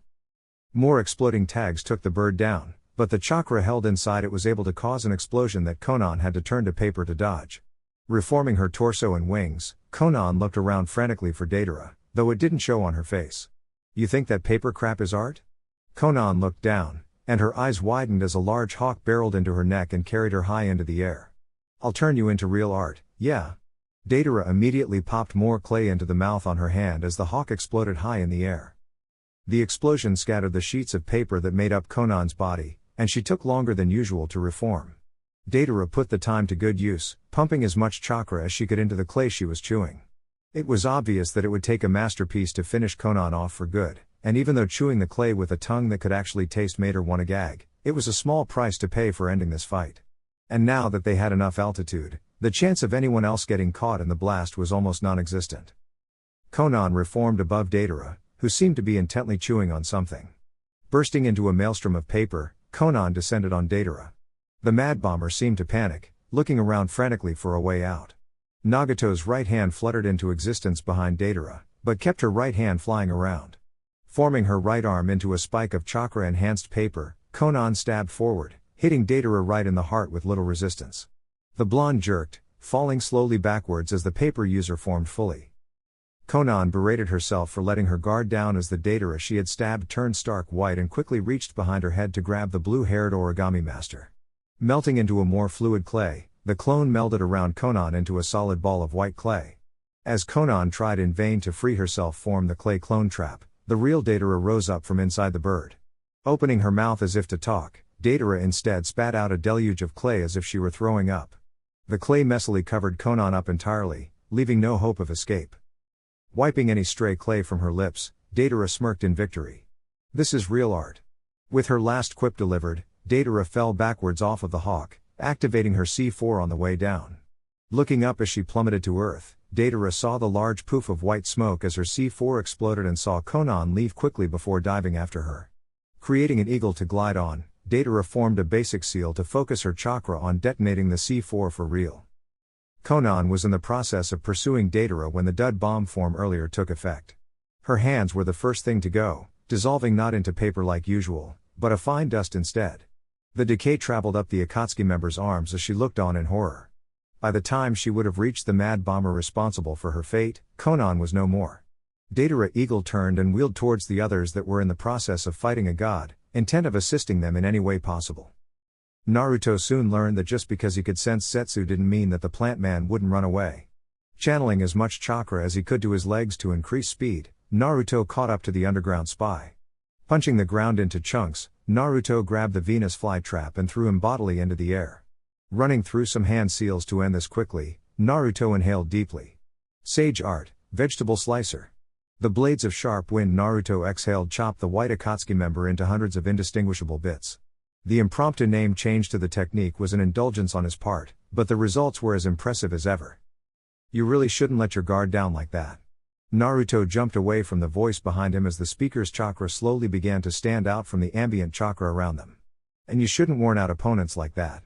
More exploding tags took the bird down, but the chakra held inside it was able to cause an explosion that Konan had to turn to paper to dodge. Reforming her torso and wings, Konan looked around frantically for Deidara, though it didn't show on her face. You think that paper crap is art? Konan looked down, and her eyes widened as a large hawk barreled into her neck and carried her high into the air. "I'll turn you into real art, yeah." Deidara immediately popped more clay into the mouth on her hand as the hawk exploded high in the air. The explosion scattered the sheets of paper that made up Konan's body, and she took longer than usual to reform. Deidara put the time to good use, pumping as much chakra as she could into the clay she was chewing. It was obvious that it would take a masterpiece to finish Konan off for good, and even though chewing the clay with a tongue that could actually taste made her want to gag, it was a small price to pay for ending this fight. And now that they had enough altitude, the chance of anyone else getting caught in the blast was almost non-existent. Konan reformed above Deidara, who seemed to be intently chewing on something. Bursting into a maelstrom of paper, Konan descended on Deidara. The mad bomber seemed to panic, looking around frantically for a way out. Nagato's right hand fluttered into existence behind Deidara, but kept her right hand flying around. Forming her right arm into a spike of chakra-enhanced paper, Konan stabbed forward, hitting Deidara right in the heart with little resistance. The blonde jerked, falling slowly backwards as the paper user formed fully. Konan berated herself for letting her guard down as the Deidara she had stabbed turned stark white and quickly reached behind her head to grab the blue-haired origami master. Melting into a more fluid clay, the clone melded around Konan into a solid ball of white clay. As Konan tried in vain to free herself from the clay clone trap, the real Deidara rose up from inside the bird. Opening her mouth as if to talk, Deidara instead spat out a deluge of clay as if she were throwing up. The clay messily covered Konan up entirely, leaving no hope of escape. Wiping any stray clay from her lips, Deidara smirked in victory. "This is real art." With her last quip delivered, Deidara fell backwards off of the hawk, activating her C4 on the way down. Looking up as she plummeted to earth, Deidara saw the large poof of white smoke as her C4 exploded and saw Konan leave quickly before diving after her. Creating an eagle to glide on, Deidara formed a basic seal to focus her chakra on detonating the C4 for real. Konan was in the process of pursuing Deidara when the dud bomb form earlier took effect. Her hands were the first thing to go, dissolving not into paper like usual, but a fine dust instead. The decay traveled up the Akatsuki member's arms as she looked on in horror. By the time she would have reached the mad bomber responsible for her fate, Konan was no more. Deidara Eagle turned and wheeled towards the others that were in the process of fighting a god, intent of assisting them in any way possible. Naruto soon learned that just because he could sense Zetsu didn't mean that the plant man wouldn't run away. Channeling as much chakra as he could to his legs to increase speed, Naruto caught up to the underground spy. Punching the ground into chunks, Naruto grabbed the Venus flytrap and threw him bodily into the air. Running through some hand seals to end this quickly, Naruto inhaled deeply. Sage art, vegetable slicer. The blades of sharp wind Naruto exhaled chopped the white Akatsuki member into hundreds of indistinguishable bits. The impromptu name change to the technique was an indulgence on his part, but the results were as impressive as ever. "You really shouldn't let your guard down like that." Naruto jumped away from the voice behind him as the speaker's chakra slowly began to stand out from the ambient chakra around them. "And you shouldn't worn out opponents like that.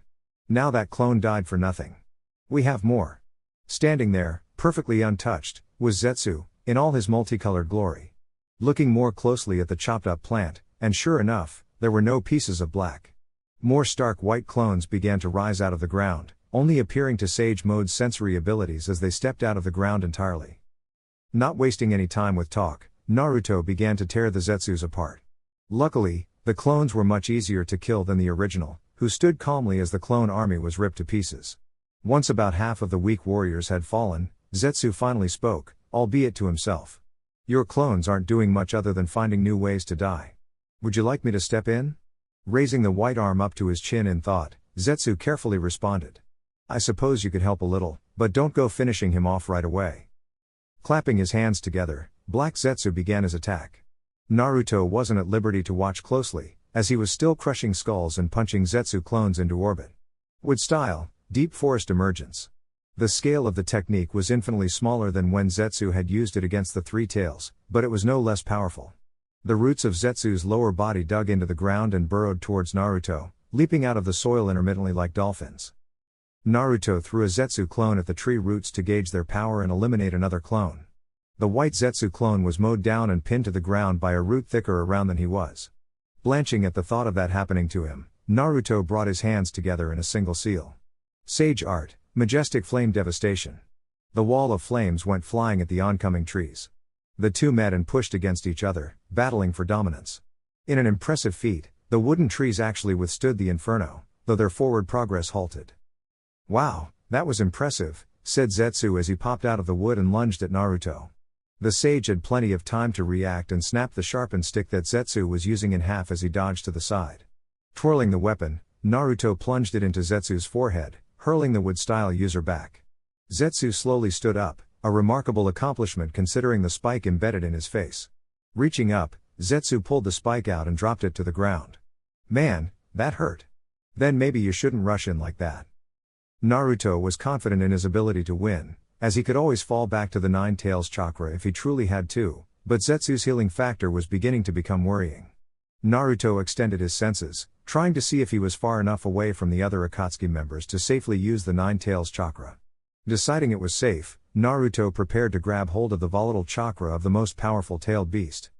Now that clone died for nothing. We have more." Standing there, perfectly untouched, was Zetsu, in all his multicolored glory. Looking more closely at the chopped-up plant, and sure enough, there were no pieces of black. More stark white clones began to rise out of the ground, only appearing to Sage Mode's sensory abilities as they stepped out of the ground entirely. Not wasting any time with talk, Naruto began to tear the Zetsus apart. Luckily, the clones were much easier to kill than the original, who stood calmly as the clone army was ripped to pieces. Once about half of the weak warriors had fallen, Zetsu finally spoke, albeit to himself. "Your clones aren't doing much other than finding new ways to die. Would you like me to step in?" Raising the white arm up to his chin in thought, Zetsu carefully responded. "I suppose you could help a little, but don't go finishing him off right away." Clapping his hands together, Black Zetsu began his attack. Naruto wasn't at liberty to watch closely, as he was still crushing skulls and punching Zetsu clones into orbit. Wood style, deep forest emergence. The scale of the technique was infinitely smaller than when Zetsu had used it against the Three Tails, but it was no less powerful. The roots of Zetsu's lower body dug into the ground and burrowed towards Naruto, leaping out of the soil intermittently like dolphins. Naruto threw a Zetsu clone at the tree roots to gauge their power and eliminate another clone. The white Zetsu clone was mowed down and pinned to the ground by a root thicker around than he was. Blanching at the thought of that happening to him, Naruto brought his hands together in a single seal. Sage art, majestic flame devastation. The wall of flames went flying at the oncoming trees. The two met and pushed against each other, battling for dominance. In an impressive feat, The wooden trees actually withstood the inferno, though their forward progress halted. "Wow, that was impressive," said Zetsu as he popped out of the wood and lunged at Naruto. The sage had plenty of time to react and snapped the sharpened stick that Zetsu was using in half as he dodged to the side. Twirling the weapon, Naruto plunged it into Zetsu's forehead, hurling the wood-style user back. Zetsu slowly stood up, a remarkable accomplishment considering the spike embedded in his face. Reaching up, Zetsu pulled the spike out and dropped it to the ground. "Man, that hurt. Then maybe you shouldn't rush in like that." Naruto was confident in his ability to win, as he could always fall back to the Nine Tails chakra if he truly had to, but Zetsu's healing factor was beginning to become worrying. Naruto extended his senses, trying to see if he was far enough away from the other Akatsuki members to safely use the Nine Tails chakra. Deciding it was safe, Naruto prepared to grab hold of the volatile chakra of the most powerful tailed beast.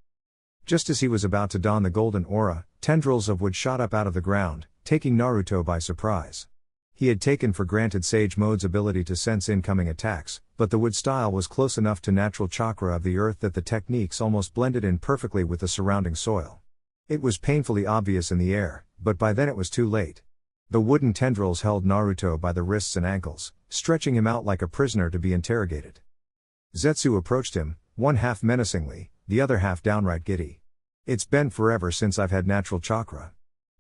Just as he was about to don the golden aura, tendrils of wood shot up out of the ground, taking Naruto by surprise. He had taken for granted Sage Mode's ability to sense incoming attacks, but the wood style was close enough to natural chakra of the earth that the techniques almost blended in perfectly with the surrounding soil. It was painfully obvious in the air, but by then it was too late. The wooden tendrils held Naruto by the wrists and ankles, stretching him out like a prisoner to be interrogated. Zetsu approached him, one half menacingly, the other half downright giddy. "It's been forever since I've had natural chakra.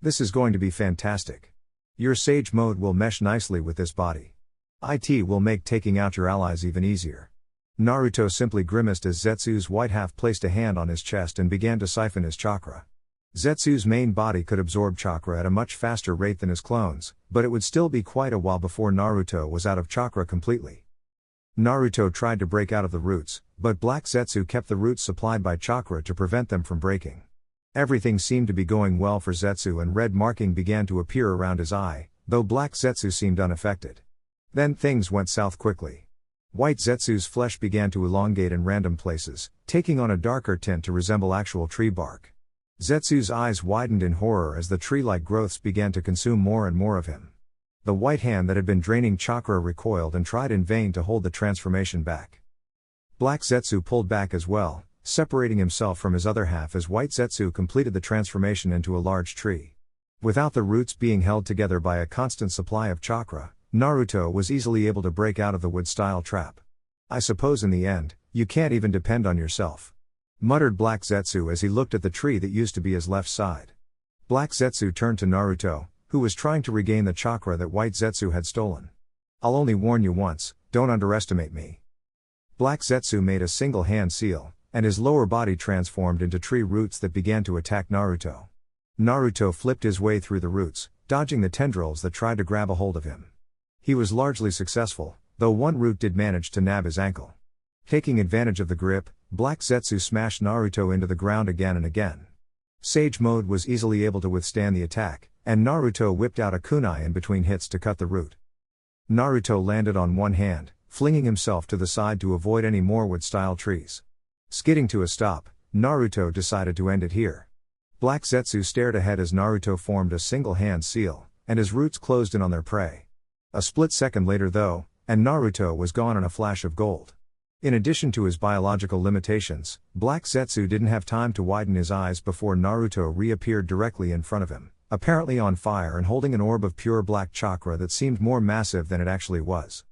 This is going to be fantastic. Your Sage Mode will mesh nicely with this body. It will make taking out your allies even easier." Naruto simply grimaced as Zetsu's white half placed a hand on his chest and began to siphon his chakra. Zetsu's main body could absorb chakra at a much faster rate than his clones, but it would still be quite a while before Naruto was out of chakra completely. Naruto tried to break out of the roots, but Black Zetsu kept the roots supplied by chakra to prevent them from breaking. Everything seemed to be going well for Zetsu and red marking began to appear around his eye, though Black Zetsu seemed unaffected. Then things went south quickly. White Zetsu's flesh began to elongate in random places, taking on a darker tint to resemble actual tree bark. Zetsu's eyes widened in horror as the tree-like growths began to consume more and more of him. The white hand that had been draining chakra recoiled and tried in vain to hold the transformation back. Black Zetsu pulled back as well, separating himself from his other half as White Zetsu completed the transformation into a large tree. Without the roots being held together by a constant supply of chakra, Naruto was easily able to break out of the wood-style trap. "I suppose in the end, you can't even depend on yourself," muttered Black Zetsu as he looked at the tree that used to be his left side. Black Zetsu turned to Naruto, who was trying to regain the chakra that White Zetsu had stolen. "I'll only warn you once, don't underestimate me." Black Zetsu made a single hand seal, and his lower body transformed into tree roots that began to attack Naruto. Naruto flipped his way through the roots, dodging the tendrils that tried to grab a hold of him. He was largely successful, though one root did manage to nab his ankle. Taking advantage of the grip, Black Zetsu smashed Naruto into the ground again and again. Sage Mode was easily able to withstand the attack, and Naruto whipped out a kunai in between hits to cut the root. Naruto landed on one hand, flinging himself to the side to avoid any more wood-style trees. Skidding to a stop, Naruto decided to end it here. Black Zetsu stared ahead as Naruto formed a single hand seal, and his roots closed in on their prey. A split second later though, and Naruto was gone in a flash of gold. In addition to his biological limitations, Black Zetsu didn't have time to widen his eyes before Naruto reappeared directly in front of him, apparently on fire and holding an orb of pure black chakra that seemed more massive than it actually was.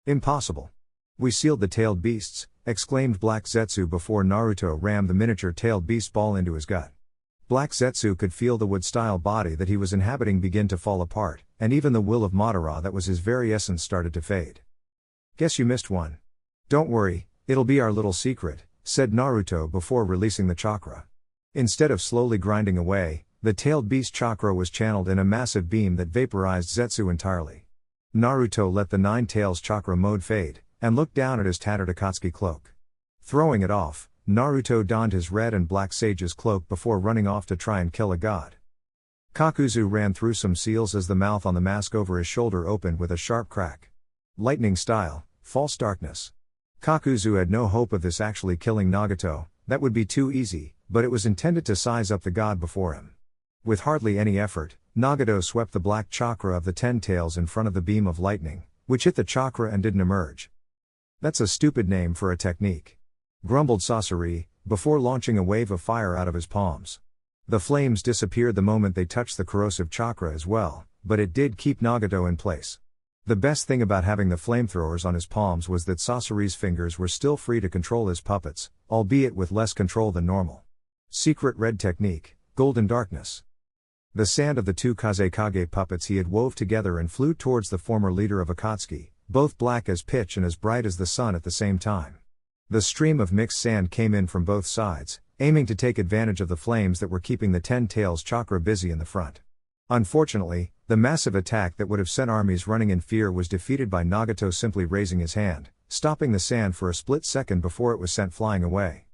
"Impossible. We sealed the tailed beasts," exclaimed Black Zetsu before Naruto rammed the miniature tailed beast ball into his gut. Black Zetsu could feel the wood-style body that he was inhabiting begin to fall apart, and even the will of Madara that was his very essence started to fade. "Guess you missed one. Don't worry, it'll be our little secret," said Naruto before releasing the chakra. Instead of slowly grinding away, the tailed beast chakra was channeled in a massive beam that vaporized Zetsu entirely. Naruto let the Nine Tails chakra mode fade, and looked down at his tattered Akatsuki cloak. Throwing it off, Naruto donned his red and black sage's cloak before running off to try and kill a god. Kakuzu ran through some seals as the mouth on the mask over his shoulder opened with a sharp crack. Lightning style, false darkness. Kakuzu had no hope of this actually killing Nagato, that would be too easy, but it was intended to size up the god before him. With hardly any effort, Nagato swept the black chakra of the 10 tails in front of the beam of lightning, which hit the chakra and didn't emerge. "That's a stupid name for a technique," grumbled Sasori, before launching a wave of fire out of his palms. The flames disappeared the moment they touched the corrosive chakra as well, but it did keep Nagato in place. The best thing about having the flamethrowers on his palms was that Sasori's fingers were still free to control his puppets, albeit with less control than normal. Secret red technique, golden darkness. The sand of the two Tsuchikage puppets he had wove together and flew towards the former leader of Akatsuki, both black as pitch and as bright as the sun at the same time. The stream of mixed sand came in from both sides, aiming to take advantage of the flames that were keeping the Ten Tails chakra busy in the front. Unfortunately, the massive attack that would have sent armies running in fear was defeated by Nagato simply raising his hand, stopping the sand for a split second before it was sent flying away.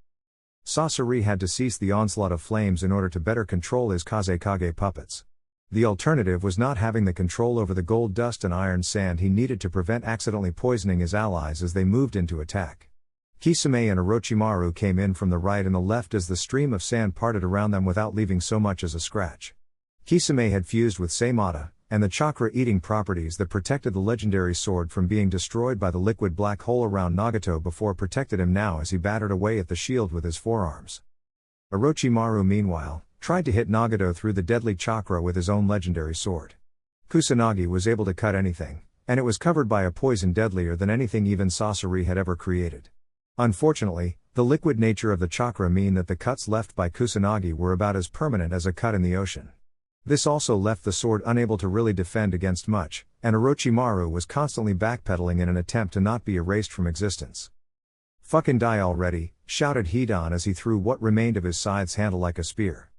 Sasori had to cease the onslaught of flames in order to better control his Tsuchikage puppets. The alternative was not having the control over the gold dust and iron sand he needed to prevent accidentally poisoning his allies as they moved into attack. Kisame and Orochimaru came in from the right and the left as the stream of sand parted around them without leaving so much as a scratch. Kisame had fused with Seimata, and the chakra-eating properties that protected the legendary sword from being destroyed by the liquid black hole around Nagato before protected him now as he battered away at the shield with his forearms. Orochimaru meanwhile, tried to hit Nagato through the deadly chakra with his own legendary sword. Kusanagi was able to cut anything, and it was covered by a poison deadlier than anything even Sasori had ever created. Unfortunately, the liquid nature of the chakra mean that the cuts left by Kusanagi were about as permanent as a cut in the ocean. This also left the sword unable to really defend against much, and Orochimaru was constantly backpedaling in an attempt to not be erased from existence. "Fucking die already," shouted Hidan as he threw what remained of his scythe's handle like a spear.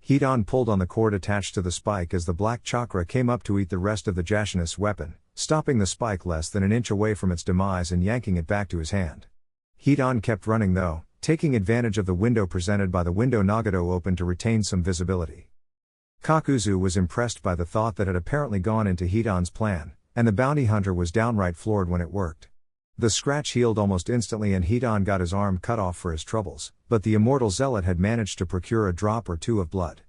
Hidan pulled on the cord attached to the spike as the black chakra came up to eat the rest of the Jashinist's weapon, stopping the spike less than an inch away from its demise and yanking it back to his hand. Hidan kept running though, taking advantage of the window presented by the window Nagato opened to retain some visibility. Kakuzu was impressed by the thought that had apparently gone into Hidan's plan, and the bounty hunter was downright floored when it worked. The scratch healed almost instantly and Hidan got his arm cut off for his troubles, but the immortal zealot had managed to procure a drop or two of blood.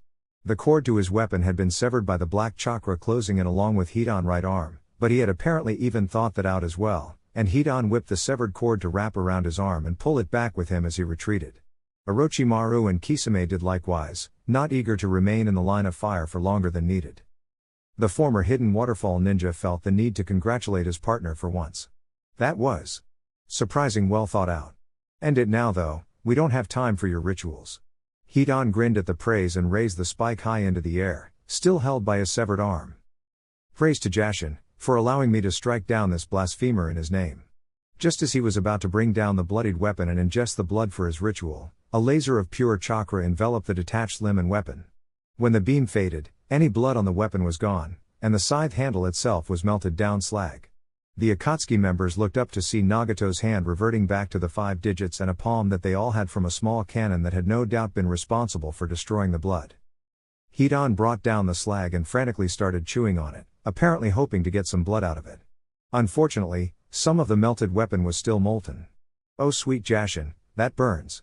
The cord to his weapon had been severed by the black chakra closing in along with Hidan's right arm, but he had apparently even thought that out as well, and Hidan whipped the severed cord to wrap around his arm and pull it back with him as he retreated. Orochimaru and Kisame did likewise, not eager to remain in the line of fire for longer than needed. The former hidden waterfall ninja felt the need to congratulate his partner for once. That was surprising well thought out. "End it now though, we don't have time for your rituals." Hidan grinned at the praise and raised the spike high into the air, still held by his severed arm. "Praise to Jashin, for allowing me to strike down this blasphemer in his name." Just as he was about to bring down the bloodied weapon and ingest the blood for his ritual, a laser of pure chakra enveloped the detached limb and weapon. When the beam faded, any blood on the weapon was gone, and the scythe handle itself was melted down slag. The Akatsuki members looked up to see Nagato's hand reverting back to the 5 digits and a palm that they all had from a small cannon that had no doubt been responsible for destroying the blood. Hidan brought down the slag and frantically started chewing on it, apparently hoping to get some blood out of it. Unfortunately, some of the melted weapon was still molten. "Oh sweet Jashin, that burns.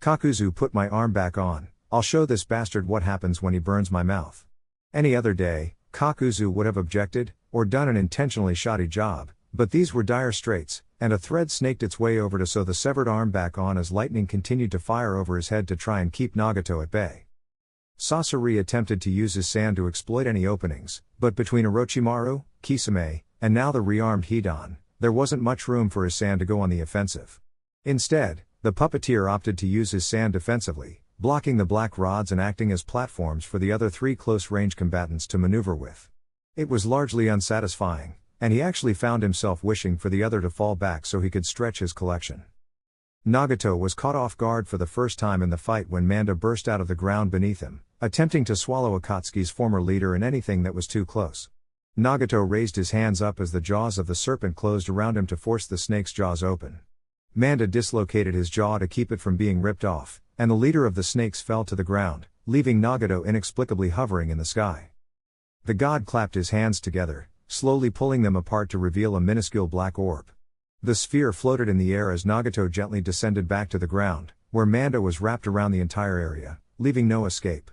Kakuzu, put my arm back on, I'll show this bastard what happens when he burns my mouth." Any other day, Kakuzu would have objected, or done an intentionally shoddy job, but these were dire straits, and a thread snaked its way over to sew the severed arm back on as lightning continued to fire over his head to try and keep Nagato at bay. Sasori attempted to use his sand to exploit any openings, but between Orochimaru, Kisame, and now the rearmed Hidan, there wasn't much room for his sand to go on the offensive. Instead, the puppeteer opted to use his sand defensively, blocking the black rods and acting as platforms for the other 3 close-range combatants to maneuver with. It was largely unsatisfying, and he actually found himself wishing for the other to fall back so he could stretch his collection. Nagato was caught off guard for the first time in the fight when Manda burst out of the ground beneath him, attempting to swallow Akatsuki's former leader and anything that was too close. Nagato raised his hands up as the jaws of the serpent closed around him to force the snake's jaws open. Manda dislocated his jaw to keep it from being ripped off, and the leader of the snakes fell to the ground, leaving Nagato inexplicably hovering in the sky. The god clapped his hands together, slowly pulling them apart to reveal a minuscule black orb. The sphere floated in the air as Nagato gently descended back to the ground, where Manda was wrapped around the entire area, leaving no escape.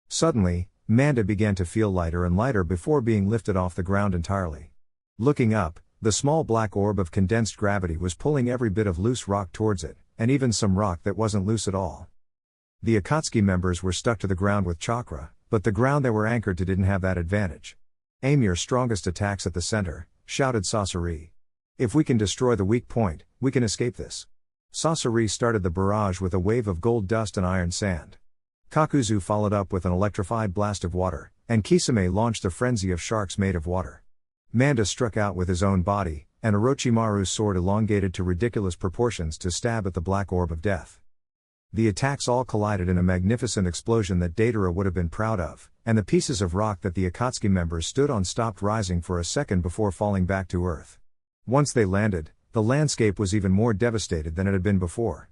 Suddenly, Manda began to feel lighter and lighter before being lifted off the ground entirely. Looking up, the small black orb of condensed gravity was pulling every bit of loose rock towards it, and even some rock that wasn't loose at all. The Akatsuki members were stuck to the ground with chakra, but the ground they were anchored to didn't have that advantage. "Aim your strongest attacks at the center," shouted Sasori. "If we can destroy the weak point, we can escape this." Sasori started the barrage with a wave of gold dust and iron sand. Kakuzu followed up with an electrified blast of water, and Kisame launched a frenzy of sharks made of water. Manda struck out with his own body, and Orochimaru's sword elongated to ridiculous proportions to stab at the black orb of death. The attacks all collided in a magnificent explosion that Deidara would have been proud of, and the pieces of rock that the Akatsuki members stood on stopped rising for a second before falling back to earth. Once they landed, the landscape was even more devastated than it had been before.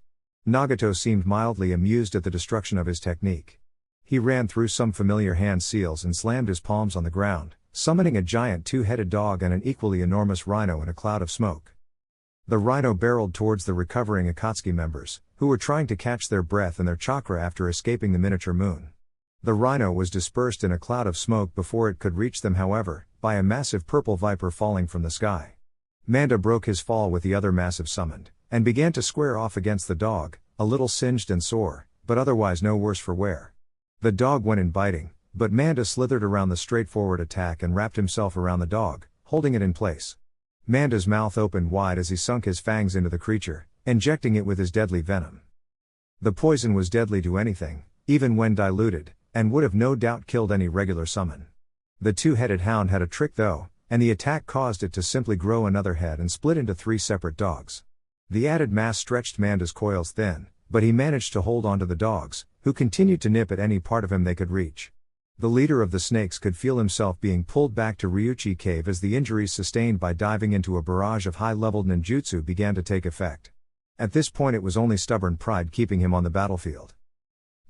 Nagato seemed mildly amused at the destruction of his technique. He ran through some familiar hand seals and slammed his palms on the ground, summoning a giant two-headed dog and an equally enormous rhino in a cloud of smoke. The rhino barreled towards the recovering Akatsuki members, who were trying to catch their breath and their chakra after escaping the miniature moon. The rhino was dispersed in a cloud of smoke before it could reach them, however, by a massive purple viper falling from the sky. Manda broke his fall with the other massive summoned, and began to square off against the dog, a little singed and sore, but otherwise no worse for wear. The dog went in biting, but Manda slithered around the straightforward attack and wrapped himself around the dog, holding it in place. Manda's mouth opened wide as he sunk his fangs into the creature, injecting it with his deadly venom. The poison was deadly to anything, even when diluted, and would have no doubt killed any regular summon. The two-headed hound had a trick though, and the attack caused it to simply grow another head and split into 3 separate dogs. The added mass stretched Manda's coils thin, but he managed to hold onto the dogs, who continued to nip at any part of him they could reach. The leader of the snakes could feel himself being pulled back to Ryuchi Cave as the injuries sustained by diving into a barrage of high-leveled ninjutsu began to take effect. At this point it was only stubborn pride keeping him on the battlefield.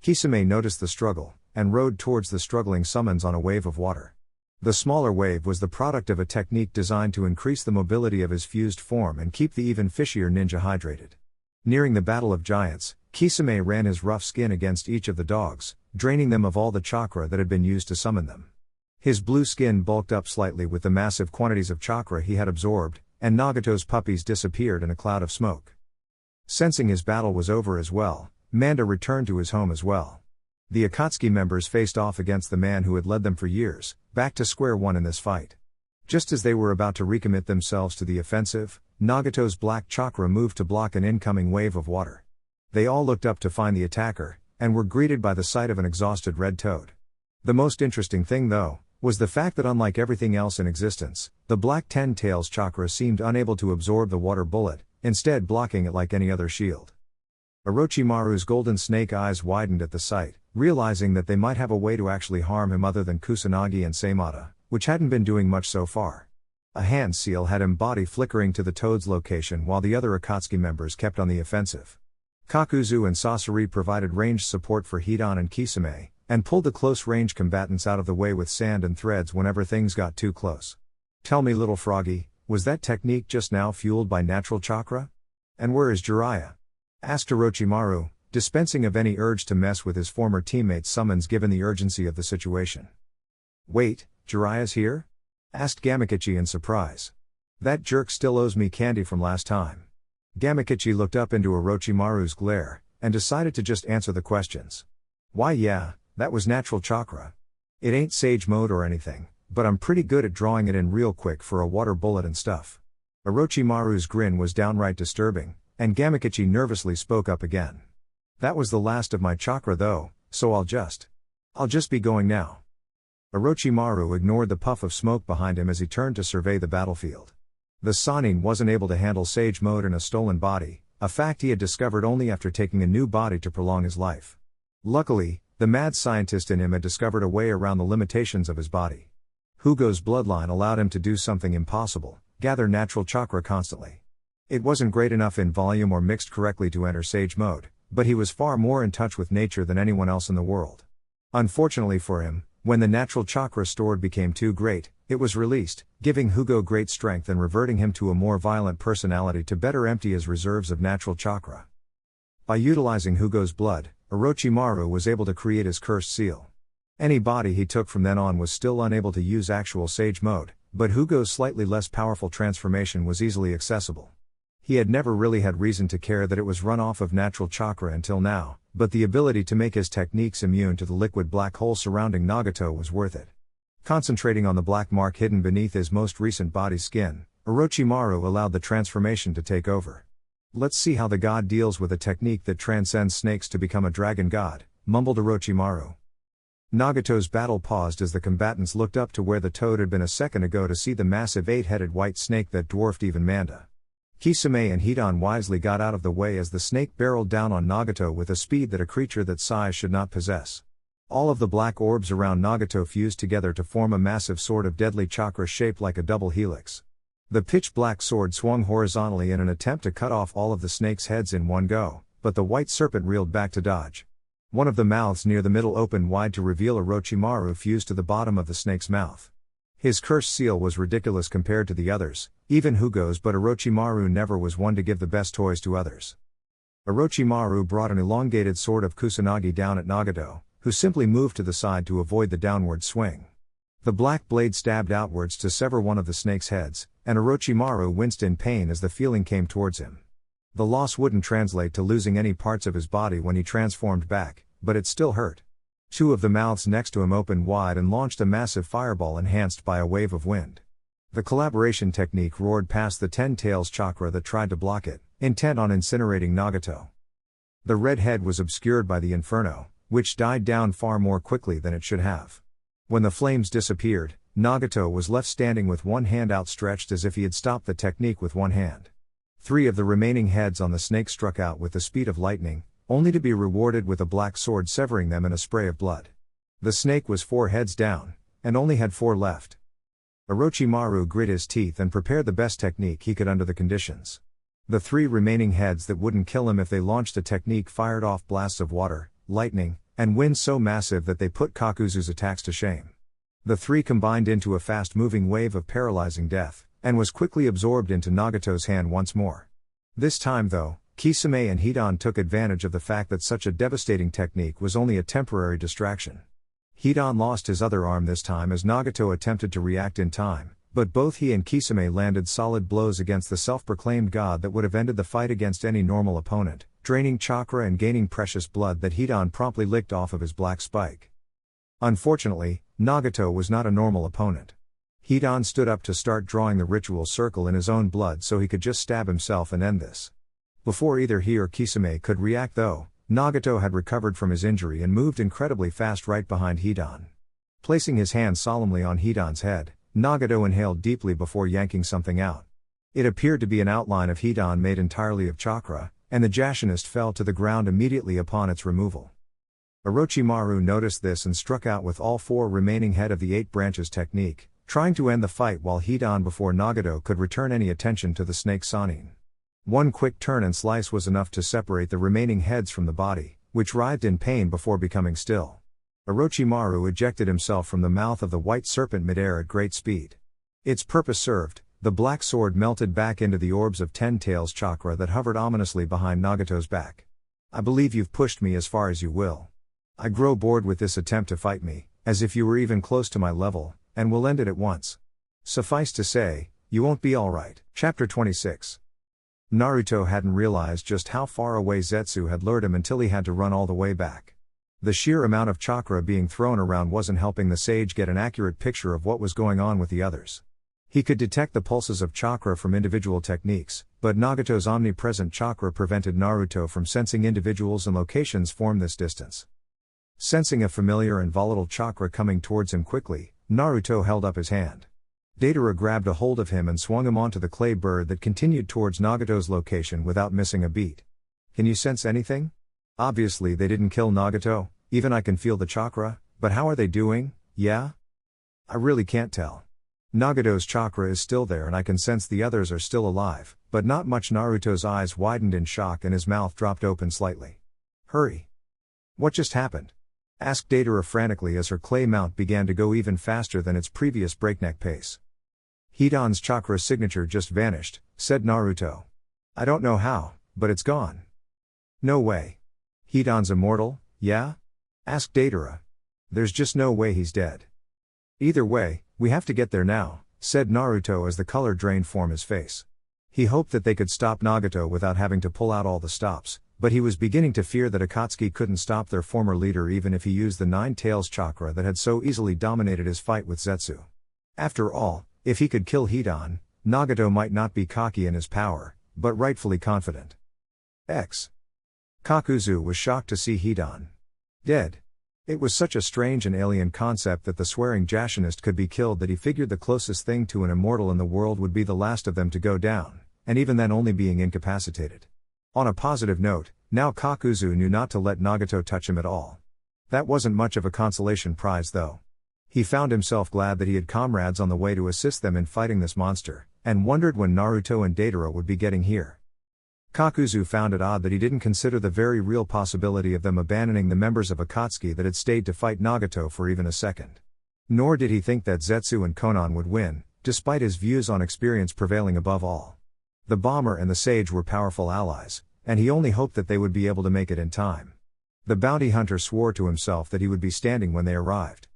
Kisame noticed the struggle, and rode towards the struggling summons on a wave of water. The smaller wave was the product of a technique designed to increase the mobility of his fused form and keep the even fishier ninja hydrated. Nearing the Battle of Giants, Kisame ran his rough skin against each of the dogs, draining them of all the chakra that had been used to summon them. His blue skin bulked up slightly with the massive quantities of chakra he had absorbed, and Nagato's puppies disappeared in a cloud of smoke. Sensing his battle was over as well, Manda returned to his home as well. The Akatsuki members faced off against the man who had led them for years, back to square one in this fight. Just as they were about to recommit themselves to the offensive, Nagato's black chakra moved to block an incoming wave of water. They all looked up to find the attacker, and were greeted by the sight of an exhausted red toad. The most interesting thing though, was the fact that unlike everything else in existence, the black 10 tails chakra seemed unable to absorb the water bullet, instead blocking it like any other shield. Orochimaru's golden snake eyes widened at the sight, realizing that they might have a way to actually harm him other than Kusanagi and Seimata, which hadn't been doing much so far. A hand seal had him body flickering to the toad's location while the other Akatsuki members kept on the offensive. Kakuzu and Sasori provided ranged support for Hidan and Kisame, and pulled the close-range combatants out of the way with sand and threads whenever things got too close. "Tell me, little froggy, was that technique just now fueled by natural chakra? And where is Jiraiya?" asked Orochimaru, dispensing of any urge to mess with his former teammates' summons given the urgency of the situation. "Wait, Jiraiya's here?" asked Gamukichi in surprise. "That jerk still owes me candy from last time." Gamukichi looked up into Orochimaru's glare, and decided to just answer the questions. "Why yeah, that was natural chakra. It ain't sage mode or anything, but I'm pretty good at drawing it in real quick for a water bullet and stuff." Orochimaru's grin was downright disturbing, and Gamukichi nervously spoke up again. "That was the last of my chakra though, so I'll just be going now." Orochimaru ignored the puff of smoke behind him as he turned to survey the battlefield. The Sannin wasn't able to handle sage mode in a stolen body, a fact he had discovered only after taking a new body to prolong his life. Luckily, the mad scientist in him had discovered a way around the limitations of his body. Hugo's bloodline allowed him to do something impossible, gather natural chakra constantly. It wasn't great enough in volume or mixed correctly to enter sage mode, but he was far more in touch with nature than anyone else in the world. Unfortunately for him, when the natural chakra stored became too great, it was released, giving Hugo great strength and reverting him to a more violent personality to better empty his reserves of natural chakra. By utilizing Hugo's blood, Orochimaru was able to create his cursed seal. Any body he took from then on was still unable to use actual sage mode, but Hugo's slightly less powerful transformation was easily accessible. He had never really had reason to care that it was run off of natural chakra until now, but the ability to make his techniques immune to the liquid black hole surrounding Nagato was worth it. Concentrating on the black mark hidden beneath his most recent body's skin, Orochimaru allowed the transformation to take over. "Let's see how the god deals with a technique that transcends snakes to become a dragon god," mumbled Orochimaru. Nagato's battle paused as the combatants looked up to where the toad had been a second ago to see the massive 8-headed white snake that dwarfed even Manda. Kisame and Hidan wisely got out of the way as the snake barreled down on Nagato with a speed that a creature that size should not possess. All of the black orbs around Nagato fused together to form a massive sword of deadly chakra shaped like a double helix. The pitch-black sword swung horizontally in an attempt to cut off all of the snake's heads in one go, but the white serpent reeled back to dodge. One of the mouths near the middle opened wide to reveal Orochimaru fused to the bottom of the snake's mouth. His cursed seal was ridiculous compared to the others, even Hugo's, but Orochimaru never was one to give the best toys to others. Orochimaru brought an elongated sword of Kusanagi down at Nagato, who simply moved to the side to avoid the downward swing. The black blade stabbed outwards to sever one of the snake's heads, and Orochimaru winced in pain as the feeling came towards him. The loss wouldn't translate to losing any parts of his body when he transformed back, but it still hurt. Two of the mouths next to him opened wide and launched a massive fireball enhanced by a wave of wind. The collaboration technique roared past the 10 tails chakra that tried to block it, intent on incinerating Nagato. The red head was obscured by the inferno, which died down far more quickly than it should have. When the flames disappeared, Nagato was left standing with one hand outstretched as if he had stopped the technique with one hand. 3 of the remaining heads on the snake struck out with the speed of lightning, only to be rewarded with a black sword severing them in a spray of blood. The snake was 4 heads down, and only had 4 left. Orochimaru grit his teeth and prepared the best technique he could under the conditions. The 3 remaining heads that wouldn't kill him if they launched a technique fired off blasts of water, lightning, and wind so massive that they put Kakuzu's attacks to shame. The 3 combined into a fast-moving wave of paralyzing death, and was quickly absorbed into Nagato's hand once more. This time though, Kisame and Hidan took advantage of the fact that such a devastating technique was only a temporary distraction. Hidan lost his other arm this time as Nagato attempted to react in time, but both he and Kisame landed solid blows against the self-proclaimed god that would have ended the fight against any normal opponent, draining chakra and gaining precious blood that Hidan promptly licked off of his black spike. Unfortunately, Nagato was not a normal opponent. Hidan stood up to start drawing the ritual circle in his own blood so he could just stab himself and end this. Before either he or Kisame could react though, Nagato had recovered from his injury and moved incredibly fast right behind Hidan. Placing his hand solemnly on Hidan's head, Nagato inhaled deeply before yanking something out. It appeared to be an outline of Hidan made entirely of chakra, and the Jashinist fell to the ground immediately upon its removal. Orochimaru noticed this and struck out with all 4 remaining head of the 8 branches technique, trying to end the fight while Hidan before Nagato could return any attention to the snake Sanin. One quick turn and slice was enough to separate the remaining heads from the body, which writhed in pain before becoming still. Orochimaru ejected himself from the mouth of the white serpent midair at great speed. Its purpose served, the black sword melted back into the orbs of 10 tails chakra that hovered ominously behind Nagato's back. "I believe you've pushed me as far as you will. I grow bored with this attempt to fight me, as if you were even close to my level, and will end it at once. Suffice to say, you won't be alright." Chapter 26. Naruto hadn't realized just how far away Zetsu had lured him until he had to run all the way back. The sheer amount of chakra being thrown around wasn't helping the sage get an accurate picture of what was going on with the others. He could detect the pulses of chakra from individual techniques, but Nagato's omnipresent chakra prevented Naruto from sensing individuals and locations from this distance. Sensing a familiar and volatile chakra coming towards him quickly, Naruto held up his hand. Deidara grabbed a hold of him and swung him onto the clay bird that continued towards Nagato's location without missing a beat. "Can you sense anything? Obviously they didn't kill Nagato, even I can feel the chakra, but how are they doing, yeah? I really can't tell. Nagato's chakra is still there and I can sense the others are still alive, but not much." Naruto's eyes widened in shock and his mouth dropped open slightly. "Hurry. What just happened?" asked Deidara frantically as her clay mount began to go even faster than its previous breakneck pace. "Hidan's chakra signature just vanished," said Naruto. "I don't know how, but it's gone." "No way. Hidan's immortal, yeah?" asked Deidara. "There's just no way he's dead." "Either way, we have to get there now," said Naruto as the color drained from his face. He hoped that they could stop Nagato without having to pull out all the stops, But he was beginning to fear that Akatsuki couldn't stop their former leader even if he used the Nine Tails chakra that had so easily dominated his fight with Zetsu. After all, if he could kill Hidan, Nagato might not be cocky in his power, but rightfully confident. Kakuzu was shocked to see Hidan dead. It was such a strange and alien concept that the swearing Jashinist could be killed that he figured the closest thing to an immortal in the world would be the last of them to go down, and even then only being incapacitated. On a positive note, now Kakuzu knew not to let Nagato touch him at all. That wasn't much of a consolation prize though. He found himself glad that he had comrades on the way to assist them in fighting this monster, and wondered when Naruto and Deidara would be getting here. Kakuzu found it odd that he didn't consider the very real possibility of them abandoning the members of Akatsuki that had stayed to fight Nagato for even a second. Nor did he think that Zetsu and Konan would win, despite his views on experience prevailing above all. The bomber and the sage were powerful allies, and he only hoped that they would be able to make it in time. The bounty hunter swore to himself that he would be standing when they arrived.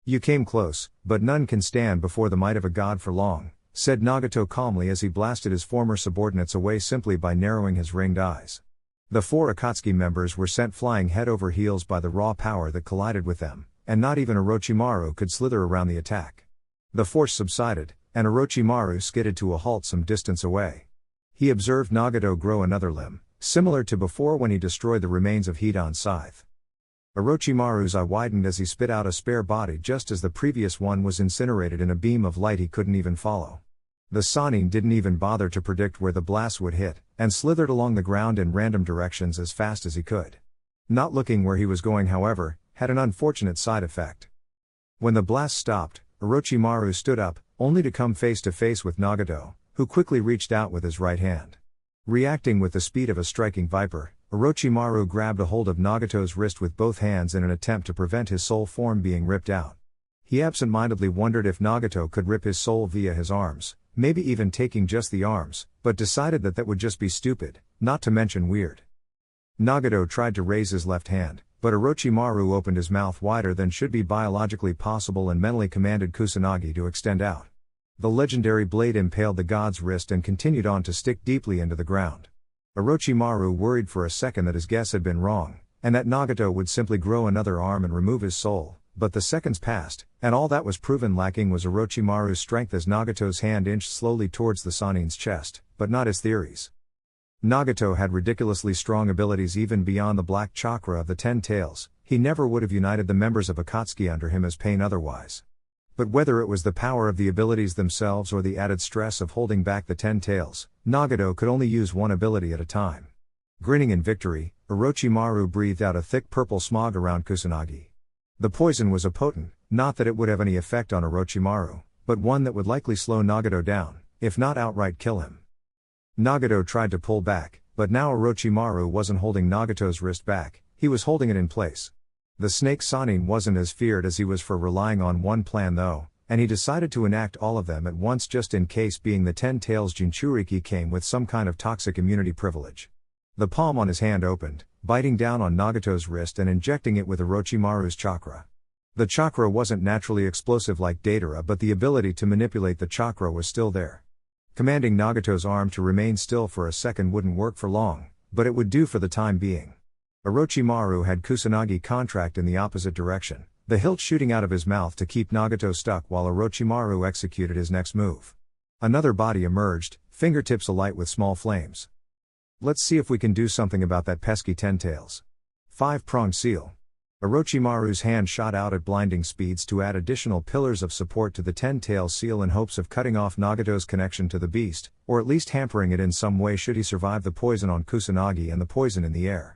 "You came close, but none can stand before the might of a god for long," said Nagato calmly as he blasted his former subordinates away simply by narrowing his ringed eyes. The 4 Akatsuki members were sent flying head over heels by the raw power that collided with them, and not even Orochimaru could slither around the attack. The force subsided, and Orochimaru skidded to a halt some distance away. He observed Nagato grow another limb, similar to before when he destroyed the remains of Hidan's scythe. Orochimaru's eye widened as he spit out a spare body just as the previous one was incinerated in a beam of light he couldn't even follow. The Sannin didn't even bother to predict where the blast would hit, and slithered along the ground in random directions as fast as he could. Not looking where he was going, however, had an unfortunate side effect. When the blast stopped, Orochimaru stood up, only to come face to face with Nagato, who quickly reached out with his right hand. Reacting with the speed of a striking viper, Orochimaru grabbed a hold of Nagato's wrist with both hands in an attempt to prevent his soul form being ripped out. He absent-mindedly wondered if Nagato could rip his soul via his arms, maybe even taking just the arms, but decided that would just be stupid, not to mention weird. Nagato tried to raise his left hand, but Orochimaru opened his mouth wider than should be biologically possible and mentally commanded Tsunade to extend out. The legendary blade impaled the god's wrist and continued on to stick deeply into the ground. Orochimaru worried for a second that his guess had been wrong, and that Nagato would simply grow another arm and remove his soul, but the seconds passed, and all that was proven lacking was Orochimaru's strength as Nagato's hand inched slowly towards the Sannin's chest, but not his theories. Nagato had ridiculously strong abilities even beyond the black chakra of the 10 tails. He never would have united the members of Akatsuki under him as pain otherwise. But whether it was the power of the abilities themselves or the added stress of holding back the 10 tails, Nagato could only use one ability at a time. Grinning in victory, Orochimaru breathed out a thick purple smog around Tsunade. The poison was a potent, not that it would have any effect on Orochimaru, but one that would likely slow Nagato down, if not outright kill him. Nagato tried to pull back, but now Orochimaru wasn't holding Nagato's wrist back, he was holding it in place. The snake Sannin wasn't as feared as he was for relying on one plan though, and he decided to enact all of them at once just in case being the 10 tails jinchuriki came with some kind of toxic immunity privilege. The palm on his hand opened, biting down on Nagato's wrist and injecting it with Orochimaru's chakra. The chakra wasn't naturally explosive like Deidara, but the ability to manipulate the chakra was still there. Commanding Nagato's arm to remain still for a second wouldn't work for long, but it would do for the time being. Orochimaru had Kusanagi contract in the opposite direction, the hilt shooting out of his mouth to keep Nagato stuck while Orochimaru executed his next move. Another body emerged, fingertips alight with small flames. Let's see if we can do something about that pesky 10 tails. 5-pronged seal. Orochimaru's hand shot out at blinding speeds to add additional pillars of support to the 10-tail seal in hopes of cutting off Nagato's connection to the beast, or at least hampering it in some way should he survive the poison on Kusanagi and the poison in the air.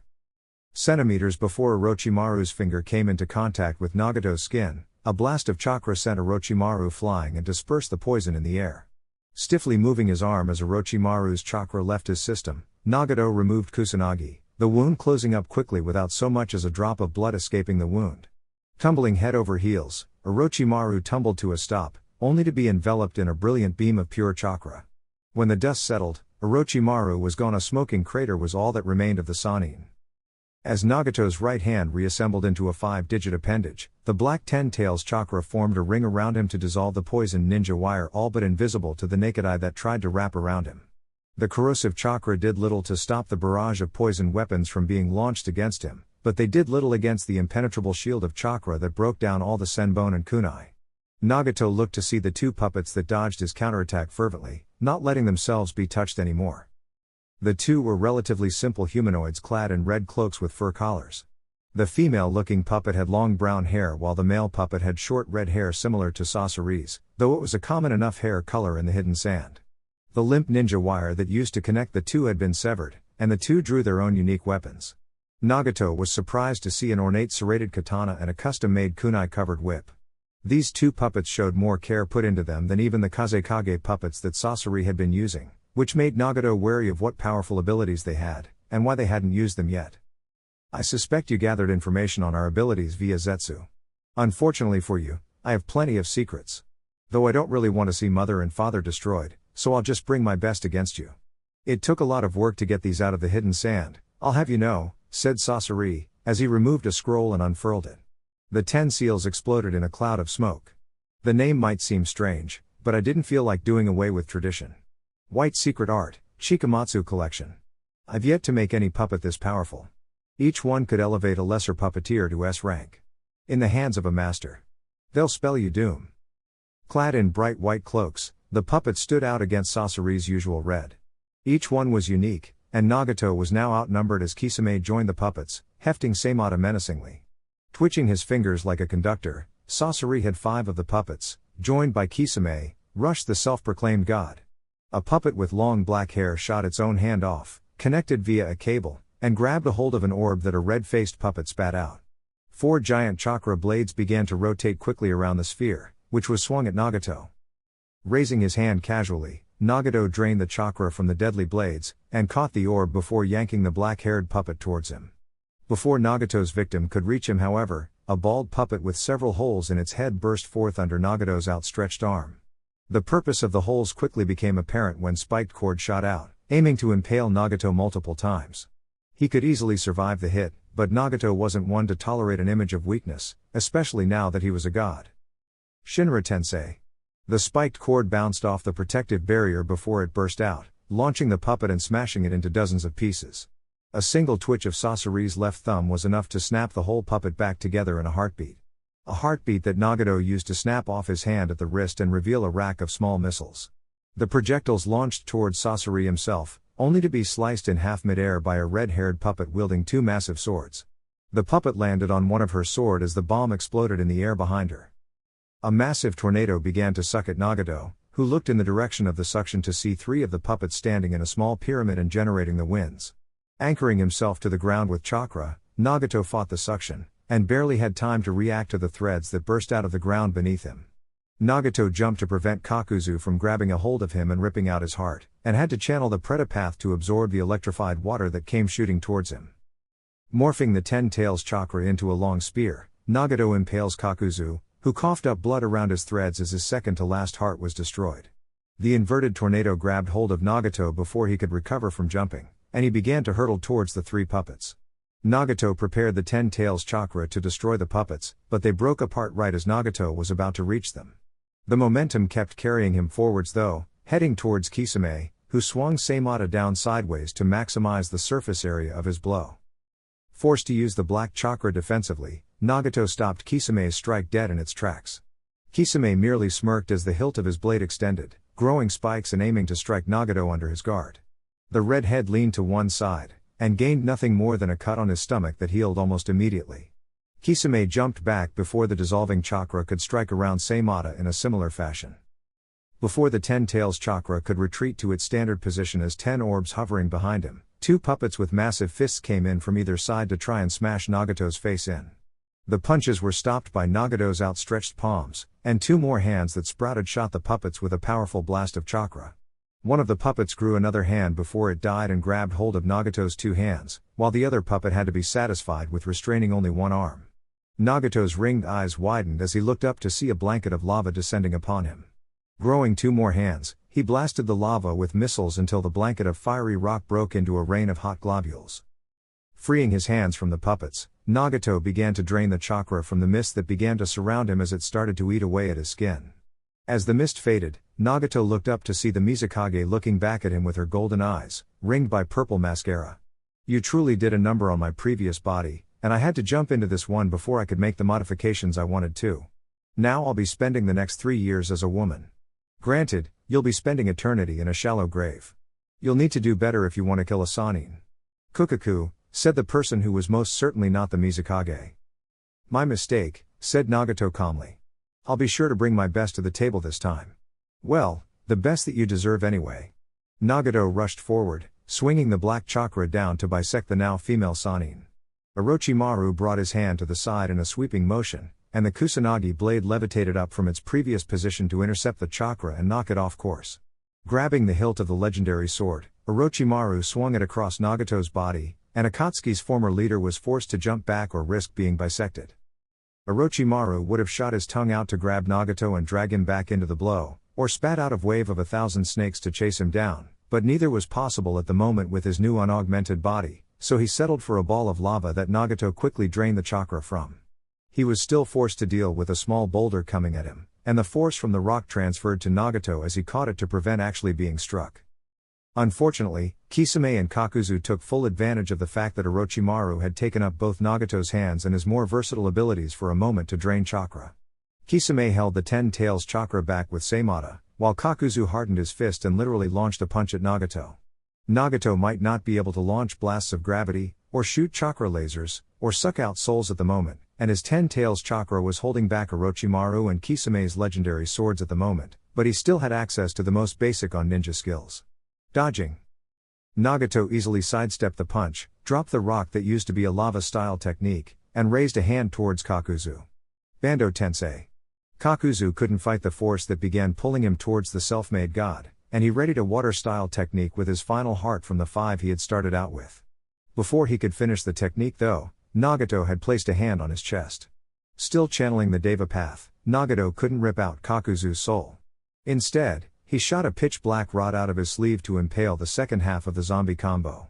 Centimeters before Orochimaru's finger came into contact with Nagato's skin, a blast of chakra sent Orochimaru flying and dispersed the poison in the air. Stiffly moving his arm as Orochimaru's chakra left his system, Nagato removed Kusanagi, the wound closing up quickly without so much as a drop of blood escaping the wound. Tumbling head over heels, Orochimaru tumbled to a stop, only to be enveloped in a brilliant beam of pure chakra. When the dust settled, Orochimaru was gone. A smoking crater was all that remained of the Sannin. As Nagato's right hand reassembled into a 5-digit appendage, the black 10 tails chakra formed a ring around him to dissolve the poison ninja wire all but invisible to the naked eye that tried to wrap around him. The corrosive chakra did little to stop the barrage of poison weapons from being launched against him, but they did little against the impenetrable shield of chakra that broke down all the senbon and kunai. Nagato looked to see the two puppets that dodged his counterattack fervently, not letting themselves be touched anymore. The two were relatively simple humanoids clad in red cloaks with fur collars. The female-looking puppet had long brown hair while the male puppet had short red hair similar to Sasori's, though it was a common enough hair color in the hidden sand. The limp ninja wire that used to connect the two had been severed, and the two drew their own unique weapons. Nagato was surprised to see an ornate serrated katana and a custom-made kunai-covered whip. These two puppets showed more care put into them than even the Kazekage puppets that Sasori had been using, which made Nagato wary of what powerful abilities they had, and why they hadn't used them yet. I suspect you gathered information on our abilities via Zetsu. Unfortunately for you, I have plenty of secrets. Though I don't really want to see mother and father destroyed, so I'll just bring my best against you. It took a lot of work to get these out of the hidden sand, I'll have you know, said Sasori, as he removed a scroll and unfurled it. The 10 seals exploded in a cloud of smoke. The name might seem strange, but I didn't feel like doing away with tradition. White Secret Art, Chikamatsu Collection. I've yet to make any puppet this powerful. Each one could elevate a lesser puppeteer to S rank. In the hands of a master. They'll spell you doom. Clad in bright white cloaks, the puppets stood out against Sasori's usual red. Each one was unique, and Nagato was now outnumbered as Kisame joined the puppets, hefting Seimata menacingly. Twitching his fingers like a conductor, Sasori had 5 of the puppets, joined by Kisame, rushed the self-proclaimed god. A puppet with long black hair shot its own hand off, connected via a cable, and grabbed a hold of an orb that a red-faced puppet spat out. 4 giant chakra blades began to rotate quickly around the sphere, which was swung at Nagato. Raising his hand casually, Nagato drained the chakra from the deadly blades, and caught the orb before yanking the black-haired puppet towards him. Before Nagato's victim could reach him, however, a bald puppet with several holes in its head burst forth under Nagato's outstretched arm. The purpose of the holes quickly became apparent when spiked cord shot out, aiming to impale Nagato multiple times. He could easily survive the hit, but Nagato wasn't one to tolerate an image of weakness, especially now that he was a god. Shinra Tensei. The spiked cord bounced off the protective barrier before it burst out, launching the puppet and smashing it into dozens of pieces. A single twitch of Sasori's left thumb was enough to snap the whole puppet back together in a heartbeat. A heartbeat that Nagato used to snap off his hand at the wrist and reveal a rack of small missiles. The projectiles launched towards Sasori himself, only to be sliced in half midair by a red-haired puppet wielding 2 massive swords. The puppet landed on one of her sword as the bomb exploded in the air behind her. A massive tornado began to suck at Nagato, who looked in the direction of the suction to see 3 of the puppets standing in a small pyramid and generating the winds. Anchoring himself to the ground with chakra, Nagato fought the suction, and barely had time to react to the threads that burst out of the ground beneath him. Nagato jumped to prevent Kakuzu from grabbing a hold of him and ripping out his heart, and had to channel the Pretapath to absorb the electrified water that came shooting towards him. Morphing the 10 tails chakra into a long spear, Nagato impales Kakuzu, who coughed up blood around his threads as his second-to-last heart was destroyed. The inverted tornado grabbed hold of Nagato before he could recover from jumping, and he began to hurtle towards the 3 puppets. Nagato prepared the 10 tails chakra to destroy the puppets, but they broke apart right as Nagato was about to reach them. The momentum kept carrying him forwards though, heading towards Kisame, who swung Seimata down sideways to maximize the surface area of his blow. Forced to use the black chakra defensively, Nagato stopped Kisame's strike dead in its tracks. Kisame merely smirked as the hilt of his blade extended, growing spikes and aiming to strike Nagato under his guard. The red head leaned to one side, and gained nothing more than a cut on his stomach that healed almost immediately. Kisame jumped back before the dissolving chakra could strike around Seimata in a similar fashion. Before the 10 tails chakra could retreat to its standard position as 10 orbs hovering behind him, 2 puppets with massive fists came in from either side to try and smash Nagato's face in. The punches were stopped by Nagato's outstretched palms, and 2 more hands that sprouted shot the puppets with a powerful blast of chakra. One of the puppets grew another hand before it died and grabbed hold of Nagato's 2 hands, while the other puppet had to be satisfied with restraining only one arm. Nagato's ringed eyes widened as he looked up to see a blanket of lava descending upon him. Growing 2 more hands, he blasted the lava with missiles until the blanket of fiery rock broke into a rain of hot globules. Freeing his hands from the puppets, Nagato began to drain the chakra from the mist that began to surround him as it started to eat away at his skin. As the mist faded, Nagato looked up to see the Mizukage looking back at him with her golden eyes, ringed by purple mascara. You truly did a number on my previous body, and I had to jump into this one before I could make the modifications I wanted to. Now I'll be spending the next 3 years as a woman. Granted, you'll be spending eternity in a shallow grave. You'll need to do better if you want to kill a Sannin. Kukaku, said the person who was most certainly not the Mizukage. My mistake, said Nagato calmly. I'll be sure to bring my best to the table this time. Well, the best that you deserve anyway. Nagato rushed forward, swinging the black chakra down to bisect the now female Sannin. Orochimaru brought his hand to the side in a sweeping motion, and the Kusanagi blade levitated up from its previous position to intercept the chakra and knock it off course. Grabbing the hilt of the legendary sword, Orochimaru swung it across Nagato's body, and Akatsuki's former leader was forced to jump back or risk being bisected. Orochimaru would have shot his tongue out to grab Nagato and drag him back into the blow, or spat out a wave of 1,000 snakes to chase him down, but neither was possible at the moment with his new unaugmented body, so he settled for a ball of lava that Nagato quickly drained the chakra from. He was still forced to deal with a small boulder coming at him, and the force from the rock transferred to Nagato as he caught it to prevent actually being struck. Unfortunately, Kisame and Kakuzu took full advantage of the fact that Orochimaru had taken up both Nagato's hands and his more versatile abilities for a moment to drain chakra. Kisame held the 10 tails chakra back with Seimata, while Kakuzu hardened his fist and literally launched a punch at Nagato. Nagato might not be able to launch blasts of gravity, or shoot chakra lasers, or suck out souls at the moment, and his 10 tails chakra was holding back Orochimaru and Kisame's legendary swords at the moment, but he still had access to the most basic on ninja skills. Dodging. Nagato easily sidestepped the punch, dropped the rock that used to be a lava-style technique, and raised a hand towards Kakuzu. Bando Tensei. Kakuzu couldn't fight the force that began pulling him towards the self-made god, and he readied a water-style technique with his final heart from the 5 he had started out with. Before he could finish the technique though, Nagato had placed a hand on his chest. Still channeling the Deva path, Nagato couldn't rip out Kakuzu's soul. Instead, he shot a pitch-black rod out of his sleeve to impale the second half of the zombie combo.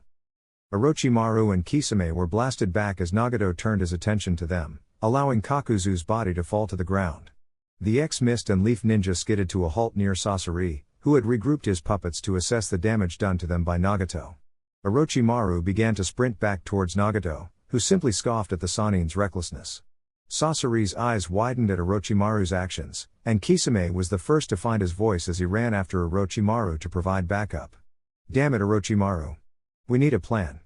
Orochimaru and Kisame were blasted back as Nagato turned his attention to them, allowing Kakuzu's body to fall to the ground. The X-Mist and Leaf Ninja skidded to a halt near Sasori, who had regrouped his puppets to assess the damage done to them by Nagato. Orochimaru began to sprint back towards Nagato, who simply scoffed at the Sannin's recklessness. Sasori's eyes widened at Orochimaru's actions, and Kisame was the first to find his voice as he ran after Orochimaru to provide backup. Damn it, Orochimaru. We need a plan.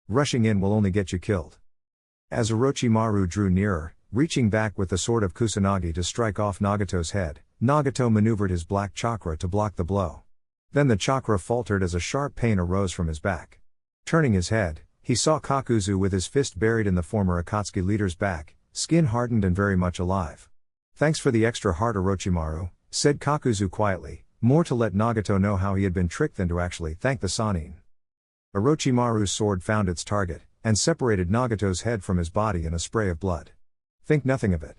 Rushing in will only get you killed. As Orochimaru drew nearer, reaching back with the sword of Kusanagi to strike off Nagato's head, Nagato maneuvered his black chakra to block the blow. Then the chakra faltered as a sharp pain arose from his back. Turning his head, he saw Kakuzu with his fist buried in the former Akatsuki leader's back, skin hardened and very much alive. Thanks for the extra heart, Orochimaru, said Kakuzu quietly, more to let Nagato know how he had been tricked than to actually thank the Sannin. Orochimaru's sword found its target, and separated Nagato's head from his body in a spray of blood. Think nothing of it.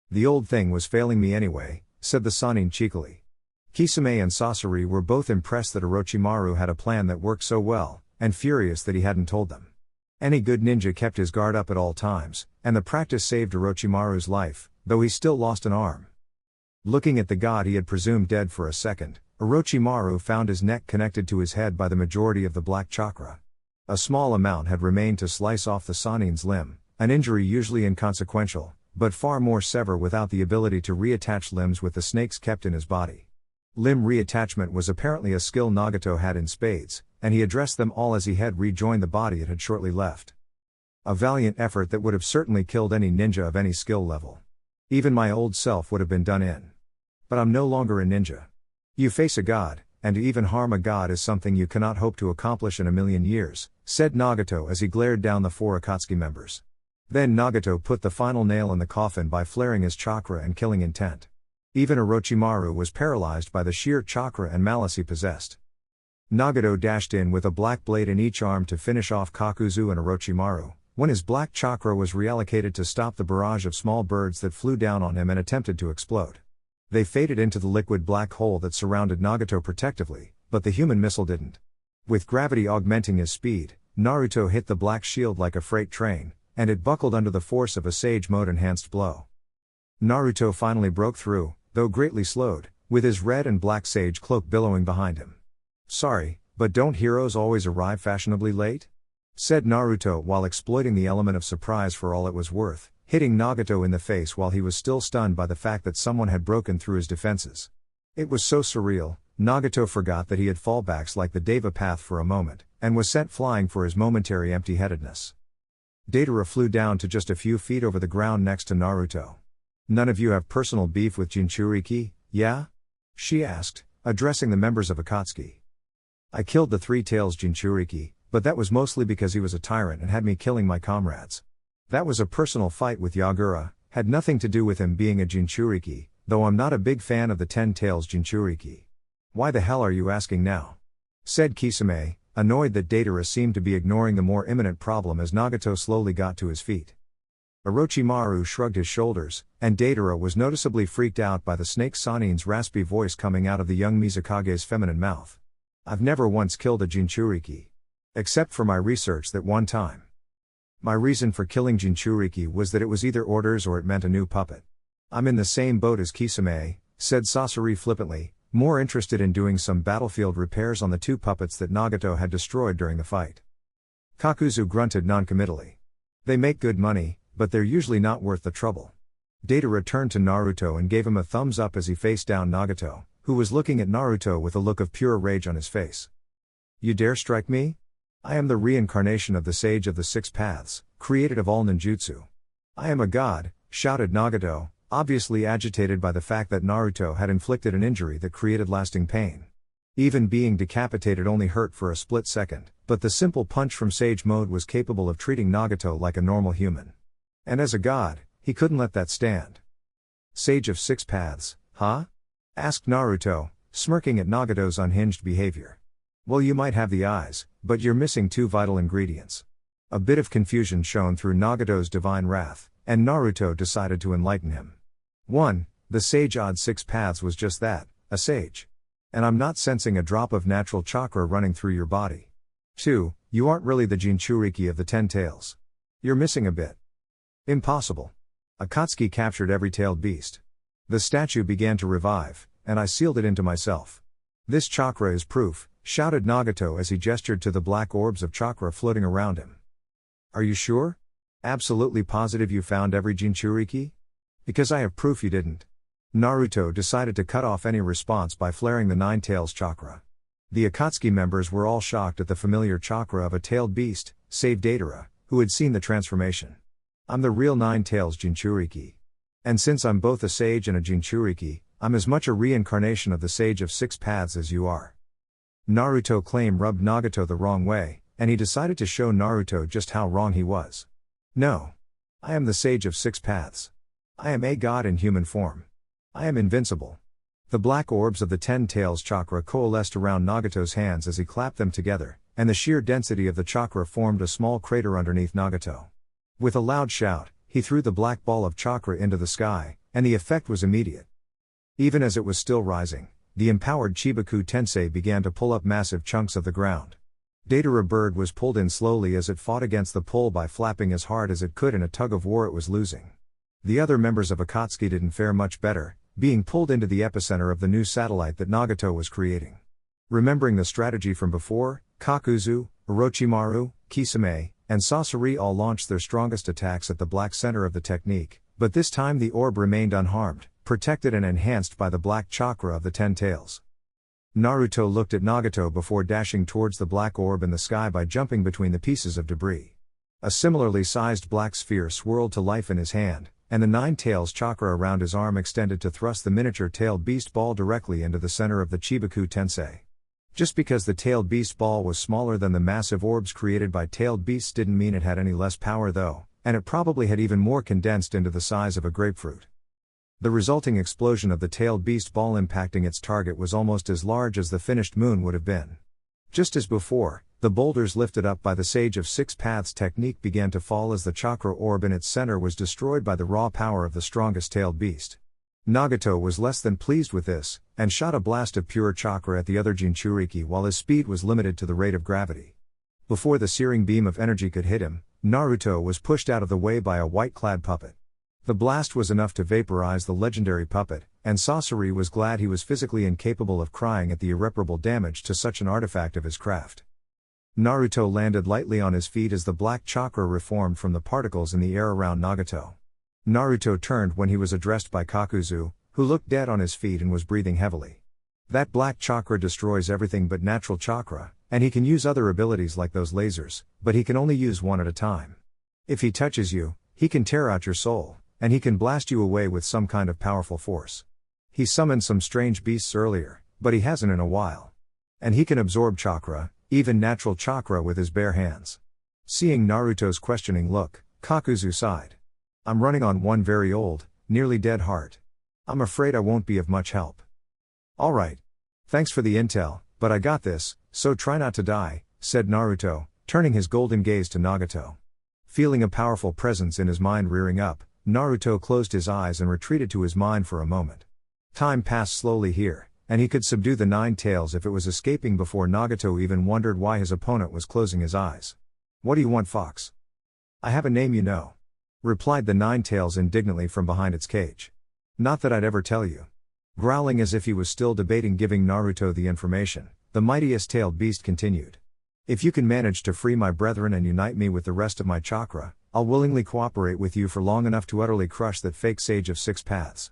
The old thing was failing me anyway, said the Sannin cheekily. Kisame and Sasori were both impressed that Orochimaru had a plan that worked so well, and furious that he hadn't told them. Any good ninja kept his guard up at all times, and the practice saved Orochimaru's life, though he still lost an arm. Looking at the god he had presumed dead for a second, Orochimaru found his neck connected to his head by the majority of the black chakra. A small amount had remained to slice off the Sannin's limb, an injury usually inconsequential, but far more severe without the ability to reattach limbs with the snakes kept in his body. Limb reattachment was apparently a skill Nagato had in spades, and he addressed them all as he had rejoined the body it had shortly left. A valiant effort that would have certainly killed any ninja of any skill level. Even my old self would have been done in. But I'm no longer a ninja. You face a god, and to even harm a god is something you cannot hope to accomplish in a million years, said Nagato as he glared down the 4 Akatsuki members. Then Nagato put the final nail in the coffin by flaring his chakra and killing intent. Even Orochimaru was paralyzed by the sheer chakra and malice he possessed. Nagato dashed in with a black blade in each arm to finish off Kakuzu and Orochimaru, when his black chakra was reallocated to stop the barrage of small birds that flew down on him and attempted to explode. They faded into the liquid black hole that surrounded Nagato protectively, but the human missile didn't. With gravity augmenting his speed, Naruto hit the black shield like a freight train, and it buckled under the force of a Sage Mode enhanced blow. Naruto finally broke through, though greatly slowed, with his red and black sage cloak billowing behind him. "Sorry, but don't heroes always arrive fashionably late?" said Naruto while exploiting the element of surprise for all it was worth, hitting Nagato in the face while he was still stunned by the fact that someone had broken through his defenses. It was so surreal, Nagato forgot that he had fallbacks like the Deva path for a moment, and was sent flying for his momentary empty-headedness. Deidara flew down to just a few feet over the ground next to Naruto. "None of you have personal beef with Jinchuriki, yeah?" she asked, addressing the members of Akatsuki. "I killed the Three Tails Jinchuriki, but that was mostly because he was a tyrant and had me killing my comrades. That was a personal fight with Yagura, had nothing to do with him being a Jinchuriki, though I'm not a big fan of the 10 Tails Jinchuriki." "Why the hell are you asking now?" said Kisame, annoyed that Deidara seemed to be ignoring the more imminent problem as Nagato slowly got to his feet. Orochimaru shrugged his shoulders, and Deidara was noticeably freaked out by the snake Sanin's raspy voice coming out of the young Mizukage's feminine mouth. "I've never once killed a Jinchuriki. Except for my research that one time. My reason for killing Jinchuriki was that it was either orders or it meant a new puppet. I'm in the same boat as Kisame," said Sasori flippantly, more interested in doing some battlefield repairs on the two puppets that Nagato had destroyed during the fight. Kakuzu grunted noncommittally. "They make good money, but they're usually not worth the trouble." Deidara turned to Naruto and gave him a thumbs up as he faced down Nagato, who was looking at Naruto with a look of pure rage on his face. "You dare strike me? I am the reincarnation of the Sage of the Six Paths, created of all ninjutsu. I am a god," shouted Nagato, obviously agitated by the fact that Naruto had inflicted an injury that created lasting pain. Even being decapitated only hurt for a split second, but the simple punch from Sage Mode was capable of treating Nagato like a normal human. And as a god, he couldn't let that stand. "Sage of Six Paths, huh?" asked Naruto, smirking at Nagato's unhinged behavior. "Well, you might have the eyes, but you're missing two vital ingredients." A bit of confusion shone through Nagato's divine wrath, and Naruto decided to enlighten him. 1. The Sage Odd Six Paths was just that, a sage. And I'm not sensing a drop of natural chakra running through your body. 2. You aren't really the Jinchuriki of the 10 tails. You're missing a bit. Impossible. Akatsuki captured every tailed beast. The statue began to revive, and I sealed it into myself. "This chakra is proof," shouted Nagato as he gestured to the black orbs of chakra floating around him. "Are you sure? Absolutely positive you found every Jinchuriki? Because I have proof you didn't." Naruto decided to cut off any response by flaring the Nine Tails chakra. The Akatsuki members were all shocked at the familiar chakra of a tailed beast, save Deidara, who had seen the transformation. "I'm the real Nine Tails Jinchuriki. And since I'm both a sage and a Jinchuriki, I'm as much a reincarnation of the Sage of Six Paths as you are." Naruto's claim rubbed Nagato the wrong way, and he decided to show Naruto just how wrong he was. "No. I am the Sage of Six Paths. I am a god in human form. I am invincible." The black orbs of the 10 Tails chakra coalesced around Nagato's hands as he clapped them together, and the sheer density of the chakra formed a small crater underneath Nagato. With a loud shout, he threw the black ball of chakra into the sky, and the effect was immediate. Even as it was still rising, the empowered Chibaku Tensei began to pull up massive chunks of the ground. Deidara Bird was pulled in slowly as it fought against the pull by flapping as hard as it could in a tug-of-war it was losing. The other members of Akatsuki didn't fare much better, being pulled into the epicenter of the new satellite that Nagato was creating. Remembering the strategy from before, Kakuzu, Orochimaru, Kisame, and Sasori all launched their strongest attacks at the black center of the technique, but this time the orb remained unharmed, protected and enhanced by the black chakra of the 10 tails. Naruto looked at Nagato before dashing towards the black orb in the sky by jumping between the pieces of debris. A similarly sized black sphere swirled to life in his hand, and the 9 tails chakra around his arm extended to thrust the miniature tailed beast ball directly into the center of the Chibaku Tensei. Just because the tailed beast ball was smaller than the massive orbs created by tailed beasts didn't mean it had any less power though, and it probably had even more condensed into the size of a grapefruit. The resulting explosion of the tailed beast ball impacting its target was almost as large as the finished moon would have been. Just as before, the boulders lifted up by the Sage of Six Paths technique began to fall as the chakra orb in its center was destroyed by the raw power of the strongest tailed beast. Nagato was less than pleased with this, and shot a blast of pure chakra at the other Jinchuriki while his speed was limited to the rate of gravity. Before the searing beam of energy could hit him, Naruto was pushed out of the way by a white-clad puppet. The blast was enough to vaporize the legendary puppet, and Sasori was glad he was physically incapable of crying at the irreparable damage to such an artifact of his craft. Naruto landed lightly on his feet as the black chakra reformed from the particles in the air around Nagato. Naruto turned when he was addressed by Kakuzu, who looked dead on his feet and was breathing heavily. That black chakra destroys everything but natural chakra, and he can use other abilities like those lasers, but he can only use one at a time. If he touches you, he can tear out your soul, and he can blast you away with some kind of powerful force. He summoned some strange beasts earlier, but he hasn't in a while. And he can absorb chakra, even natural chakra, with his bare hands. Seeing Naruto's questioning look, Kakuzu sighed. I'm running on one very old, nearly dead heart. I'm afraid I won't be of much help. Alright. Thanks for the intel, but I got this, so try not to die, said Naruto, turning his golden gaze to Nagato. Feeling a powerful presence in his mind rearing up, Naruto closed his eyes and retreated to his mind for a moment. Time passed slowly here, and he could subdue the nine tails if it was escaping before Nagato even wondered why his opponent was closing his eyes. What do you want, Fox? I have a name, you know, replied the nine tails indignantly from behind its cage. Not that I'd ever tell you. Growling as if he was still debating giving Naruto the information, the mightiest tailed beast continued. If you can manage to free my brethren and unite me with the rest of my chakra, I'll willingly cooperate with you for long enough to utterly crush that fake sage of six paths.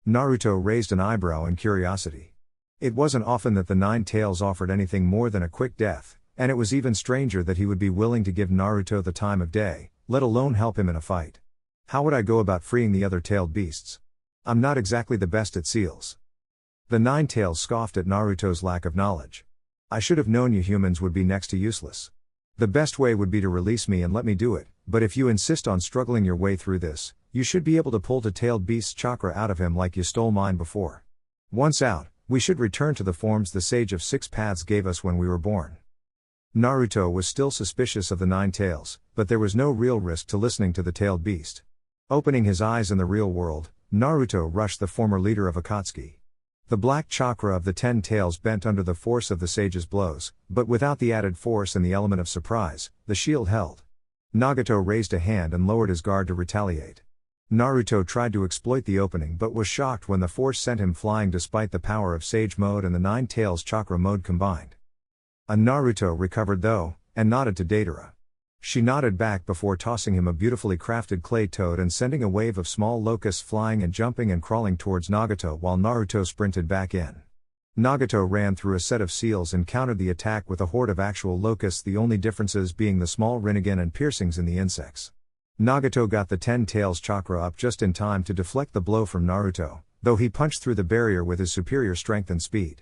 Naruto raised an eyebrow in curiosity. It wasn't often that the nine tails offered anything more than a quick death, and it was even stranger that he would be willing to give Naruto the time of day, let alone help him in a fight. How would I go about freeing the other tailed beasts? I'm not exactly the best at seals. The nine tails scoffed at Naruto's lack of knowledge. I should have known you humans would be next to useless. The best way would be to release me and let me do it, but if you insist on struggling your way through this, you should be able to pull the tailed beast's chakra out of him like you stole mine before. Once out, we should return to the forms the Sage of Six Paths gave us when we were born. Naruto was still suspicious of the nine tails, but there was no real risk to listening to the tailed beast. Opening his eyes in the real world, Naruto rushed the former leader of Akatsuki. The black chakra of the 10 tails bent under the force of the sage's blows, but without the added force and the element of surprise, the shield held. Nagato raised a hand and lowered his guard to retaliate. Naruto tried to exploit the opening but was shocked when the force sent him flying despite the power of Sage Mode and the Nine Tails Chakra Mode combined. Naruto recovered though, and nodded to Deidara. She nodded back before tossing him a beautifully crafted clay toad and sending a wave of small locusts flying and jumping and crawling towards Nagato while Naruto sprinted back in. Nagato ran through a set of seals and countered the attack with a horde of actual locusts, the only differences being the small rinnegan and piercings in the insects. Nagato got the 10 tails chakra up just in time to deflect the blow from Naruto, though he punched through the barrier with his superior strength and speed.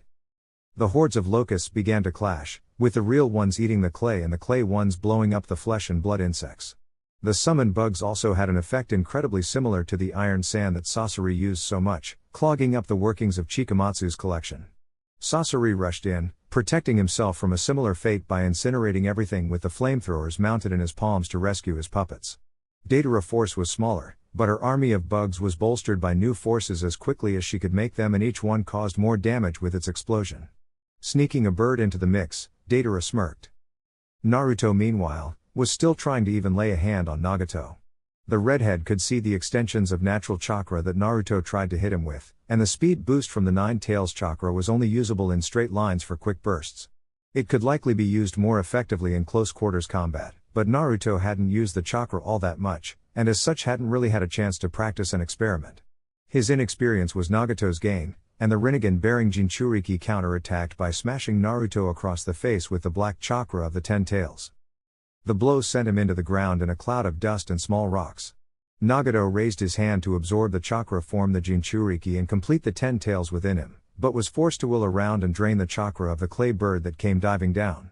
The hordes of locusts began to clash, with the real ones eating the clay and the clay ones blowing up the flesh and blood insects. The summoned bugs also had an effect incredibly similar to the iron sand that Sasori used so much, clogging up the workings of Chikamatsu's collection. Sasori rushed in, protecting himself from a similar fate by incinerating everything with the flamethrowers mounted in his palms to rescue his puppets. Deidara's force was smaller, but her army of bugs was bolstered by new forces as quickly as she could make them, and each one caused more damage with its explosion. Sneaking a bird into the mix, Deidara smirked. Naruto meanwhile, was still trying to even lay a hand on Nagato. The redhead could see the extensions of natural chakra that Naruto tried to hit him with, and the speed boost from the Nine Tails chakra was only usable in straight lines for quick bursts. It could likely be used more effectively in close quarters combat, but Naruto hadn't used the chakra all that much, and as such hadn't really had a chance to practice and experiment. His inexperience was Nagato's gain, and the rinnegan bearing jinchuriki counter-attacked by smashing Naruto across the face with the black chakra of the 10 tails. The blow sent him into the ground in a cloud of dust and small rocks. Nagato raised his hand to absorb the chakra, form the jinchuriki and complete the 10 tails within him, but was forced to wheel around and drain the chakra of the clay bird that came diving down.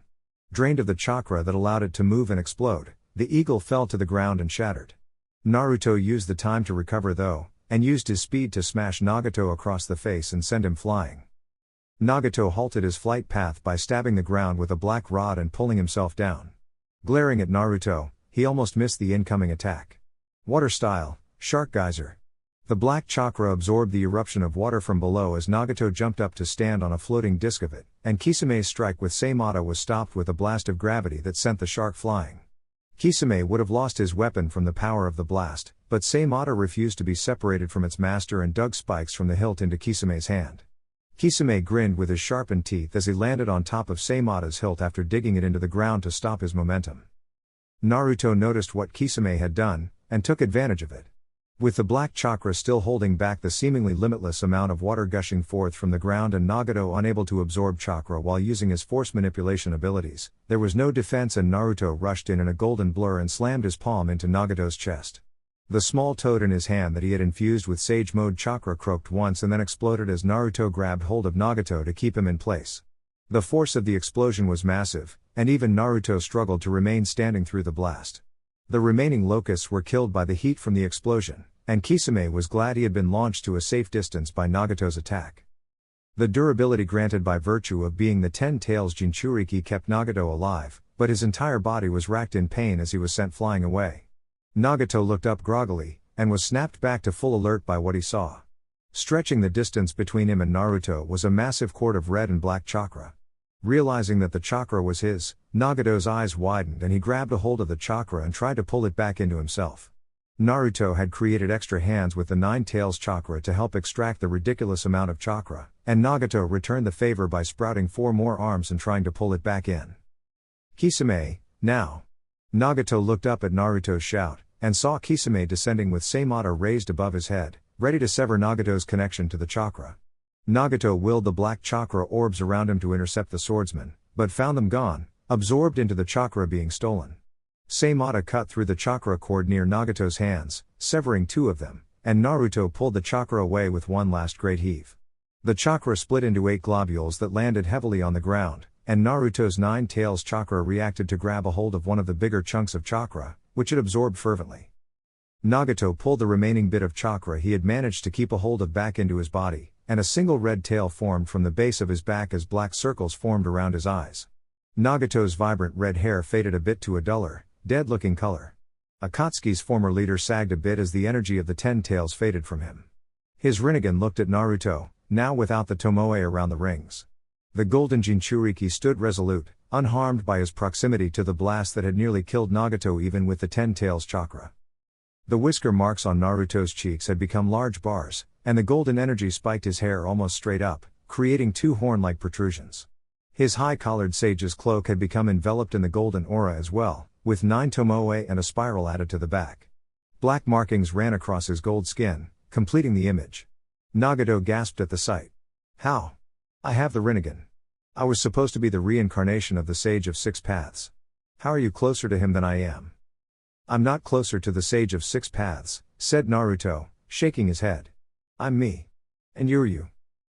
Drained of the chakra that allowed it to move and explode, the eagle fell to the ground and shattered. Naruto used the time to recover though, and used his speed to smash Nagato across the face and send him flying. Nagato halted his flight path by stabbing the ground with a black rod and pulling himself down. Glaring at Naruto, he almost missed the incoming attack. Water style, shark geyser. The black chakra absorbed the eruption of water from below as Nagato jumped up to stand on a floating disc of it, and Kisame's strike with Seimata was stopped with a blast of gravity that sent the shark flying. Kisame would have lost his weapon from the power of the blast, but Minato refused to be separated from its master and dug spikes from the hilt into Kisame's hand. Kisame grinned with his sharpened teeth as he landed on top of Minato's hilt after digging it into the ground to stop his momentum. Naruto noticed what Kisame had done, and took advantage of it. With the black chakra still holding back the seemingly limitless amount of water gushing forth from the ground and Nagato unable to absorb chakra while using his force manipulation abilities, there was no defense and Naruto rushed in a golden blur and slammed his palm into Nagato's chest. The small toad in his hand that he had infused with Sage Mode chakra croaked once and then exploded as Naruto grabbed hold of Nagato to keep him in place. The force of the explosion was massive, and even Naruto struggled to remain standing through the blast. The remaining locusts were killed by the heat from the explosion, and Kisame was glad he had been launched to a safe distance by Nagato's attack. The durability granted by virtue of being the 10 tails jinchuriki kept Nagato alive, but his entire body was racked in pain as he was sent flying away. Nagato looked up groggily, and was snapped back to full alert by what he saw. Stretching the distance between him and Naruto was a massive cord of red and black chakra. Realizing that the chakra was his, Nagato's eyes widened and he grabbed a hold of the chakra and tried to pull it back into himself. Naruto had created extra hands with the 9 tails chakra to help extract the ridiculous amount of chakra, and Nagato returned the favor by sprouting 4 more arms and trying to pull it back in. Kisame, now! Nagato looked up at Naruto's shout, and saw Kisame descending with Minato raised above his head, ready to sever Nagato's connection to the chakra. Nagato willed the black chakra orbs around him to intercept the swordsman, but found them gone, absorbed into the chakra being stolen. Minato cut through the chakra cord near Nagato's hands, severing 2 of them, and Naruto pulled the chakra away with one last great heave. The chakra split into 8 globules that landed heavily on the ground, and Naruto's 9 tails chakra reacted to grab a hold of one of the bigger chunks of chakra, which it absorbed fervently. Nagato pulled the remaining bit of chakra he had managed to keep a hold of back into his body, and a single red tail formed from the base of his back as black circles formed around his eyes. Nagato's vibrant red hair faded a bit to a duller, dead-looking color. Akatsuki's former leader sagged a bit as the energy of the 10 tails faded from him. His Rinnegan looked at Naruto, now without the tomoe around the rings. The golden jinchuriki stood resolute, unharmed by his proximity to the blast that had nearly killed Nagato even with the 10 tails chakra. The whisker marks on Naruto's cheeks had become large bars, and the golden energy spiked his hair almost straight up, creating 2 horn-like protrusions. His high-collared sage's cloak had become enveloped in the golden aura as well, with 9 tomoe and a spiral added to the back. Black markings ran across his gold skin, completing the image. Nagato gasped at the sight. How? I have the Rinnegan. I was supposed to be the reincarnation of the Sage of 6 Paths. How are you closer to him than I am? I'm not closer to the Sage of 6 Paths, said Naruto, shaking his head. I'm me. And you're you.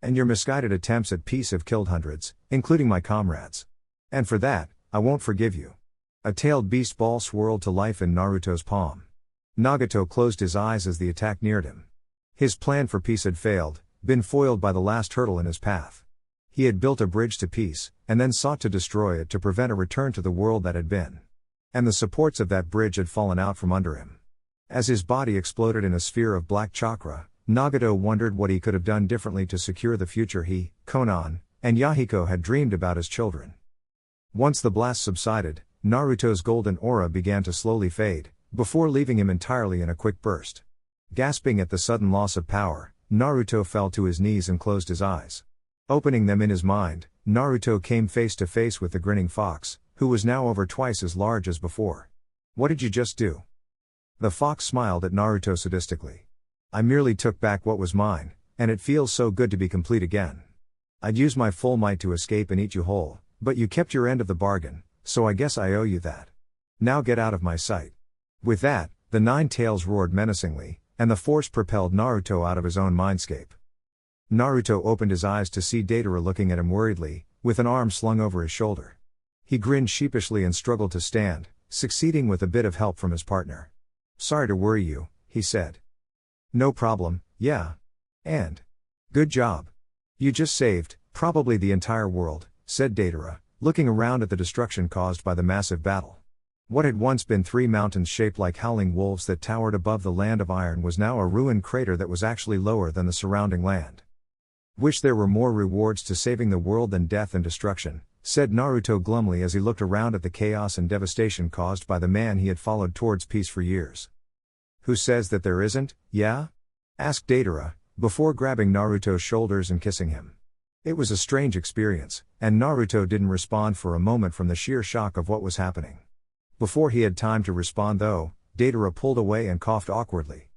And your misguided attempts at peace have killed hundreds, including my comrades. And for that, I won't forgive you. A tailed beast ball swirled to life in Naruto's palm. Nagato closed his eyes as the attack neared him. His plan for peace had failed, been foiled by the last hurdle in his path. He had built a bridge to peace, and then sought to destroy it to prevent a return to the world that had been. And the supports of that bridge had fallen out from under him. As his body exploded in a sphere of black chakra, Nagato wondered what he could have done differently to secure the future he, Konan, and Yahiko had dreamed about as children. Once the blast subsided, Naruto's golden aura began to slowly fade, before leaving him entirely in a quick burst. Gasping at the sudden loss of power, Naruto fell to his knees and closed his eyes. Opening them in his mind, Naruto came face to face with the grinning fox, who was now over twice as large as before. What did you just do? The fox smiled at Naruto sadistically. I merely took back what was mine, and it feels so good to be complete again. I'd use my full might to escape and eat you whole, but you kept your end of the bargain, so I guess I owe you that. Now get out of my sight. With that, the 9 tails roared menacingly, and the force propelled Naruto out of his own mindscape. Naruto opened his eyes to see Deidara looking at him worriedly, with an arm slung over his shoulder. He grinned sheepishly and struggled to stand, succeeding with a bit of help from his partner. Sorry to worry you, he said. No problem, yeah. And good job. You just saved, probably the entire world, said Deidara, looking around at the destruction caused by the massive battle. What had once been 3 mountains shaped like howling wolves that towered above the land of iron was now a ruined crater that was actually lower than the surrounding land. Wish there were more rewards to saving the world than death and destruction, said Naruto glumly as he looked around at the chaos and devastation caused by the man he had followed towards peace for years. Who says that there isn't, yeah? Asked Deidara, before grabbing Naruto's shoulders and kissing him. It was a strange experience, and Naruto didn't respond for a moment from the sheer shock of what was happening. Before he had time to respond though, Deidara pulled away and coughed awkwardly.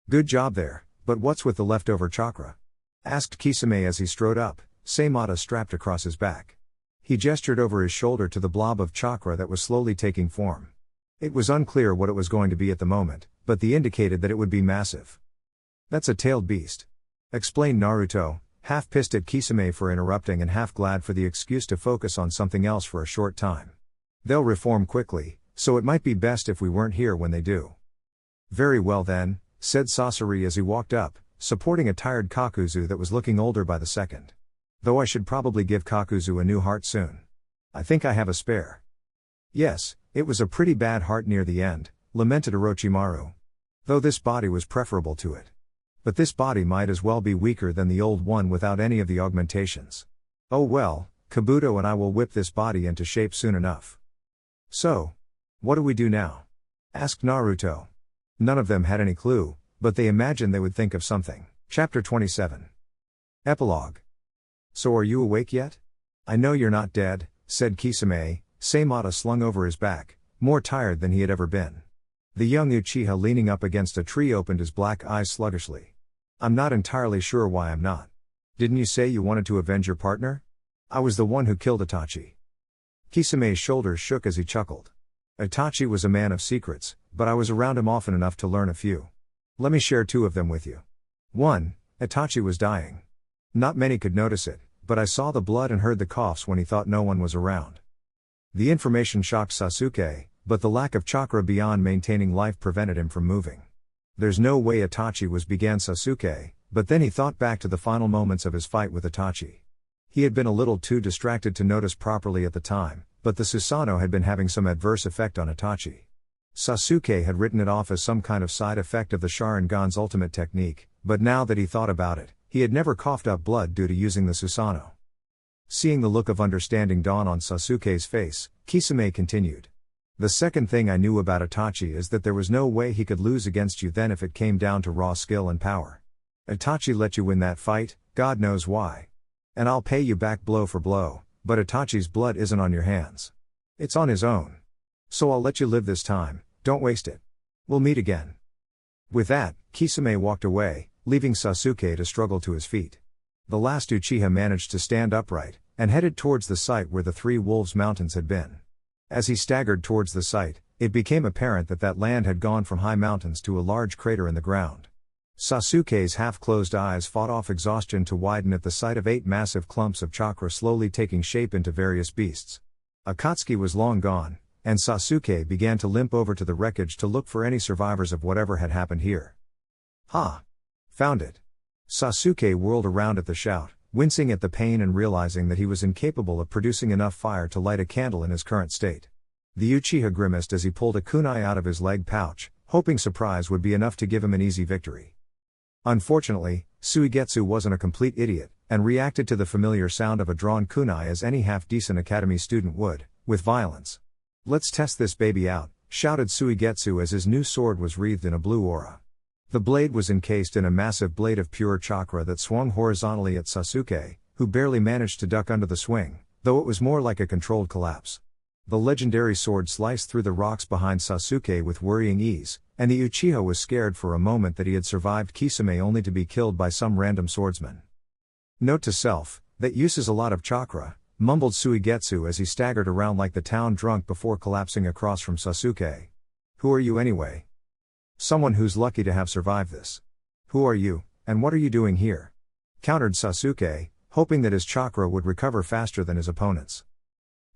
Good job there, but what's with the leftover chakra? Asked Kisame as he strode up, Seimata strapped across his back. He gestured over his shoulder to the blob of chakra that was slowly taking form. It was unclear what it was going to be at the moment, but the indicated that it would be massive. That's a tailed beast, explained Naruto, half pissed at Kisame for interrupting and half glad for the excuse to focus on something else for a short time. They'll reform quickly, so it might be best if we weren't here when they do. Very well then, said Sasori as he walked up, supporting a tired Kakuzu that was looking older by the second. Though I should probably give Kakuzu a new heart soon. I think I have a spare. Yes, it was a pretty bad heart near the end, lamented Orochimaru. Though this body was preferable to it. But this body might as well be weaker than the old one without any of the augmentations. Oh well, Kabuto and I will whip this body into shape soon enough. So, what do we do now? Asked Naruto. None of them had any clue, but they imagined they would think of something. Chapter 27. Epilogue. So are you awake yet? I know you're not dead, said Kisame, Seimata slung over his back, more tired than he had ever been. The young Uchiha leaning up against a tree opened his black eyes sluggishly. I'm not entirely sure why I'm not. Didn't you say you wanted to avenge your partner? I was the one who killed Itachi. Kisame's shoulders shook as he chuckled. Itachi was a man of secrets, but I was around him often enough to learn a few. Let me share two of them with you. 1. Itachi was dying. Not many could notice it, but I saw the blood and heard the coughs when he thought no one was around. The information shocked Sasuke, but the lack of chakra beyond maintaining life prevented him from moving. There's no way Itachi was, began Sasuke, but then he thought back to the final moments of his fight with Itachi. He had been a little too distracted to notice properly at the time, but the Susanoo had been having some adverse effect on Itachi. Sasuke had written it off as some kind of side effect of the Sharingan's ultimate technique, but now that he thought about it, he had never coughed up blood due to using the Susanoo. Seeing the look of understanding dawn on Sasuke's face, Kisame continued. The second thing I knew about Itachi is that there was no way he could lose against you then if it came down to raw skill and power. Itachi let you win that fight, God knows why. And I'll pay you back blow for blow, but Itachi's blood isn't on your hands. It's on his own. So I'll let you live this time, don't waste it. We'll meet again. With that, Kisame walked away, leaving Sasuke to struggle to his feet. The last Uchiha managed to stand upright, and headed towards the site where the Three Wolves Mountains had been. As he staggered towards the site, it became apparent that that land had gone from high mountains to a large crater in the ground. Sasuke's half-closed eyes fought off exhaustion to widen at the sight of 8 massive clumps of chakra slowly taking shape into various beasts. Akatsuki was long gone, and Sasuke began to limp over to the wreckage to look for any survivors of whatever had happened here. Ha! Found it! Sasuke whirled around at the shout, wincing at the pain and realizing that he was incapable of producing enough fire to light a candle in his current state. The Uchiha grimaced as he pulled a kunai out of his leg pouch, hoping surprise would be enough to give him an easy victory. Unfortunately, Suigetsu wasn't a complete idiot, and reacted to the familiar sound of a drawn kunai as any half-decent academy student would, with violence. Let's test this baby out, shouted Suigetsu as his new sword was wreathed in a blue aura. The blade was encased in a massive blade of pure chakra that swung horizontally at Sasuke, who barely managed to duck under the swing, though it was more like a controlled collapse. The legendary sword sliced through the rocks behind Sasuke with worrying ease, and the Uchiha was scared for a moment that he had survived Kisame only to be killed by some random swordsman. Note to self, that uses a lot of chakra, mumbled Suigetsu as he staggered around like the town drunk before collapsing across from Sasuke. Who are you anyway? Someone who's lucky to have survived this. Who are you, and what are you doing here? Countered Sasuke, hoping that his chakra would recover faster than his opponents.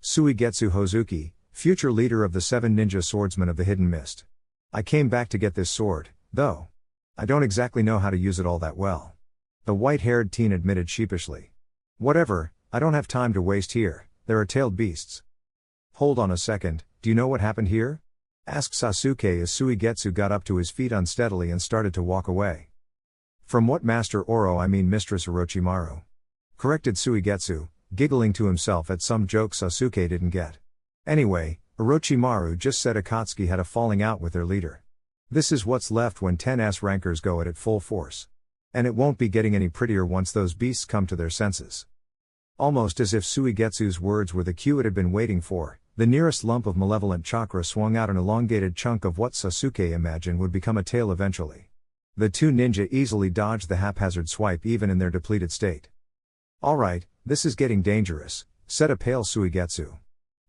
Suigetsu Hozuki, future leader of the 7 ninja swordsmen of the Hidden Mist. I came back to get this sword, though. I don't exactly know how to use it all that well. The white-haired teen admitted sheepishly. Whatever, I don't have time to waste here, there are tailed beasts. Hold on a second, do you know what happened here? Asked Sasuke as Suigetsu got up to his feet unsteadily and started to walk away. From what Master Oro I mean Mistress Orochimaru. Corrected Suigetsu, giggling to himself at some joke Sasuke didn't get. Anyway, Orochimaru just said Akatsuki had a falling out with their leader. This is what's left when 10s rankers go at it full force. And it won't be getting any prettier once those beasts come to their senses. Almost as if Suigetsu's words were the cue it had been waiting for, the nearest lump of malevolent chakra swung out an elongated chunk of what Sasuke imagined would become a tail eventually. The two ninja easily dodged the haphazard swipe even in their depleted state. "Alright, this is getting dangerous," said a pale Suigetsu.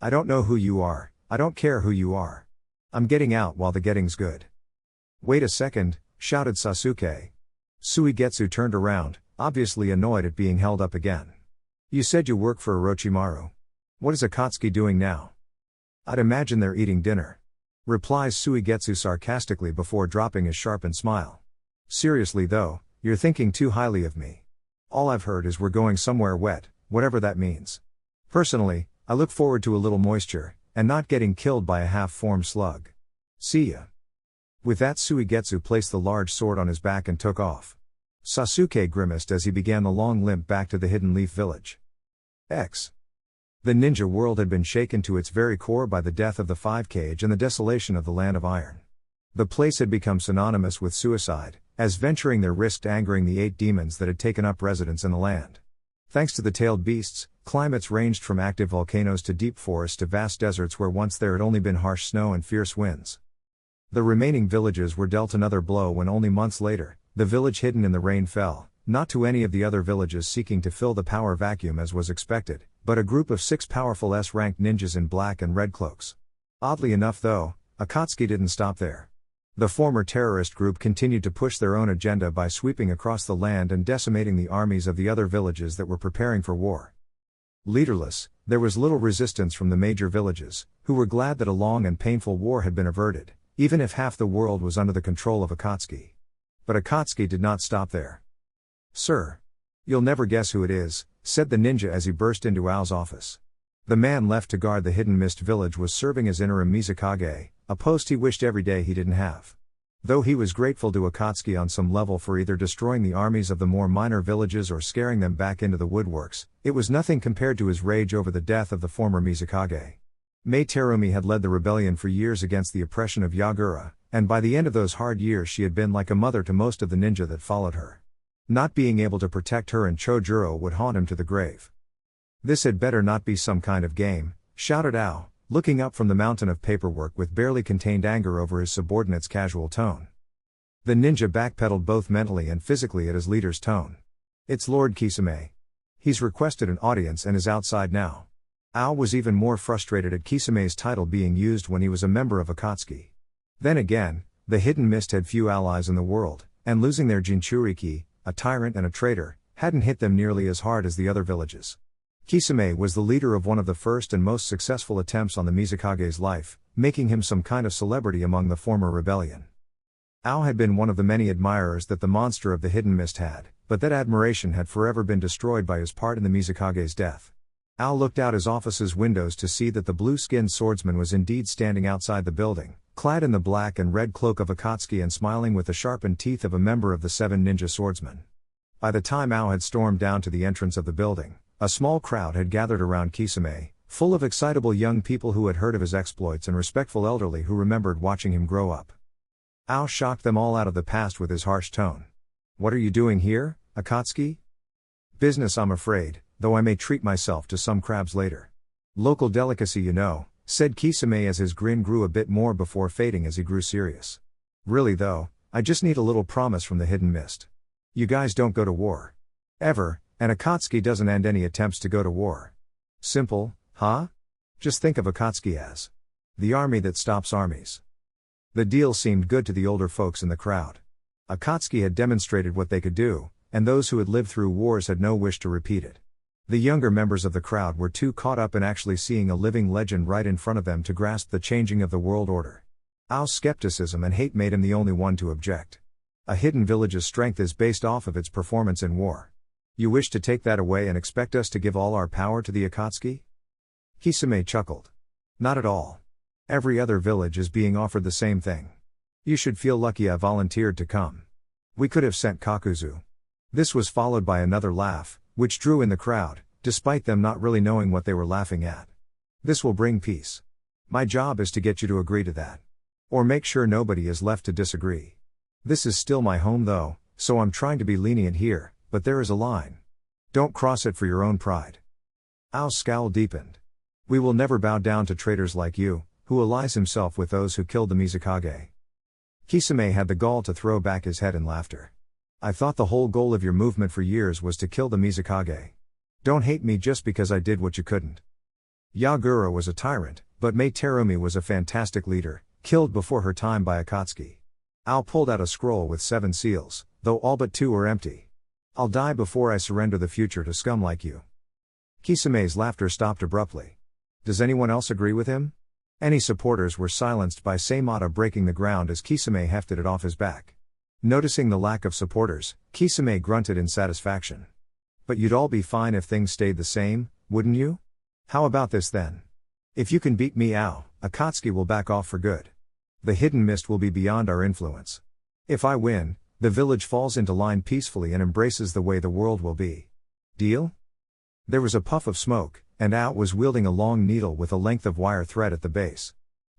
"I don't know who you are, I don't care who you are. I'm getting out while the getting's good." "Wait a second," shouted Sasuke. Suigetsu turned around, obviously annoyed at being held up again. "You said you work for Orochimaru. What is Akatsuki doing now?" "I'd imagine they're eating dinner," replies Suigetsu sarcastically before dropping his sharpened smile. "Seriously though, you're thinking too highly of me. All I've heard is we're going somewhere wet, whatever that means. Personally, I look forward to a little moisture, and not getting killed by a half-formed slug. See ya." With that, Suigetsu placed the large sword on his back and took off. Sasuke grimaced as he began the long limp back to the Hidden Leaf Village. The ninja world had been shaken to its very core by the death of the Five-Cage and the desolation of the Land of Iron. The place had become synonymous with suicide, as venturing there risked angering the 8 demons that had taken up residence in the land. Thanks to the tailed beasts, climates ranged from active volcanoes to deep forests to vast deserts where once there had only been harsh snow and fierce winds. The remaining villages were dealt another blow when only months later, the village hidden in the rain fell, not to any of the other villages seeking to fill the power vacuum as was expected, but a group of 6 powerful S-ranked ninjas in black and red cloaks. Oddly enough though, Akatsuki didn't stop there. The former terrorist group continued to push their own agenda by sweeping across the land and decimating the armies of the other villages that were preparing for war. Leaderless, there was little resistance from the major villages, who were glad that a long and painful war had been averted, even if half the world was under the control of Akatsuki. But Akatsuki did not stop there. "Sir. You'll never guess who it is," said the ninja as he burst into Ao's office. The man left to guard the Hidden Mist village was serving as interim Mizukage, a post he wished every day he didn't have. Though he was grateful to Akatsuki on some level for either destroying the armies of the more minor villages or scaring them back into the woodworks, it was nothing compared to his rage over the death of the former Mizukage. Meteor had led the rebellion for years against the oppression of Gaara, and by the end of those hard years she had been like a mother to most of the ninja that followed her. Not being able to protect her and Chojiro would haunt him to the grave. "This had better not be some kind of game," shouted Ao, looking up from the mountain of paperwork with barely contained anger over his subordinate's casual tone. The ninja backpedaled both mentally and physically at his leader's tone. "It's Lord Kisame. He's requested an audience and is outside now." Ao was even more frustrated at Kisame's title being used when he was a member of Akatsuki. Then again, the Hidden Mist had few allies in the world, and losing their jinchuriki, a tyrant and a traitor, hadn't hit them nearly as hard as the other villages. Kisame was the leader of one of the first and most successful attempts on the Mizukage's life, making him some kind of celebrity among the former rebellion. Ao had been one of the many admirers that the monster of the Hidden Mist had, but that admiration had forever been destroyed by his part in the Mizukage's death. Ao looked out his office's windows to see that the blue-skinned swordsman was indeed standing outside the building, clad in the black and red cloak of Akatsuki and smiling with the sharpened teeth of a member of the 7 ninja swordsmen. By the time Ao had stormed down to the entrance of the building, a small crowd had gathered around Kisame, full of excitable young people who had heard of his exploits and respectful elderly who remembered watching him grow up. Ao shocked them all out of the past with his harsh tone. "What are you doing here, Akatsuki?" "Business, I'm afraid, though I may treat myself to some crabs later. Local delicacy, you know," said Kisame as his grin grew a bit more before fading as he grew serious. "Really though, I just need a little promise from the Hidden Mist. You guys don't go to war. Ever, and Akatsuki doesn't end any attempts to go to war. Simple, huh? Just think of Akatsuki as the army that stops armies." The deal seemed good to the older folks in the crowd. Akatsuki had demonstrated what they could do, and those who had lived through wars had no wish to repeat it. The younger members of the crowd were too caught up in actually seeing a living legend right in front of them to grasp the changing of the world order. Ao's skepticism and hate made him the only one to object. A hidden village's strength is based off of its performance in war. You wish to take that away and expect us to give all our power to the Akatsuki? Kisame chuckled. Not at all. Every other village is being offered the same thing. You should feel lucky I volunteered to come. We could have sent Kakuzu. This was followed by another laugh, which drew in the crowd, despite them not really knowing what they were laughing at. This will bring peace. My job is to get you to agree to that. Or make sure nobody is left to disagree. This is still my home though, so I'm trying to be lenient here, but there is a line. Don't cross it for your own pride. Ao's scowl deepened. We will never bow down to traitors like you, who allies himself with those who killed the Mizukage. Kisame had the gall to throw back his head in laughter. I thought the whole goal of your movement for years was to kill the Mizukage. Don't hate me just because I did what you couldn't. Yagura was a tyrant, but Mei Terumi was a fantastic leader, killed before her time by Akatsuki. Ao pulled out a scroll with 7 seals, though all but 2 are empty. I'll die before I surrender the future to scum like you. Kisame's laughter stopped abruptly. Does anyone else agree with him? Any supporters were silenced by Seimata breaking the ground as Kisame hefted it off his back. Noticing the lack of supporters, Kisame grunted in satisfaction. But you'd all be fine if things stayed the same, wouldn't you? How about this then? If you can beat me Ao, Akatsuki will back off for good. The hidden mist will be beyond our influence. If I win, the village falls into line peacefully and embraces the way the world will be. Deal? There was a puff of smoke, and Ao was wielding a long needle with a length of wire thread at the base.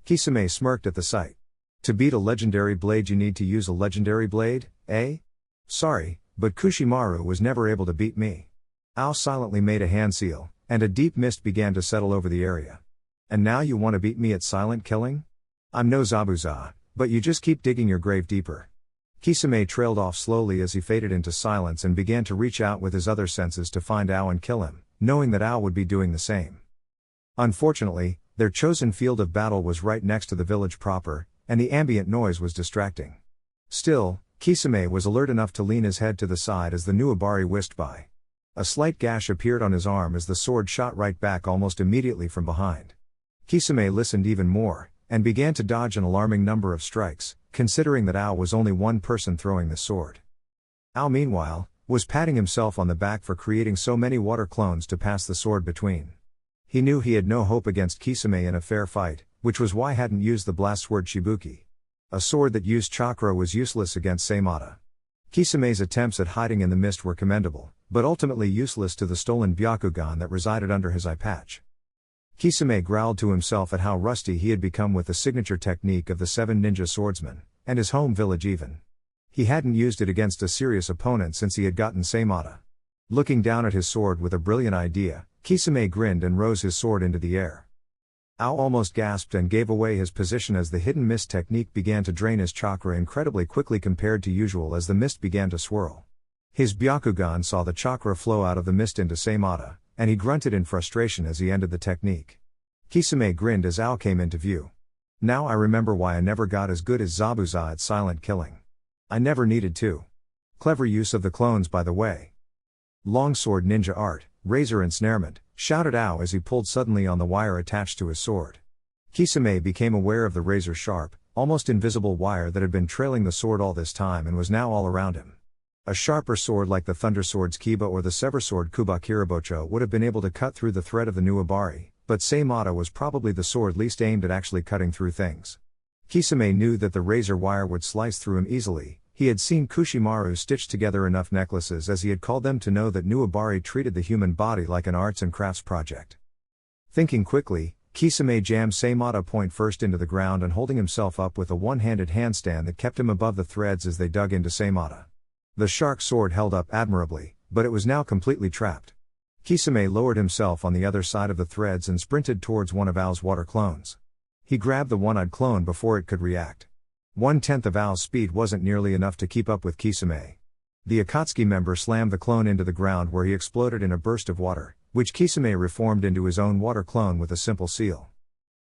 Kisame smirked at the sight. To beat a legendary blade you need to use a legendary blade, eh? Sorry, but Kushimaru was never able to beat me. Ao silently made a hand seal, and a deep mist began to settle over the area. And now you want to beat me at silent killing? I'm no Zabuza, but you just keep digging your grave deeper. Kisame trailed off slowly as he faded into silence and began to reach out with his other senses to find Ao and kill him, knowing that Ao would be doing the same. Unfortunately, their chosen field of battle was right next to the village proper, and the ambient noise was distracting. Still, Kisame was alert enough to lean his head to the side as the Nuabari whisked by. A slight gash appeared on his arm as the sword shot right back almost immediately from behind. Kisame listened even more, and began to dodge an alarming number of strikes, considering that Ao was only one person throwing the sword. Ao meanwhile, was patting himself on the back for creating so many water clones to pass the sword between. He knew he had no hope against Kisame in a fair fight, which was why he hadn't used the blast sword Shibuki. A sword that used chakra was useless against Seimata. Kisame's attempts at hiding in the mist were commendable, but ultimately useless to the stolen Byakugan that resided under his eye patch. Kisame growled to himself at how rusty he had become with the signature technique of the 7 ninja swordsmen, and his home village even. He hadn't used it against a serious opponent since he had gotten Seimata. Looking down at his sword with a brilliant idea, Kisame grinned and rose his sword into the air. Ao almost gasped and gave away his position as the hidden mist technique began to drain his chakra incredibly quickly compared to usual as the mist began to swirl. His Byakugan saw the chakra flow out of the mist into Seimata, and he grunted in frustration as he ended the technique. Kisame grinned as Ao came into view. Now I remember why I never got as good as Zabuza at silent killing. I never needed to. Clever use of the clones by the way. Longsword ninja art, razor ensnarement, shouted Ao as he pulled suddenly on the wire attached to his sword. Kisame became aware of the razor-sharp, almost invisible wire that had been trailing the sword all this time and was now all around him. A sharper sword like the Thunder Sword's Kiba or the Sever Sword Kubakirabocho would have been able to cut through the thread of the Nuabari, but Seimata was probably the sword least aimed at actually cutting through things. Kisame knew that the razor wire would slice through him easily. He had seen Kushimaru stitch together enough necklaces as he had called them to know that Nuabari treated the human body like an arts and crafts project. Thinking quickly, Kisame jammed Seimata point first into the ground and holding himself up with a one-handed handstand that kept him above the threads as they dug into Seimata. The shark sword held up admirably, but it was now completely trapped. Kisame lowered himself on the other side of the threads and sprinted towards one of Ao's water clones. He grabbed the one-eyed clone before it could react. 1/10 of Ao's speed wasn't nearly enough to keep up with Kisame. The Akatsuki member slammed the clone into the ground where he exploded in a burst of water, which Kisame reformed into his own water clone with a simple seal.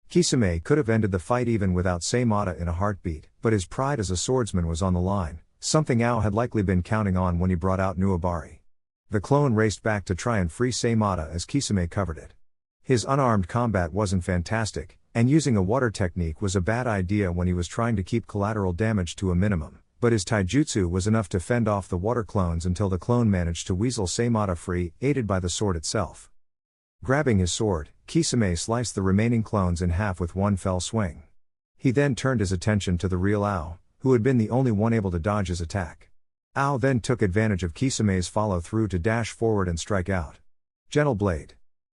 Kisame could have ended the fight even without Seimata in a heartbeat, but his pride as a swordsman was on the line, something Ao had likely been counting on when he brought out Nuabari. The clone raced back to try and free Seimata as Kisame covered it. His unarmed combat wasn't fantastic, and using a water technique was a bad idea when he was trying to keep collateral damage to a minimum, but his taijutsu was enough to fend off the water clones until the clone managed to weasel Seimata free, aided by the sword itself. Grabbing his sword, Kisame sliced the remaining clones in half with one fell swing. He then turned his attention to the real Ao, who had been the only one able to dodge his attack. Ao then took advantage of Kisame's follow-through to dash forward and strike out. Gentle blade.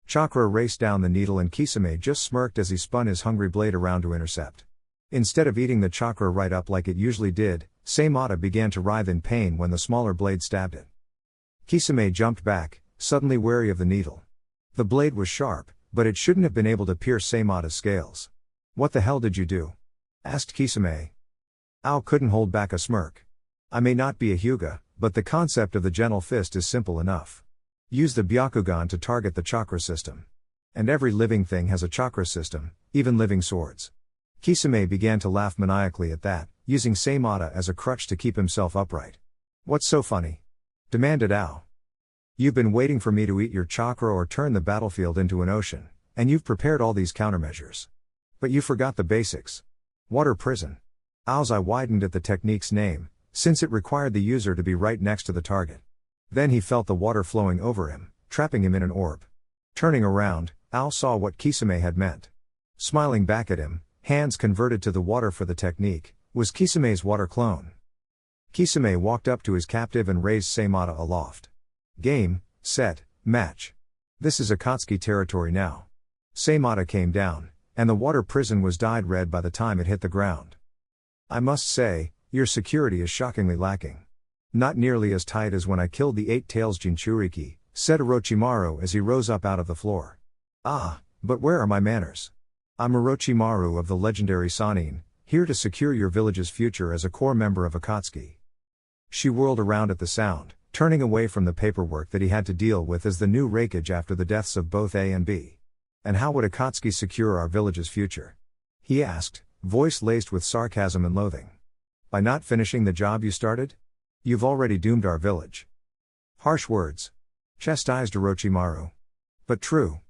Chakra raced down the needle and Kisame just smirked as he spun his hungry blade around to intercept. Instead of eating the chakra right up like it usually did, Tsunade began to writhe in pain when the smaller blade stabbed it. Kisame jumped back, suddenly wary of the needle. The blade was sharp, but it shouldn't have been able to pierce Tsunade's scales. "What the hell did you do?" asked Kisame. Ao couldn't hold back a smirk. "I may not be a Hyuga, but the concept of the gentle fist is simple enough. Use the Byakugan to target the chakra system. And every living thing has a chakra system, even living swords." Kisame began to laugh maniacally at that, using Tsunade as a crutch to keep himself upright. "What's so funny?" demanded Ao. "You've been waiting for me to eat your chakra or turn the battlefield into an ocean, and you've prepared all these countermeasures. But you forgot the basics. Water prison." Ao's eye widened at the technique's name, since it required the user to be right next to the target. Then he felt the water flowing over him, trapping him in an orb. Turning around, Ao saw what Kisame had meant. Smiling back at him, hands converted to the water for the technique, was Kisame's water clone. Kisame walked up to his captive and raised Tsunade aloft. "Game, set, match. This is Akatsuki territory now." Tsunade came down, and the water prison was dyed red by the time it hit the ground. "I must say, your security is shockingly lacking. Not nearly as tight as when I killed the 8 tails jinchuriki," said Orochimaru as he rose up out of the floor. "Ah, but where are my manners? I'm Orochimaru of the legendary Sannin, here to secure your village's future as a core member of Akatsuki." She whirled around at the sound, turning away from the paperwork that he had to deal with as the new Raikage after the deaths of both A and B. "And how would Akatsuki secure our village's future?" he asked, voice laced with sarcasm and loathing. "By not finishing the job you started? You've already doomed our village." "Harsh words," chastised Orochimaru. "But true.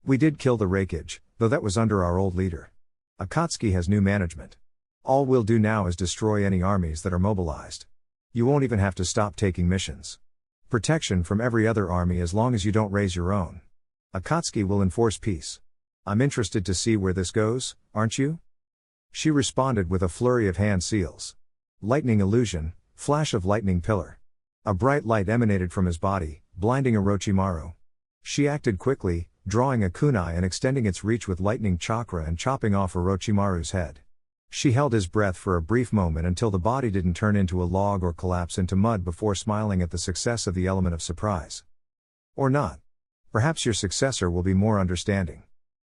We did kill the Raikage, though that was under our old leader. Akatsuki has new management. All we'll do now is destroy any armies that are mobilized. You won't even have to stop taking missions. Protection from every other army as long as you don't raise your own. Akatsuki will enforce peace. I'm interested to see where this goes, aren't you?" She responded with a flurry of hand seals. Lightning illusion, flash of lightning pillar. A bright light emanated from his body, blinding Orochimaru. She acted quickly, drawing a kunai and extending its reach with lightning chakra and chopping off Orochimaru's head. She held his breath for a brief moment until the body didn't turn into a log or collapse into mud before smiling at the success of the element of surprise. "Or not. Perhaps your successor will be more understanding."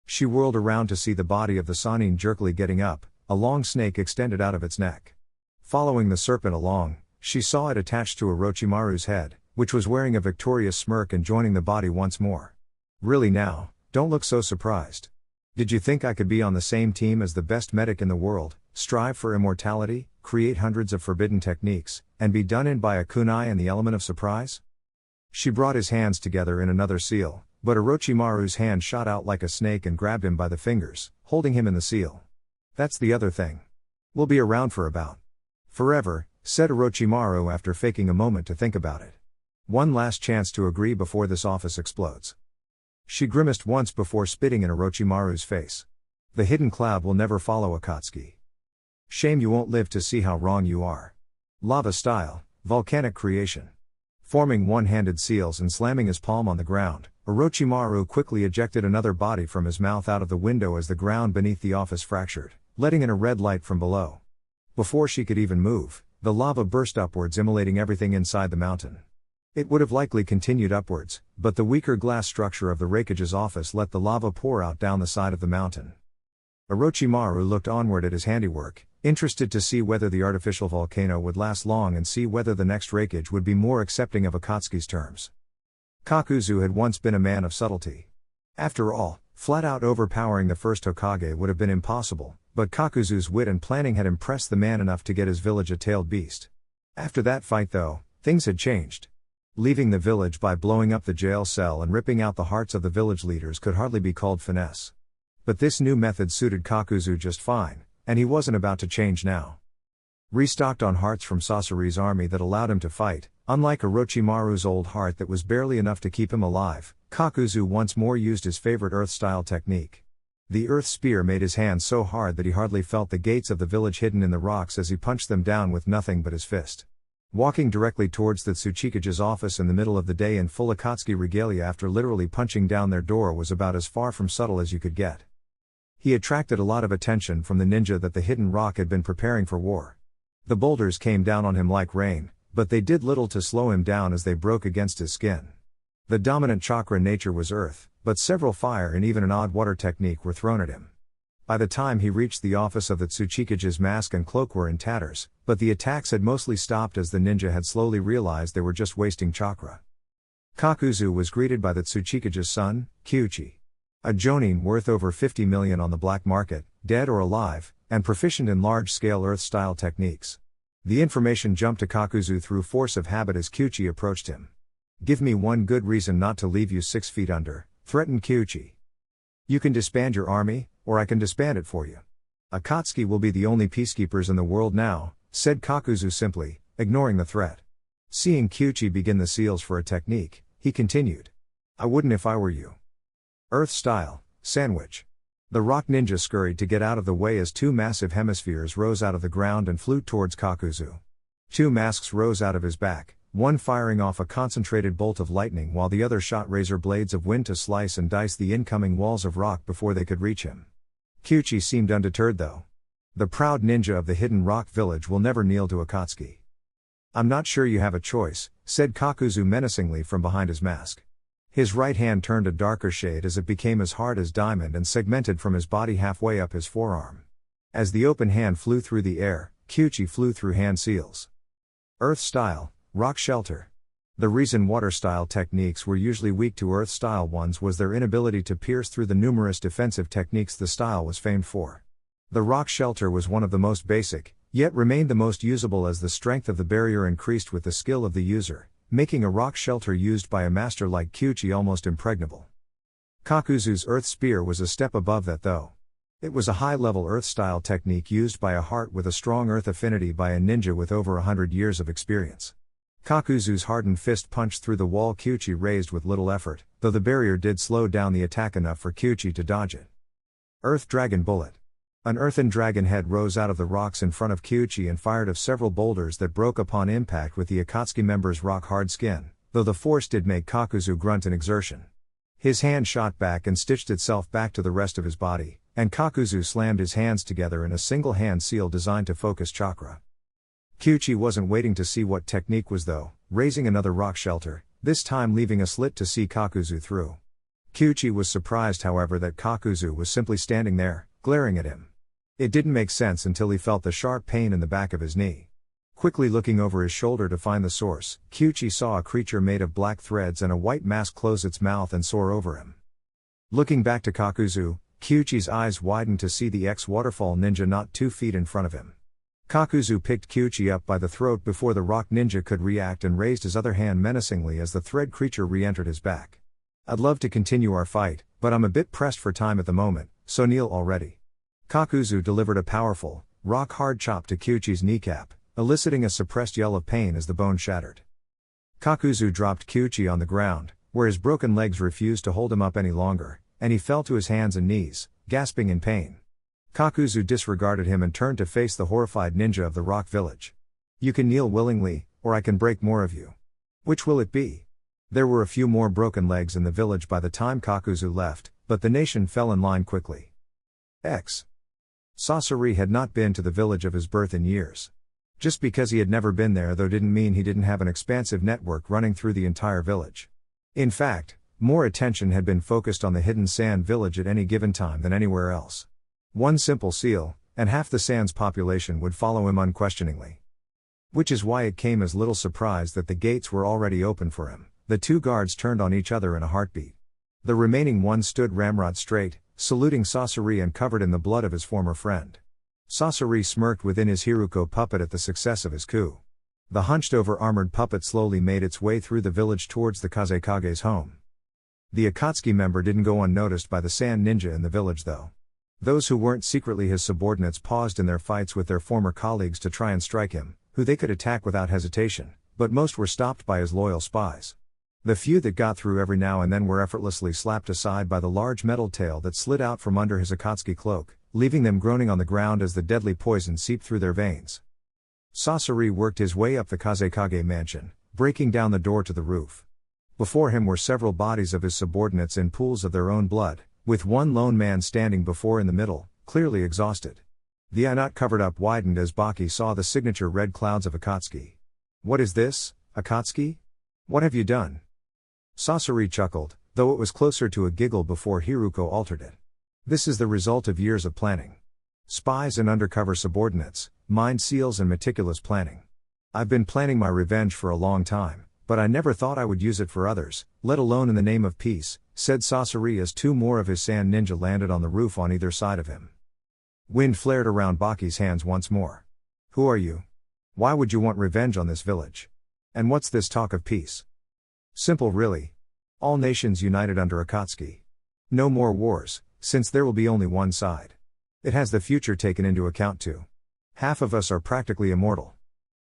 She whirled around to see the body of the Sannin jerkily getting up, a long snake extended out of its neck. Following the serpent along, she saw it attached to Orochimaru's head, which was wearing a victorious smirk and joining the body once more. "Really now, don't look so surprised. Did you think I could be on the same team as the best medic in the world, strive for immortality, create hundreds of forbidden techniques, and be done in by a kunai and the element of surprise?" She brought his hands together in another seal, but Orochimaru's hand shot out like a snake and grabbed him by the fingers, holding him in the seal. "That's the other thing. We'll be around for about forever," said Orochimaru after faking a moment to think about it. "One last chance to agree before this office explodes." She grimaced once before spitting in Orochimaru's face. "The hidden cloud will never follow Akatsuki. Shame you won't live to see how wrong you are. Lava style, volcanic creation." Forming one-handed seals and slamming his palm on the ground, Orochimaru quickly ejected another body from his mouth out of the window as the ground beneath the office fractured, letting in a red light from below. Before she could even move, the lava burst upwards, immolating everything inside the mountain. It would have likely continued upwards, but the weaker glass structure of the Raikage's office let the lava pour out down the side of the mountain. Orochimaru looked onward at his handiwork, interested to see whether the artificial volcano would last long and see whether the next Raikage would be more accepting of Akatsuki's terms. Kakuzu had once been a man of subtlety. After all, flat-out overpowering the first Hokage would have been impossible, but Kakuzu's wit and planning had impressed the man enough to get his village a tailed beast. After that fight though, things had changed. Leaving the village by blowing up the jail cell and ripping out the hearts of the village leaders could hardly be called finesse. But this new method suited Kakuzu just fine, and he wasn't about to change now. Restocked on hearts from Sasori's army that allowed him to fight, unlike Orochimaru's old heart that was barely enough to keep him alive, Kakuzu once more used his favorite earth-style technique. The earth spear made his hands so hard that he hardly felt the gates of the village hidden in the rocks as he punched them down with nothing but his fist. Walking directly towards the Tsuchikage's office in the middle of the day in full Akatsuki regalia after literally punching down their door was about as far from subtle as you could get. He attracted a lot of attention from the ninja that the hidden rock had been preparing for war. The boulders came down on him like rain, but they did little to slow him down as they broke against his skin. The dominant chakra nature was earth, but several fire and even an odd water technique were thrown at him. By the time he reached the office of the Tsuchikage's mask and cloak were in tatters, but the attacks had mostly stopped as the ninja had slowly realized they were just wasting chakra. Kakuzu was greeted by the Tsuchikage's son, Kyuchi. A jonin worth over 50 million on the black market, dead or alive, and proficient in large-scale earth-style techniques. The information jumped to Kakuzu through force of habit as Kyuchi approached him. "Give me one good reason not to leave you 6 feet under," threatened Kyuchi. "You can disband your army, or I can disband it for you. Akatsuki will be the only peacekeepers in the world now," said Kakuzu simply, ignoring the threat. Seeing Kyuchi begin the seals for a technique, he continued. "I wouldn't if I were you. Earth style, sandwich." The rock ninja scurried to get out of the way as 2 massive hemispheres rose out of the ground and flew towards Kakuzu. 2 masks rose out of his back, one firing off a concentrated bolt of lightning while the other shot razor blades of wind to slice and dice the incoming walls of rock before they could reach him. Kyuchi seemed undeterred though. The proud ninja of the hidden rock village will never kneel to Akatsuki. "I'm not sure you have a choice," said Kakuzu menacingly from behind his mask. His right hand turned a darker shade as it became as hard as diamond and segmented from his body halfway up his forearm. As the open hand flew through the air, Kyuchi flew through hand seals. Earth style, rock shelter. The reason water-style techniques were usually weak to earth-style ones was their inability to pierce through the numerous defensive techniques the style was famed for. The rock shelter was one of the most basic, yet remained the most usable as the strength of the barrier increased with the skill of the user, making a rock shelter used by a master like Kyuchi almost impregnable. Kakuzu's earth spear was a step above that though. It was a high-level earth-style technique used by a heart with a strong earth affinity by a ninja with over 100 years of experience. Kakuzu's hardened fist punched through the wall Kyuchi raised with little effort, though the barrier did slow down the attack enough for Kyuchi to dodge it. Earth Dragon Bullet. An earthen dragon head rose out of the rocks in front of Kyuchi and fired of several boulders that broke upon impact with the Akatsuki member's rock-hard skin, though the force did make Kakuzu grunt in exertion. His hand shot back and stitched itself back to the rest of his body, and Kakuzu slammed his hands together in a single hand seal designed to focus chakra. Kyuchi wasn't waiting to see what technique was though, raising another rock shelter, this time leaving a slit to see Kakuzu through. Kyuchi was surprised however that Kakuzu was simply standing there, glaring at him. It didn't make sense until he felt the sharp pain in the back of his knee. Quickly looking over his shoulder to find the source, Kyuchi saw a creature made of black threads and a white mask close its mouth and soar over him. Looking back to Kakuzu, Kyuchi's eyes widened to see the ex-waterfall ninja not 2 feet in front of him. Kakuzu picked Kyuchi up by the throat before the rock ninja could react and raised his other hand menacingly as the thread creature re-entered his back. "I'd love to continue our fight, but I'm a bit pressed for time at the moment, so kneel already." Kakuzu delivered a powerful, rock-hard chop to Kyuchi's kneecap, eliciting a suppressed yell of pain as the bone shattered. Kakuzu dropped Kyuchi on the ground, where his broken legs refused to hold him up any longer, and he fell to his hands and knees, gasping in pain. Kakuzu disregarded him and turned to face the horrified ninja of the rock village. "You can kneel willingly, or I can break more of you. Which will it be?" There were a few more broken legs in the village by the time Kakuzu left, but the nation fell in line quickly. Sasori had not been to the village of his birth in years. Just because he had never been there though didn't mean he didn't have an expansive network running through the entire village. In fact, more attention had been focused on the hidden sand village at any given time than anywhere else. One simple seal, and half the sand's population would follow him unquestioningly. Which is why it came as little surprise that the gates were already open for him. The 2 guards turned on each other in a heartbeat. The remaining one stood ramrod straight, saluting Sasori and covered in the blood of his former friend. Sasori smirked within his Hiruko puppet at the success of his coup. The hunched-over armored puppet slowly made its way through the village towards the Kazekage's home. The Akatsuki member didn't go unnoticed by the sand ninja in the village though. Those who weren't secretly his subordinates paused in their fights with their former colleagues to try and strike him, who they could attack without hesitation, but most were stopped by his loyal spies. The few that got through every now and then were effortlessly slapped aside by the large metal tail that slid out from under his Akatsuki cloak, leaving them groaning on the ground as the deadly poison seeped through their veins. Sasori worked his way up the Kazekage mansion, breaking down the door to the roof. Before him were several bodies of his subordinates in pools of their own blood, with one lone man standing before in the middle, clearly exhausted. The eye not covered up widened as Baki saw the signature red clouds of Akatsuki. "What is this, Akatsuki? What have you done?" Sasori chuckled, though it was closer to a giggle before Hiruko altered it. "This is the result of years of planning. Spies and undercover subordinates, mind seals and meticulous planning. I've been planning my revenge for a long time, but I never thought I would use it for others, let alone in the name of peace," said Sasori as two more of his sand ninja landed on the roof on either side of him. Wind flared around Baki's hands once more. "Who are you? Why would you want revenge on this village? And what's this talk of peace?" "Simple really. All nations united under Akatsuki. No more wars, since there will be only one side. It has the future taken into account too. Half of us are practically immortal.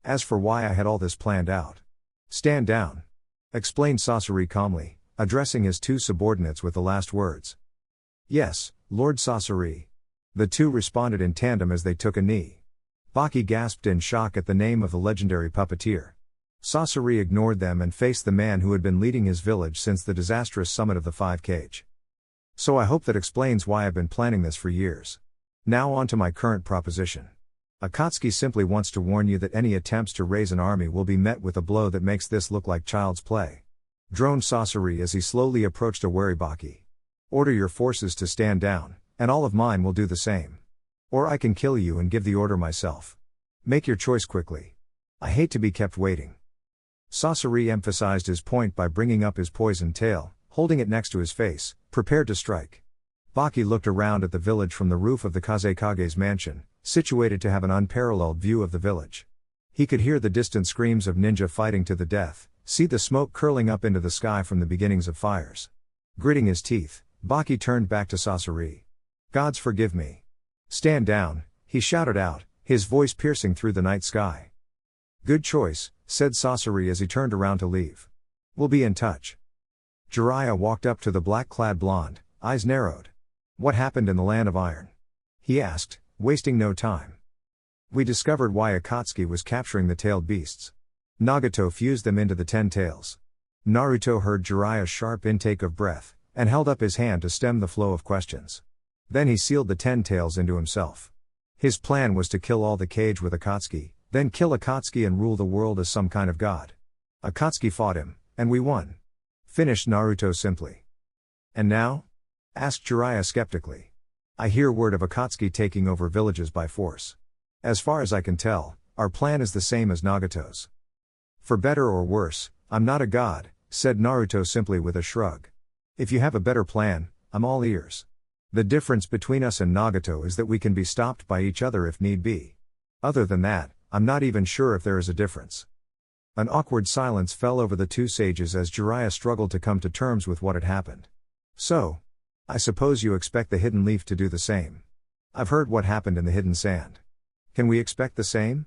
As for why I had all this planned out." "Stand down," explained Sasori calmly, addressing his two subordinates with the last words. "Yes, Lord Sasori." The two responded in tandem as they took a knee. Baki gasped in shock at the name of the legendary puppeteer. Sasori ignored them and faced the man who had been leading his village since the disastrous summit of the Five Cage. "So I hope that explains why I've been planning this for years. Now on to my current proposition. Akatsuki simply wants to warn you that any attempts to raise an army will be met with a blow that makes this look like child's play," droned Sasori as he slowly approached a wary Baki. "Order your forces to stand down, and all of mine will do the same. Or I can kill you and give the order myself. Make your choice quickly. I hate to be kept waiting." Sasori emphasized his point by bringing up his poisoned tail, holding it next to his face, prepared to strike. Baki looked around at the village from the roof of the Kazekage's mansion, situated to have an unparalleled view of the village. He could hear the distant screams of ninja fighting to the death, see the smoke curling up into the sky from the beginnings of fires. Gritting his teeth, Baki turned back to Sasori. "Gods forgive me. Stand down," he shouted out, his voice piercing through the night sky. "Good choice," said Sasori as he turned around to leave. "We'll be in touch." Jiraiya walked up to the black-clad blonde, eyes narrowed. "What happened in the Land of Iron?" he asked, wasting no time. "We discovered why Akatsuki was capturing the tailed beasts. Nagato fused them into the 10 tails." Naruto heard Jiraiya's sharp intake of breath, and held up his hand to stem the flow of questions. Then he sealed the 10 tails into himself. His plan was to kill all the Kage with Akatsuki, then kill Akatsuki and rule the world as some kind of god. Akatsuki fought him, and we won. Finished Naruto simply. "And now?" asked Jiraiya skeptically. "I hear word of Akatsuki taking over villages by force. As far as I can tell, our plan is the same as Nagato's." "For better or worse, I'm not a god," said Naruto simply with a shrug. "If you have a better plan, I'm all ears. The difference between us and Nagato is that we can be stopped by each other if need be. Other than that, I'm not even sure if there is a difference." An awkward silence fell over the two sages as Jiraiya struggled to come to terms with what had happened. "So, I suppose you expect the Hidden Leaf to do the same. I've heard what happened in the Hidden Sand. Can we expect the same?"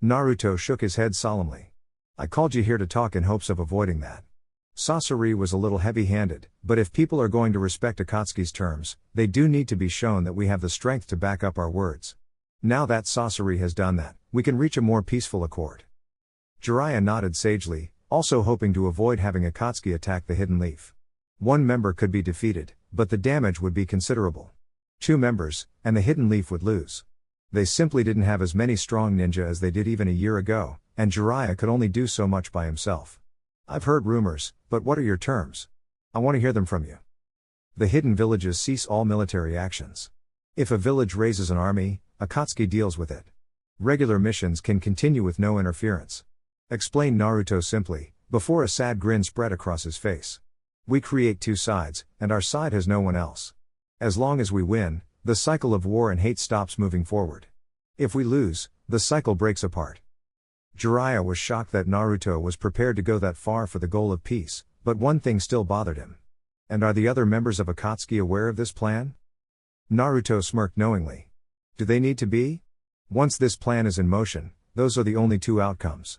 Naruto shook his head solemnly. "I called you here to talk in hopes of avoiding that." Sasori was a little heavy-handed, but if people are going to respect Akatsuki's terms, they do need to be shown that we have the strength to back up our words. Now that Sasori has done that, we can reach a more peaceful accord. Jiraiya nodded sagely, also hoping to avoid having Akatsuki attack the Hidden Leaf. One member could be defeated, but the damage would be considerable. 2 members, and the Hidden Leaf would lose. They simply didn't have as many strong ninja as they did even a year ago, and Jiraiya could only do so much by himself. "I've heard rumors, but what are your terms? I want to hear them from you." "The hidden villages cease all military actions. If a village raises an army, Akatsuki deals with it. Regular missions can continue with no interference," explained Naruto simply, before a sad grin spread across his face. "We create 2 sides, and our side has no one else. As long as we win, the cycle of war and hate stops moving forward. If we lose, the cycle breaks apart." Jiraiya was shocked that Naruto was prepared to go that far for the goal of peace, but one thing still bothered him. "And are the other members of Akatsuki aware of this plan?" Naruto smirked knowingly. "Do they need to be? Once this plan is in motion, those are the only 2 outcomes.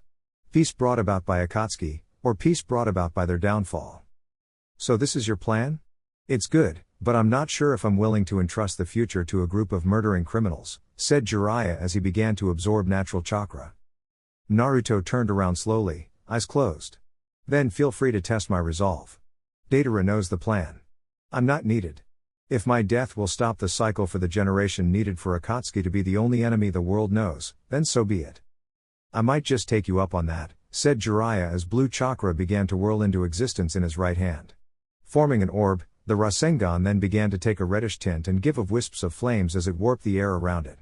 Peace brought about by Akatsuki, or peace brought about by their downfall. So this is your plan? It's good, but I'm not sure if I'm willing to entrust the future to a group of murdering criminals," said Jiraiya as he began to absorb natural chakra. Naruto turned around slowly, eyes closed. Then feel free to test my resolve. Deidara knows the plan. I'm not needed. If my death will stop the cycle for the generation needed for Akatsuki to be the only enemy the world knows, then so be it. I might just take you up on that, said Jiraiya as blue chakra began to whirl into existence in his right hand. Forming an orb, the Rasengan then began to take a reddish tint and give off wisps of flames as it warped the air around it.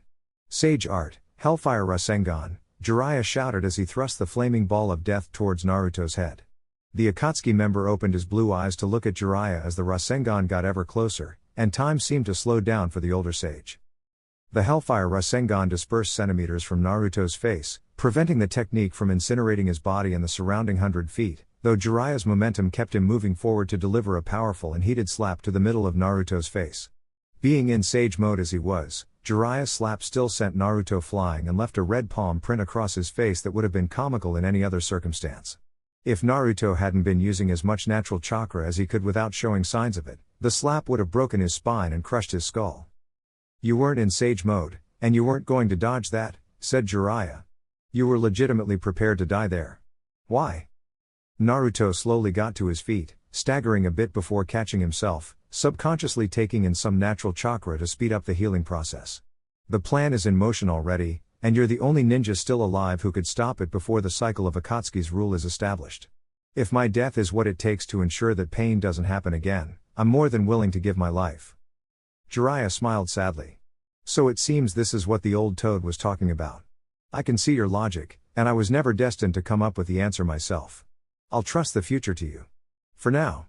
Sage art, Hellfire Rasengan, Jiraiya shouted as he thrust the flaming ball of death towards Naruto's head. The Akatsuki member opened his blue eyes to look at Jiraiya as the Rasengan got ever closer, and time seemed to slow down for the older sage. The Hellfire Rasengan dispersed centimeters from Naruto's face, preventing the technique from incinerating his body and the surrounding 100 feet, though Jiraiya's momentum kept him moving forward to deliver a powerful and heated slap to the middle of Naruto's face. Being in sage mode as he was, Jiraiya's slap still sent Naruto flying and left a red palm print across his face that would have been comical in any other circumstance. If Naruto hadn't been using as much natural chakra as he could without showing signs of it, the slap would have broken his spine and crushed his skull. You weren't in sage mode, and you weren't going to dodge that, said Jiraiya. You were legitimately prepared to die there. Why? Naruto slowly got to his feet, staggering a bit before catching himself, subconsciously taking in some natural chakra to speed up the healing process. The plan is in motion already, and you're the only ninja still alive who could stop it before the cycle of Akatsuki's rule is established. If my death is what it takes to ensure that pain doesn't happen again, I'm more than willing to give my life. Jiraiya smiled sadly. So it seems this is what the old toad was talking about. I can see your logic, and I was never destined to come up with the answer myself. I'll trust the future to you. For now.